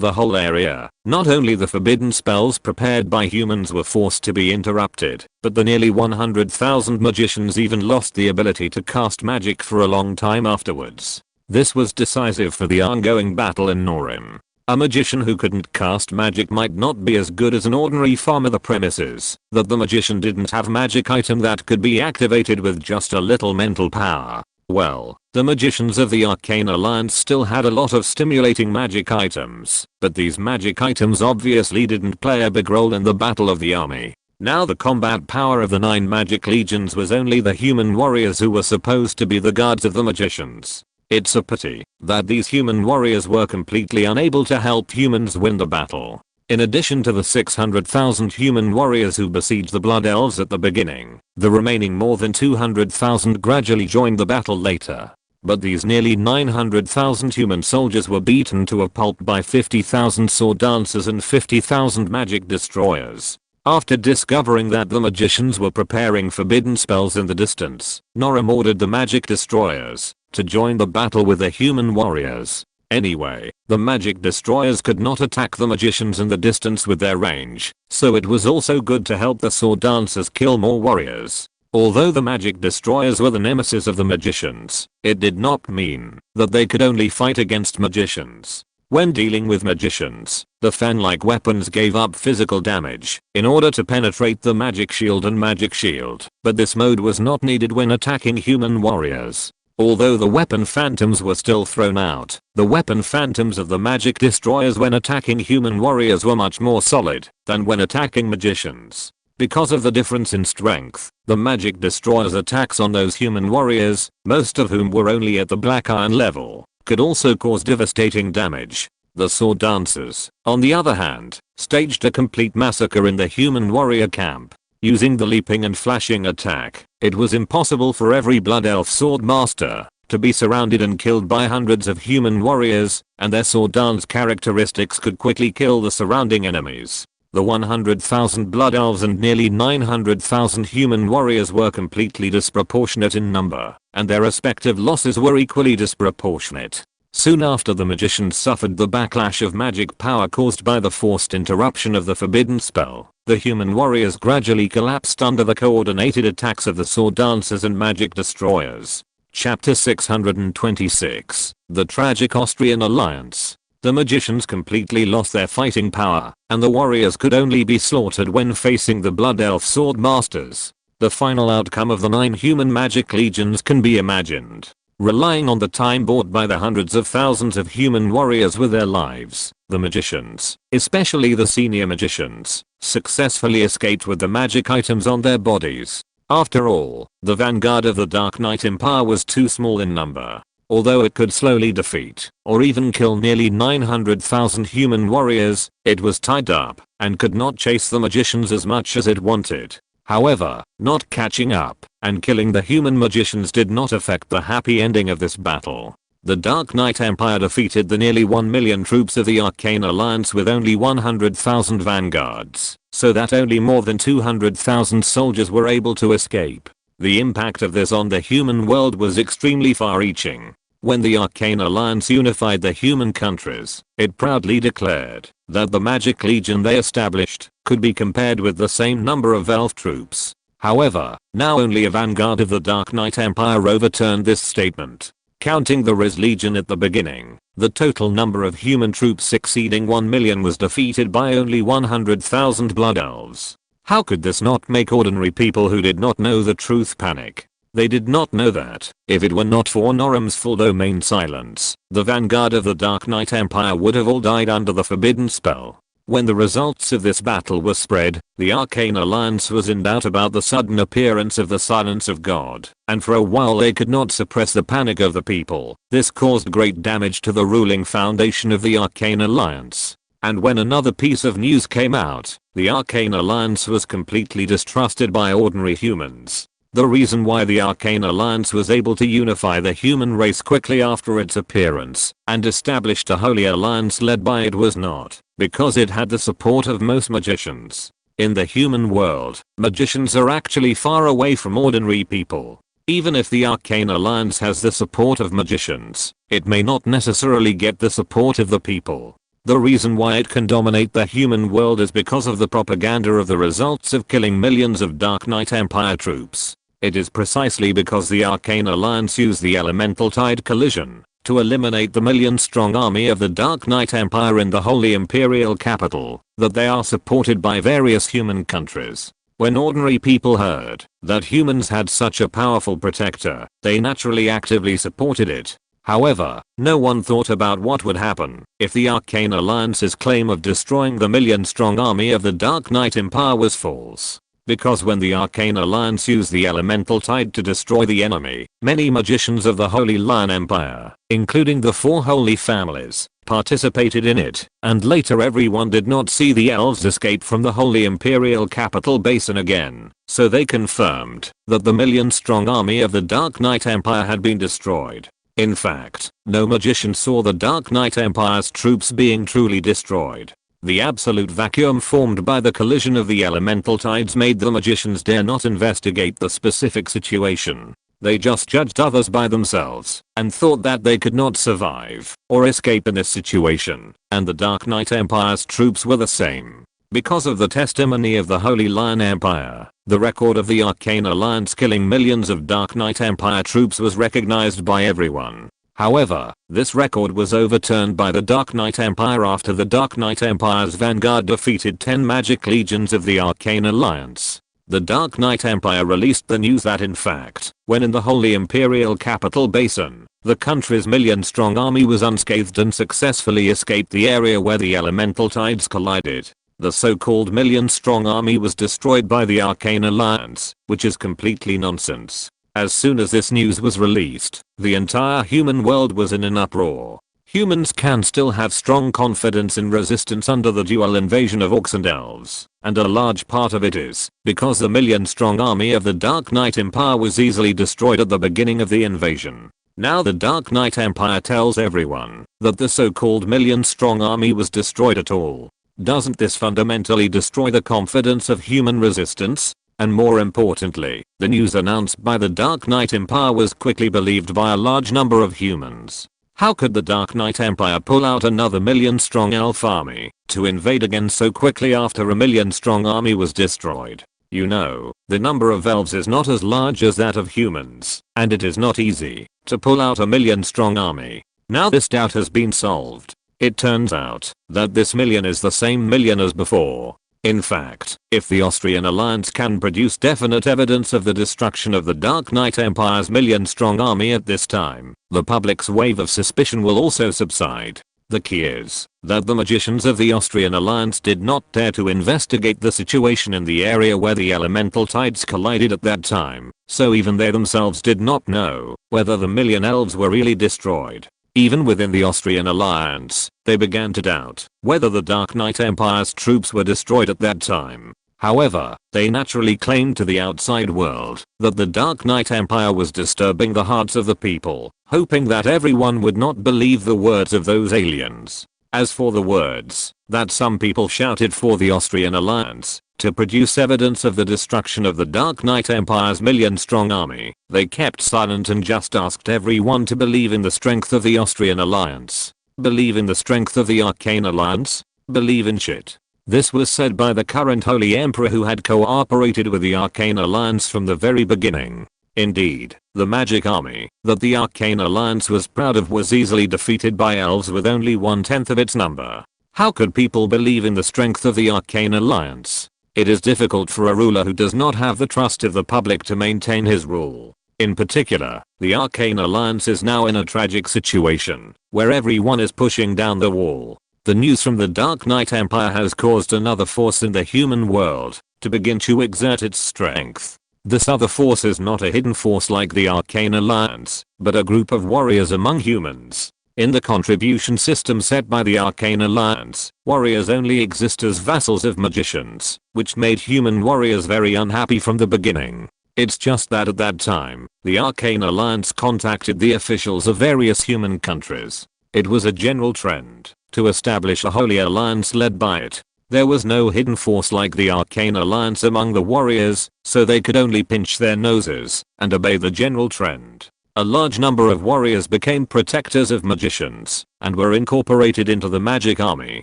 the whole area, not only the forbidden spells prepared by humans were forced to be interrupted, but the nearly 100,000 magicians even lost the ability to cast magic for a long time afterwards. This was decisive for the ongoing battle in Norim. A magician who couldn't cast magic might not be as good as an ordinary farmer. The premise is that the magician didn't have magic item that could be activated with just a little mental power. Well, the magicians of the Arcane Alliance still had a lot of stimulating magic items, but these magic items obviously didn't play a big role in the battle of the army. Now the combat power of the 9 magic legions was only the human warriors who were supposed to be the guards of the magicians. It's a pity that these human warriors were completely unable to help humans win the battle. In addition to the 600,000 human warriors who besieged the Blood Elves at the beginning, the remaining more than 200,000 gradually joined the battle later. But these nearly 900,000 human soldiers were beaten to a pulp by 50,000 sword dancers and 50,000 magic destroyers. After discovering that the magicians were preparing forbidden spells in the distance, Norim ordered the magic destroyers to join the battle with the human warriors. Anyway, the magic destroyers could not attack the magicians in the distance with their range, so it was also good to help the sword dancers kill more warriors. Although the magic destroyers were the nemesis of the magicians, it did not mean that they could only fight against magicians. When dealing with magicians, the fan-like weapons gave up physical damage in order to penetrate the magic shield and magic shield, but this mode was not needed when attacking human warriors. Although the weapon phantoms were still thrown out, the weapon phantoms of the magic destroyers when attacking human warriors were much more solid than when attacking magicians. Because of the difference in strength, the magic destroyers' attacks on those human warriors, most of whom were only at the black iron level, could also cause devastating damage. The sword dancers, on the other hand, staged a complete massacre in the human warrior camp. Using the leaping and flashing attack, it was impossible for every blood elf sword master to be surrounded and killed by hundreds of human warriors, and their sword dance characteristics could quickly kill the surrounding enemies. The 100,000 blood elves and nearly 900,000 human warriors were completely disproportionate in number, and their respective losses were equally disproportionate. Soon after, the magicians suffered the backlash of magic power caused by the forced interruption of the forbidden spell. The human warriors gradually collapsed under the coordinated attacks of the sword dancers and magic destroyers. Chapter 626. The Tragic Austrian Alliance. The magicians completely lost their fighting power, and the warriors could only be slaughtered when facing the blood elf sword masters. The final outcome of the 9 human magic legions can be imagined. Relying on the time bought by the hundreds of thousands of human warriors with their lives, the magicians, especially the senior magicians, successfully escaped with the magic items on their bodies. After all, the vanguard of the Dark Knight Empire was too small in number. Although it could slowly defeat, or even kill nearly 900,000 human warriors, it was tied up, and could not chase the magicians as much as it wanted. However, not catching up and killing the human magicians did not affect the happy ending of this battle. The Dark Knight Empire defeated the nearly 1 million troops of the Arcane Alliance with only 100,000 vanguards, so that only more than 200,000 soldiers were able to escape. The impact of this on the human world was extremely far-reaching. When the Arcane Alliance unified the human countries, it proudly declared that the Magic Legion they established could be compared with the same number of elf troops. However, now only a vanguard of the Dark Knight Empire overturned this statement. Counting the Riz Legion at the beginning, the total number of human troops exceeding 1 million was defeated by only 100,000 blood elves. How could this not make ordinary people who did not know the truth panic? They did not know that, if it were not for Norum's full domain silence, the vanguard of the Dark Knight Empire would have all died under the forbidden spell. When the results of this battle were spread, the Arcane Alliance was in doubt about the sudden appearance of the silence of God, and for a while they could not suppress the panic of the people. This caused great damage to the ruling foundation of the Arcane Alliance. And when another piece of news came out, the Arcane Alliance was completely distrusted by ordinary humans. The reason why the Arcane Alliance was able to unify the human race quickly after its appearance and established a holy alliance led by it was not because it had the support of most magicians. In the human world, magicians are actually far away from ordinary people. Even if the Arcane Alliance has the support of magicians, it may not necessarily get the support of the people. The reason why it can dominate the human world is because of the propaganda of the results of killing millions of Dark Knight Empire troops. It is precisely because the Arcane Alliance used the elemental tide collision to eliminate the million-strong army of the Dark Knight Empire in the Holy Imperial capital that they are supported by various human countries. When ordinary people heard that humans had such a powerful protector, they naturally actively supported it. However, no one thought about what would happen if the Arcane Alliance's claim of destroying the million-strong army of the Dark Knight Empire was false. Because when the Arcane Alliance used the elemental tide to destroy the enemy, many magicians of the Holy Lion Empire, including the 4 holy families, participated in it, and later everyone did not see the elves escape from the Holy Imperial capital basin again, so they confirmed that the million-strong army of the Dark Knight Empire had been destroyed. In fact, no magician saw the Dark Knight Empire's troops being truly destroyed. The absolute vacuum formed by the collision of the elemental tides made the magicians dare not investigate the specific situation. They just judged others by themselves and thought that they could not survive or escape in this situation, and the Dark Knight Empire's troops were the same. Because of the testimony of the Holy Lion Empire, the record of the Arcane Alliance killing millions of Dark Knight Empire troops was recognized by everyone. However, this record was overturned by the Dark Knight Empire after the Dark Knight Empire's vanguard defeated 10 magic legions of the Arcane Alliance. The Dark Knight Empire released the news that in fact, when in the Holy Imperial Capital Basin, the country's million-strong army was unscathed and successfully escaped the area where the elemental tides collided. The so-called million-strong army was destroyed by the Arcane Alliance, which is completely nonsense. As soon as this news was released, the entire human world was in an uproar. Humans can still have strong confidence in resistance under the dual invasion of Orcs and Elves, and a large part of it is because the million-strong army of the Dark Knight Empire was easily destroyed at the beginning of the invasion. Now the Dark Knight Empire tells everyone that the so-called million-strong army was destroyed at all. Doesn't this fundamentally destroy the confidence of human resistance? And more importantly, the news announced by the Dark Knight Empire was quickly believed by a large number of humans. How could the Dark Knight Empire pull out another million-strong elf army to invade again so quickly after a million-strong army was destroyed? You know, the number of elves is not as large as that of humans, and it is not easy to pull out a million-strong army. Now this doubt has been solved. It turns out that this million is the same million as before. In fact, if the Austrian alliance can produce definite evidence of the destruction of the Dark Knight Empire's million-strong army at this time, the public's wave of suspicion will also subside. The key is that the magicians of the Austrian alliance did not dare to investigate the situation in the area where the elemental tides collided at that time, so even they themselves did not know whether the million elves were really destroyed. Even within the Austrian alliance, they began to doubt whether the Dark Knight Empire's troops were destroyed at that time. However, they naturally claimed to the outside world that the Dark Knight Empire was disturbing the hearts of the people, hoping that everyone would not believe the words of those aliens. As for the words that some people shouted for the Austrian alliance to produce evidence of the destruction of the Dark Knight Empire's million-strong army, they kept silent and just asked everyone to believe in the strength of the Austrian alliance. Believe in the strength of the Arcane Alliance? Believe in shit. This was said by the current Holy Emperor who had cooperated with the Arcane Alliance from the very beginning. Indeed, the magic army that the Arcane Alliance was proud of was easily defeated by elves with only 1/10 of its number. How could people believe in the strength of the Arcane Alliance? It is difficult for a ruler who does not have the trust of the public to maintain his rule. In particular, the Arcane Alliance is now in a tragic situation where everyone is pushing down the wall. The news from the Dark Knight Empire has caused another force in the human world to begin to exert its strength. This other force is not a hidden force like the Arcane Alliance, but a group of warriors among humans. In the contribution system set by the Arcane Alliance, warriors only exist as vassals of magicians, which made human warriors very unhappy from the beginning. It's just that at that time, the Arcane Alliance contacted the officials of various human countries. It was a general trend to establish a holy alliance led by it. There was no hidden force like the Arcane Alliance among the warriors, so they could only pinch their noses and obey the general trend. A large number of warriors became protectors of magicians and were incorporated into the magic army.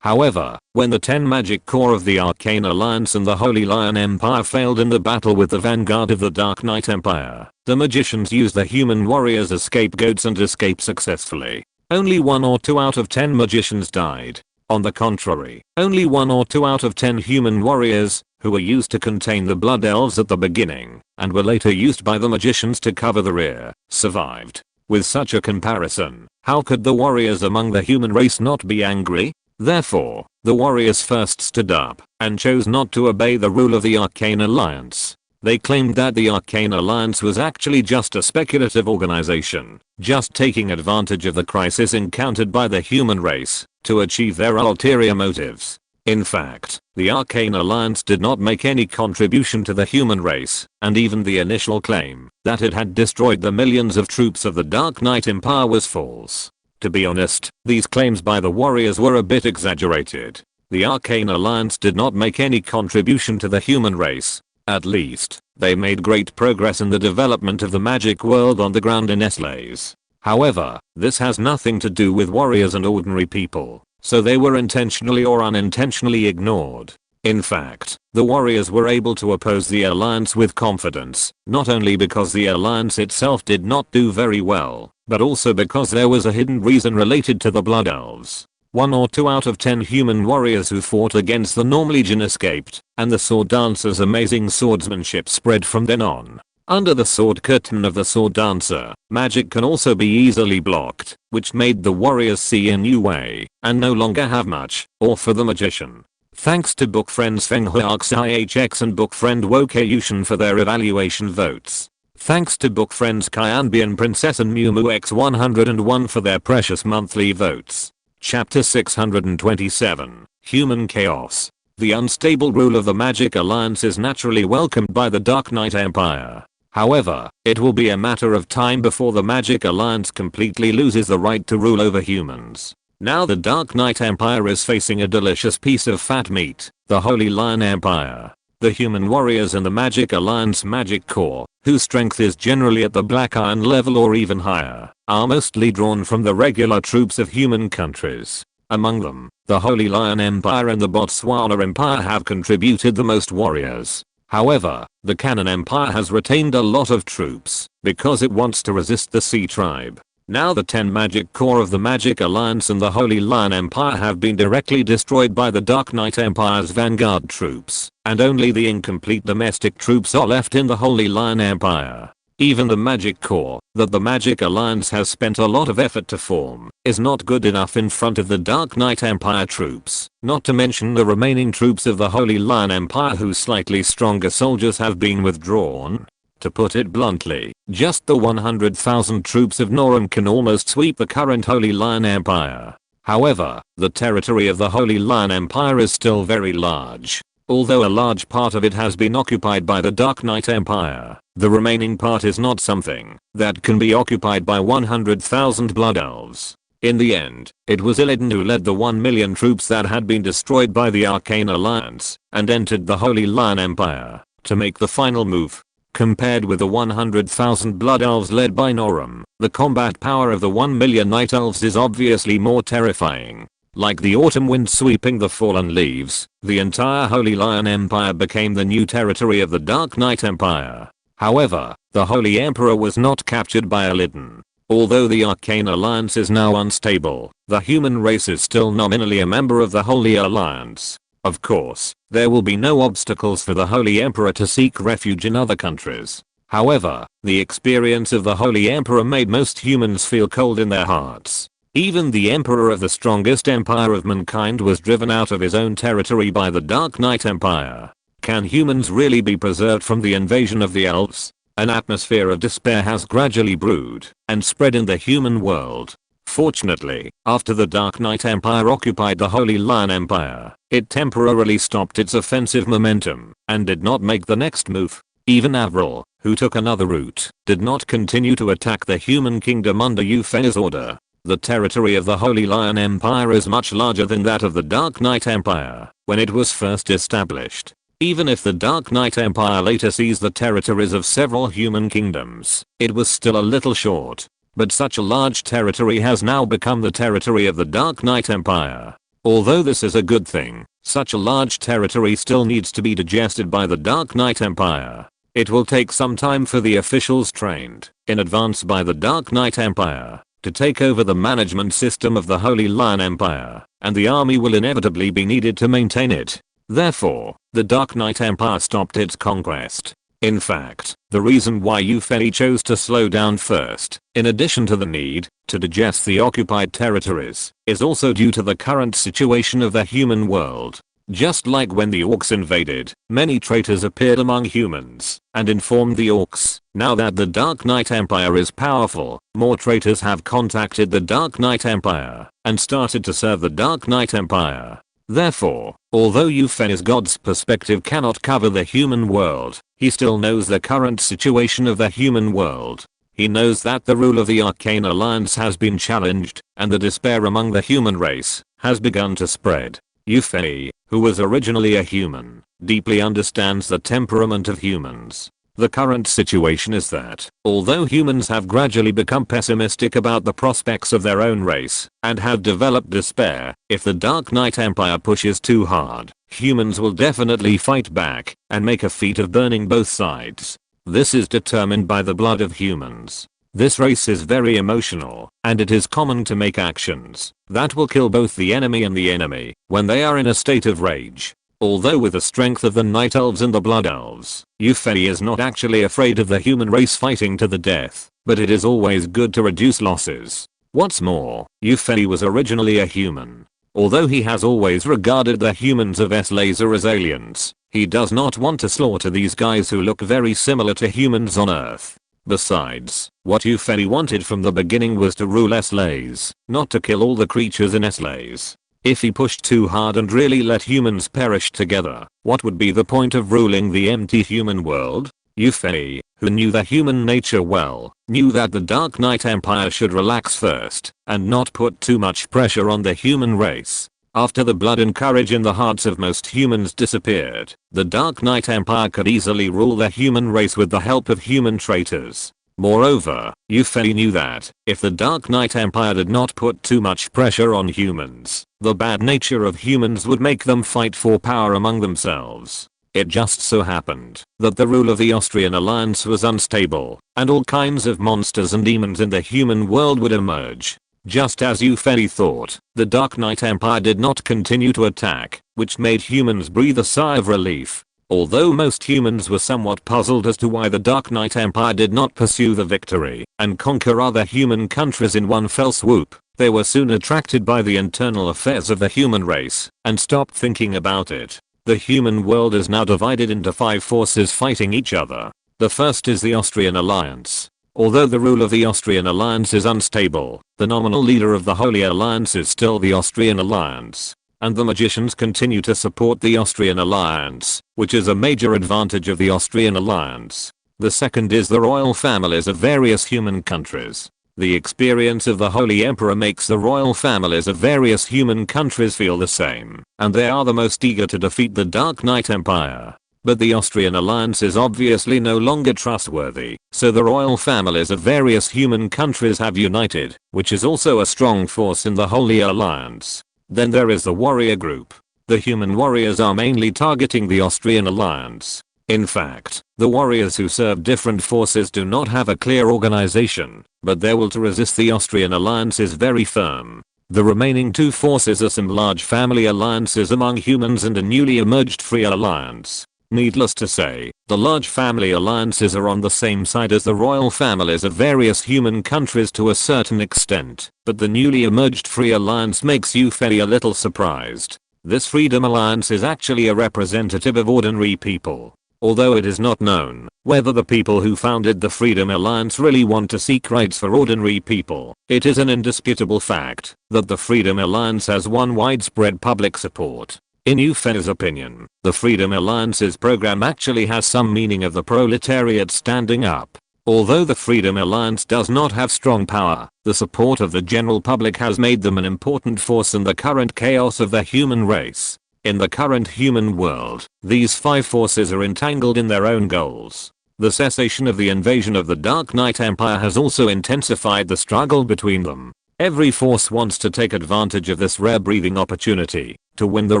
However, when the 10 magic corps of the Arcane Alliance and the Holy Lion Empire failed in the battle with the vanguard of the Dark Knight Empire, the magicians used the human warriors as scapegoats and escaped successfully. Only 1 or 2 out of 10 magicians died. On the contrary, only 1 or 2 out of 10 human warriors, who were used to contain the Blood Elves at the beginning, and were later used by the magicians to cover the rear, survived. With such a comparison, how could the warriors among the human race not be angry? Therefore, the warriors first stood up and chose not to obey the rule of the Arcane Alliance. They claimed that the Arcane Alliance was actually just a speculative organization, just taking advantage of the crisis encountered by the human race to achieve their ulterior motives. In fact, the Arcane Alliance did not make any contribution to the human race, and even the initial claim that it had destroyed the millions of troops of the Dark Knight Empire was false. To be honest, these claims by the warriors were a bit exaggerated. The Arcane Alliance did not make any contribution to the human race. At least, they made great progress in the development of the magic world on the ground in Eslays. However, this has nothing to do with warriors and ordinary people, so they were intentionally or unintentionally ignored. In fact, the warriors were able to oppose the alliance with confidence, not only because the alliance itself did not do very well, but also because there was a hidden reason related to the blood elves. 1 or 2 out of 10 human warriors who fought against the Norm Legion escaped, and the sword dancer's amazing swordsmanship spread from then on. Under the sword curtain of the sword dancer, magic can also be easily blocked, which made the warriors see a new way, and no longer have much, or for the magician. Thanks to book friends Feng Huarks IHX and book friend Woke Yushin for their evaluation votes. Thanks to book friends Kyanbian Princess and Mumu X101 for their precious monthly votes. Chapter 627, Human Chaos. The unstable rule of the Magic Alliance is naturally welcomed by the Dark Knight Empire. However, it will be a matter of time before the Magic Alliance completely loses the right to rule over humans. Now the Dark Knight Empire is facing a delicious piece of fat meat, the Holy Lion Empire. The human warriors in the Magic Alliance Magic Corps, whose strength is generally at the Black Iron level or even higher, are mostly drawn from the regular troops of human countries. Among them, the Holy Lion Empire and the Botswana Empire have contributed the most warriors. However, the Cannon Empire has retained a lot of troops, because it wants to resist the Sea Tribe. Now the 10 Magic Corps of the Magic Alliance and the Holy Lion Empire have been directly destroyed by the Dark Knight Empire's vanguard troops, and only the incomplete domestic troops are left in the Holy Lion Empire. Even the Magic Corps, that the Magic Alliance has spent a lot of effort to form, is not good enough in front of the Dark Knight Empire troops, not to mention the remaining troops of the Holy Lion Empire whose slightly stronger soldiers have been withdrawn. To put it bluntly, just the 100,000 troops of Norum can almost sweep the current Holy Lion Empire. However, the territory of the Holy Lion Empire is still very large. Although a large part of it has been occupied by the Dark Knight Empire, the remaining part is not something that can be occupied by 100,000 Blood Elves. In the end, it was Illidan who led the 1 million troops that had been destroyed by the Arcane Alliance, and entered the Holy Lion Empire, to make the final move. Compared with the 100,000 Blood Elves led by Norum, the combat power of the 1 million Night Elves is obviously more terrifying. Like the autumn wind sweeping the fallen leaves, the entire Holy Lion Empire became the new territory of the Dark Knight Empire. However, the Holy Emperor was not captured by Illidan. Although the Arcane Alliance is now unstable, the human race is still nominally a member of the Holy Alliance. Of course, there will be no obstacles for the Holy Emperor to seek refuge in other countries. However, the experience of the Holy Emperor made most humans feel cold in their hearts. Even the Emperor of the strongest empire of mankind was driven out of his own territory by the Dark Knight Empire. Can humans really be preserved from the invasion of the elves? An atmosphere of despair has gradually brewed and spread in the human world. Fortunately, after the Dark Knight Empire occupied the Holy Lion Empire, it temporarily stopped its offensive momentum and did not make the next move. Even Avril, who took another route, did not continue to attack the human kingdom under Eupheni's order. The territory of the Holy Lion Empire is much larger than that of the Dark Knight Empire when it was first established. Even if the Dark Knight Empire later seized the territories of several human kingdoms, it was still a little short. But such a large territory has now become the territory of the Dark Knight Empire. Although this is a good thing, such a large territory still needs to be digested by the Dark Knight Empire. It will take some time for the officials trained in advance by the Dark Knight Empire to take over the management system of the Holy Lion Empire, and the army will inevitably be needed to maintain it. Therefore, the Dark Knight Empire stopped its conquest. In fact, the reason why Eupheni chose to slow down first, in addition to the need to digest the occupied territories, is also due to the current situation of the human world. Just like when the Orcs invaded, many traitors appeared among humans and informed the Orcs. Now that the Dark Knight Empire is powerful, more traitors have contacted the Dark Knight Empire and started to serve the Dark Knight Empire. Therefore, although Eupheni's God's perspective cannot cover the human world, he still knows the current situation of the human world. He knows that the rule of the Arcane Alliance has been challenged, and the despair among the human race has begun to spread. Eupheni, who was originally a human, deeply understands the temperament of humans. The current situation is that, although humans have gradually become pessimistic about the prospects of their own race, and have developed despair, if the Dark Knight Empire pushes too hard, humans will definitely fight back and make a feat of burning both sides. This is determined by the blood of humans. This race is very emotional, and it is common to make actions that will kill both the enemy and the enemy when they are in a state of rage. Although with the strength of the Night Elves and the Blood Elves, Yufei is not actually afraid of the human race fighting to the death, but it is always good to reduce losses. What's more, Yufei was originally a human. Although he has always regarded the humans of S-Laser as aliens, he does not want to slaughter these guys who look very similar to humans on Earth. Besides, what Yufei wanted from the beginning was to rule S-Lays, not to kill all the creatures in S-Lays. If he pushed too hard and really let humans perish together, what would be the point of ruling the empty human world? Yufei, who knew the human nature well, knew that the Dark Knight Empire should relax first and not put too much pressure on the human race. After the blood and courage in the hearts of most humans disappeared, the Dark Knight Empire could easily rule the human race with the help of human traitors. Moreover, Yufei knew that if the Dark Knight Empire did not put too much pressure on humans, the bad nature of humans would make them fight for power among themselves. It just so happened that the rule of the Austrian alliance was unstable, and all kinds of monsters and demons in the human world would emerge. Just as Yufei thought, the Dark Knight Empire did not continue to attack, which made humans breathe a sigh of relief. Although most humans were somewhat puzzled as to why the Dark Knight Empire did not pursue the victory and conquer other human countries in one fell swoop, they were soon attracted by the internal affairs of the human race and stopped thinking about it. The human world is now divided into 5 forces fighting each other. The first is the Austrian Alliance. Although the rule of the Austrian Alliance is unstable, the nominal leader of the Holy Alliance is still the Austrian Alliance. And the magicians continue to support the Austrian Alliance, which is a major advantage of the Austrian Alliance. The second is the royal families of various human countries. The experience of the Holy Emperor makes the royal families of various human countries feel the same, and they are the most eager to defeat the Dark Knight Empire. But the Austrian alliance is obviously no longer trustworthy, so the royal families of various human countries have united, which is also a strong force in the Holy Alliance. Then there is the warrior group. The human warriors are mainly targeting the Austrian alliance. In fact, the warriors who serve different forces do not have a clear organization, but their will to resist the Austrian alliance is very firm. The remaining 2 forces are some large family alliances among humans and a newly emerged free alliance. Needless to say, the large family alliances are on the same side as the royal families of various human countries to a certain extent, but the newly emerged Free Alliance makes Yufei a little surprised. This Freedom Alliance is actually a representative of ordinary people. Although it is not known whether the people who founded the Freedom Alliance really want to seek rights for ordinary people, it is an indisputable fact that the Freedom Alliance has won widespread public support. In Yufei's opinion, the Freedom Alliance's program actually has some meaning of the proletariat standing up. Although the Freedom Alliance does not have strong power, the support of the general public has made them an important force in the current chaos of the human race. In the current human world, these 5 forces are entangled in their own goals. The cessation of the invasion of the Dark Knight Empire has also intensified the struggle between them. Every force wants to take advantage of this rare breathing opportunity to win the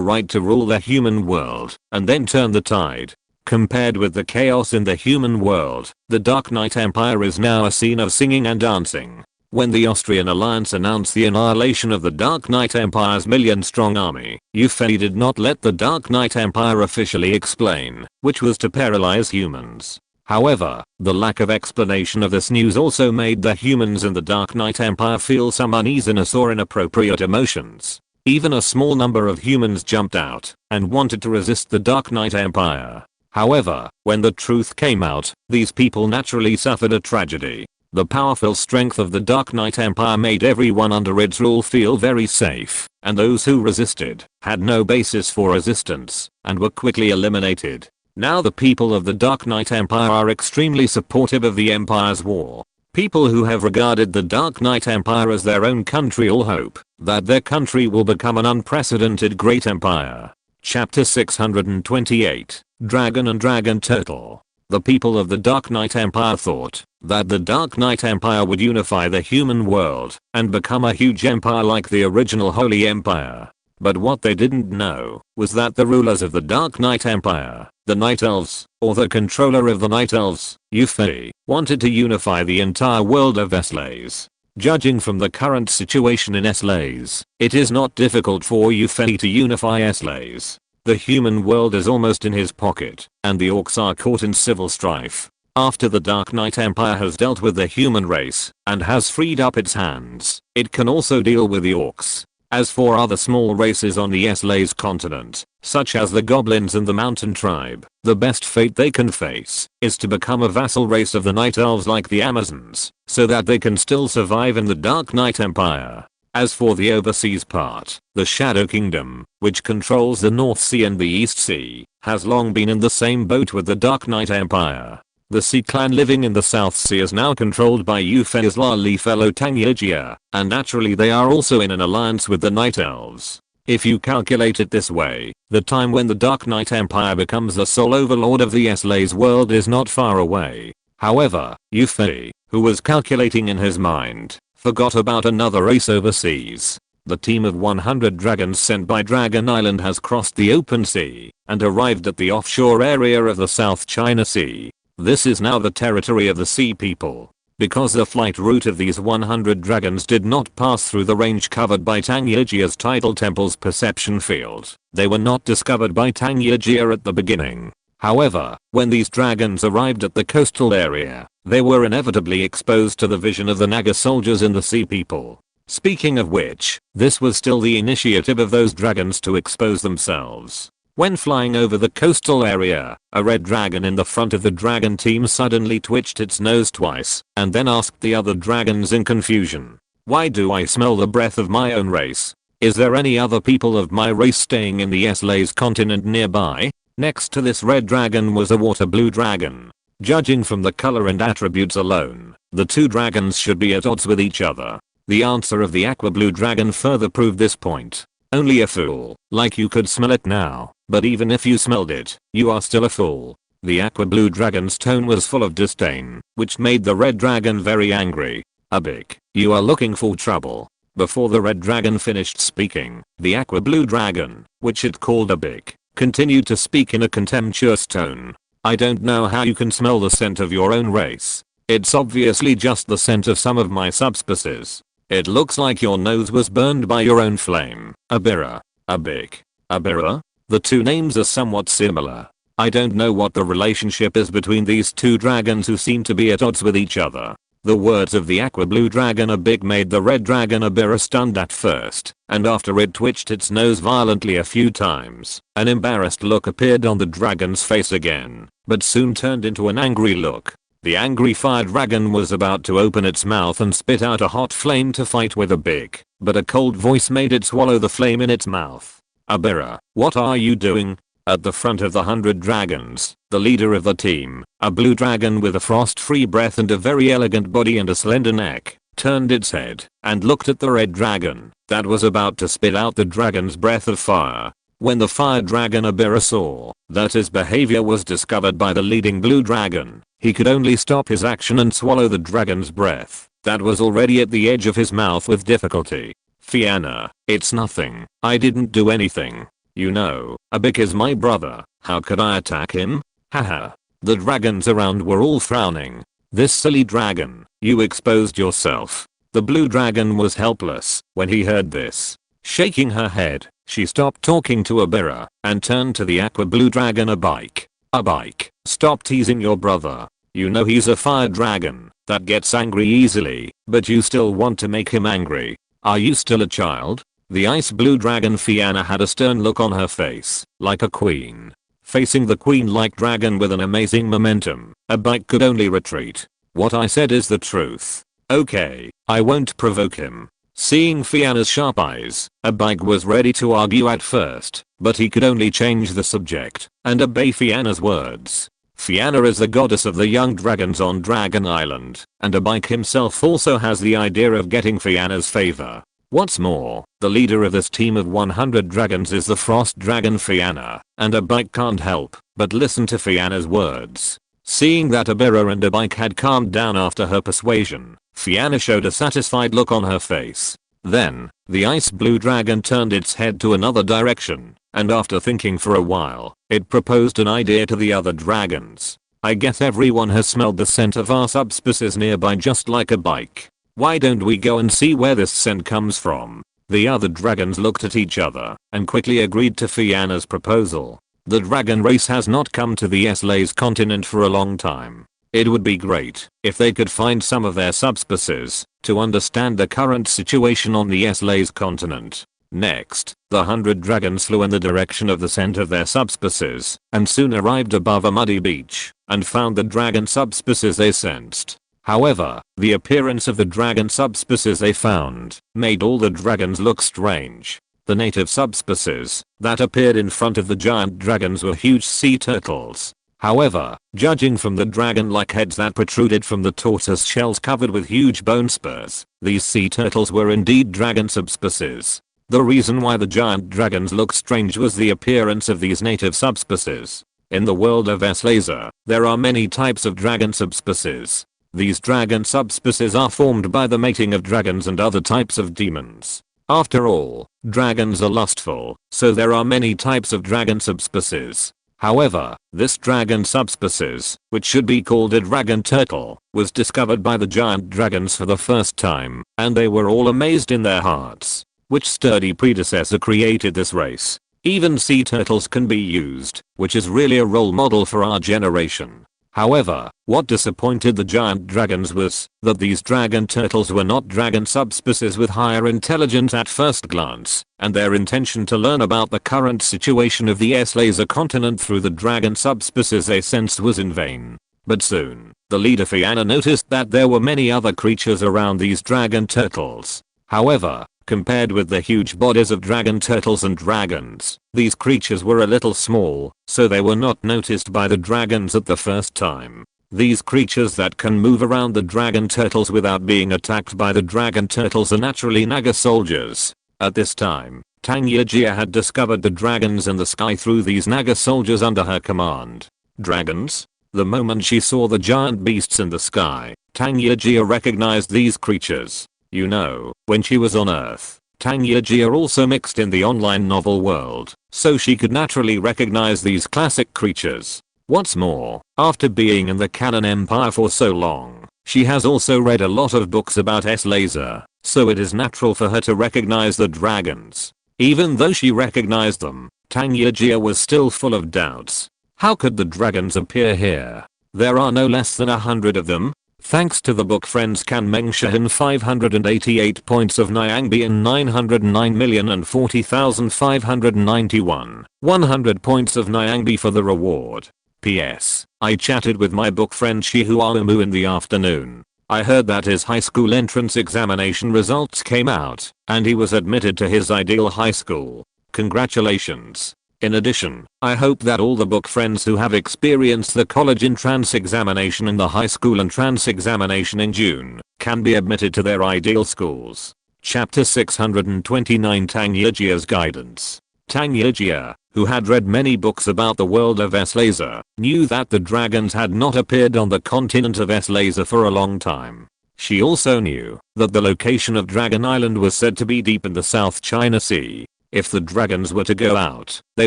right to rule the human world and then turn the tide. Compared with the chaos in the human world, the Dark Knight Empire is now a scene of singing and dancing. When the Austrian alliance announced the annihilation of the Dark Knight Empire's million-strong army, Yufei did not let the Dark Knight Empire officially explain, which was to paralyze humans. However, the lack of explanation of this news also made the humans in the Dark Knight Empire feel some uneasiness or inappropriate emotions. Even a small number of humans jumped out and wanted to resist the Dark Knight Empire. However, when the truth came out, these people naturally suffered a tragedy. The powerful strength of the Dark Knight Empire made everyone under its rule feel very safe, and those who resisted had no basis for resistance and were quickly eliminated. Now the people of the Dark Knight Empire are extremely supportive of the Empire's war. People who have regarded the Dark Knight Empire as their own country all hope that their country will become an unprecedented great empire. Chapter 628, Dragon and Dragon Turtle. The people of the Dark Knight Empire thought that the Dark Knight Empire would unify the human world and become a huge empire like the original Holy Empire. But what they didn't know was that the rulers of the Dark Knight Empire, the Night Elves, or the controller of the Night Elves, Yuffie, wanted to unify the entire world of Eslays. Judging from the current situation in Eslays, it is not difficult for Yuffie to unify Eslays. The human world is almost in his pocket, and the Orcs are caught in civil strife. After the Dark Knight Empire has dealt with the human race, and has freed up its hands, it can also deal with the Orcs. As for other small races on the Eslays continent, such as the Goblins and the Mountain Tribe, the best fate they can face is to become a vassal race of the Night Elves like the Amazons, so that they can still survive in the Dark Knight Empire. As for the overseas part, the Shadow Kingdom, which controls the North Sea and the East Sea, has long been in the same boat with the Dark Knight Empire. The Sea clan living in the South Sea is now controlled by Yuffie's lawly fellow Tangirgia, and naturally they are also in an alliance with the Night Elves. If you calculate it this way, the time when the Dark Knight Empire becomes the sole overlord of the Eslays world is not far away. However, Yuffie, who was calculating in his mind, forgot about another race overseas. The team of 100 dragons sent by Dragon Island has crossed the open sea and arrived at the offshore area of the South China Sea. This is now the territory of the Sea People. Because the flight route of these 100 dragons did not pass through the range covered by Tangirgia's Tidal Temple's perception field, they were not discovered by Tangirgia at the beginning. However, when these dragons arrived at the coastal area, they were inevitably exposed to the vision of the Naga soldiers and the Sea People. Speaking of which, this was still the initiative of those dragons to expose themselves. When flying over the coastal area, a red dragon in the front of the dragon team suddenly twitched its nose twice, and then asked the other dragons in confusion, "Why do I smell the breath of my own race? Is there any other people of my race staying in the Eslays continent nearby?" Next to this red dragon was a water blue dragon. Judging from the color and attributes alone, the two dragons should be at odds with each other. The answer of the aqua blue dragon further proved this point. Only a fool, like you could smell it now, but even if you smelled it, you are still a fool. The aqua blue dragon's tone was full of disdain, which made the red dragon very angry. "Abik, you are looking for trouble." Before the red dragon finished speaking, the aqua blue dragon, which it called Abik, continued to speak in a contemptuous tone. "I don't know how you can smell the scent of your own race. It's obviously just the scent of some of my subspecies. It looks like your nose was burned by your own flame. Abira. Abik. Abira? The two names are somewhat similar. I don't know what the relationship is between these two dragons who seem to be at odds with each other." The words of the aqua blue dragon Abik made the red dragon Abira stunned at first, and after it twitched its nose violently a few times, an embarrassed look appeared on the dragon's face again, but soon turned into an angry look. The angry fire dragon was about to open its mouth and spit out a hot flame to fight with Abik, but a cold voice made it swallow the flame in its mouth. "Abira, what are you doing?" At the front of the 100 dragons, the leader of the team, a blue dragon with a frost-free breath and a very elegant body and a slender neck, turned its head and looked at the red dragon that was about to spit out the dragon's breath of fire. When the fire dragon Abira saw that his behavior was discovered by the leading blue dragon, he could only stop his action and swallow the dragon's breath that was already at the edge of his mouth with difficulty. "Fianna, it's nothing. I didn't do anything. You know, Abik is my brother. How could I attack him? Haha." The dragons around were all frowning. "This silly dragon, you exposed yourself." The blue dragon was helpless when he heard this. Shaking her head, she stopped talking to Abira and turned to the aqua blue dragon Abik. "Abik, stop teasing your brother. You know he's a fire dragon that gets angry easily, but you still want to make him angry. Are you still a child?" The ice blue dragon Fianna had a stern look on her face, like a queen. Facing the queen-like dragon with an amazing momentum, Abik could only retreat. "What I said is the truth. Okay, I won't provoke him." Seeing Fianna's sharp eyes, Abik was ready to argue at first, but he could only change the subject and obey Fianna's words. Fianna is the goddess of the young dragons on Dragon Island, and Abik himself also has the idea of getting Fianna's favor. What's more, the leader of this team of 100 dragons is the frost dragon Fianna, and Abik can't help but listen to Fianna's words. Seeing that Abira and Abik had calmed down after her persuasion, Fianna showed a satisfied look on her face. Then, the ice blue dragon turned its head to another direction, and after thinking for a while, it proposed an idea to the other dragons. I guess everyone has smelled the scent of our subspecies nearby just like a bike. Why don't we go and see where this scent comes from? The other dragons looked at each other and quickly agreed to Fianna's proposal. The dragon race has not come to the Slays continent for a long time. It would be great if they could find some of their subspecies to understand the current situation on the Slays continent. Next, the 100 dragons flew in the direction of the scent of their subspecies and soon arrived above a muddy beach and found the dragon subspecies they sensed. However, the appearance of the dragon subspecies they found made all the dragons look strange. The native subspecies that appeared in front of the giant dragons were huge sea turtles. However, judging from the dragon-like heads that protruded from the tortoise shells covered with huge bone spurs, these sea turtles were indeed dragon subspecies. The reason why the giant dragons looked strange was the appearance of these native subspecies. In the world of Slayer, there are many types of dragon subspecies. These dragon subspecies are formed by the mating of dragons and other types of demons. After all, dragons are lustful, so there are many types of dragon subspecies. However, this dragon subspecies, which should be called a dragon turtle, was discovered by the giant dragons for the first time, and they were all amazed in their hearts. Which sturdy predecessor created this race? Even sea turtles can be used, which is really a role model for our generation. However, what disappointed the giant dragons was that these dragon turtles were not dragon subspecies with higher intelligence at first glance, and their intention to learn about the current situation of the Slayer continent through the dragon subspecies they sensed was in vain. But soon, the leader Fianna noticed that there were many other creatures around these dragon turtles. However, compared with the huge bodies of dragon turtles and dragons, these creatures were a little small, so they were not noticed by the dragons at the first time. These creatures that can move around the dragon turtles without being attacked by the dragon turtles are naturally Naga soldiers. At this time, Tangyajia had discovered the dragons in the sky through these Naga soldiers under her command. Dragons? The moment she saw the giant beasts in the sky, Tangyajia recognized these creatures. You know, when she was on Earth, Tangyajia also mixed in the online novel world, so she could naturally recognize these classic creatures. What's more, after being in the Canon Empire for so long, she has also read a lot of books about Slayer, so it is natural for her to recognize the dragons. Even though she recognized them, Tangyajia was still full of doubts. How could the dragons appear here? There are no less than 100 of them. Thanks to the book friends Kan Mengshahan 588 points of Nyangbi and 909,040,591. 100 points of Nyangbi for the reward. PS. I chatted with my book friend Shihuaumu in the afternoon. I heard that his high school entrance examination results came out, and he was admitted to his ideal high school. Congratulations. In addition, I hope that all the book friends who have experienced the college entrance examination and the high school entrance examination in June can be admitted to their ideal schools. Chapter 629 Tangyajia's Guidance. Tangyajia, who had read many books about the world of Slayer, knew that the dragons had not appeared on the continent of Slayer for a long time. She also knew that the location of Dragon Island was said to be deep in the South China Sea. If the dragons were to go out, they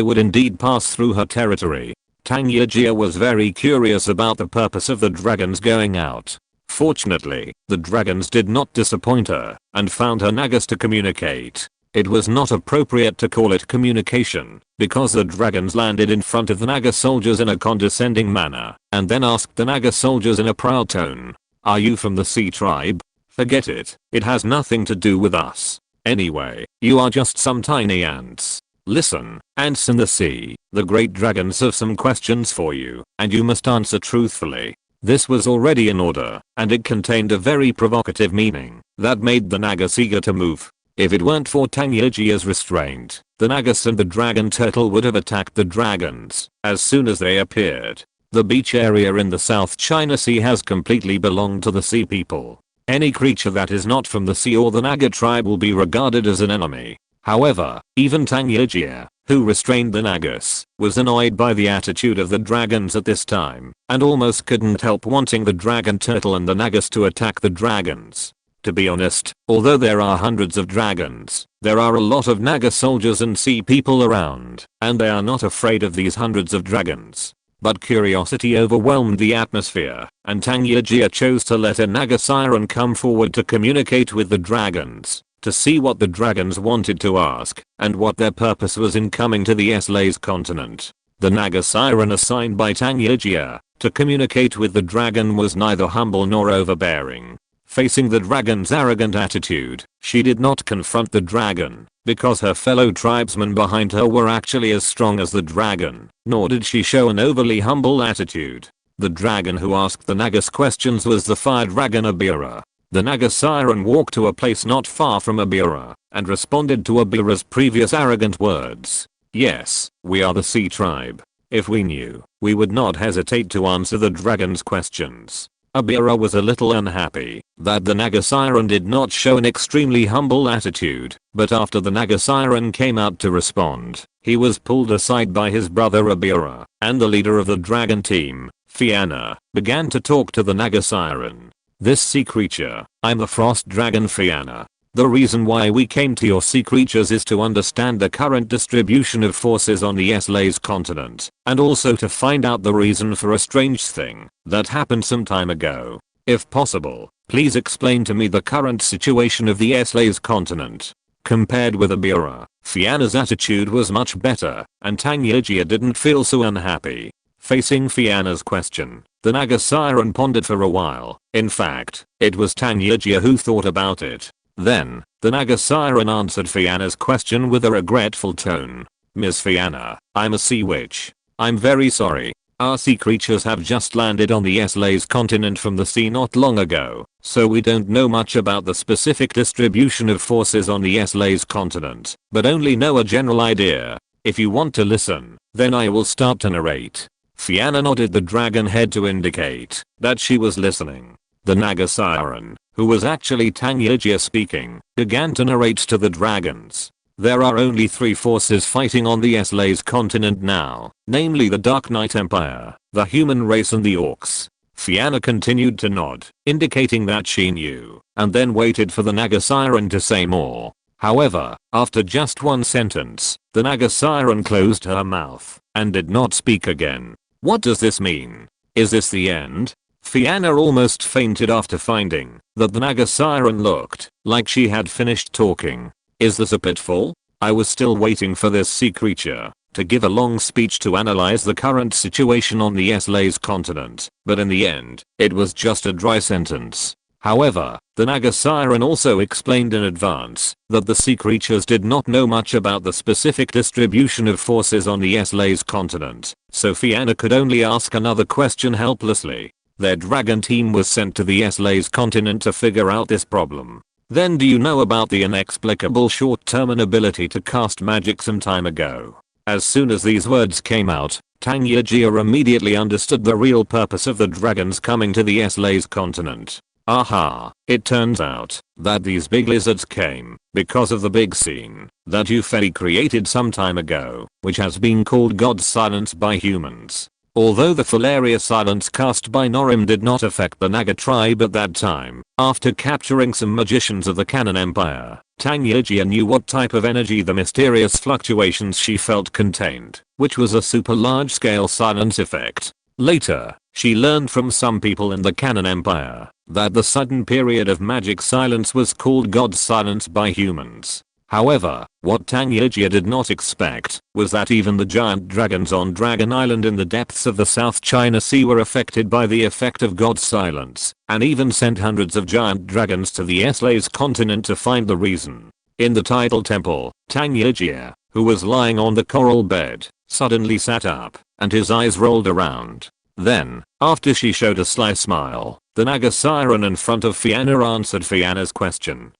would indeed pass through her territory. Tangyajia was very curious about the purpose of the dragons going out. Fortunately, the dragons did not disappoint her and found her Nagas to communicate. It was not appropriate to call it communication, because the dragons landed in front of the Naga soldiers in a condescending manner, and then asked the Naga soldiers in a proud tone, "Are you from the Sea Tribe? Forget it, it has nothing to do with us. Anyway, you are just some tiny ants. Listen, ants in the sea, the great dragons have some questions for you, and you must answer truthfully." This was already in order, and it contained a very provocative meaning that made the Nagas eager to move. If it weren't for Tangyajia's restraint, the Nagas and the dragon turtle would have attacked the dragons as soon as they appeared. The beach area in the South China Sea has completely belonged to the sea people. Any creature that is not from the sea or the Naga tribe will be regarded as an enemy. However, even Tangyajia, who restrained the Nagas, was annoyed by the attitude of the dragons at this time, and almost couldn't help wanting the dragon turtle and the Nagas to attack the dragons. To be honest, although there are hundreds of dragons, there are a lot of Naga soldiers and sea people around, and they are not afraid of these hundreds of dragons. But curiosity overwhelmed the atmosphere, and Tangyajia chose to let a Naga siren come forward to communicate with the dragons, to see what the dragons wanted to ask, and what their purpose was in coming to the Slays continent. The Naga siren assigned by Tangyajia to communicate with the dragon was neither humble nor overbearing. Facing the dragon's arrogant attitude, she did not confront the dragon, because her fellow tribesmen behind her were actually as strong as the dragon, nor did she show an overly humble attitude. The dragon who asked the Nagas questions was the fire dragon Abira. The Naga siren walked to a place not far from Abira, and responded to Abira's previous arrogant words. Yes, we are the sea tribe. If we knew, we would not hesitate to answer the dragon's questions. Abira was a little unhappy that the Naga siren did not show an extremely humble attitude, but after the Naga siren came out to respond, he was pulled aside by his brother Abira, and the leader of the dragon team, Fianna, began to talk to the Naga siren. This sea creature, I'm the frost dragon Fianna. The reason why we came to your sea creatures is to understand the current distribution of forces on the Slays continent, and also to find out the reason for a strange thing that happened some time ago. If possible, please explain to me the current situation of the Slays continent. Compared with Abira, Fianna's attitude was much better, and Tangyajia didn't feel so unhappy. Facing Fianna's question, the Naga siren pondered for a while. In fact, it was Tangyajia who thought about it. Then, the Naga siren answered Fianna's question with a regretful tone. Ms. Fianna, I'm a sea witch. I'm very sorry. Our sea creatures have just landed on the Slays continent from the sea not long ago, so we don't know much about the specific distribution of forces on the Slays continent, but only know a general idea. If you want to listen, then I will start to narrate. Fianna nodded the dragon head to indicate that she was listening. The Naga siren, who was actually Tangyajia speaking, began to narrate to the dragons. There are only 3 forces fighting on the Slays continent now, namely the Dark Knight Empire, the human race and the Orcs. Fianna continued to nod, indicating that she knew, and then waited for the Naga siren to say more. However, after just one sentence, the Naga siren closed her mouth and did not speak again. What does this mean? Is this the end? Fianna almost fainted after finding that the Naga siren looked like she had finished talking. Is this a pitfall? I was still waiting for this sea creature to give a long speech to analyze the current situation on the Slays continent, but in the end, it was just a dry sentence. However, the Naga siren also explained in advance that the sea creatures did not know much about the specific distribution of forces on the Slays continent, so Fianna could only ask another question helplessly. Their dragon team was sent to the Slays continent to figure out this problem. Then do you know about the inexplicable short-term inability to cast magic some time ago? As soon as these words came out, Tangyajia immediately understood the real purpose of the dragons coming to the Slays continent. Aha, it turns out that these big lizards came because of the big scene that Ufei created some time ago, which has been called God's silence by humans. Although the Filaria silence cast by Norim did not affect the Naga tribe at that time, after capturing some magicians of the Cannon Empire, Tangyajia knew what type of energy the mysterious fluctuations she felt contained, which was a super large scale silence effect. Later, she learned from some people in the Cannon Empire that the sudden period of magic silence was called God's silence by humans. However, what Tangyajia did not expect was that even the giant dragons on Dragon Island in the depths of the South China Sea were affected by the effect of God's silence, and even sent hundreds of giant dragons to the Slays continent to find the reason. In the tidal temple, Tangyajia, who was lying on the coral bed, suddenly sat up, and his eyes rolled around. Then, after she showed a sly smile, the Naga siren in front of Fianna answered Fianna's question.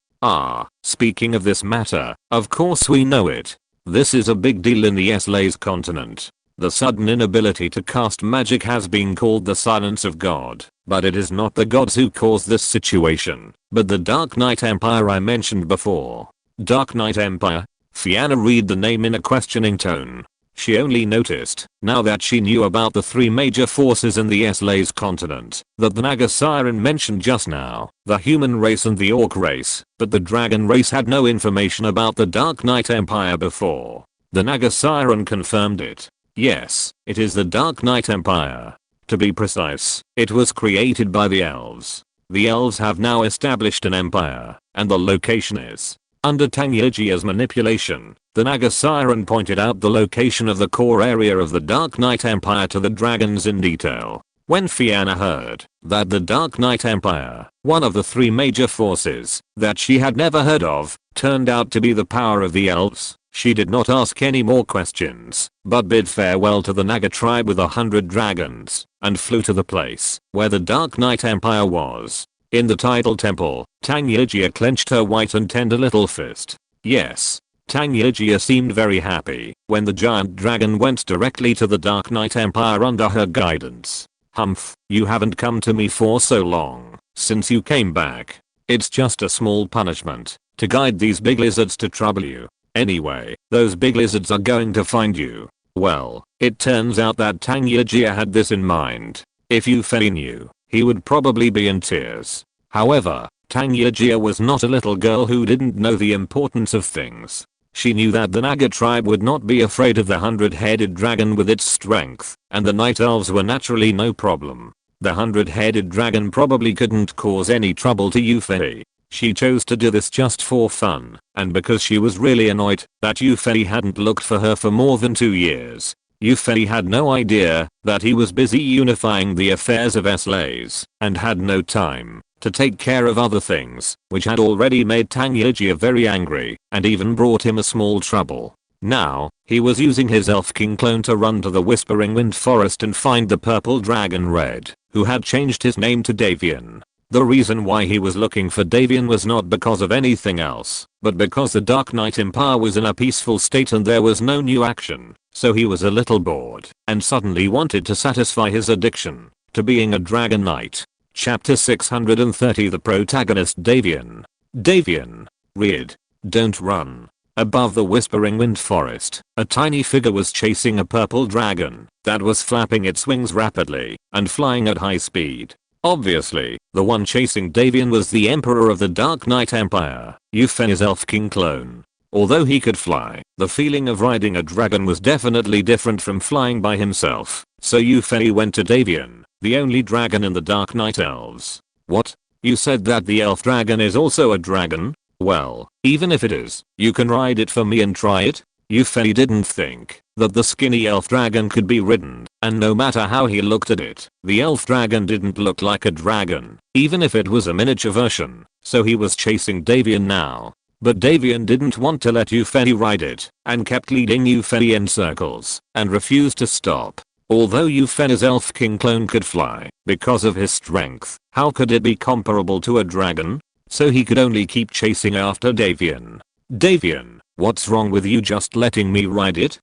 Speaking of this matter, of course we know it. This is a big deal in the Slays continent. The sudden inability to cast magic has been called the silence of God, but it is not the gods who caused this situation, but the Dark Knight Empire I mentioned before. Dark Knight Empire? Fianna read the name in a questioning tone. She only noticed, now that she knew about the three major forces in the SLA's continent, that the Naga siren mentioned just now, the human race and the orc race, but the dragon race had no information about the Dark Knight Empire before. The Naga siren confirmed it. Yes, it is the Dark Knight Empire. To be precise, it was created by the elves. The elves have now established an empire, and the location is under Tangyirjia's manipulation. The Naga siren pointed out the location of the core area of the Dark Knight Empire to the dragons in detail. When Fianna heard that the Dark Knight Empire, one of the three major forces that she had never heard of, turned out to be the power of the elves, she did not ask any more questions, but bid farewell to the Naga tribe with 100 dragons, and flew to the place where the Dark Knight Empire was. In the title temple, Tangyirjia clenched her white and tender little fist. Yes. Tangyirjia seemed very happy when the giant dragon went directly to the Dark Knight Empire under her guidance. Humph, you haven't come to me for so long, since you came back. It's just a small punishment to guide these big lizards to trouble you. Anyway, those big lizards are going to find you. Well, it turns out that Tangyirjia had this in mind. If Yufei knew, he would probably be in tears. However, Tangyirjia was not a little girl who didn't know the importance of things. She knew that the Naga tribe would not be afraid of the 100-headed dragon with its strength, and the Night Elves were naturally no problem. The 100-headed dragon probably couldn't cause any trouble to Yufei. She chose to do this just for fun, and because she was really annoyed that Yufei hadn't looked for her for more than 2 years. Yufei had no idea that he was busy unifying the affairs of SLAs, and had no time to take care of other things, which had already made Tangyirjia very angry, and even brought him a small trouble. Now, he was using his Elf King clone to run to the Whispering Wind Forest and find the purple dragon Red, who had changed his name to Davian. The reason why he was looking for Davian was not because of anything else, but because the Dark Knight Empire was in a peaceful state and there was no new action, so he was a little bored, and suddenly wanted to satisfy his addiction to being a Dragon Knight. Chapter 630 The protagonist Davian. Davian. Read. Don't run. Above the Whispering Wind Forest, a tiny figure was chasing a purple dragon that was flapping its wings rapidly and flying at high speed. Obviously, the one chasing Davian was the Emperor of the Dark Knight Empire, Yufei's Elf King clone. Although he could fly, the feeling of riding a dragon was definitely different from flying by himself, so Yufei went to Davian, the only dragon in the Dark Night Elves. What? You said that the elf dragon is also a dragon? Well, even if it is, you can ride it for me and try it? Yufei didn't think that the skinny elf dragon could be ridden, and no matter how he looked at it, the elf dragon didn't look like a dragon, even if it was a miniature version, so he was chasing Davian now. But Davian didn't want to let Yufei ride it, and kept leading Yufei in circles, and refused to stop. Although Yufei's Elf King clone could fly, because of his strength, how could it be comparable to a dragon? So he could only keep chasing after Davian. Davian, what's wrong with you just letting me ride it?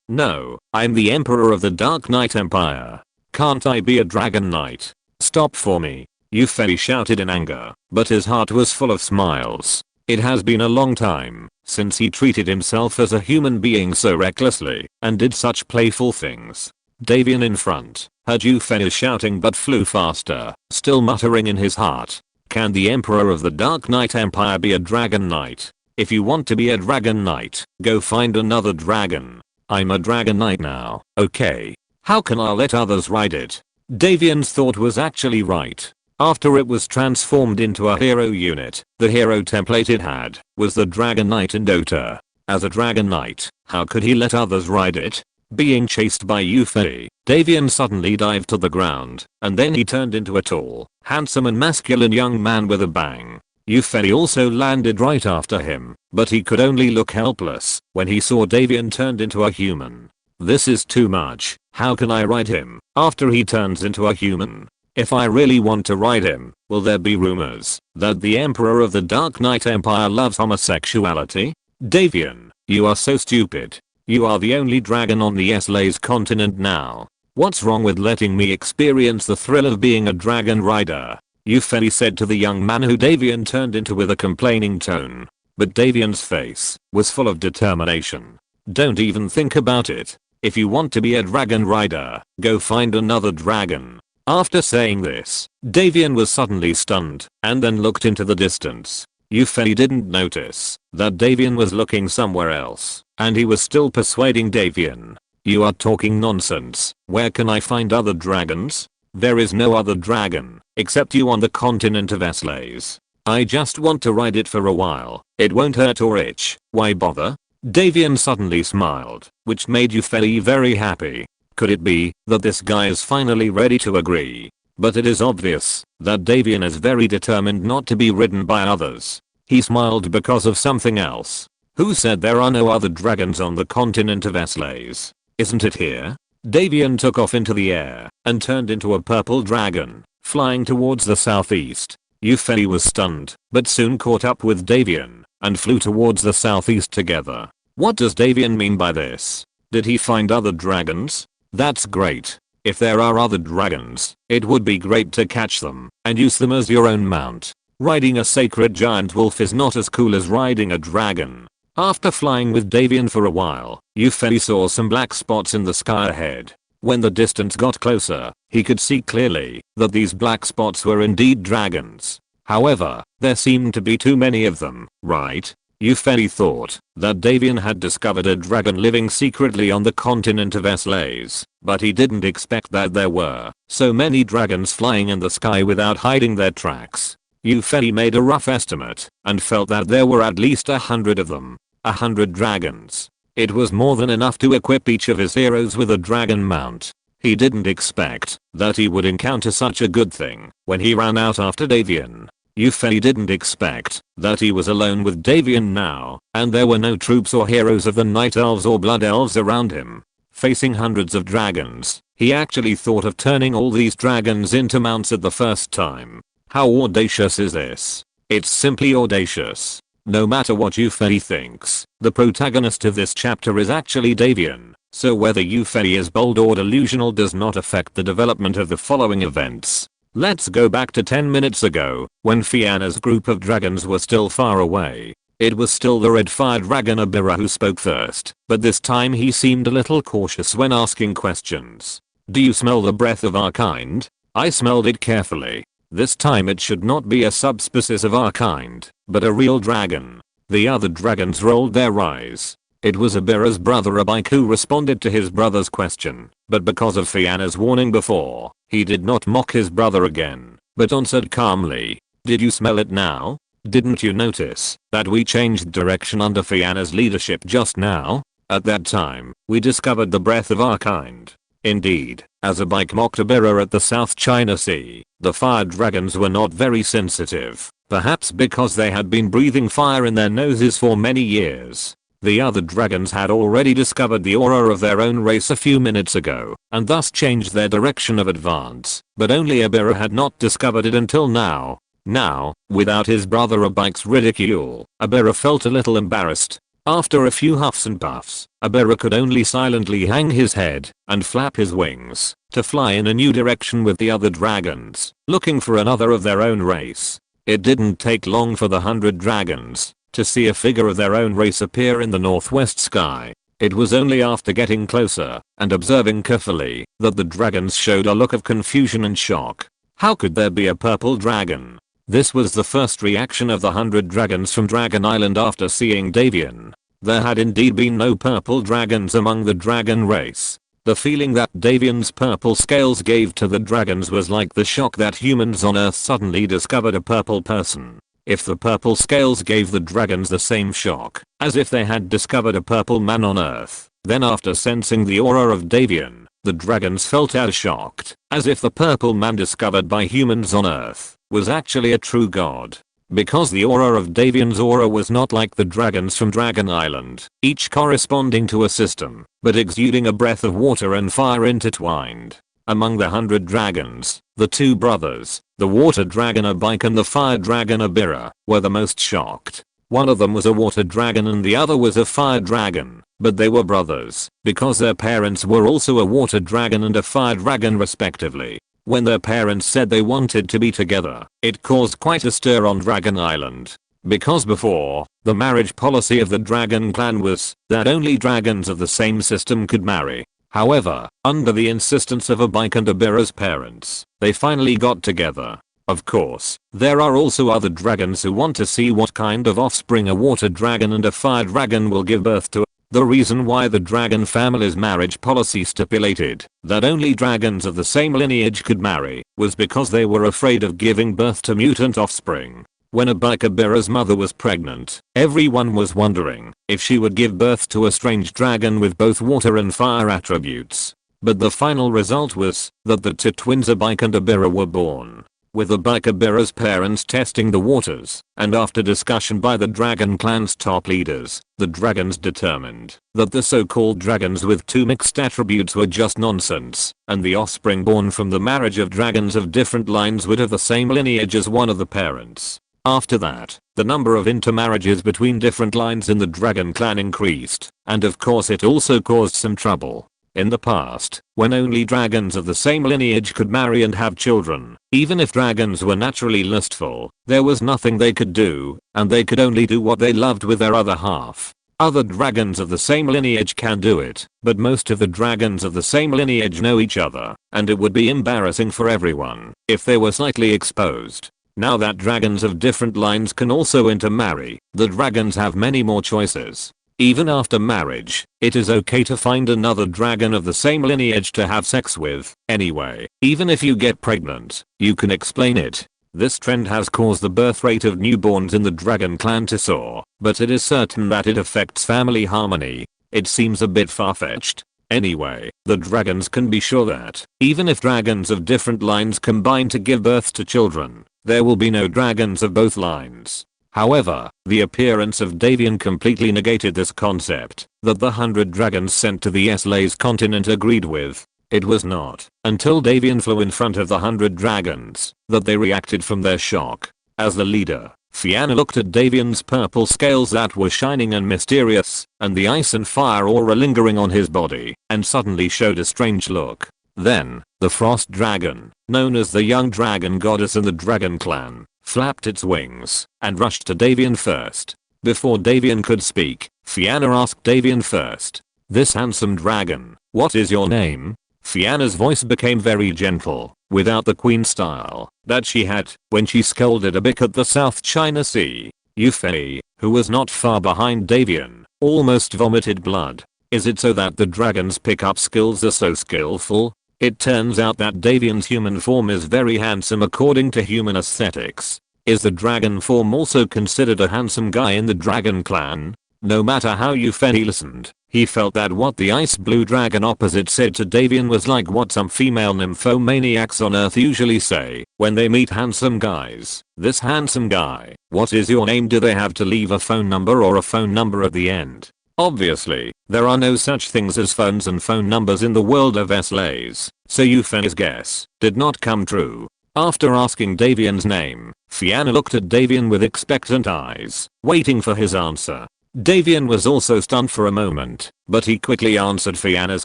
No, I'm the Emperor of the Dark Knight Empire. Can't I be a Dragon Knight? Stop for me. Yufei shouted in anger, but his heart was full of smiles. It has been a long time since he treated himself as a human being so recklessly and did such playful things. Davian in front heard Yufei shouting but flew faster, still muttering in his heart. Can the Emperor of the Dark Knight Empire be a Dragon Knight? If you want to be a Dragon Knight, go find another dragon. I'm a Dragon Knight now, okay? How can I let others ride it? Davian's thought was actually right. After it was transformed into a hero unit, the hero template it had was the Dragon Knight in Dota. As a Dragon Knight, how could he let others ride it? Being chased by Yufei, Davian suddenly dived to the ground, and then he turned into a tall, handsome and masculine young man with a bang. Yufei also landed right after him, but he could only look helpless when he saw Davian turned into a human. This is too much. How can I ride him after he turns into a human? If I really want to ride him, will there be rumors that the Emperor of the Dark Knight Empire loves homosexuality? Davian, you are so stupid. You are the only dragon on the SLA's continent now. What's wrong with letting me experience the thrill of being a dragon rider? Yufei said to the young man who Davian turned into with a complaining tone. But Davian's face was full of determination. Don't even think about it. If you want to be a dragon rider, go find another dragon. After saying this, Davian was suddenly stunned and then looked into the distance. Yufei didn't notice that Davian was looking somewhere else, and he was still persuading Davian. You are talking nonsense. Where can I find other dragons? There is no other dragon except you on the continent of Eslays. I just want to ride it for a while. It won't hurt or itch. Why bother? Davian suddenly smiled, which made Yufei very happy. Could it be that this guy is finally ready to agree? But it is obvious that Davian is very determined not to be ridden by others. He smiled because of something else. Who said there are no other dragons on the continent of Eslays? Isn't it here? Davian took off into the air and turned into a purple dragon, flying towards the southeast. Yufei was stunned, but soon caught up with Davian and flew towards the southeast together. What does Davian mean by this? Did he find other dragons? That's great. If there are other dragons, it would be great to catch them and use them as your own mount. Riding a sacred giant wolf is not as cool as riding a dragon. After flying with Davian for a while, Yufei saw some black spots in the sky ahead. When the distance got closer, he could see clearly that these black spots were indeed dragons. However, there seemed to be too many of them, right? Yufei thought that Davian had discovered a dragon living secretly on the continent of Eslays, but he didn't expect that there were so many dragons flying in the sky without hiding their tracks. Yufei made a rough estimate and felt that there were at least 100 of them. 100 dragons. It was more than enough to equip each of his heroes with a dragon mount. He didn't expect that he would encounter such a good thing when he ran out after Davian. Yufei didn't expect that he was alone with Davian now, and there were no troops or heroes of the Night Elves or Blood Elves around him. Facing hundreds of dragons, he actually thought of turning all these dragons into mounts at the first time. How audacious is this? It's simply audacious. No matter what Yufei thinks, the protagonist of this chapter is actually Davian, so whether Yufei is bold or delusional does not affect the development of the following events. Let's go back to 10 minutes ago, when Fianna's group of dragons were still far away. It was still the red fire dragon Abira who spoke first, but this time he seemed a little cautious when asking questions. Do you smell the breath of our kind? I smelled it carefully. This time it should not be a subspecies of our kind, but a real dragon. The other dragons rolled their eyes. It was Abira's brother Abike who responded to his brother's question, but because of Fianna's warning before, he did not mock his brother again, but answered calmly. Did you smell it now? Didn't you notice that we changed direction under Fianna's leadership just now? At that time, we discovered the breath of our kind. Indeed, as Abike mocked Abira at the South China Sea, the fire dragons were not very sensitive, perhaps because they had been breathing fire in their noses for many years. The other dragons had already discovered the aura of their own race a few minutes ago, and thus changed their direction of advance, but only Abira had not discovered it until now. Now, without his brother Abike's ridicule, Abira felt a little embarrassed. After a few huffs and puffs, Abira could only silently hang his head and flap his wings to fly in a new direction with the other dragons, looking for another of their own race. It didn't take long for the 100 dragons to see a figure of their own race appear in the northwest sky. It was only after getting closer and observing carefully that the dragons showed a look of confusion and shock. How could there be a purple dragon? This was the first reaction of the 100 dragons from Dragon Island after seeing Davian. There had indeed been no purple dragons among the dragon race. The feeling that Davian's purple scales gave to the dragons was like the shock that humans on Earth suddenly discovered a purple person. If the purple scales gave the dragons the same shock as if they had discovered a purple man on Earth, then after sensing the aura of Davian, the dragons felt as shocked as if the purple man discovered by humans on Earth was actually a true god. Because the aura of Davian's aura was not like the dragons from Dragon Island, each corresponding to a system, but exuding a breath of water and fire intertwined. Among the 100 dragons, the two brothers, the water dragon Abike and the fire dragon Abira, were the most shocked. One of them was a water dragon and the other was a fire dragon, but they were brothers, because their parents were also a water dragon and a fire dragon respectively. When their parents said they wanted to be together, it caused quite a stir on Dragon Island. Because before, the marriage policy of the dragon clan was that only dragons of the same system could marry. However, under the insistence of Abike and Abira's parents, they finally got together. Of course, there are also other dragons who want to see what kind of offspring a water dragon and a fire dragon will give birth to. The reason why the dragon family's marriage policy stipulated that only dragons of the same lineage could marry was because they were afraid of giving birth to mutant offspring. When Abikabira's mother was pregnant, everyone was wondering if she would give birth to a strange dragon with both water and fire attributes. But the final result was that the two twins Abike and Abira were born, with Abikabira's parents testing the waters, and after discussion by the dragon clan's top leaders, the dragons determined that the so-called dragons with two mixed attributes were just nonsense, and the offspring born from the marriage of dragons of different lines would have the same lineage as one of the parents. After that, the number of intermarriages between different lines in the dragon clan increased, and of course it also caused some trouble. In the past, when only dragons of the same lineage could marry and have children, even if dragons were naturally lustful, there was nothing they could do, and they could only do what they loved with their other half. Other dragons of the same lineage can do it, but most of the dragons of the same lineage know each other, and it would be embarrassing for everyone if they were slightly exposed. Now that dragons of different lines can also intermarry, the dragons have many more choices. Even after marriage, it is okay to find another dragon of the same lineage to have sex with. Anyway, even if you get pregnant, you can explain it. This trend has caused the birth rate of newborns in the dragon clan to soar, but it is certain that it affects family harmony. It seems a bit far-fetched. Anyway, the dragons can be sure that, even if dragons of different lines combine to give birth to children, there will be no dragons of both lines. However, the appearance of Davian completely negated this concept that the 100 dragons sent to the Slays continent agreed with. It was not until Davian flew in front of the 100 dragons that they reacted from their shock. As the leader, Fianna looked at Davian's purple scales that were shining and mysterious, and the ice and fire aura lingering on his body, and suddenly showed a strange look. Then, the frost dragon, known as the young dragon goddess in the dragon clan, flapped its wings and rushed to Davian first. Before Davian could speak, Fianna asked Davian first, "This handsome dragon, what is your name?" Fianna's voice became very gentle, without the queen style that she had when she scolded a bick at the South China Sea. Yufei, who was not far behind Davian, almost vomited blood. Is it so that the dragon's pickup skills are so skillful? It turns out that Davian's human form is very handsome according to human aesthetics. Is the dragon form also considered a handsome guy in the dragon clan? No matter how Yufei listened, he felt that what the ice blue dragon opposite said to Davian was like what some female nymphomaniacs on Earth usually say when they meet handsome guys. "This handsome guy, what is your name?" Do they have to leave a phone number or a phone number at the end? Obviously, there are no such things as phones and phone numbers in the world of Slays, so Yufei's guess did not come true. After asking Davian's name, Fianna looked at Davian with expectant eyes, waiting for his answer. Davian was also stunned for a moment, but he quickly answered Fianna's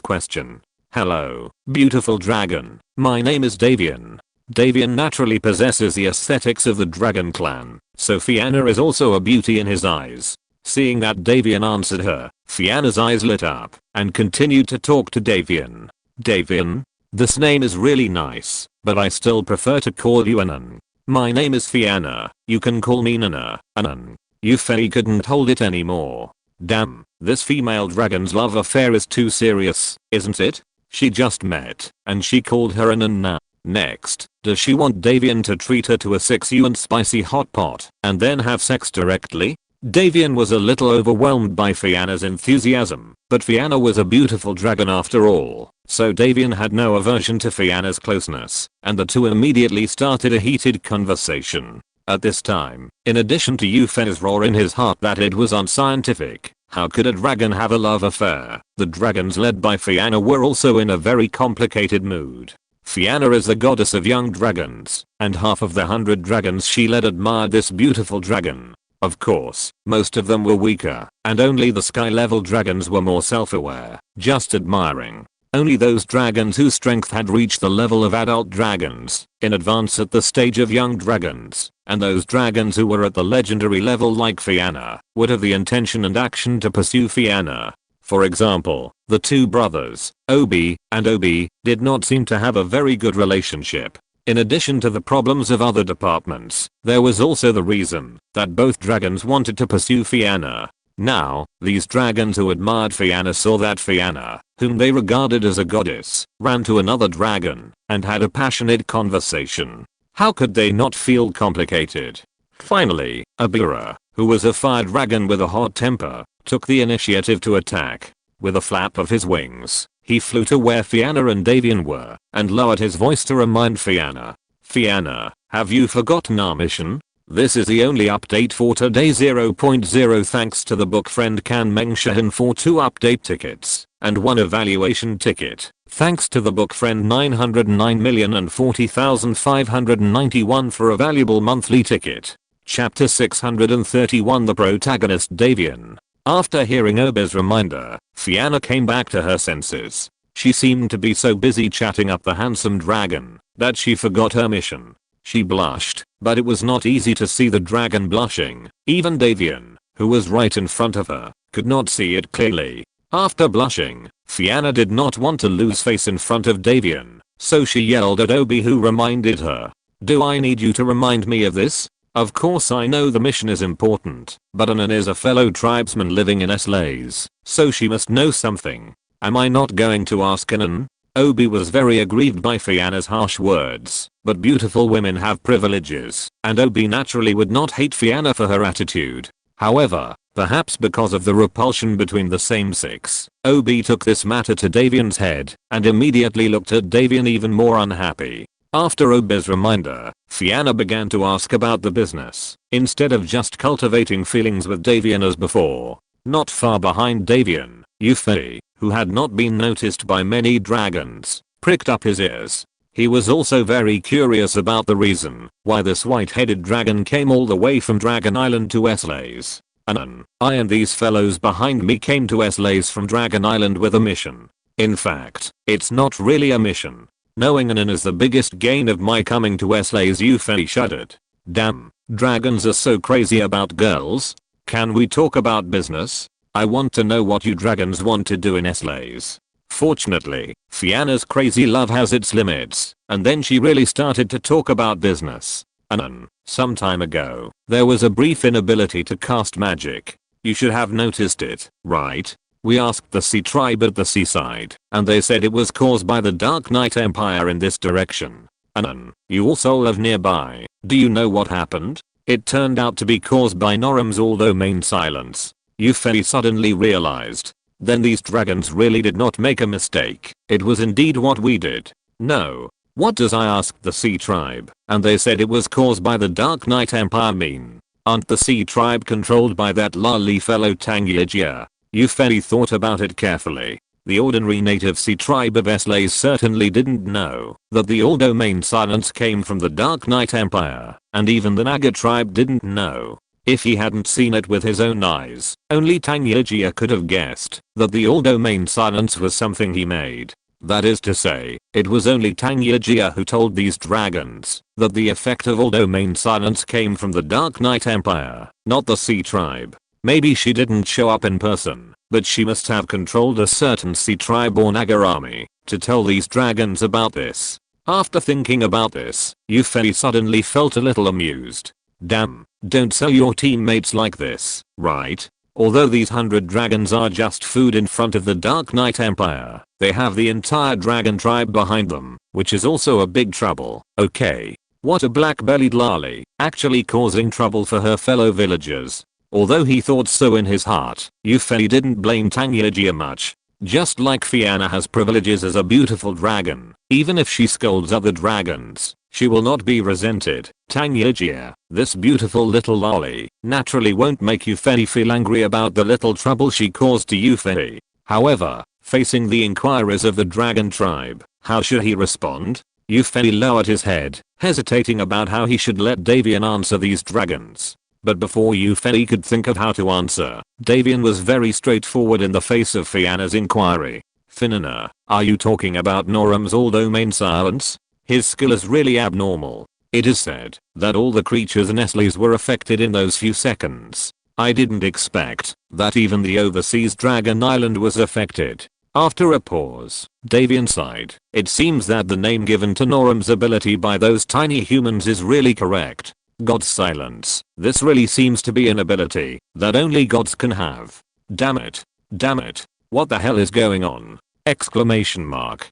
question. "Hello, beautiful dragon. My name is Davian." Davian naturally possesses the aesthetics of the dragon clan, so Fianna is also a beauty in his eyes. Seeing that Davian answered her, Fianna's eyes lit up and continued to talk to Davian. "Davian, this name is really nice, but I still prefer to call you Anan. My name is Fianna, you can call me Nana, Anan." Yufei couldn't hold it anymore. Damn, this female dragon's love affair is too serious, isn't it? She just met, and she called her Anan now. Next, does she want Davian to treat her to a 6U and spicy hot pot, and then have sex directly? Davian was a little overwhelmed by Fianna's enthusiasm, but Fianna was a beautiful dragon after all, so Davian had no aversion to Fianna's closeness, and the two immediately started a heated conversation. At this time, in addition to Yufei's roar in his heart that it was unscientific, how could a dragon have a love affair, the dragons led by Fianna were also in a very complicated mood. Fianna is the goddess of young dragons, and half of the 100 dragons she led admired this beautiful dragon. Of course, most of them were weaker, and only the sky level dragons were more self-aware, just admiring. Only those dragons whose strength had reached the level of adult dragons, in advance at the stage of young dragons, and those dragons who were at the legendary level like Fianna, would have the intention and action to pursue Fianna. For example, the two brothers, Obi and Obi, did not seem to have a very good relationship. In addition to the problems of other departments, there was also the reason that both dragons wanted to pursue Fianna. Now, these dragons who admired Fianna saw that Fianna, whom they regarded as a goddess, ran to another dragon and had a passionate conversation. How could they not feel complicated? Finally, Abira, who was a fire dragon with a hot temper, took the initiative to attack. With a flap of his wings, he flew to where Fianna and Davian were and lowered his voice to remind Fianna. Fianna, have you forgotten our mission? This is the only update for today 0.0 thanks to the book friend Kan Meng Shahan for 2 update tickets and 1 evaluation ticket. Thanks to the book friend 909,040,591 for a valuable monthly ticket. Chapter 631 The protagonist Davian. After hearing Obi's reminder, Fianna came back to her senses. She seemed to be so busy chatting up the handsome dragon that she forgot her mission. She blushed, but it was not easy to see the dragon blushing. Even Davian, who was right in front of her, could not see it clearly. After blushing, Fianna did not want to lose face in front of Davian, so she yelled at Obi, who reminded her. Do I need you to remind me of this? Of course I know the mission is important, but Anan is a fellow tribesman living in Eslays, so she must know something. Am I not going to ask Anan? Obi was very aggrieved by Fianna's harsh words, but beautiful women have privileges, and Obi naturally would not hate Fianna for her attitude. However, perhaps because of the repulsion between the same sex, Obi took this matter to Davian's head and immediately looked at Davian even more unhappy. After Obi's reminder, Fianna began to ask about the business, instead of just cultivating feelings with Davian as before. Not far behind Davian, Yuffie, who had not been noticed by many dragons, pricked up his ears. He was also very curious about the reason why this white-headed dragon came all the way from Dragon Island to Eslays. Anan, I and these fellows behind me came to Eslays from Dragon Island with a mission. In fact, it's not really a mission. Knowing Anan is the biggest gain of my coming to Eslays. Yuffie shuddered. Damn, dragons are so crazy about girls. Can we talk about business? I want to know what you dragons want to do in Eslays. Fortunately, Fianna's crazy love has its limits, and then she really started to talk about business. Anan, some time ago, there was a brief inability to cast magic. You should have noticed it, right? We asked the Sea Tribe at the seaside, and they said it was caused by the Dark Knight Empire in this direction. Anan, you also live nearby. Do you know what happened? It turned out to be caused by Noram's all-domain silence. Yuffie suddenly realized. Then these dragons really did not make a mistake. It was indeed what we did. No. What does I asked the Sea Tribe, and they said it was caused by the Dark Knight Empire. Mean, aren't the Sea Tribe controlled by that lolly fellow Tangiajia? Yuffie thought about it carefully. The ordinary native Sea Tribe of Eslays certainly didn't know that the all-domain silence came from the Dark Knight Empire, and even the Naga tribe didn't know. If he hadn't seen it with his own eyes, only Tangiajia could have guessed that the all-domain silence was something he made. That is to say, it was only Tangiajia who told these dragons that the effect of all-domain silence came from the Dark Knight Empire, not the Sea Tribe. Maybe she didn't show up in person, but she must have controlled a certain Sea Tribe or Naga army to tell these dragons about this. After thinking about this, Yuffie suddenly felt a little amused. Damn, don't sell your teammates like this, right? Although these 100 dragons are just food in front of the Dark Knight Empire, they have the entire dragon tribe behind them, which is also a big trouble. Okay. What a black-bellied lolly, actually causing trouble for her fellow villagers. Although he thought so in his heart, Yuffie didn't blame Tangiajia much. Just like Fianna has privileges as a beautiful dragon, even if she scolds other dragons, she will not be resented. Tangiajia, this beautiful little lolly, naturally won't make Yuffie feel angry about the little trouble she caused to Yuffie. However, facing the inquiries of the dragon tribe, how should he respond? Yuffie lowered his head, hesitating about how he should let Davian answer these dragons. But before Yuffie could think of how to answer, Davian was very straightforward in the face of Fianna's inquiry. Finina, are you talking about Norum's all-domain silence? His skill is really abnormal. It is said that all the creatures and Nesle's were affected in those few seconds. I didn't expect that even the overseas Dragon Island was affected. After a pause, Davian sighed. It seems that the name given to Norum's ability by those tiny humans is really correct. God's silence. This really seems to be an ability that only gods can have. Damn it. Damn it. What the hell is going on? Exclamation mark.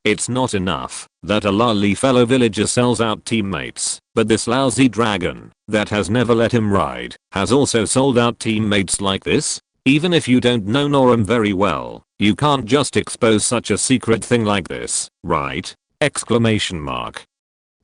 It's not enough that a lowly fellow villager sells out teammates, but this lousy dragon that has never let him ride has also sold out teammates like this? Even if you don't know Norum very well, you can't just expose such a secret thing like this, right? Exclamation mark.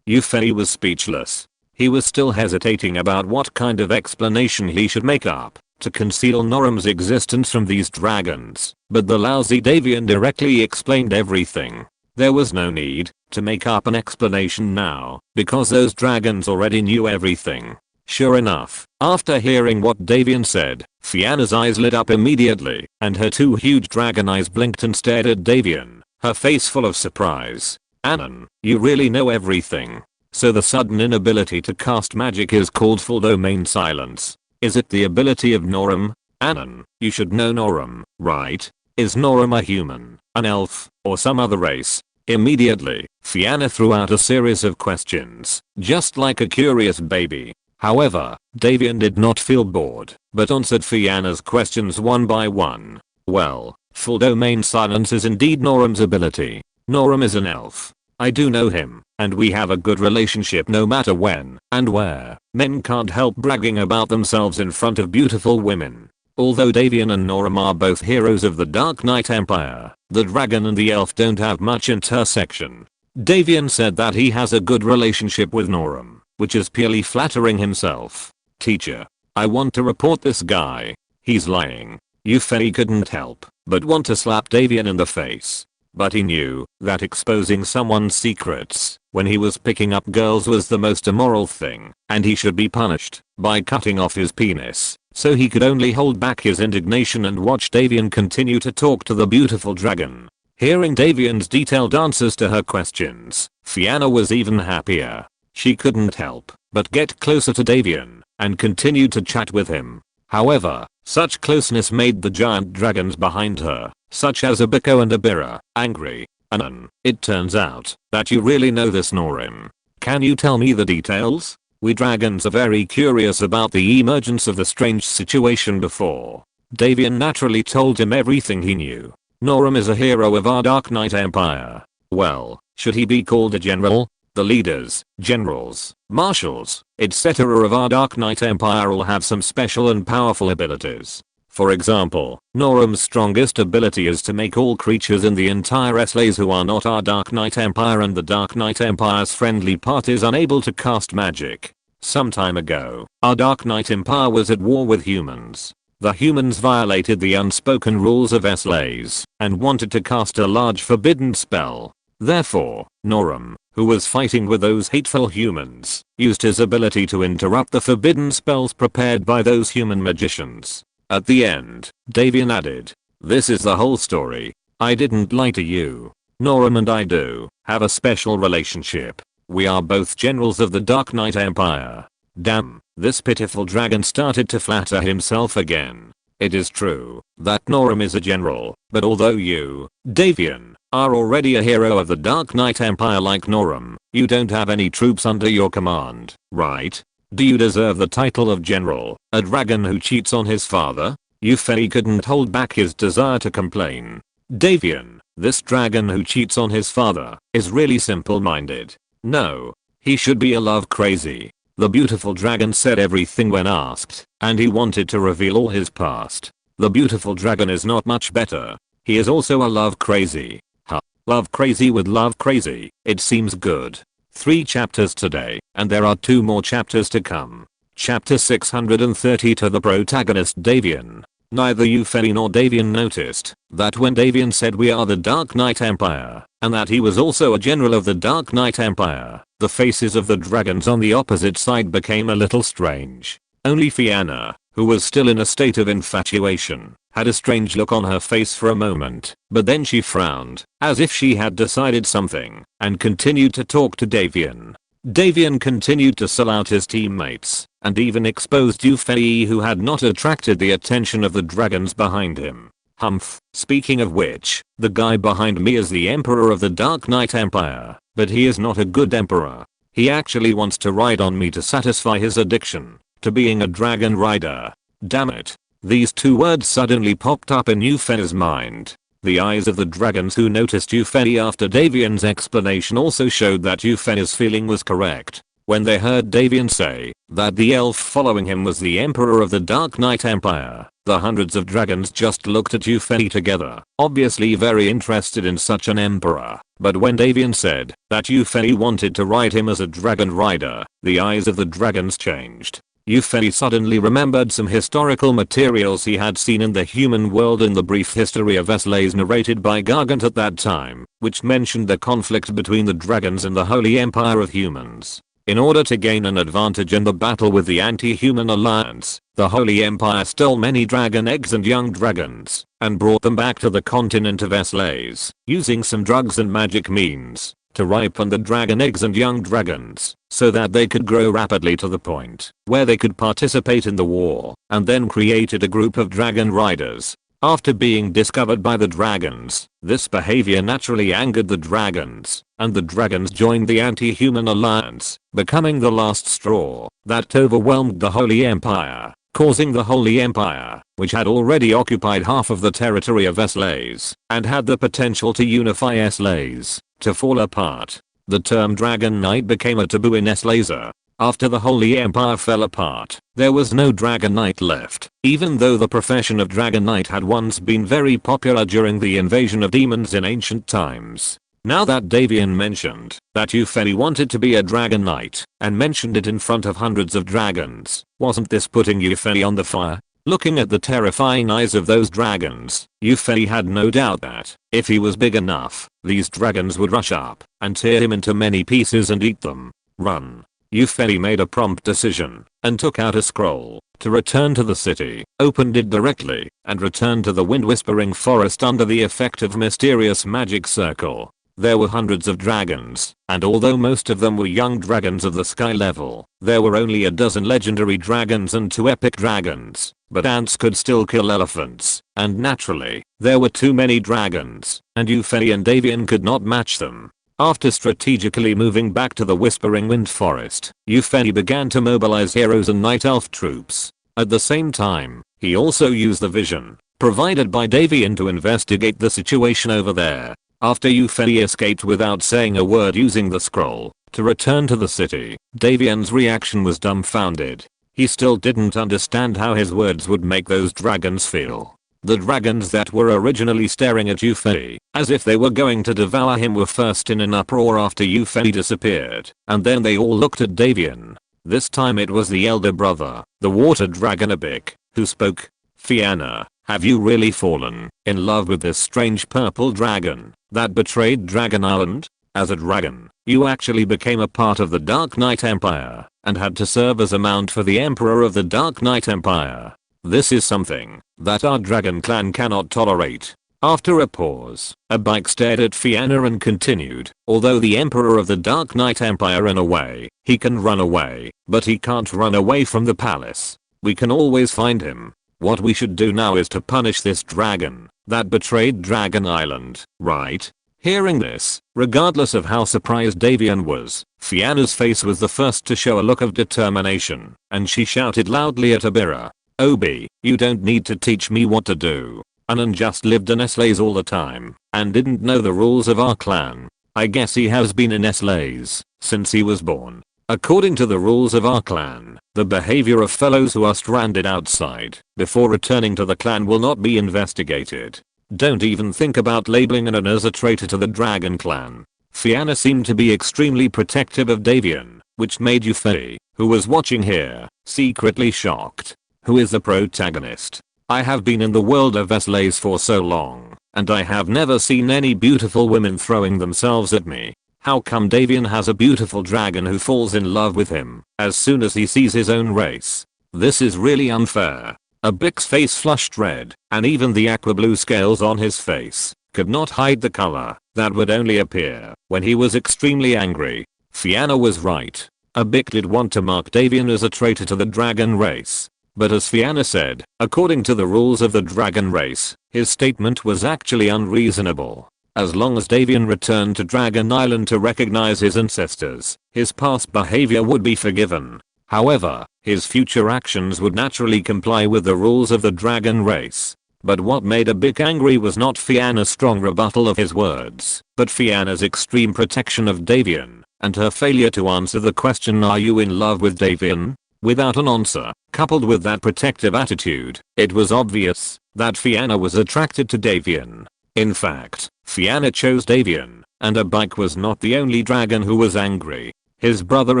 Yufei was speechless. He was still hesitating about what kind of explanation he should make up to conceal Norum's existence from these dragons, but the lousy Davian directly explained everything. There was no need to make up an explanation now, because those dragons already knew everything. Sure enough, after hearing what Davian said, Fianna's eyes lit up immediately, and her two huge dragon eyes blinked and stared at Davian, her face full of surprise. Anon, you really know everything. So the sudden inability to cast magic is called full domain silence. Is it the ability of Norum? Anon, you should know Norum, right? Is Norum a human, an elf, or some other race? Immediately, Fianna threw out a series of questions, just like a curious baby. However, Davian did not feel bored, but answered Fianna's questions one by one. Well, full domain silence is indeed Norum's ability. Norum is an elf. I do know him, and we have a good relationship no matter when and where. Men can't help bragging about themselves in front of beautiful women. Although Davian and Norum are both heroes of the Dark Knight Empire, the dragon and the elf don't have much intersection. Davian said that he has a good relationship with Norum, which is purely flattering himself. Teacher, I want to report this guy. He's lying. Yufei couldn't help but want to slap Davian in the face. But he knew that exposing someone's secrets when he was picking up girls was the most immoral thing, and he should be punished by cutting off his penis. So he could only hold back his indignation and watch Davian continue to talk to the beautiful dragon. Hearing Davian's detailed answers to her questions, Fianna was even happier. She couldn't help but get closer to Davian and continued to chat with him. However, such closeness made the giant dragons behind her, such as Abiko and Abira, angry. Anon, it turns out that you really know this Norum. Can you tell me the details? We dragons are very curious about the emergence of the strange situation before. Davian naturally told him everything he knew. Norum is a hero of our Dark Knight Empire. Well, should he be called a general? The leaders, generals, marshals, etc. of our Dark Knight Empire all have some special and powerful abilities. For example, Norum's strongest ability is to make all creatures in the entire SLAs who are not our Dark Knight Empire and the Dark Knight Empire's friendly parties unable to cast magic. Some time ago, our Dark Knight Empire was at war with humans. The humans violated the unspoken rules of SLAs and wanted to cast a large forbidden spell. Therefore, Norum, who was fighting with those hateful humans, used his ability to interrupt the forbidden spells prepared by those human magicians. At the end, Davian added, "This is the whole story. I didn't lie to you. Norum and I do have a special relationship. We are both generals of the Dark Knight Empire." Damn, this pitiful dragon started to flatter himself again. It is true that Norum is a general, but although you, Davian, are already a hero of the Dark Knight Empire like Norum, you don't have any troops under your command, right? Do you deserve the title of general, a dragon who cheats on his father? Yufei couldn't hold back his desire to complain. Davian, this dragon who cheats on his father, is really simple-minded. No, he should be a love crazy. The beautiful dragon said everything when asked, and he wanted to reveal all his past. The beautiful dragon is not much better. He is also a love crazy. Huh. Love crazy with love crazy. It seems good. 3 chapters today, and there are 2 more chapters to come. Chapter 630 to the protagonist Davian. Neither Yufei nor Davian noticed that when Davian said we are the Dark Knight Empire, and that he was also a general of the Dark Knight Empire, the faces of the dragons on the opposite side became a little strange. Only Fianna, who was still in a state of infatuation, had a strange look on her face for a moment, but then she frowned, as if she had decided something, and continued to talk to Davian. Davian continued to sell out his teammates, and even exposed Yufei, who had not attracted the attention of the dragons behind him. Humph, speaking of which, the guy behind me is the Emperor of the Dark Knight Empire, but he is not a good emperor. He actually wants to ride on me to satisfy his addiction to being a dragon rider. Damn it. These two words suddenly popped up in Yufei's mind. The eyes of the dragons who noticed Yufei after Davian's explanation also showed that Yufei's feeling was correct. When they heard Davian say that the elf following him was the Emperor of the Dark Knight Empire, the hundreds of dragons just looked at Yufei together, obviously very interested in such an emperor. But when Davian said that Yufei wanted to ride him as a dragon rider, the eyes of the dragons changed. Yufei suddenly remembered some historical materials he had seen in the human world in the brief history of SLAs narrated by Gargant at that time, which mentioned the conflict between the dragons and the Holy Empire of Humans. In order to gain an advantage in the battle with the anti-human alliance, the Holy Empire stole many dragon eggs and young dragons, and brought them back to the continent of SLAs, using some drugs and magic means to ripen the dragon eggs and young dragons, so that they could grow rapidly to the point where they could participate in the war, and then created a group of dragon riders. After being discovered by the dragons, this behavior naturally angered the dragons, and the dragons joined the anti-human alliance, becoming the last straw that overwhelmed the Holy Empire, causing the Holy Empire, which had already occupied half of the territory of SLAs, and had the potential to unify SLAs, to fall apart. The term Dragon Knight became a taboo in SLAs. After the Holy Empire fell apart, there was no Dragon Knight left, even though the profession of Dragon Knight had once been very popular during the invasion of demons in ancient times. Now that Davian mentioned that Yufei wanted to be a Dragon Knight, and mentioned it in front of hundreds of dragons, wasn't this putting Yufei on the fire? Looking at the terrifying eyes of those dragons, Yufei had no doubt that, if he was big enough, these dragons would rush up and tear him into many pieces and eat them. Run. Yufei made a prompt decision, and took out a scroll to return to the city, opened it directly, and returned to the wind-whispering forest under the effect of mysterious magic circle. There were hundreds of dragons, and although most of them were young dragons of the sky level, there were only a dozen legendary dragons and 2 epic dragons. But ants could still kill elephants, and naturally, there were too many dragons, and Yufei and Davian could not match them. After strategically moving back to the Whispering Wind Forest, Yufei began to mobilize heroes and night elf troops. At the same time, he also used the vision provided by Davian to investigate the situation over there. After Yufei escaped without saying a word using the scroll to return to the city, Davian's reaction was dumbfounded. He still didn't understand how his words would make those dragons feel. The dragons that were originally staring at Yufei as if they were going to devour him were first in an uproar after Yufei disappeared, and then they all looked at Davian. This time it was the elder brother, the water dragon Abik, who spoke. Fianna, have you really fallen in love with this strange purple dragon that betrayed Dragon Island? As a dragon, you actually became a part of the Dark Knight Empire and had to serve as a mount for the Emperor of the Dark Knight Empire. This is something that our dragon clan cannot tolerate. After a pause, Abik stared at Fianna and continued, although the Emperor of the Dark Knight Empire ran away, he can run away, but he can't run away from the palace. We can always find him. What we should do now is to punish this dragon that betrayed Dragon Island, right? Hearing this, regardless of how surprised Davian was, Fianna's face was the first to show a look of determination, and she shouted loudly at Abira. Obi, you don't need to teach me what to do. Anan just lived in SLAs all the time, and didn't know the rules of our clan. I guess he has been in SLAs since he was born. According to the rules of our clan, the behavior of fellows who are stranded outside before returning to the clan will not be investigated. Don't even think about labeling Anan as a traitor to the Dragon Clan. Fianna seemed to be extremely protective of Davian, which made Yufei, who was watching here, secretly shocked. Who is the protagonist? I have been in the world of SLAs for so long, and I have never seen any beautiful women throwing themselves at me. How come Davian has a beautiful dragon who falls in love with him as soon as he sees his own race? This is really unfair. Abik's face flushed red, and even the aqua blue scales on his face could not hide the color that would only appear when he was extremely angry. Fianna was right. Abik did want to mark Davian as a traitor to the dragon race. But as Fianna said, according to the rules of the dragon race, his statement was actually unreasonable. As long as Davian returned to Dragon Island to recognize his ancestors, his past behavior would be forgiven. However, his future actions would naturally comply with the rules of the dragon race. But what made Abik angry was not Fianna's strong rebuttal of his words, but Fianna's extreme protection of Davian, and her failure to answer the question, "Are you in love with Davian?" Without an answer, coupled with that protective attitude, it was obvious that Fianna was attracted to Davian. In fact, Fianna chose Davian, and Abik was not the only dragon who was angry. His brother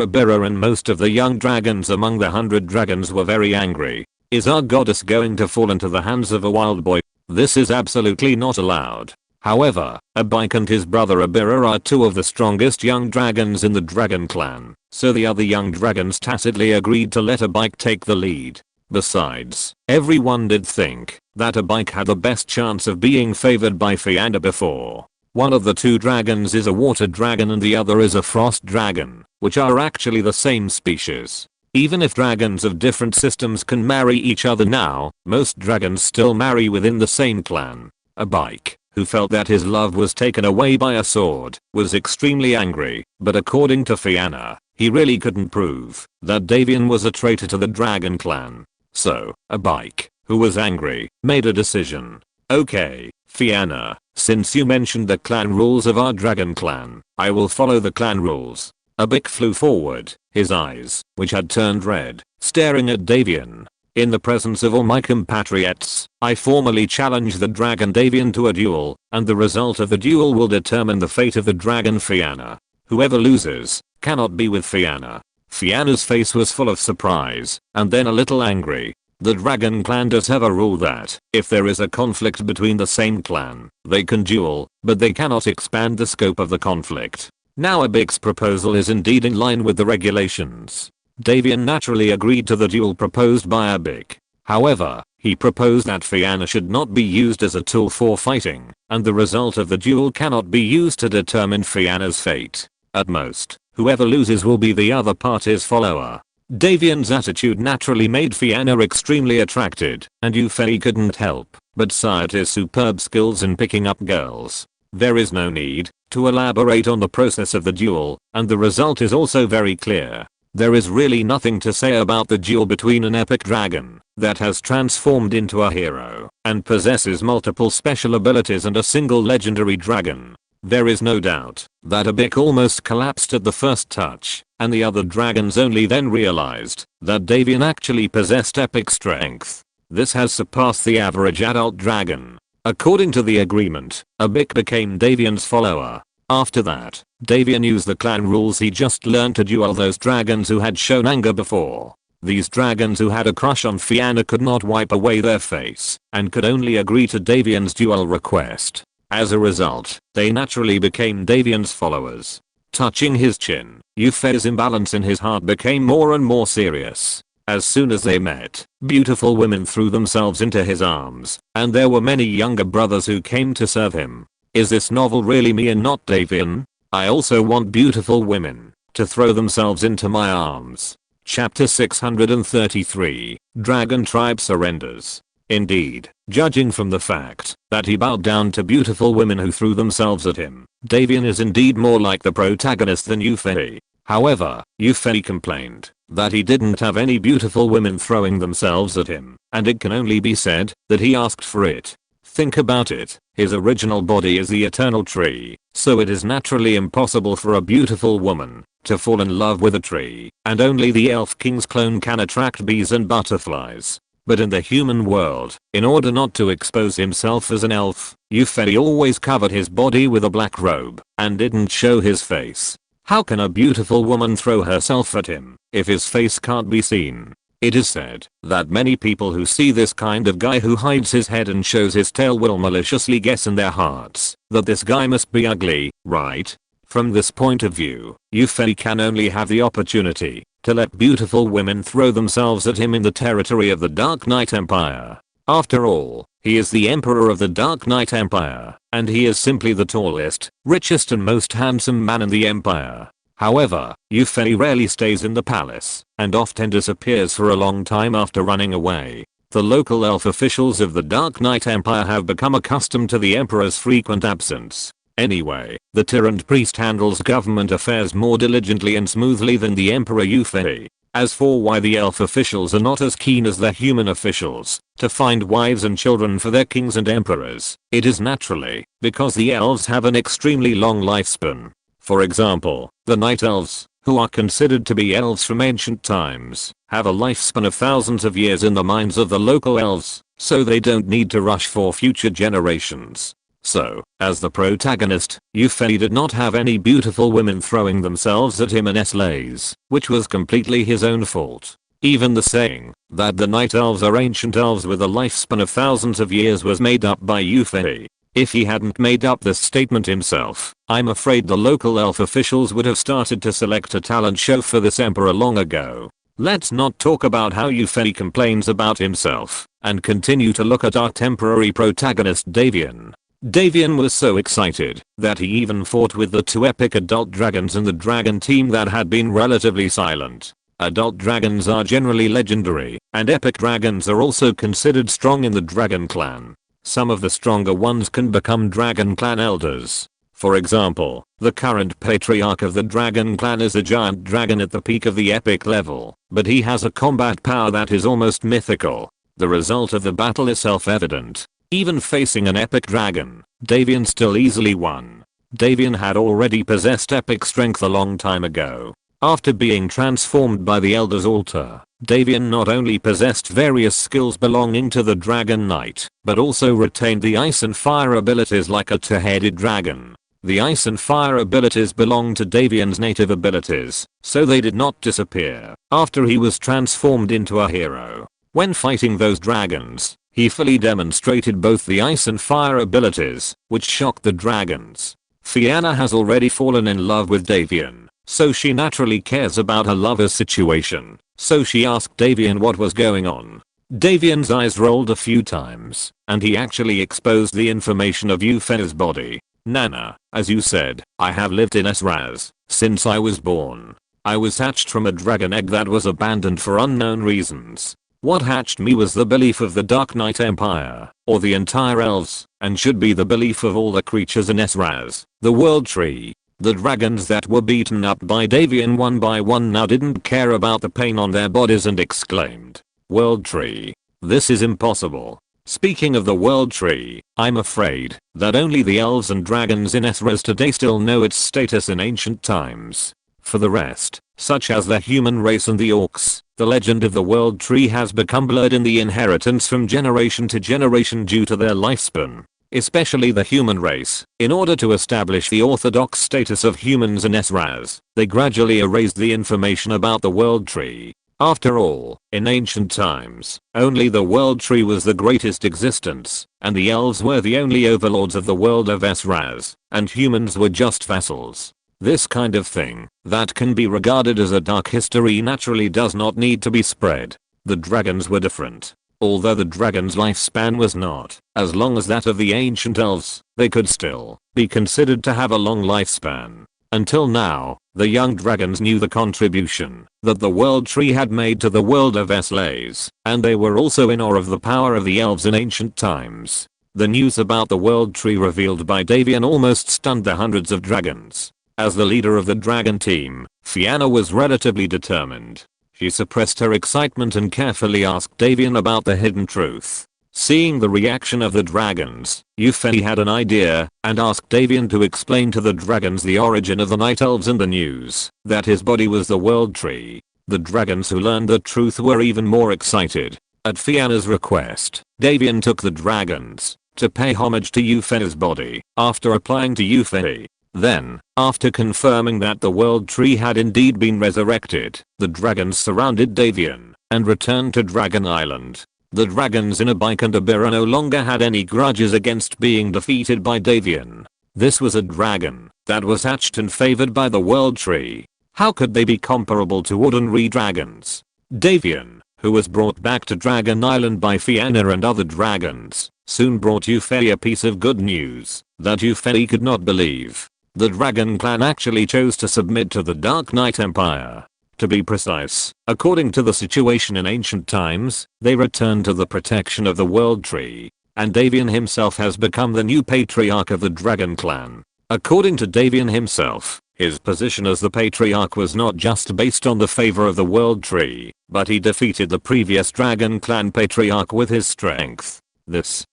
Avril and most of the young dragons among the 100 dragons were very angry. Is our goddess going to fall into the hands of a wild boy? This is absolutely not allowed. However, Abik and his brother Avril are two of the strongest young dragons in the dragon clan, so the other young dragons tacitly agreed to let Abik take the lead. Besides, everyone did think that Abik had the best chance of being favored by Fianna before. One of the two dragons is a water dragon and the other is a frost dragon, which are actually the same species. Even if dragons of different systems can marry each other now, most dragons still marry within the same clan. Abik, who felt that his love was taken away by a sword, was extremely angry, but according to Fianna, he really couldn't prove that Davian was a traitor to the dragon clan. So, Abik, who was angry, made a decision. Okay, Fianna, since you mentioned the clan rules of our dragon clan, I will follow the clan rules. Abik flew forward, his eyes, which had turned red, staring at Davian. In the presence of all my compatriots, I formally challenge the dragon Davian to a duel, and the result of the duel will determine the fate of the dragon Fianna. Whoever loses cannot be with Fianna. Fianna's face was full of surprise, and then a little angry. The dragon clan does have a rule that, if there is a conflict between the same clan, they can duel, but they cannot expand the scope of the conflict. Now Abik's proposal is indeed in line with the regulations. Davian naturally agreed to the duel proposed by Abik. However, he proposed that Fianna should not be used as a tool for fighting, and the result of the duel cannot be used to determine Fianna's fate. At most, whoever loses will be the other party's follower. Davian's attitude naturally made Fianna extremely attracted, and Yufei couldn't help but cite his superb skills in picking up girls. There is no need to elaborate on the process of the duel, and the result is also very clear. There is really nothing to say about the duel between an epic dragon that has transformed into a hero and possesses multiple special abilities and a single legendary dragon. There is no doubt that Abik almost collapsed at the first touch, and the other dragons only then realized that Davian actually possessed epic strength. This has surpassed the average adult dragon. According to the agreement, Abik became Davian's follower. After that, Davian used the clan rules he just learned to duel those dragons who had shown anger before. These dragons who had a crush on Fianna could not wipe away their face, and could only agree to Davian's duel request. As a result, they naturally became Davian's followers. Touching his chin, Yufei's imbalance in his heart became more and more serious. As soon as they met, beautiful women threw themselves into his arms, and there were many younger brothers who came to serve him. Is this novel really me and not Davian? I also want beautiful women to throw themselves into my arms. Chapter 633, Dragon Tribe Surrenders. Indeed, judging from the fact that he bowed down to beautiful women who threw themselves at him, Davian is indeed more like the protagonist than Yufei. However, Yufei complained that he didn't have any beautiful women throwing themselves at him, and it can only be said that he asked for it. Think about it, his original body is the eternal tree, so it is naturally impossible for a beautiful woman to fall in love with a tree, and only the Elf King's clone can attract bees and butterflies. But in the human world, in order not to expose himself as an elf, Yufei always covered his body with a black robe and didn't show his face. How can a beautiful woman throw herself at him if his face can't be seen? It is said that many people who see this kind of guy who hides his head and shows his tail will maliciously guess in their hearts that this guy must be ugly, right? From this point of view, Yufei can only have the opportunity to let beautiful women throw themselves at him in the territory of the Dark Knight Empire. After all, he is the Emperor of the Dark Knight Empire, and he is simply the tallest, richest and most handsome man in the Empire. However, Yufei rarely stays in the palace, and often disappears for a long time after running away. The local elf officials of the Dark Knight Empire have become accustomed to the Emperor's frequent absence. Anyway, the tyrant priest handles government affairs more diligently and smoothly than the Emperor Yufei. As for why the elf officials are not as keen as the human officials to find wives and children for their kings and emperors, it is naturally because the elves have an extremely long lifespan. For example, the Night Elves, who are considered to be elves from ancient times, have a lifespan of thousands of years in the minds of the local elves, so they don't need to rush for future generations. So, as the protagonist, Yufei did not have any beautiful women throwing themselves at him in sleighs, which was completely his own fault. Even the saying that the Night Elves are ancient elves with a lifespan of thousands of years was made up by Yufei. If he hadn't made up this statement himself, I'm afraid the local elf officials would have started to select a talent show for this emperor long ago. Let's not talk about how Yufei complains about himself, and continue to look at our temporary protagonist Davian. Davian was so excited that he even fought with the two epic adult dragons in the dragon team that had been relatively silent. Adult dragons are generally legendary, and epic dragons are also considered strong in the dragon clan. Some of the stronger ones can become dragon clan elders. For example, the current patriarch of the dragon clan is a giant dragon at the peak of the epic level, but he has a combat power that is almost mythical. The result of the battle is self-evident. Even facing an epic dragon, Davian still easily won. Davian had already possessed epic strength a long time ago. After being transformed by the Elder's Altar, Davian not only possessed various skills belonging to the Dragon Knight, but also retained the ice and fire abilities like a two-headed dragon. The ice and fire abilities belonged to Davian's native abilities, so they did not disappear after he was transformed into a hero. When fighting those dragons, he fully demonstrated both the ice and fire abilities, which shocked the dragons. Fianna has already fallen in love with Davian, so she naturally cares about her lover's situation, so she asked Davian what was going on. Davian's eyes rolled a few times, and he actually exposed the information of Yufei's body. Nana, as you said, I have lived in Esraz since I was born. I was hatched from a dragon egg that was abandoned for unknown reasons. What hatched me was the belief of the Dark Knight Empire, or the entire elves, and should be the belief of all the creatures in Esraz, the World Tree. The dragons that were beaten up by Davian one by one now didn't care about the pain on their bodies and exclaimed, World Tree. This is impossible. Speaking of the World Tree, I'm afraid that only the elves and dragons in Esraz today still know its status in ancient times. For the rest, such as the human race and the orcs, the legend of the World Tree has become blurred in the inheritance from generation to generation due to their lifespan. Especially the human race. In order to establish the orthodox status of humans in Esraz, they gradually erased the information about the World Tree. After all, in ancient times, only the World Tree was the greatest existence, and the elves were the only overlords of the world of Esraz, and humans were just vassals. This kind of thing, that can be regarded as a dark history, naturally does not need to be spread. The dragons were different. Although the dragon's lifespan was not as long as that of the ancient elves, they could still be considered to have a long lifespan. Until now, the young dragons knew the contribution that the World Tree had made to the world of Eslas, and they were also in awe of the power of the elves in ancient times. The news about the World Tree revealed by Davian almost stunned the hundreds of dragons. As the leader of the dragon team, Fianna was relatively determined. She suppressed her excitement and carefully asked Davian about the hidden truth. Seeing the reaction of the dragons, Yufei had an idea and asked Davian to explain to the dragons the origin of the Night Elves and the news that his body was the World Tree. The dragons who learned the truth were even more excited. At Fianna's request, Davian took the dragons to pay homage to Yufei's body after applying to Yufei. Then, after confirming that the World Tree had indeed been resurrected, the dragons surrounded Davian and returned to Dragon Island. The dragons in Abike and Abira no longer had any grudges against being defeated by Davian. This was a dragon that was hatched and favored by the World Tree. How could they be comparable to ordinary dragons? Davian, who was brought back to Dragon Island by Fianna and other dragons, soon brought Yufei a piece of good news that Yufei could not believe. The Dragon Clan actually chose to submit to the Dark Knight Empire. To be precise, according to the situation in ancient times, they returned to the protection of the World Tree, and Davian himself has become the new patriarch of the Dragon Clan. According to Davian himself, his position as the patriarch was not just based on the favor of the World Tree, but he defeated the previous Dragon Clan patriarch with his strength. This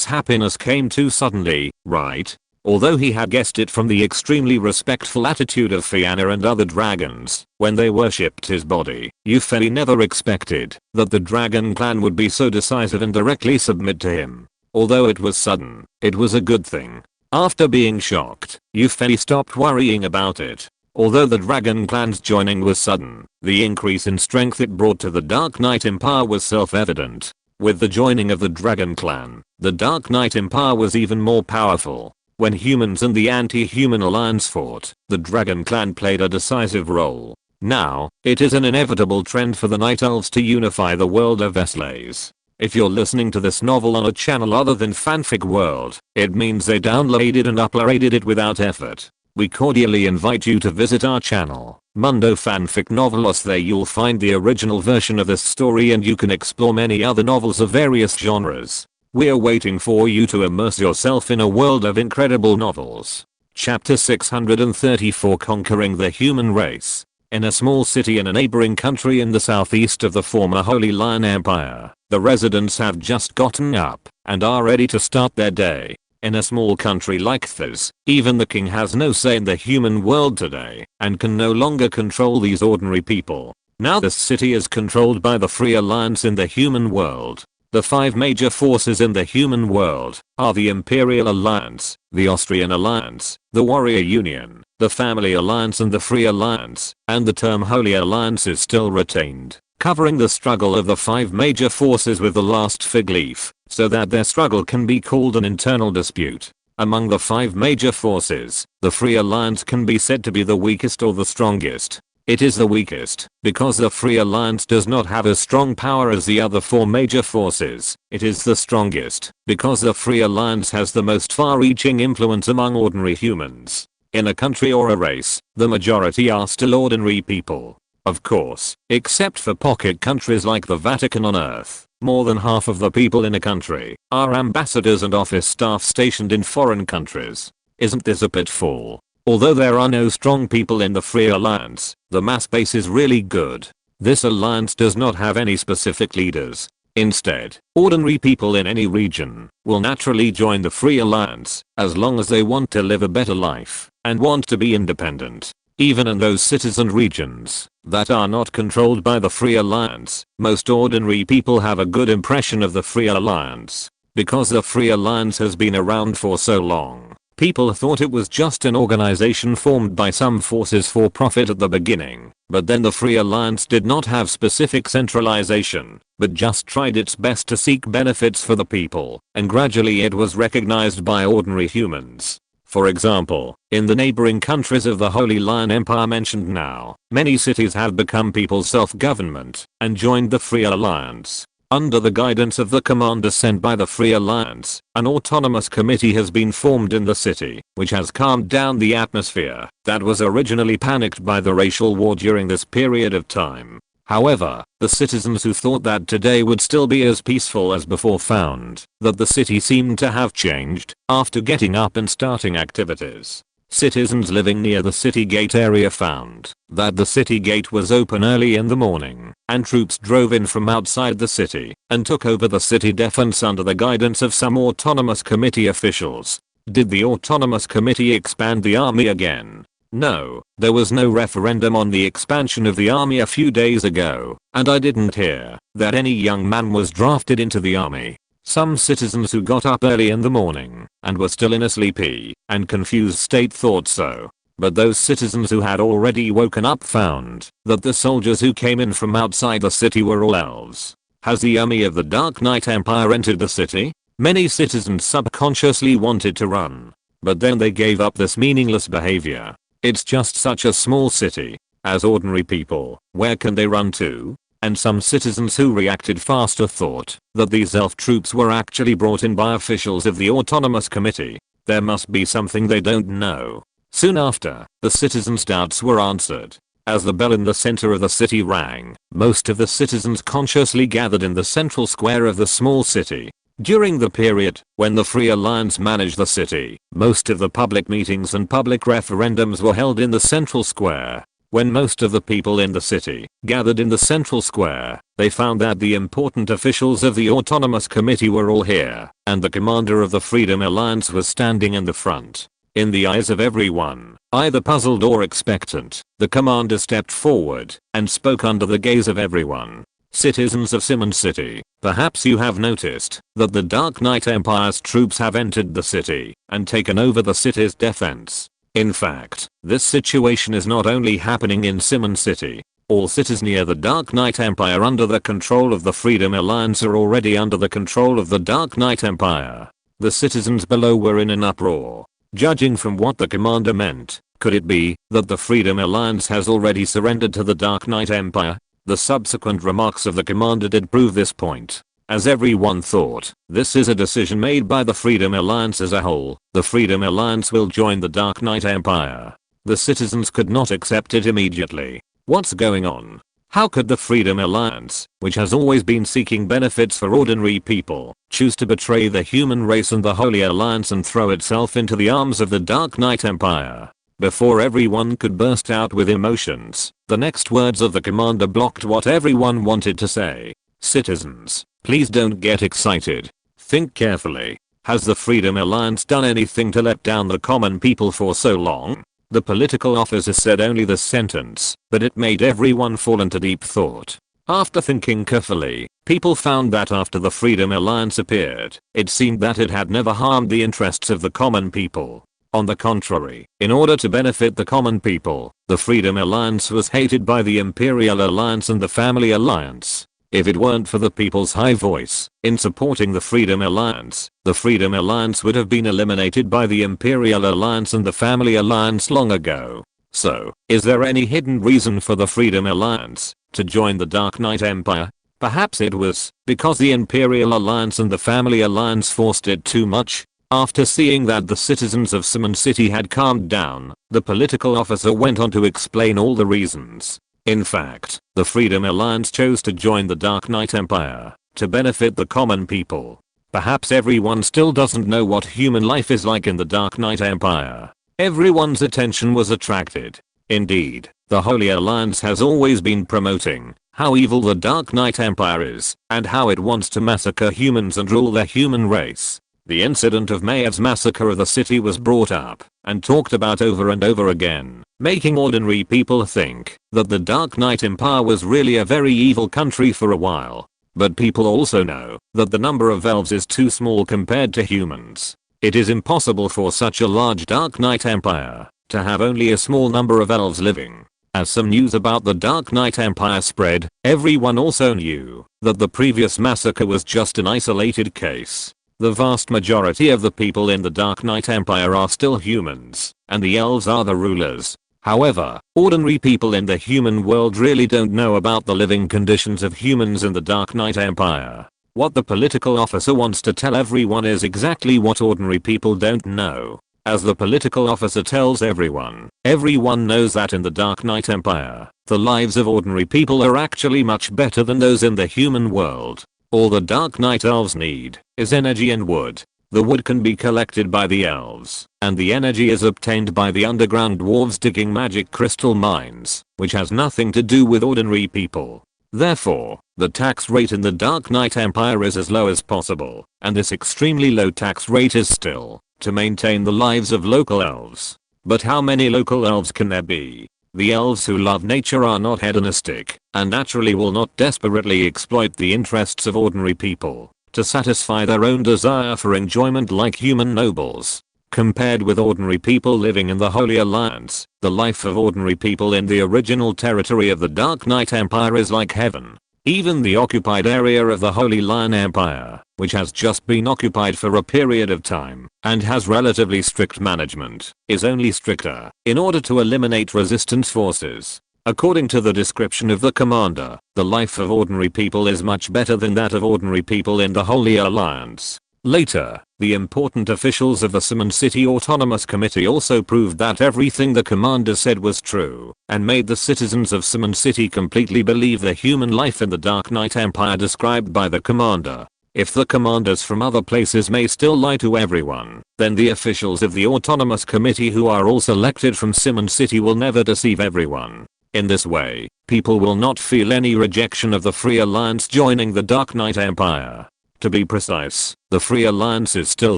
happiness came too suddenly, right? Although he had guessed it from the extremely respectful attitude of Fianna and other dragons when they worshipped his body, Yufei never expected that the Dragon Clan would be so decisive and directly submit to him. Although it was sudden, it was a good thing. After being shocked, Yufei stopped worrying about it. Although the Dragon Clan's joining was sudden, the increase in strength it brought to the Dark Knight Empire was self-evident. With the joining of the Dragon Clan, the Dark Knight Empire was even more powerful. When humans and the anti-human alliance fought, the Dragon Clan played a decisive role. Now, it is an inevitable trend for the Night Elves to unify the world of Veslays. If you're listening to this novel on a channel other than Fanfic World, it means they downloaded and uploaded it without effort. We cordially invite you to visit our channel, Mundo Fanfic Novelos. There you'll find the original version of this story and you can explore many other novels of various genres. We're waiting for you to immerse yourself in a world of incredible novels. Chapter 634, Conquering the Human Race. In a small city in a neighboring country in the southeast of the former Holy Lion Empire, the residents have just gotten up and are ready to start their day. In a small country like this, even the king has no say in the human world today and can no longer control these ordinary people. Now this city is controlled by the Free Alliance in the human world. The 5 major forces in the human world are the Imperial Alliance, the Austrian Alliance, the Warrior Union, the Family Alliance and the Free Alliance, and the term Holy Alliance is still retained, covering the struggle of the 5 major forces with the last fig leaf, so that their struggle can be called an internal dispute. Among the 5 major forces, the Free Alliance can be said to be the weakest or the strongest. It is the weakest, because the Free Alliance does not have as strong power as the other 4 major forces. It is the strongest, because the Free Alliance has the most far-reaching influence among ordinary humans. In a country or a race, the majority are still ordinary people. Of course, except for pocket countries like the Vatican on Earth, more than half of the people in a country are ambassadors and office staff stationed in foreign countries. Isn't this a pitfall? Although there are no strong people in the Free Alliance, the mass base is really good. This alliance does not have any specific leaders. Instead, ordinary people in any region will naturally join the Free Alliance as long as they want to live a better life and want to be independent. Even in those cities and regions that are not controlled by the Free Alliance, most ordinary people have a good impression of the Free Alliance. Because the Free Alliance has been around for so long, people thought it was just an organization formed by some forces for profit at the beginning, but then the Free Alliance did not have specific centralization, but just tried its best to seek benefits for the people, and gradually it was recognized by ordinary humans. For example, in the neighboring countries of the Holy Lion Empire mentioned now, many cities have become people's self-government and joined the Free Alliance. Under the guidance of the commander sent by the Free Alliance, an autonomous committee has been formed in the city, which has calmed down the atmosphere that was originally panicked by the racial war during this period of time. However, the citizens who thought that today would still be as peaceful as before found that the city seemed to have changed after getting up and starting activities. Citizens living near the city gate area found that the city gate was open early in the morning, and troops drove in from outside the city and took over the city defense under the guidance of some autonomous committee officials. Did the autonomous committee expand the army again? No, there was no referendum on the expansion of the army a few days ago, and I didn't hear that any young man was drafted into the army. Some citizens who got up early in the morning and were still in a sleepy and confused state thought so. But those citizens who had already woken up found that the soldiers who came in from outside the city were all elves. Has the army of the Dark Knight Empire entered the city? Many citizens subconsciously wanted to run, but then they gave up this meaningless behavior. It's just such a small city. As ordinary people, where can they run to? And some citizens who reacted faster thought that these elf troops were actually brought in by officials of the Autonomous Committee. There must be something they don't know. Soon after, the citizens' doubts were answered. As the bell in the center of the city rang, most of the citizens consciously gathered in the central square of the small city. During the period when the Free Alliance managed the city, most of the public meetings and public referendums were held in the central square. When most of the people in the city gathered in the central square, they found that the important officials of the Autonomous Committee were all here, and the commander of the Freedom Alliance was standing in the front. In the eyes of everyone, either puzzled or expectant, the commander stepped forward and spoke under the gaze of everyone. Citizens of Simon City, perhaps you have noticed that the Dark Knight Empire's troops have entered the city and taken over the city's defense. In fact, this situation is not only happening in Simon City. All cities near the Dark Knight Empire under the control of the Freedom Alliance are already under the control of the Dark Knight Empire. The citizens below were in an uproar. Judging from what the commander meant, could it be that the Freedom Alliance has already surrendered to the Dark Knight Empire? The subsequent remarks of the commander did prove this point. As everyone thought, this is a decision made by the Freedom Alliance as a whole. The Freedom Alliance will join the Dark Knight Empire. The citizens could not accept it immediately. What's going on? How could the Freedom Alliance, which has always been seeking benefits for ordinary people, choose to betray the human race and the Holy Alliance and throw itself into the arms of the Dark Knight Empire? Before everyone could burst out with emotions, the next words of the commander blocked what everyone wanted to say. Citizens, please don't get excited. Think carefully. Has the Freedom Alliance done anything to let down the common people for so long? The political officer said only this sentence, but it made everyone fall into deep thought. After thinking carefully, people found that after the Freedom Alliance appeared, it seemed that it had never harmed the interests of the common people. On the contrary, in order to benefit the common people, the Freedom Alliance was hated by the Imperial Alliance and the Family Alliance. If it weren't for the people's high voice in supporting the Freedom Alliance would have been eliminated by the Imperial Alliance and the Family Alliance long ago. So, is there any hidden reason for the Freedom Alliance to join the Dark Knight Empire? Perhaps it was because the Imperial Alliance and the Family Alliance forced it too much. After seeing that the citizens of Simon City had calmed down, the political officer went on to explain all the reasons. In fact, the Freedom Alliance chose to join the Dark Knight Empire to benefit the common people. Perhaps everyone still doesn't know what human life is like in the Dark Knight Empire. Everyone's attention was attracted. Indeed, the Holy Alliance has always been promoting how evil the Dark Knight Empire is and how it wants to massacre humans and rule the human race. The incident of Mayev's massacre of the city was brought up and talked about over and over again, making ordinary people think that the Dark Knight Empire was really a very evil country for a while. But people also know that the number of elves is too small compared to humans. It is impossible for such a large Dark Knight Empire to have only a small number of elves living. As some news about the Dark Knight Empire spread, everyone also knew that the previous massacre was just an isolated case. The vast majority of the people in the Dark Knight Empire are still humans, and the elves are the rulers. However, ordinary people in the human world really don't know about the living conditions of humans in the Dark Knight Empire. What the political officer wants to tell everyone is exactly what ordinary people don't know. As the political officer tells everyone knows that in the Dark Knight Empire, the lives of ordinary people are actually much better than those in the human world. All the Dark Knight Elves need is energy and wood. The wood can be collected by the elves, and the energy is obtained by the underground dwarves digging magic crystal mines, which has nothing to do with ordinary people. Therefore, the tax rate in the Dark Knight Empire is as low as possible, and this extremely low tax rate is still to maintain the lives of local elves. But how many local elves can there be? The elves who love nature are not hedonistic, and naturally will not desperately exploit the interests of ordinary people to satisfy their own desire for enjoyment like human nobles. Compared with ordinary people living in the Holy Alliance, the life of ordinary people in the original territory of the Dark Knight Empire is like heaven. Even the occupied area of the Holy Lion Empire, which has just been occupied for a period of time and has relatively strict management, is only stricter in order to eliminate resistance forces. According to the description of the commander, the life of ordinary people is much better than that of ordinary people in the Holy Alliance. Later, the important officials of the Simon City Autonomous Committee also proved that everything the commander said was true, and made the citizens of Simon City completely believe the human life in the Dark Knight Empire described by the commander. If the commanders from other places may still lie to everyone, then the officials of the Autonomous Committee who are all selected from Simon City will never deceive everyone. In this way, people will not feel any rejection of the Free Alliance joining the Dark Knight Empire. To be precise, the Free Alliance is still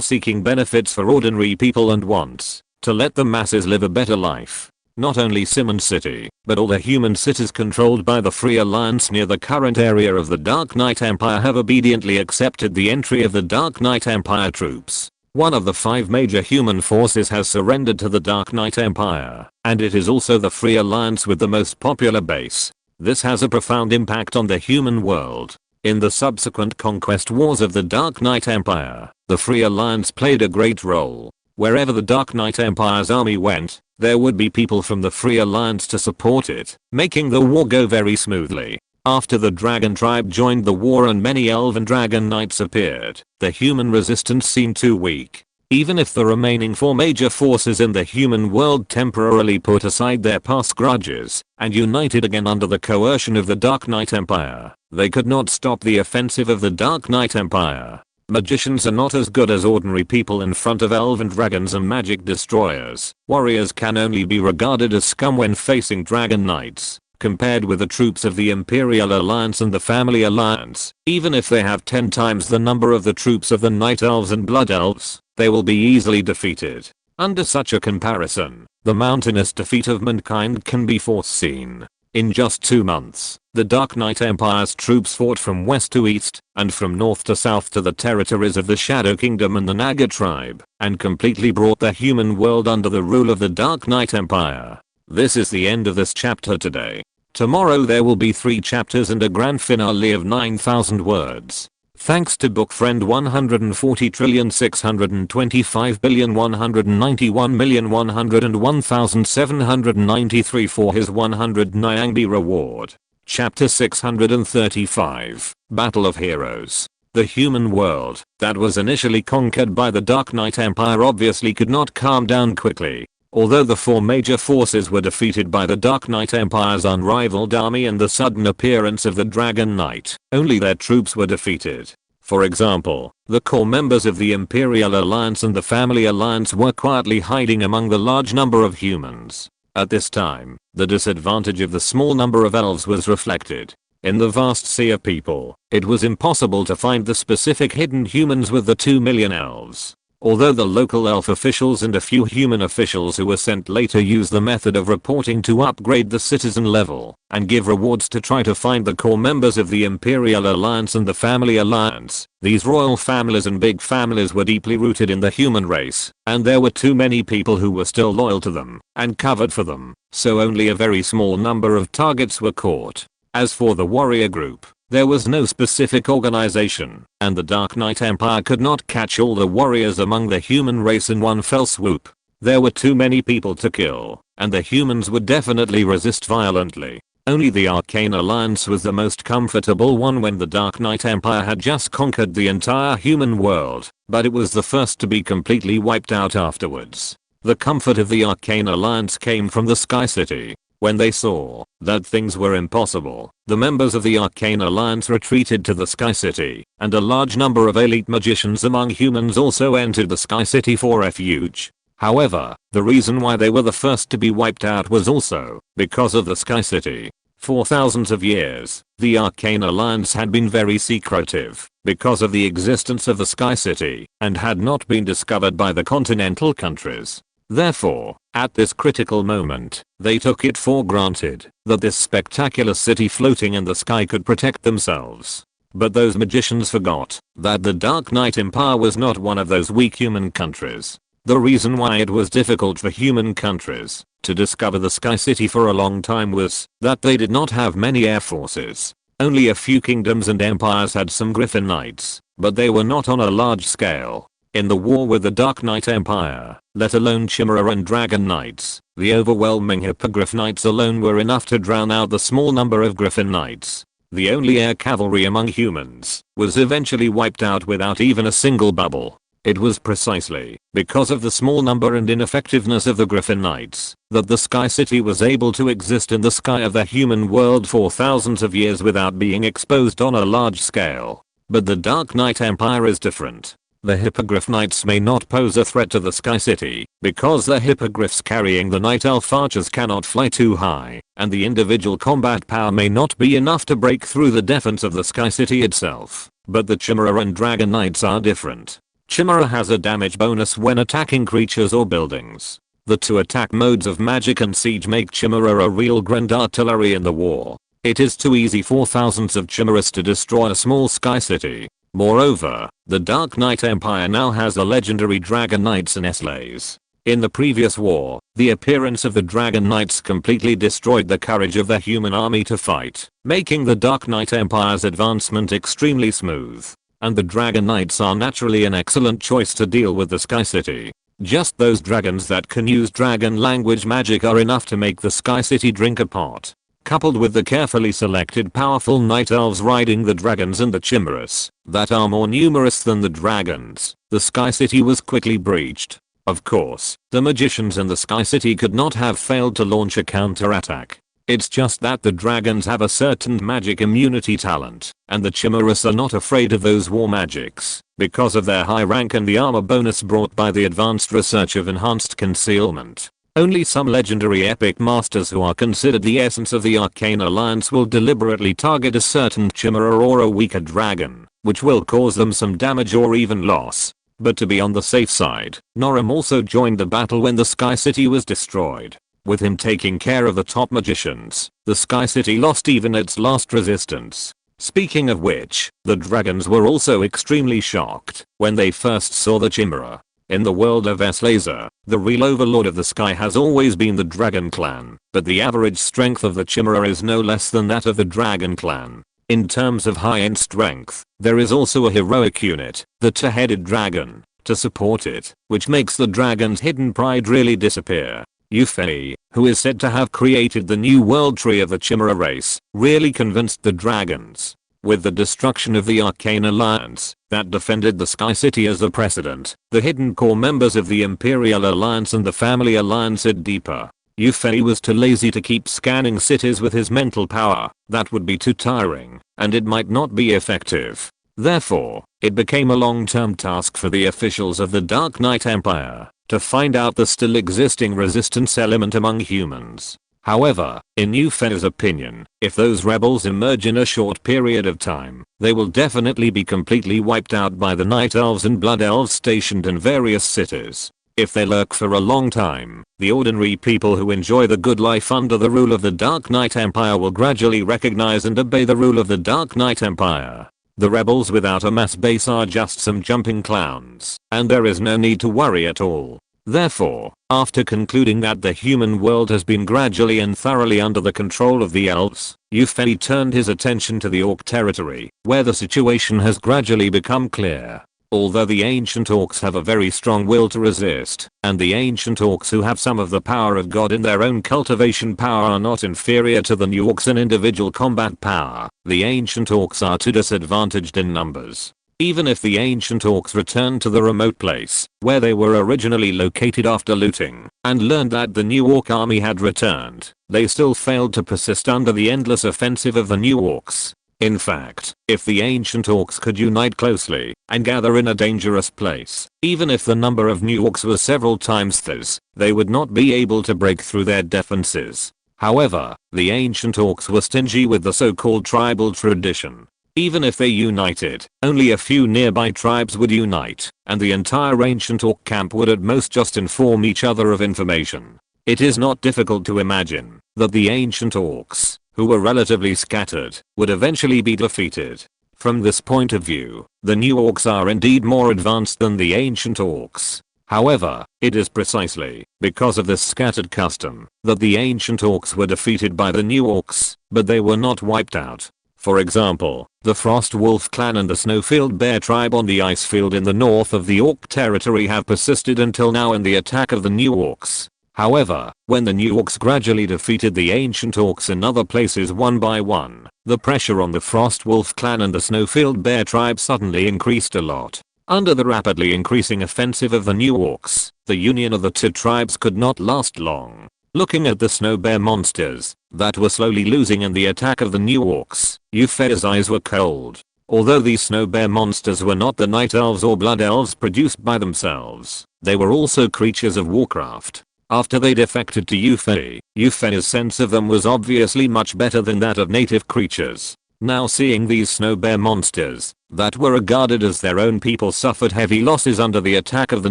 seeking benefits for ordinary people and wants to let the masses live a better life. Not only Simon City, but all the human cities controlled by the Free Alliance near the current area of the Dark Knight Empire have obediently accepted the entry of the Dark Knight Empire troops. One of the 5 major human forces has surrendered to the Dark Knight Empire, and it is also the Free Alliance with the most popular base. This has a profound impact on the human world. In the subsequent conquest wars of the Dark Knight Empire, the Free Alliance played a great role. Wherever the Dark Knight Empire's army went, there would be people from the Free Alliance to support it, making the war go very smoothly. After the Dragon Tribe joined the war and many Elven Dragon Knights appeared, the human resistance seemed too weak. Even if the remaining 4 major forces in the human world temporarily put aside their past grudges and united again under the coercion of the Dark Knight Empire, they could not stop the offensive of the Dark Knight Empire. Magicians are not as good as ordinary people in front of elven dragons and magic destroyers. Warriors can only be regarded as scum when facing dragon knights. Compared with the troops of the Imperial Alliance and the Family Alliance, even if they have 10 times the number of the troops of the Night Elves and Blood Elves, they will be easily defeated. Under such a comparison, the mountainous defeat of mankind can be foreseen. In just 2 months, the Dark Knight Empire's troops fought from west to east, and from north to south to the territories of the Shadow Kingdom and the Naga tribe, and completely brought the human world under the rule of the Dark Knight Empire. This is the end of this chapter today. Tomorrow there will be 3 chapters and a grand finale of 9,000 words. Thanks to bookfriend 140,625,191,101,793 for his 100 Nyangbi reward. Chapter 635, Battle of Heroes. The human world that was initially conquered by the Dark Knight Empire obviously could not calm down quickly. Although the 4 major forces were defeated by the Dark Knight Empire's unrivaled army and the sudden appearance of the Dragon Knight, only their troops were defeated. For example, the core members of the Imperial Alliance and the Family Alliance were quietly hiding among the large number of humans. At this time, the disadvantage of the small number of elves was reflected. In the vast sea of people, it was impossible to find the specific hidden humans with the 2 million elves. Although the local elf officials and a few human officials who were sent later used the method of reporting to upgrade the citizen level and give rewards to try to find the core members of the Imperial Alliance and the Family Alliance, these royal families and big families were deeply rooted in the human race, and there were too many people who were still loyal to them and covered for them, so only a very small number of targets were caught. As for the warrior group, there was no specific organization, and the Dark Knight Empire could not catch all the warriors among the human race in one fell swoop. There were too many people to kill, and the humans would definitely resist violently. Only the Arcane Alliance was the most comfortable one when the Dark Knight Empire had just conquered the entire human world, but it was the first to be completely wiped out afterwards. The comfort of the Arcane Alliance came from the Sky City. When they saw that things were impossible, the members of the Arcane Alliance retreated to the Sky City, and a large number of elite magicians among humans also entered the Sky City for refuge. However, the reason why they were the first to be wiped out was also because of the Sky City. For thousands of years, the Arcane Alliance had been very secretive because of the existence of the Sky City and had not been discovered by the continental countries. Therefore, at this critical moment, they took it for granted that this spectacular city floating in the sky could protect themselves. But those magicians forgot that the Dark Knight Empire was not one of those weak human countries. The reason why it was difficult for human countries to discover the Sky City for a long time was that they did not have many air forces. Only a few kingdoms and empires had some Griffin Knights, but they were not on a large scale. In the war with the Dark Knight Empire, let alone Chimera and Dragon Knights, the overwhelming Hippogriff Knights alone were enough to drown out the small number of Griffin Knights. The only air cavalry among humans was eventually wiped out without even a single bubble. It was precisely because of the small number and ineffectiveness of the Griffin Knights that the Sky City was able to exist in the sky of the human world for thousands of years without being exposed on a large scale. But the Dark Knight Empire is different. The Hippogriff Knights may not pose a threat to the Sky City because the Hippogriffs carrying the Night Elf archers cannot fly too high, and the individual combat power may not be enough to break through the defense of the Sky City itself. But the Chimera and Dragon Knights are different. Chimera has a damage bonus when attacking creatures or buildings. The two attack modes of magic and siege make Chimera a real grand artillery in the war. It is too easy for thousands of Chimeras to destroy a small Sky City. Moreover, the Dark Knight Empire now has the legendary Dragon Knights and Slays. In the previous war, the appearance of the Dragon Knights completely destroyed the courage of the human army to fight, making the Dark Knight Empire's advancement extremely smooth. And the Dragon Knights are naturally an excellent choice to deal with the Sky City. Just those dragons that can use dragon language magic are enough to make the Sky City drink a pot. Coupled with the carefully selected powerful Night Elves riding the dragons and the Chimeras that are more numerous than the dragons, the Sky City was quickly breached. Of course, the magicians in the Sky City could not have failed to launch a counterattack. It's just that the dragons have a certain magic immunity talent, and the Chimeras are not afraid of those war magics because of their high rank and the armor bonus brought by the advanced research of enhanced concealment. Only some legendary epic masters who are considered the essence of the Arcane Alliance will deliberately target a certain Chimera or a weaker dragon, which will cause them some damage or even loss. But to be on the safe side, Noram also joined the battle when the Sky City was destroyed. With him taking care of the top magicians, the Sky City lost even its last resistance. Speaking of which, the dragons were also extremely shocked when they first saw the Chimera. In the world of Slazer, the real overlord of the sky has always been the Dragon Clan, but the average strength of the Chimera is no less than that of the Dragon Clan. In terms of high-end strength, there is also a heroic unit, the two-headed dragon, to support it, which makes the dragon's hidden pride really disappear. Yufei, who is said to have created the new world tree of the Chimera race, really convinced the dragons. With the destruction of the Arcane Alliance that defended the Sky City as a precedent, the hidden core members of the Imperial Alliance and the Family Alliance hid deeper. Yufei was too lazy to keep scanning cities with his mental power. That would be too tiring, and it might not be effective. Therefore, it became a long-term task for the officials of the Dark Knight Empire to find out the still existing resistance element among humans. However, in Yufei's opinion, if those rebels emerge in a short period of time, they will definitely be completely wiped out by the Night Elves and Blood Elves stationed in various cities. If they lurk for a long time, the ordinary people who enjoy the good life under the rule of the Dark Knight Empire will gradually recognize and obey the rule of the Dark Knight Empire. The rebels without a mass base are just some jumping clowns, and there is no need to worry at all. Therefore, after concluding that the human world has been gradually and thoroughly under the control of the elves, Yufei turned his attention to the Orc territory, where the situation has gradually become clear. Although the ancient Orcs have a very strong will to resist, and the ancient Orcs who have some of the power of God in their own cultivation power are not inferior to the new Orcs in individual combat power, the ancient Orcs are too disadvantaged in numbers. Even if the ancient Orcs returned to the remote place where they were originally located after looting and learned that the new Orc army had returned, they still failed to persist under the endless offensive of the new Orcs. In fact, if the ancient Orcs could unite closely and gather in a dangerous place, even if the number of new Orcs was several times this, they would not be able to break through their defenses. However, the ancient Orcs were stingy with the so-called tribal tradition. Even if they united, only a few nearby tribes would unite, and the entire ancient Orc camp would at most just inform each other of information. It is not difficult to imagine that the ancient Orcs, who were relatively scattered, would eventually be defeated. From this point of view, the new Orcs are indeed more advanced than the ancient Orcs. However, it is precisely because of this scattered custom that the ancient Orcs were defeated by the new Orcs, but they were not wiped out. For example, the Frost Wolf clan and the Snowfield Bear tribe on the Icefield in the north of the Orc territory have persisted until now in the attack of the new Orcs. However, when the new Orcs gradually defeated the ancient Orcs in other places one by one, the pressure on the Frost Wolf clan and the Snowfield Bear tribe suddenly increased a lot. Under the rapidly increasing offensive of the new Orcs, the union of the two tribes could not last long. Looking at the snow bear monsters that were slowly losing in the attack of the new Orcs, Euphea's eyes were cold. Although these snow bear monsters were not the Night Elves or Blood Elves produced by themselves, they were also creatures of Warcraft. After they defected to Euphea's sense of them was obviously much better than that of native creatures. Now seeing these snow bear monsters that were regarded as their own people suffered heavy losses under the attack of the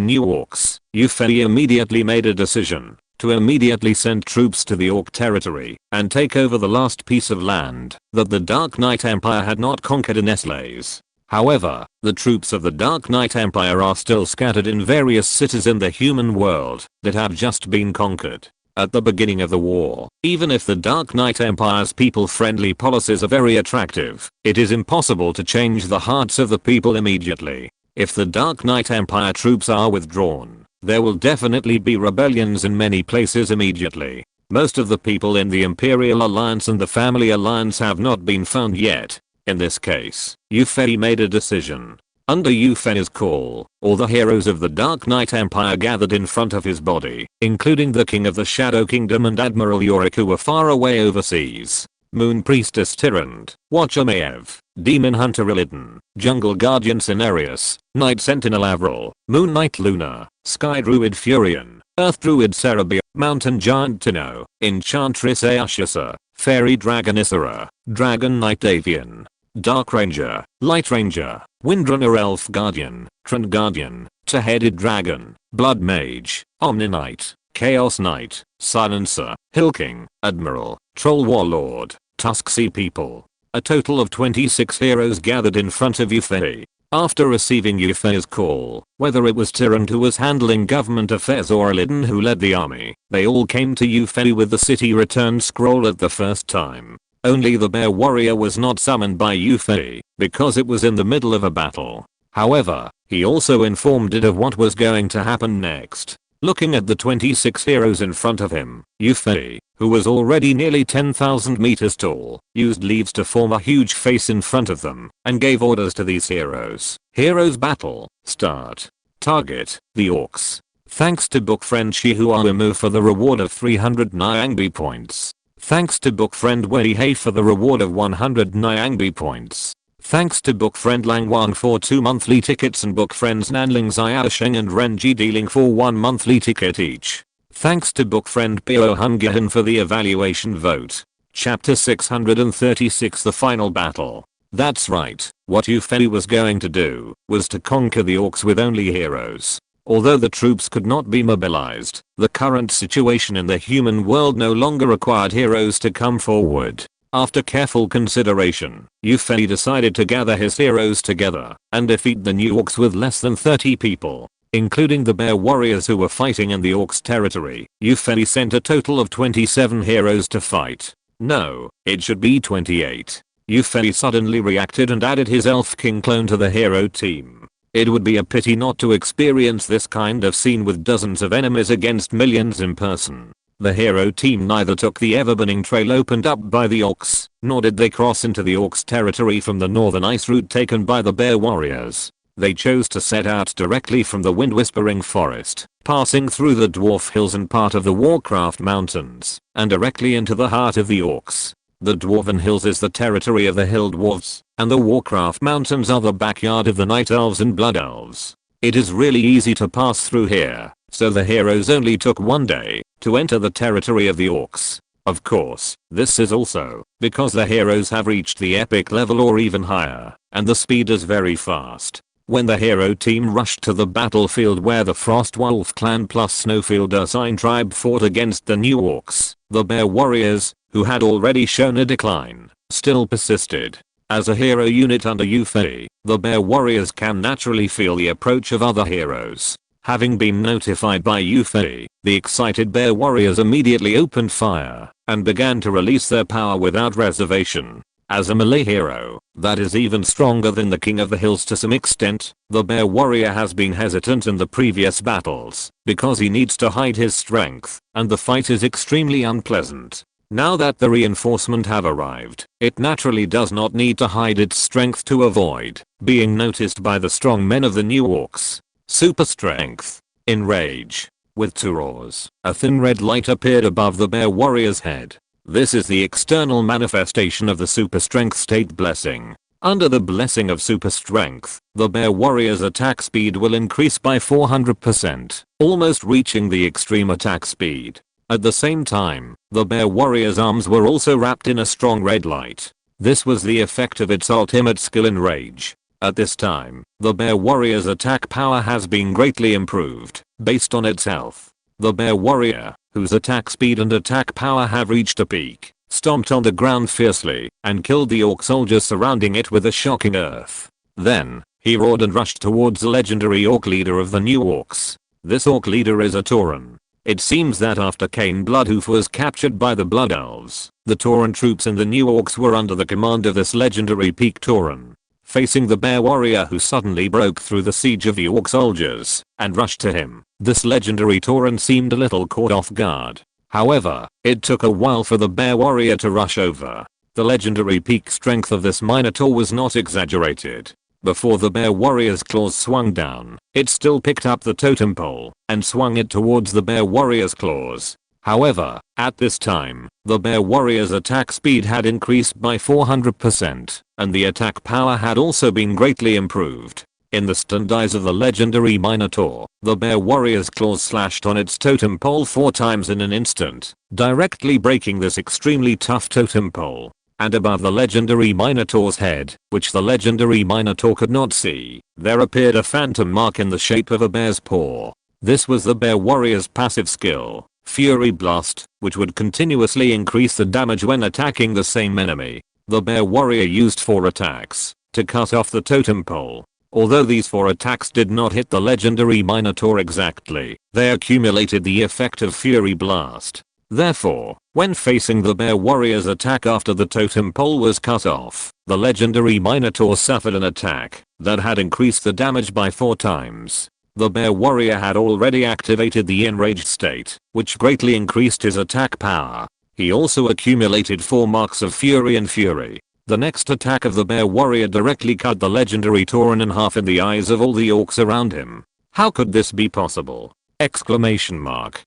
new Orcs, Euphea immediately made a decision to immediately send troops to the Orc territory and take over the last piece of land that the Dark Knight Empire had not conquered in Eslays. However, the troops of the Dark Knight Empire are still scattered in various cities in the human world that have just been conquered. At the beginning of the war, even if the Dark Knight Empire's people-friendly policies are very attractive, it is impossible to change the hearts of the people immediately. If the Dark Knight Empire troops are withdrawn, there will definitely be rebellions in many places immediately. Most of the people in the Imperial Alliance and the Family Alliance have not been found yet. In this case, Eupheia made a decision. Under Euphea's call, all the heroes of the Dark Knight Empire gathered in front of his body, including the King of the Shadow Kingdom and Admiral Yorick who were far away overseas. Moon Priestess Tyrande, Watcher Maiev, Demon Hunter Illidan, Jungle Guardian Cenarius, Night Sentinel Avril, Moon Knight Luna, Sky Druid Furion, Earth Druid Cerebia, Mountain Giant Tino, Enchantress Ayashisa, Fairy Dragon Issara, Dragon Knight Davian, Dark Ranger, Light Ranger, Windrunner Elf Guardian, Trend Guardian, Two-Headed Dragon, Blood Mage, Omni Knight, Chaos Knight, Silencer, Hill King, Admiral, Troll Warlord, Tusksea People. A total of 26 heroes gathered in front of Eupheia. After receiving Euphea's call, whether it was Tyrande who was handling government affairs or Illidan who led the army, they all came to Eupheia with the city return scroll at the first time. Only the bear warrior was not summoned by Eupheia because it was in the middle of a battle. However, he also informed it of what was going to happen next. Looking at the 26 heroes in front of him, Eupheia, who was already nearly 10,000 meters tall, used leaves to form a huge face in front of them and gave orders to these heroes. Heroes battle, start. Target, the Orcs. Thanks to book friend Shihuawimu for the reward of 300 Nyangbi points. Thanks to book friend Weihei for the reward of 100 Nyangbi points. Thanks to book friend Langwang for 2 monthly tickets and book friends Nanling Xiaosheng and Renji dealing for 1 monthly ticket each. Thanks to book friend Pio Hungahan for the evaluation vote. Chapter 636 The Final Battle. That's right, what Eupheia was going to do was to conquer the Orcs with only heroes. Although the troops could not be mobilized, the current situation in the human world no longer required heroes to come forward. After careful consideration, Eupheia decided to gather his heroes together and defeat the new Orcs with less than 30 people, including the bear warriors who were fighting in the Orcs territory. Eupheia sent a total of 27 heroes to fight. No, it should be 28. Eupheia suddenly reacted and added his Elf King clone to the hero team. It would be a pity not to experience this kind of scene with dozens of enemies against millions in person. The hero team neither took the ever-burning trail opened up by the Orcs, nor did they cross into the Orcs territory from the northern ice route taken by the bear warriors. They chose to set out directly from the wind-whispering forest, passing through the Dwarf Hills and part of the Warcraft Mountains, and directly into the heart of the Orcs. The Dwarven Hills is the territory of the Hill Dwarves, and the Warcraft Mountains are the backyard of the Night Elves and Blood Elves. It is really easy to pass through here, so the heroes only took 1 day to enter the territory of the Orcs. Of course, this is also because the heroes have reached the epic level or even higher, and the speed is very fast. When the hero team rushed to the battlefield where the Frostwolf clan plus Snowfield Ursine tribe fought against the new Orcs, the bear warriors, who had already shown a decline, still persisted. As a hero unit under Eupheia, the bear warriors can naturally feel the approach of other heroes. Having been notified by Eupheia, the excited bear warriors immediately opened fire and began to release their power without reservation. As a melee hero that is even stronger than the King of the Hills to some extent, the bear warrior has been hesitant in the previous battles because he needs to hide his strength and the fight is extremely unpleasant. Now that the reinforcement have arrived, it naturally does not need to hide its strength to avoid being noticed by the strong men of the new orcs. Super strength. Enrage. With 2 roars, a thin red light appeared above the bear warrior's head. This is the external manifestation of the super strength state blessing. Under the blessing of super strength, the bear warrior's attack speed will increase by 400%, almost reaching the extreme attack speed. At the same time, the bear warrior's arms were also wrapped in a strong red light. This was the effect of its ultimate skill Enrage. At this time, the bear warrior's attack power has been greatly improved, based on its health. The bear warrior, whose attack speed and attack power have reached a peak, stomped on the ground fiercely and killed the orc soldiers surrounding it with a shocking earth. Then, he roared and rushed towards the legendary orc leader of the new orcs. This orc leader is a Tauren. It seems that after Cain Bloodhoof was captured by the Blood Elves, the Tauren troops and the new orcs were under the command of this legendary peak Tauren. Facing the bear warrior who suddenly broke through the siege of the orc soldiers and rushed to him, this legendary Tauren seemed a little caught off guard. However, it took a while for the bear warrior to rush over. The legendary peak strength of this Minotaur was not exaggerated. Before the bear warrior's claws swung down, it still picked up the totem pole and swung it towards the bear warrior's claws. However, at this time, the bear warrior's attack speed had increased by 400%, and the attack power had also been greatly improved. In the stunned eyes of the legendary Minotaur, the bear warrior's claws slashed on its totem pole 4 times in an instant, directly breaking this extremely tough totem pole. And above the legendary Minotaur's head, which the legendary Minotaur could not see, there appeared a phantom mark in the shape of a bear's paw. This was the bear warrior's passive skill, Fury Blast, which would continuously increase the damage when attacking the same enemy. The bear warrior used 4 attacks to cut off the totem pole. Although these 4 attacks did not hit the legendary Minotaur exactly, they accumulated the effect of Fury Blast. Therefore, when facing the bear warrior's attack after the totem pole was cut off, the legendary Minotaur suffered an attack that had increased the damage by 4 times. The bear warrior had already activated the enraged state, which greatly increased his attack power. He also accumulated 4 marks of fury and fury. The next attack of the bear warrior directly cut the legendary Tauren in half in the eyes of all the orcs around him. How could this be possible? Exclamation mark.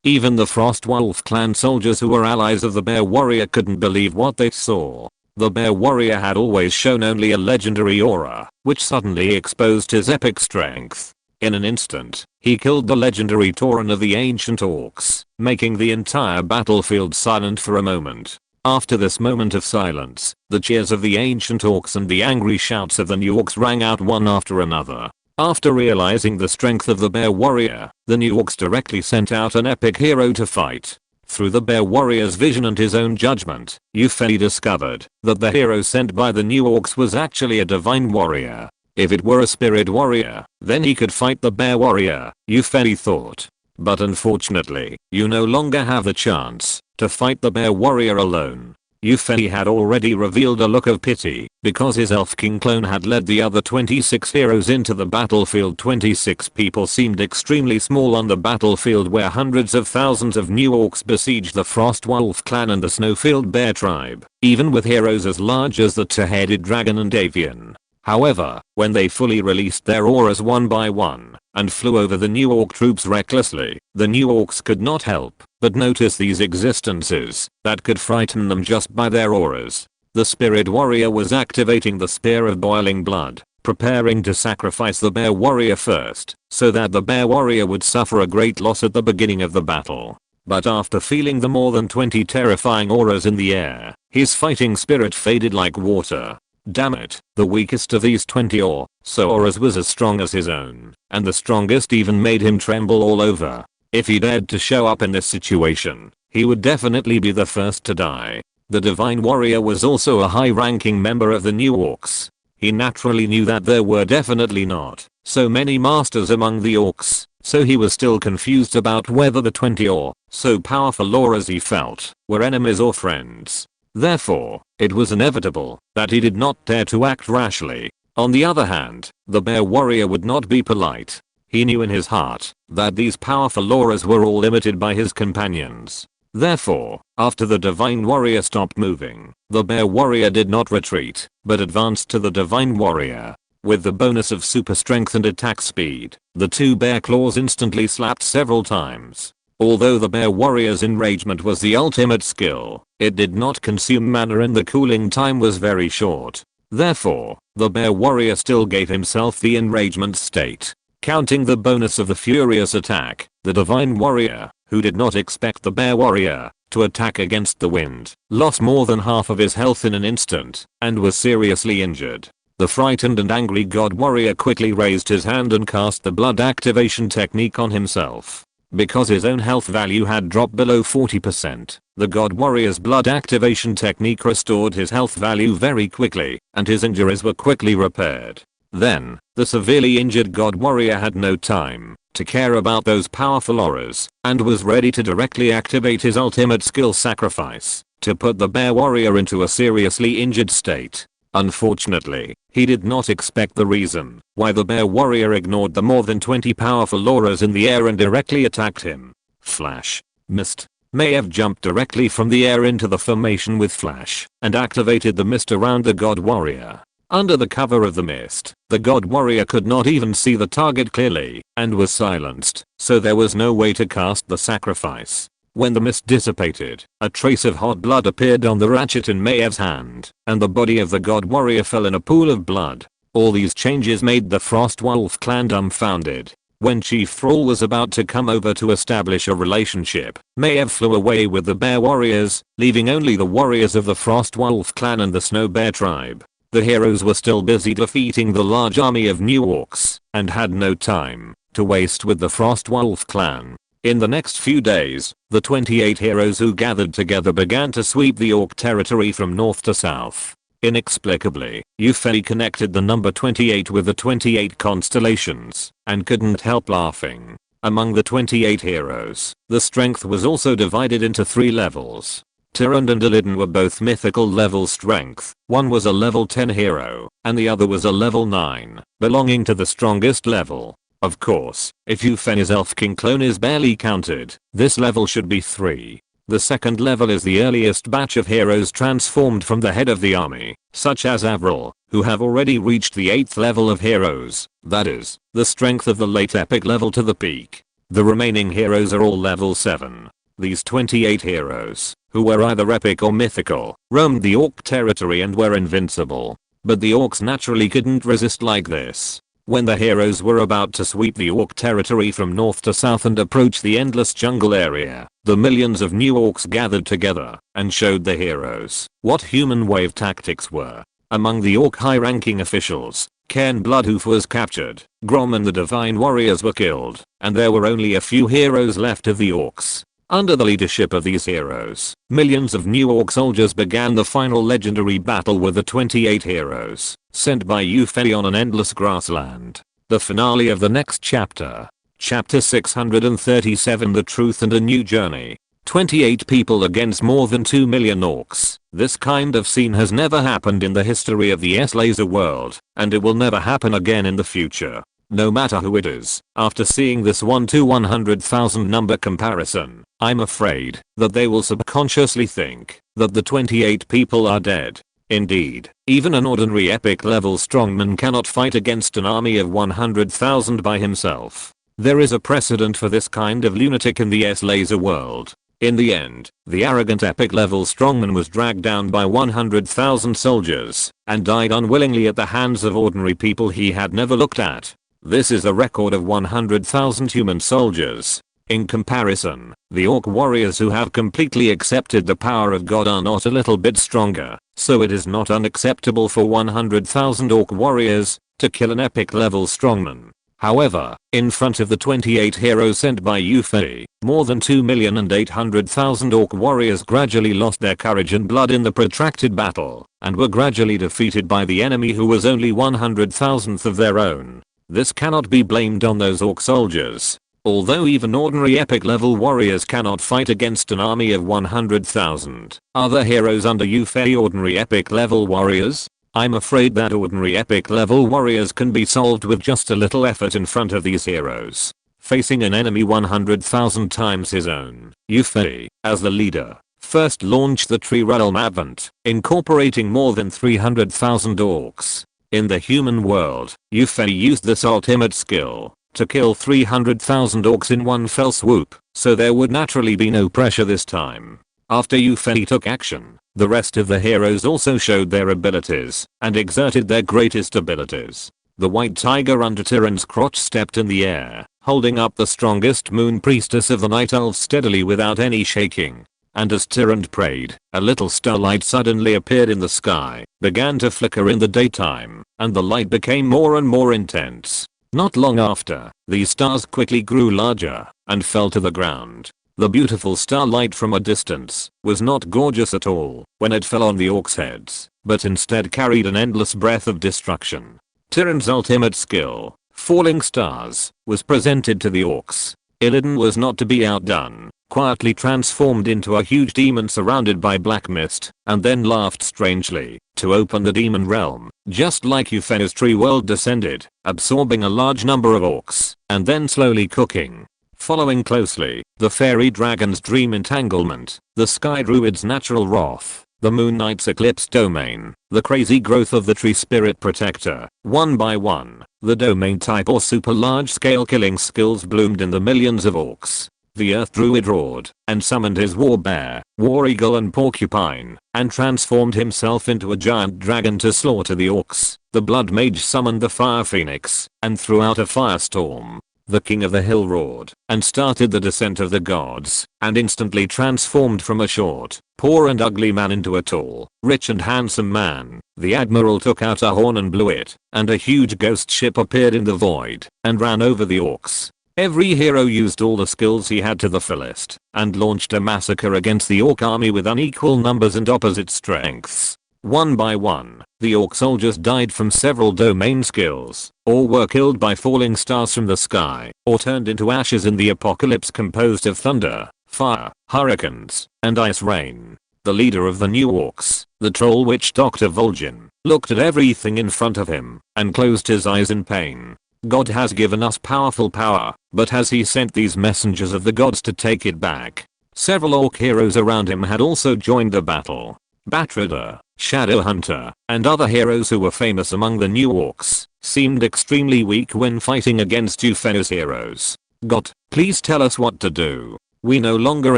Even the Frostwolf clan soldiers who were allies of the bear warrior couldn't believe what they saw. The bear warrior had always shown only a legendary aura, which suddenly exposed his epic strength. In an instant, he killed the legendary Tauren of the ancient orcs, making the entire battlefield silent for a moment. After this moment of silence, the cheers of the ancient orcs and the angry shouts of the new orcs rang out one after another. After realizing the strength of the bear warrior, the new orcs directly sent out an epic hero to fight. Through the bear warrior's vision and his own judgment, Yufei discovered that the hero sent by the new orcs was actually a divine warrior. If it were a spirit warrior, then he could fight the bear warrior, Yufei thought. But unfortunately, you no longer have the chance to fight the bear warrior alone. Yufei had already revealed a look of pity because his elf king clone had led the other 26 heroes into the battlefield. 26 people seemed extremely small on the battlefield where hundreds of thousands of new orcs besieged the Frostwolf clan and the Snowfield Bear tribe, even with heroes as large as the two-headed dragon and avian. However, when they fully released their auras one by one and flew over the new orc troops recklessly, the new orcs could not help but notice these existences that could frighten them just by their auras. The spirit warrior was activating the spear of boiling blood, preparing to sacrifice the bear warrior first, so that the bear warrior would suffer a great loss at the beginning of the battle. But after feeling the more than 20 terrifying auras in the air, his fighting spirit faded like water. Damn it, the weakest of these 20 or so auras was as strong as his own, and the strongest even made him tremble all over. If he dared to show up in this situation, he would definitely be the first to die. The divine warrior was also a high-ranking member of the new orcs. He naturally knew that there were definitely not so many masters among the orcs, so he was still confused about whether the 20 or so powerful auras he felt were enemies or friends. Therefore, it was inevitable that he did not dare to act rashly. On the other hand, the bear warrior would not be polite. He knew in his heart that these powerful auras were all limited by his companions. Therefore, after the divine warrior stopped moving, the bear warrior did not retreat, but advanced to the divine warrior. With the bonus of super strength and attack speed, the two bear claws instantly slapped several times. Although the bear warrior's enragement was the ultimate skill, it did not consume mana and the cooling time was very short. Therefore, the bear warrior still gave himself the enragement state. Counting the bonus of the furious attack, the divine warrior, who did not expect the bear warrior to attack against the wind, lost more than half of his health in an instant, and was seriously injured. The frightened and angry god warrior quickly raised his hand and cast the blood activation technique on himself. Because his own health value had dropped below 40%, the god warrior's blood activation technique restored his health value very quickly, and his injuries were quickly repaired. Then, the severely injured god warrior had no time to care about those powerful auras, and was ready to directly activate his ultimate skill sacrifice to put the bear warrior into a seriously injured state. Unfortunately, he did not expect the reason why the bear warrior ignored the more than 20 powerful auras in the air and directly attacked him. Flash. Mist. Maiev jumped directly from the air into the formation with flash and activated the mist around the god warrior. Under the cover of the mist, the god warrior could not even see the target clearly and was silenced, so there was no way to cast the sacrifice. When the mist dissipated, a trace of hot blood appeared on the ratchet in Maiev's hand, and the body of the god warrior fell in a pool of blood. All these changes made the Frostwolf clan dumbfounded. When Chief Thrall was about to come over to establish a relationship, Maiev flew away with the bear warriors, leaving only the warriors of the Frostwolf clan and the Snow Bear tribe. The heroes were still busy defeating the large army of new orcs, and had no time to waste with the Frostwolf clan. In the next few days, the 28 heroes who gathered together began to sweep the orc territory from north to south. Inexplicably, Eupheli connected the number 28 with the 28 constellations, and couldn't help laughing. Among the 28 heroes, the strength was also divided into 3 levels. Tyrande and Illidan were both mythical level strength. One was a level 10 hero, and the other was a level 9, belonging to the strongest level. Of course, if Eupheni's Elf King clone is barely counted, this level should be 3. The second level is the earliest batch of heroes transformed from the head of the army, such as Avril, who have already reached the 8th level of heroes, that is, the strength of the late epic level to the peak. The remaining heroes are all level 7. These 28 heroes, who were either epic or mythical, roamed the orc territory and were invincible. But the orcs naturally couldn't resist like this. When the heroes were about to sweep the orc territory from north to south and approach the endless jungle area, the millions of new orcs gathered together and showed the heroes what human wave tactics were. Among the orc high-ranking officials, Cairn Bloodhoof was captured, Grom and the divine warriors were killed, and there were only a few heroes left of the orcs. Under the leadership of these heroes, millions of new orc soldiers began the final legendary battle with the 28 heroes, sent by Eupheli on an endless grassland. The finale of the next chapter. Chapter 637 The Truth and a New Journey. 28 people against more than 2 million orcs. This kind of scene has never happened in the history of the S-Laser world, and it will never happen again in the future. No matter who it is, after seeing this 1 to 100,000 number comparison, I'm afraid that they will subconsciously think that the 28 people are dead. Indeed, even an ordinary epic level strongman cannot fight against an army of 100,000 by himself. There is a precedent for this kind of lunatic in the S-Laser world. In the end, the arrogant epic level strongman was dragged down by 100,000 soldiers and died unwillingly at the hands of ordinary people he had never looked at. This is a record of 100,000 human soldiers. In comparison, the orc warriors who have completely accepted the power of God are not a little bit stronger, so it is not unacceptable for 100,000 orc warriors to kill an epic level strongman. However, in front of the 28 heroes sent by Eupheli, more than 2,800,000 orc warriors gradually lost their courage and blood in the protracted battle, and were gradually defeated by the enemy who was only 100,000th of their own. This cannot be blamed on those orc soldiers. Although even ordinary epic level warriors cannot fight against an army of 100,000 other heroes under Yufei ordinary epic level warriors, I'm afraid that ordinary epic level warriors can be solved with just a little effort in front of these heroes. Facing an enemy 100,000 times his own, Yufei, as the leader, first launched the Tree Realm Advent, incorporating more than 300,000 orcs. In the human world, Yufei used this ultimate skill to kill 300,000 orcs in one fell swoop, so there would naturally be no pressure this time. After Yufei took action, the rest of the heroes also showed their abilities and exerted their greatest abilities. The white tiger under Tyrant's crotch stepped in the air, holding up the strongest moon priestess of the Night Elves steadily without any shaking. And as Tyrant prayed, a little starlight suddenly appeared in the sky, began to flicker in the daytime, and the light became more and more intense. Not long after, these stars quickly grew larger and fell to the ground. The beautiful starlight from a distance was not gorgeous at all when it fell on the orcs' heads, but instead carried an endless breath of destruction. Tyrant's ultimate skill, Falling Stars, was presented to the orcs. Illidan was not to be outdone, quietly transformed into a huge demon surrounded by black mist, and then laughed strangely to open the demon realm, just like Yufei's tree world descended, absorbing a large number of orcs, and then slowly cooking. Following closely, the fairy dragon's dream entanglement, the sky druid's natural wrath, the moon knight's eclipse domain, the crazy growth of the tree spirit protector. One by one, the domain type or super large scale killing skills bloomed in the millions of orcs. The earth druid roared and summoned his war bear, war eagle and porcupine, and transformed himself into a giant dragon to slaughter the orcs. The blood mage summoned the fire phoenix and threw out a firestorm. The king of the hill roared and started the descent of the gods, and instantly transformed from a short, poor and ugly man into a tall, rich and handsome man. The admiral took out a horn and blew it, and a huge ghost ship appeared in the void and ran over the orcs. Every hero used all the skills he had to the fullest, and launched a massacre against the orc army with unequal numbers and opposite strengths. One by one, the orc soldiers died from several domain skills, or were killed by falling stars from the sky, or turned into ashes in the apocalypse composed of thunder, fire, hurricanes, and ice rain. The leader of the new orcs, the troll witch Dr. Vol'jin, looked at everything in front of him, and closed his eyes in pain. God has given us powerful power, but has he sent these messengers of the gods to take it back? Several orc heroes around him had also joined the battle. Batrider, Shadowhunter, and other heroes who were famous among the new orcs, seemed extremely weak when fighting against Yufei's heroes. God, please tell us what to do. We no longer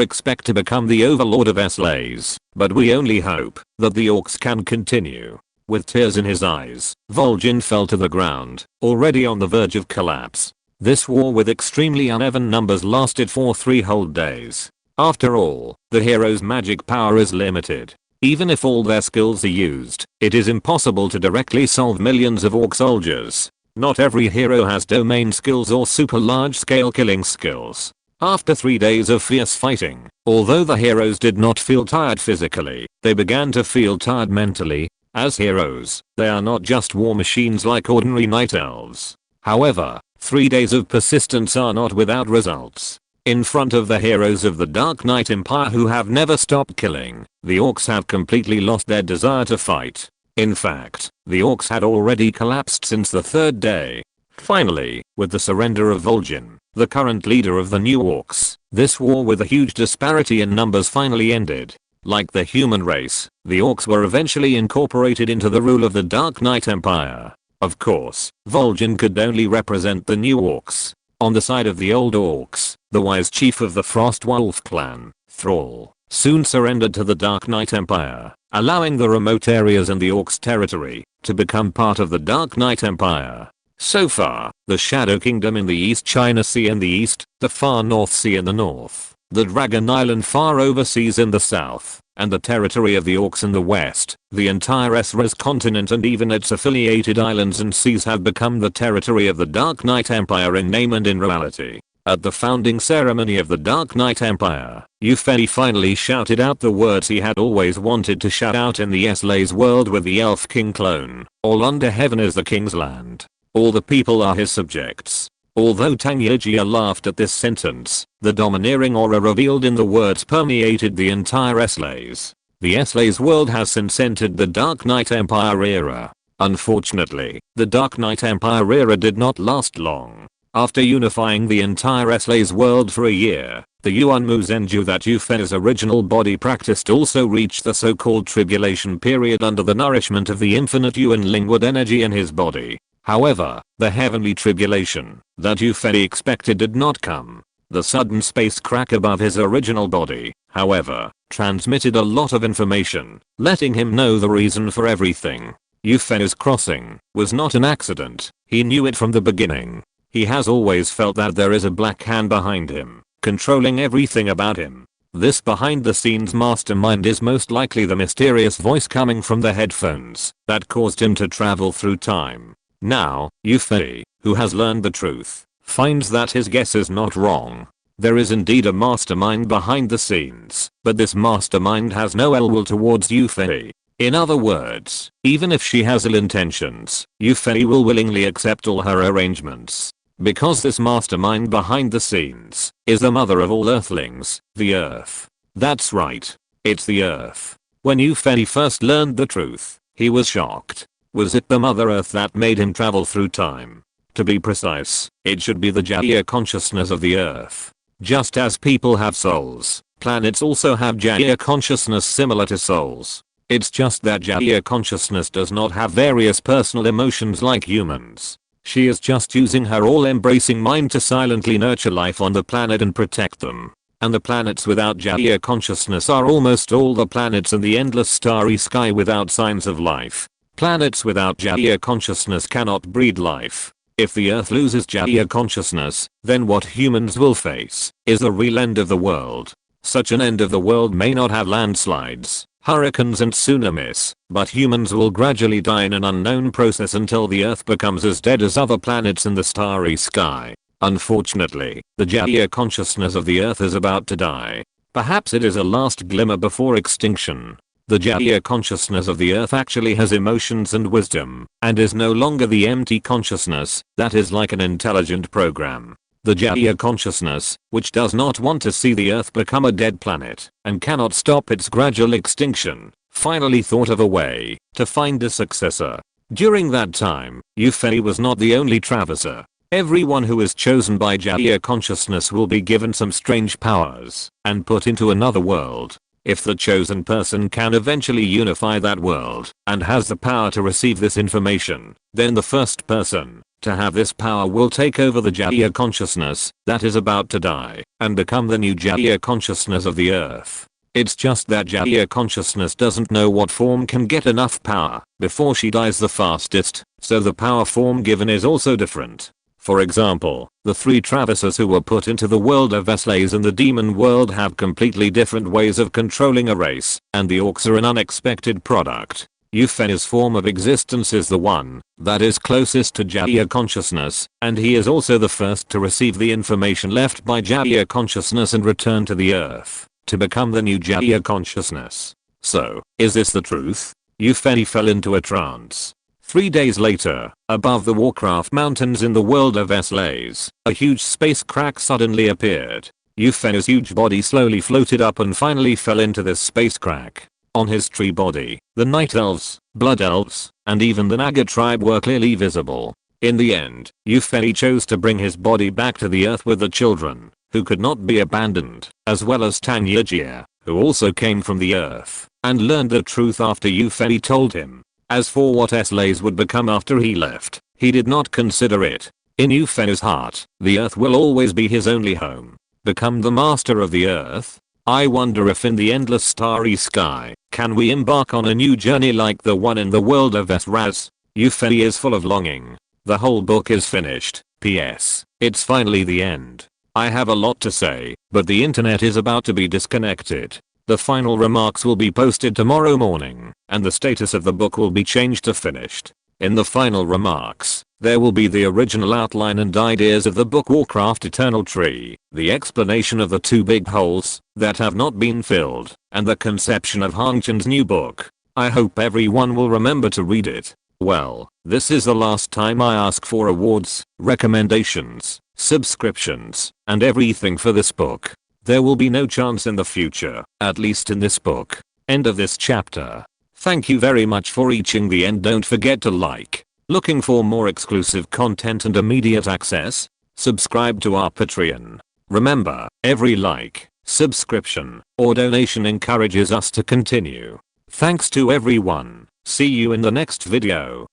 expect to become the overlord of Slays, but we only hope that the orcs can continue. With tears in his eyes, Vol'jin fell to the ground, already on the verge of collapse. This war with extremely uneven numbers lasted for 3 whole days. After all, the hero's magic power is limited. Even if all their skills are used, it is impossible to directly solve millions of orc soldiers. Not every hero has domain skills or super large scale killing skills. After 3 days of fierce fighting, although the heroes did not feel tired physically, they began to feel tired mentally. As heroes, they are not just war machines like ordinary night elves. However, 3 days of persistence are not without results. In front of the heroes of the Dark Knight Empire who have never stopped killing, the orcs have completely lost their desire to fight. In fact, the orcs had already collapsed since the 3rd day. Finally, with the surrender of Vol'jin, the current leader of the new orcs, this war with a huge disparity in numbers finally ended. Like the human race, the orcs were eventually incorporated into the rule of the Dark Knight Empire. Of course, Vol'jin could only represent the new orcs. On the side of the old orcs, the wise chief of the Frostwolf clan, Thrall, soon surrendered to the Dark Knight Empire, allowing the remote areas in the orcs' territory to become part of the Dark Knight Empire. So far, the Shadow Kingdom in the East China Sea in the east, the Far North Sea in the north, the Dragon Island far overseas in the south, and the territory of the orcs in the west, the entire Esra's continent and even its affiliated islands and seas have become the territory of the Dark Knight Empire in name and in reality. At the founding ceremony of the Dark Knight Empire, Yufei finally shouted out the words he had always wanted to shout out in the Slays world with the Elf King clone. All under heaven is the king's land. All the people are his subjects. Although Tangyojia laughed at this sentence, the domineering aura revealed in the words permeated the entire Eslays. The Eslays world has since entered the Dark Knight Empire era. Unfortunately, the Dark Knight Empire era did not last long. After unifying the entire Eslays world for a year, the Yuan Muzenju that Yufei's original body practiced also reached the so-called tribulation period under the nourishment of the infinite Yuan linguid energy in his body. However, the heavenly tribulation that Yufei expected did not come. The sudden space crack above his original body, however, transmitted a lot of information, letting him know the reason for everything. Yufei's crossing was not an accident. He knew it from the beginning. He has always felt that there is a black hand behind him, controlling everything about him. This behind-the-scenes mastermind is most likely the mysterious voice coming from the headphones that caused him to travel through time. Now, Yufei, who has learned the truth, finds that his guess is not wrong. There is indeed a mastermind behind the scenes, but this mastermind has no ill will towards Yufei. In other words, even if she has ill intentions, Yufei will willingly accept all her arrangements. Because this mastermind behind the scenes is the mother of all earthlings, the Earth. That's right. It's the Earth. When Yufei first learned the truth, he was shocked. Was it the Mother Earth that made him travel through time? To be precise, it should be the Jaya consciousness of the Earth. Just as people have souls, planets also have Jaya consciousness similar to souls. It's just that Jaya consciousness does not have various personal emotions like humans. She is just using her all-embracing mind to silently nurture life on the planet and protect them. And the planets without Jaya consciousness are almost all the planets in the endless starry sky without signs of life. Planets without Jaya consciousness cannot breed life. If the Earth loses Jaya consciousness, then what humans will face is the real end of the world. Such an end of the world may not have landslides, hurricanes and tsunamis, but humans will gradually die in an unknown process until the Earth becomes as dead as other planets in the starry sky. Unfortunately, the Jaya consciousness of the Earth is about to die. Perhaps it is a last glimmer before extinction. The Jaya consciousness of the Earth actually has emotions and wisdom, and is no longer the empty consciousness that is like an intelligent program. The Jaya consciousness, which does not want to see the Earth become a dead planet, and cannot stop its gradual extinction, finally thought of a way to find a successor. During that time, Yufei was not the only traverser. Everyone who is chosen by Jaya consciousness will be given some strange powers, and put into another world. If the chosen person can eventually unify that world, and has the power to receive this information, then the first person to have this power will take over the Jaya consciousness that is about to die, and become the new Jaya consciousness of the Earth. It's just that Jaya consciousness doesn't know what form can get enough power before she dies the fastest, so the power form given is also different. For example, the 3 traversers who were put into the world of Eslays and the demon world have completely different ways of controlling a race, and the Orcs are an unexpected product. Yufei's form of existence is the one that is closest to Jaya consciousness, and he is also the first to receive the information left by Jaya consciousness and return to the Earth to become the new Jaya consciousness. So, is this the truth? Yufei fell into a trance. 3 days later, above the Warcraft mountains in the world of Eslays, a huge space crack suddenly appeared. Yufei's huge body slowly floated up and finally fell into this space crack. On his tree body, the Night Elves, Blood Elves, and even the Naga tribe were clearly visible. In the end, Yufei chose to bring his body back to the Earth with the children, who could not be abandoned, as well as Tangyojia, who also came from the Earth, and learned the truth after Yufei told him. As for what Eslays would become after he left, he did not consider it. In Yufei's heart, the Earth will always be his only home. Become the master of the Earth? I wonder if in the endless starry sky, can we embark on a new journey like the one in the world of Esraz? Yufei is full of longing. The whole book is finished. P.S. It's finally the end. I have a lot to say, but the internet is about to be disconnected. The final remarks will be posted tomorrow morning, and the status of the book will be changed to finished. In the final remarks, there will be the original outline and ideas of the book Warcraft Eternal Tree, the explanation of the 2 big holes that have not been filled, and the conception of Hongchen's new book. I hope everyone will remember to read it. Well, this is the last time I ask for awards, recommendations, subscriptions, and everything for this book. There will be no chance in the future, at least in this book. End of this chapter. Thank you very much for reaching the end. Don't forget to like. Looking for more exclusive content and immediate access? Subscribe to our Patreon. Remember, every like, subscription, or donation encourages us to continue. Thanks to everyone. See you in the next video.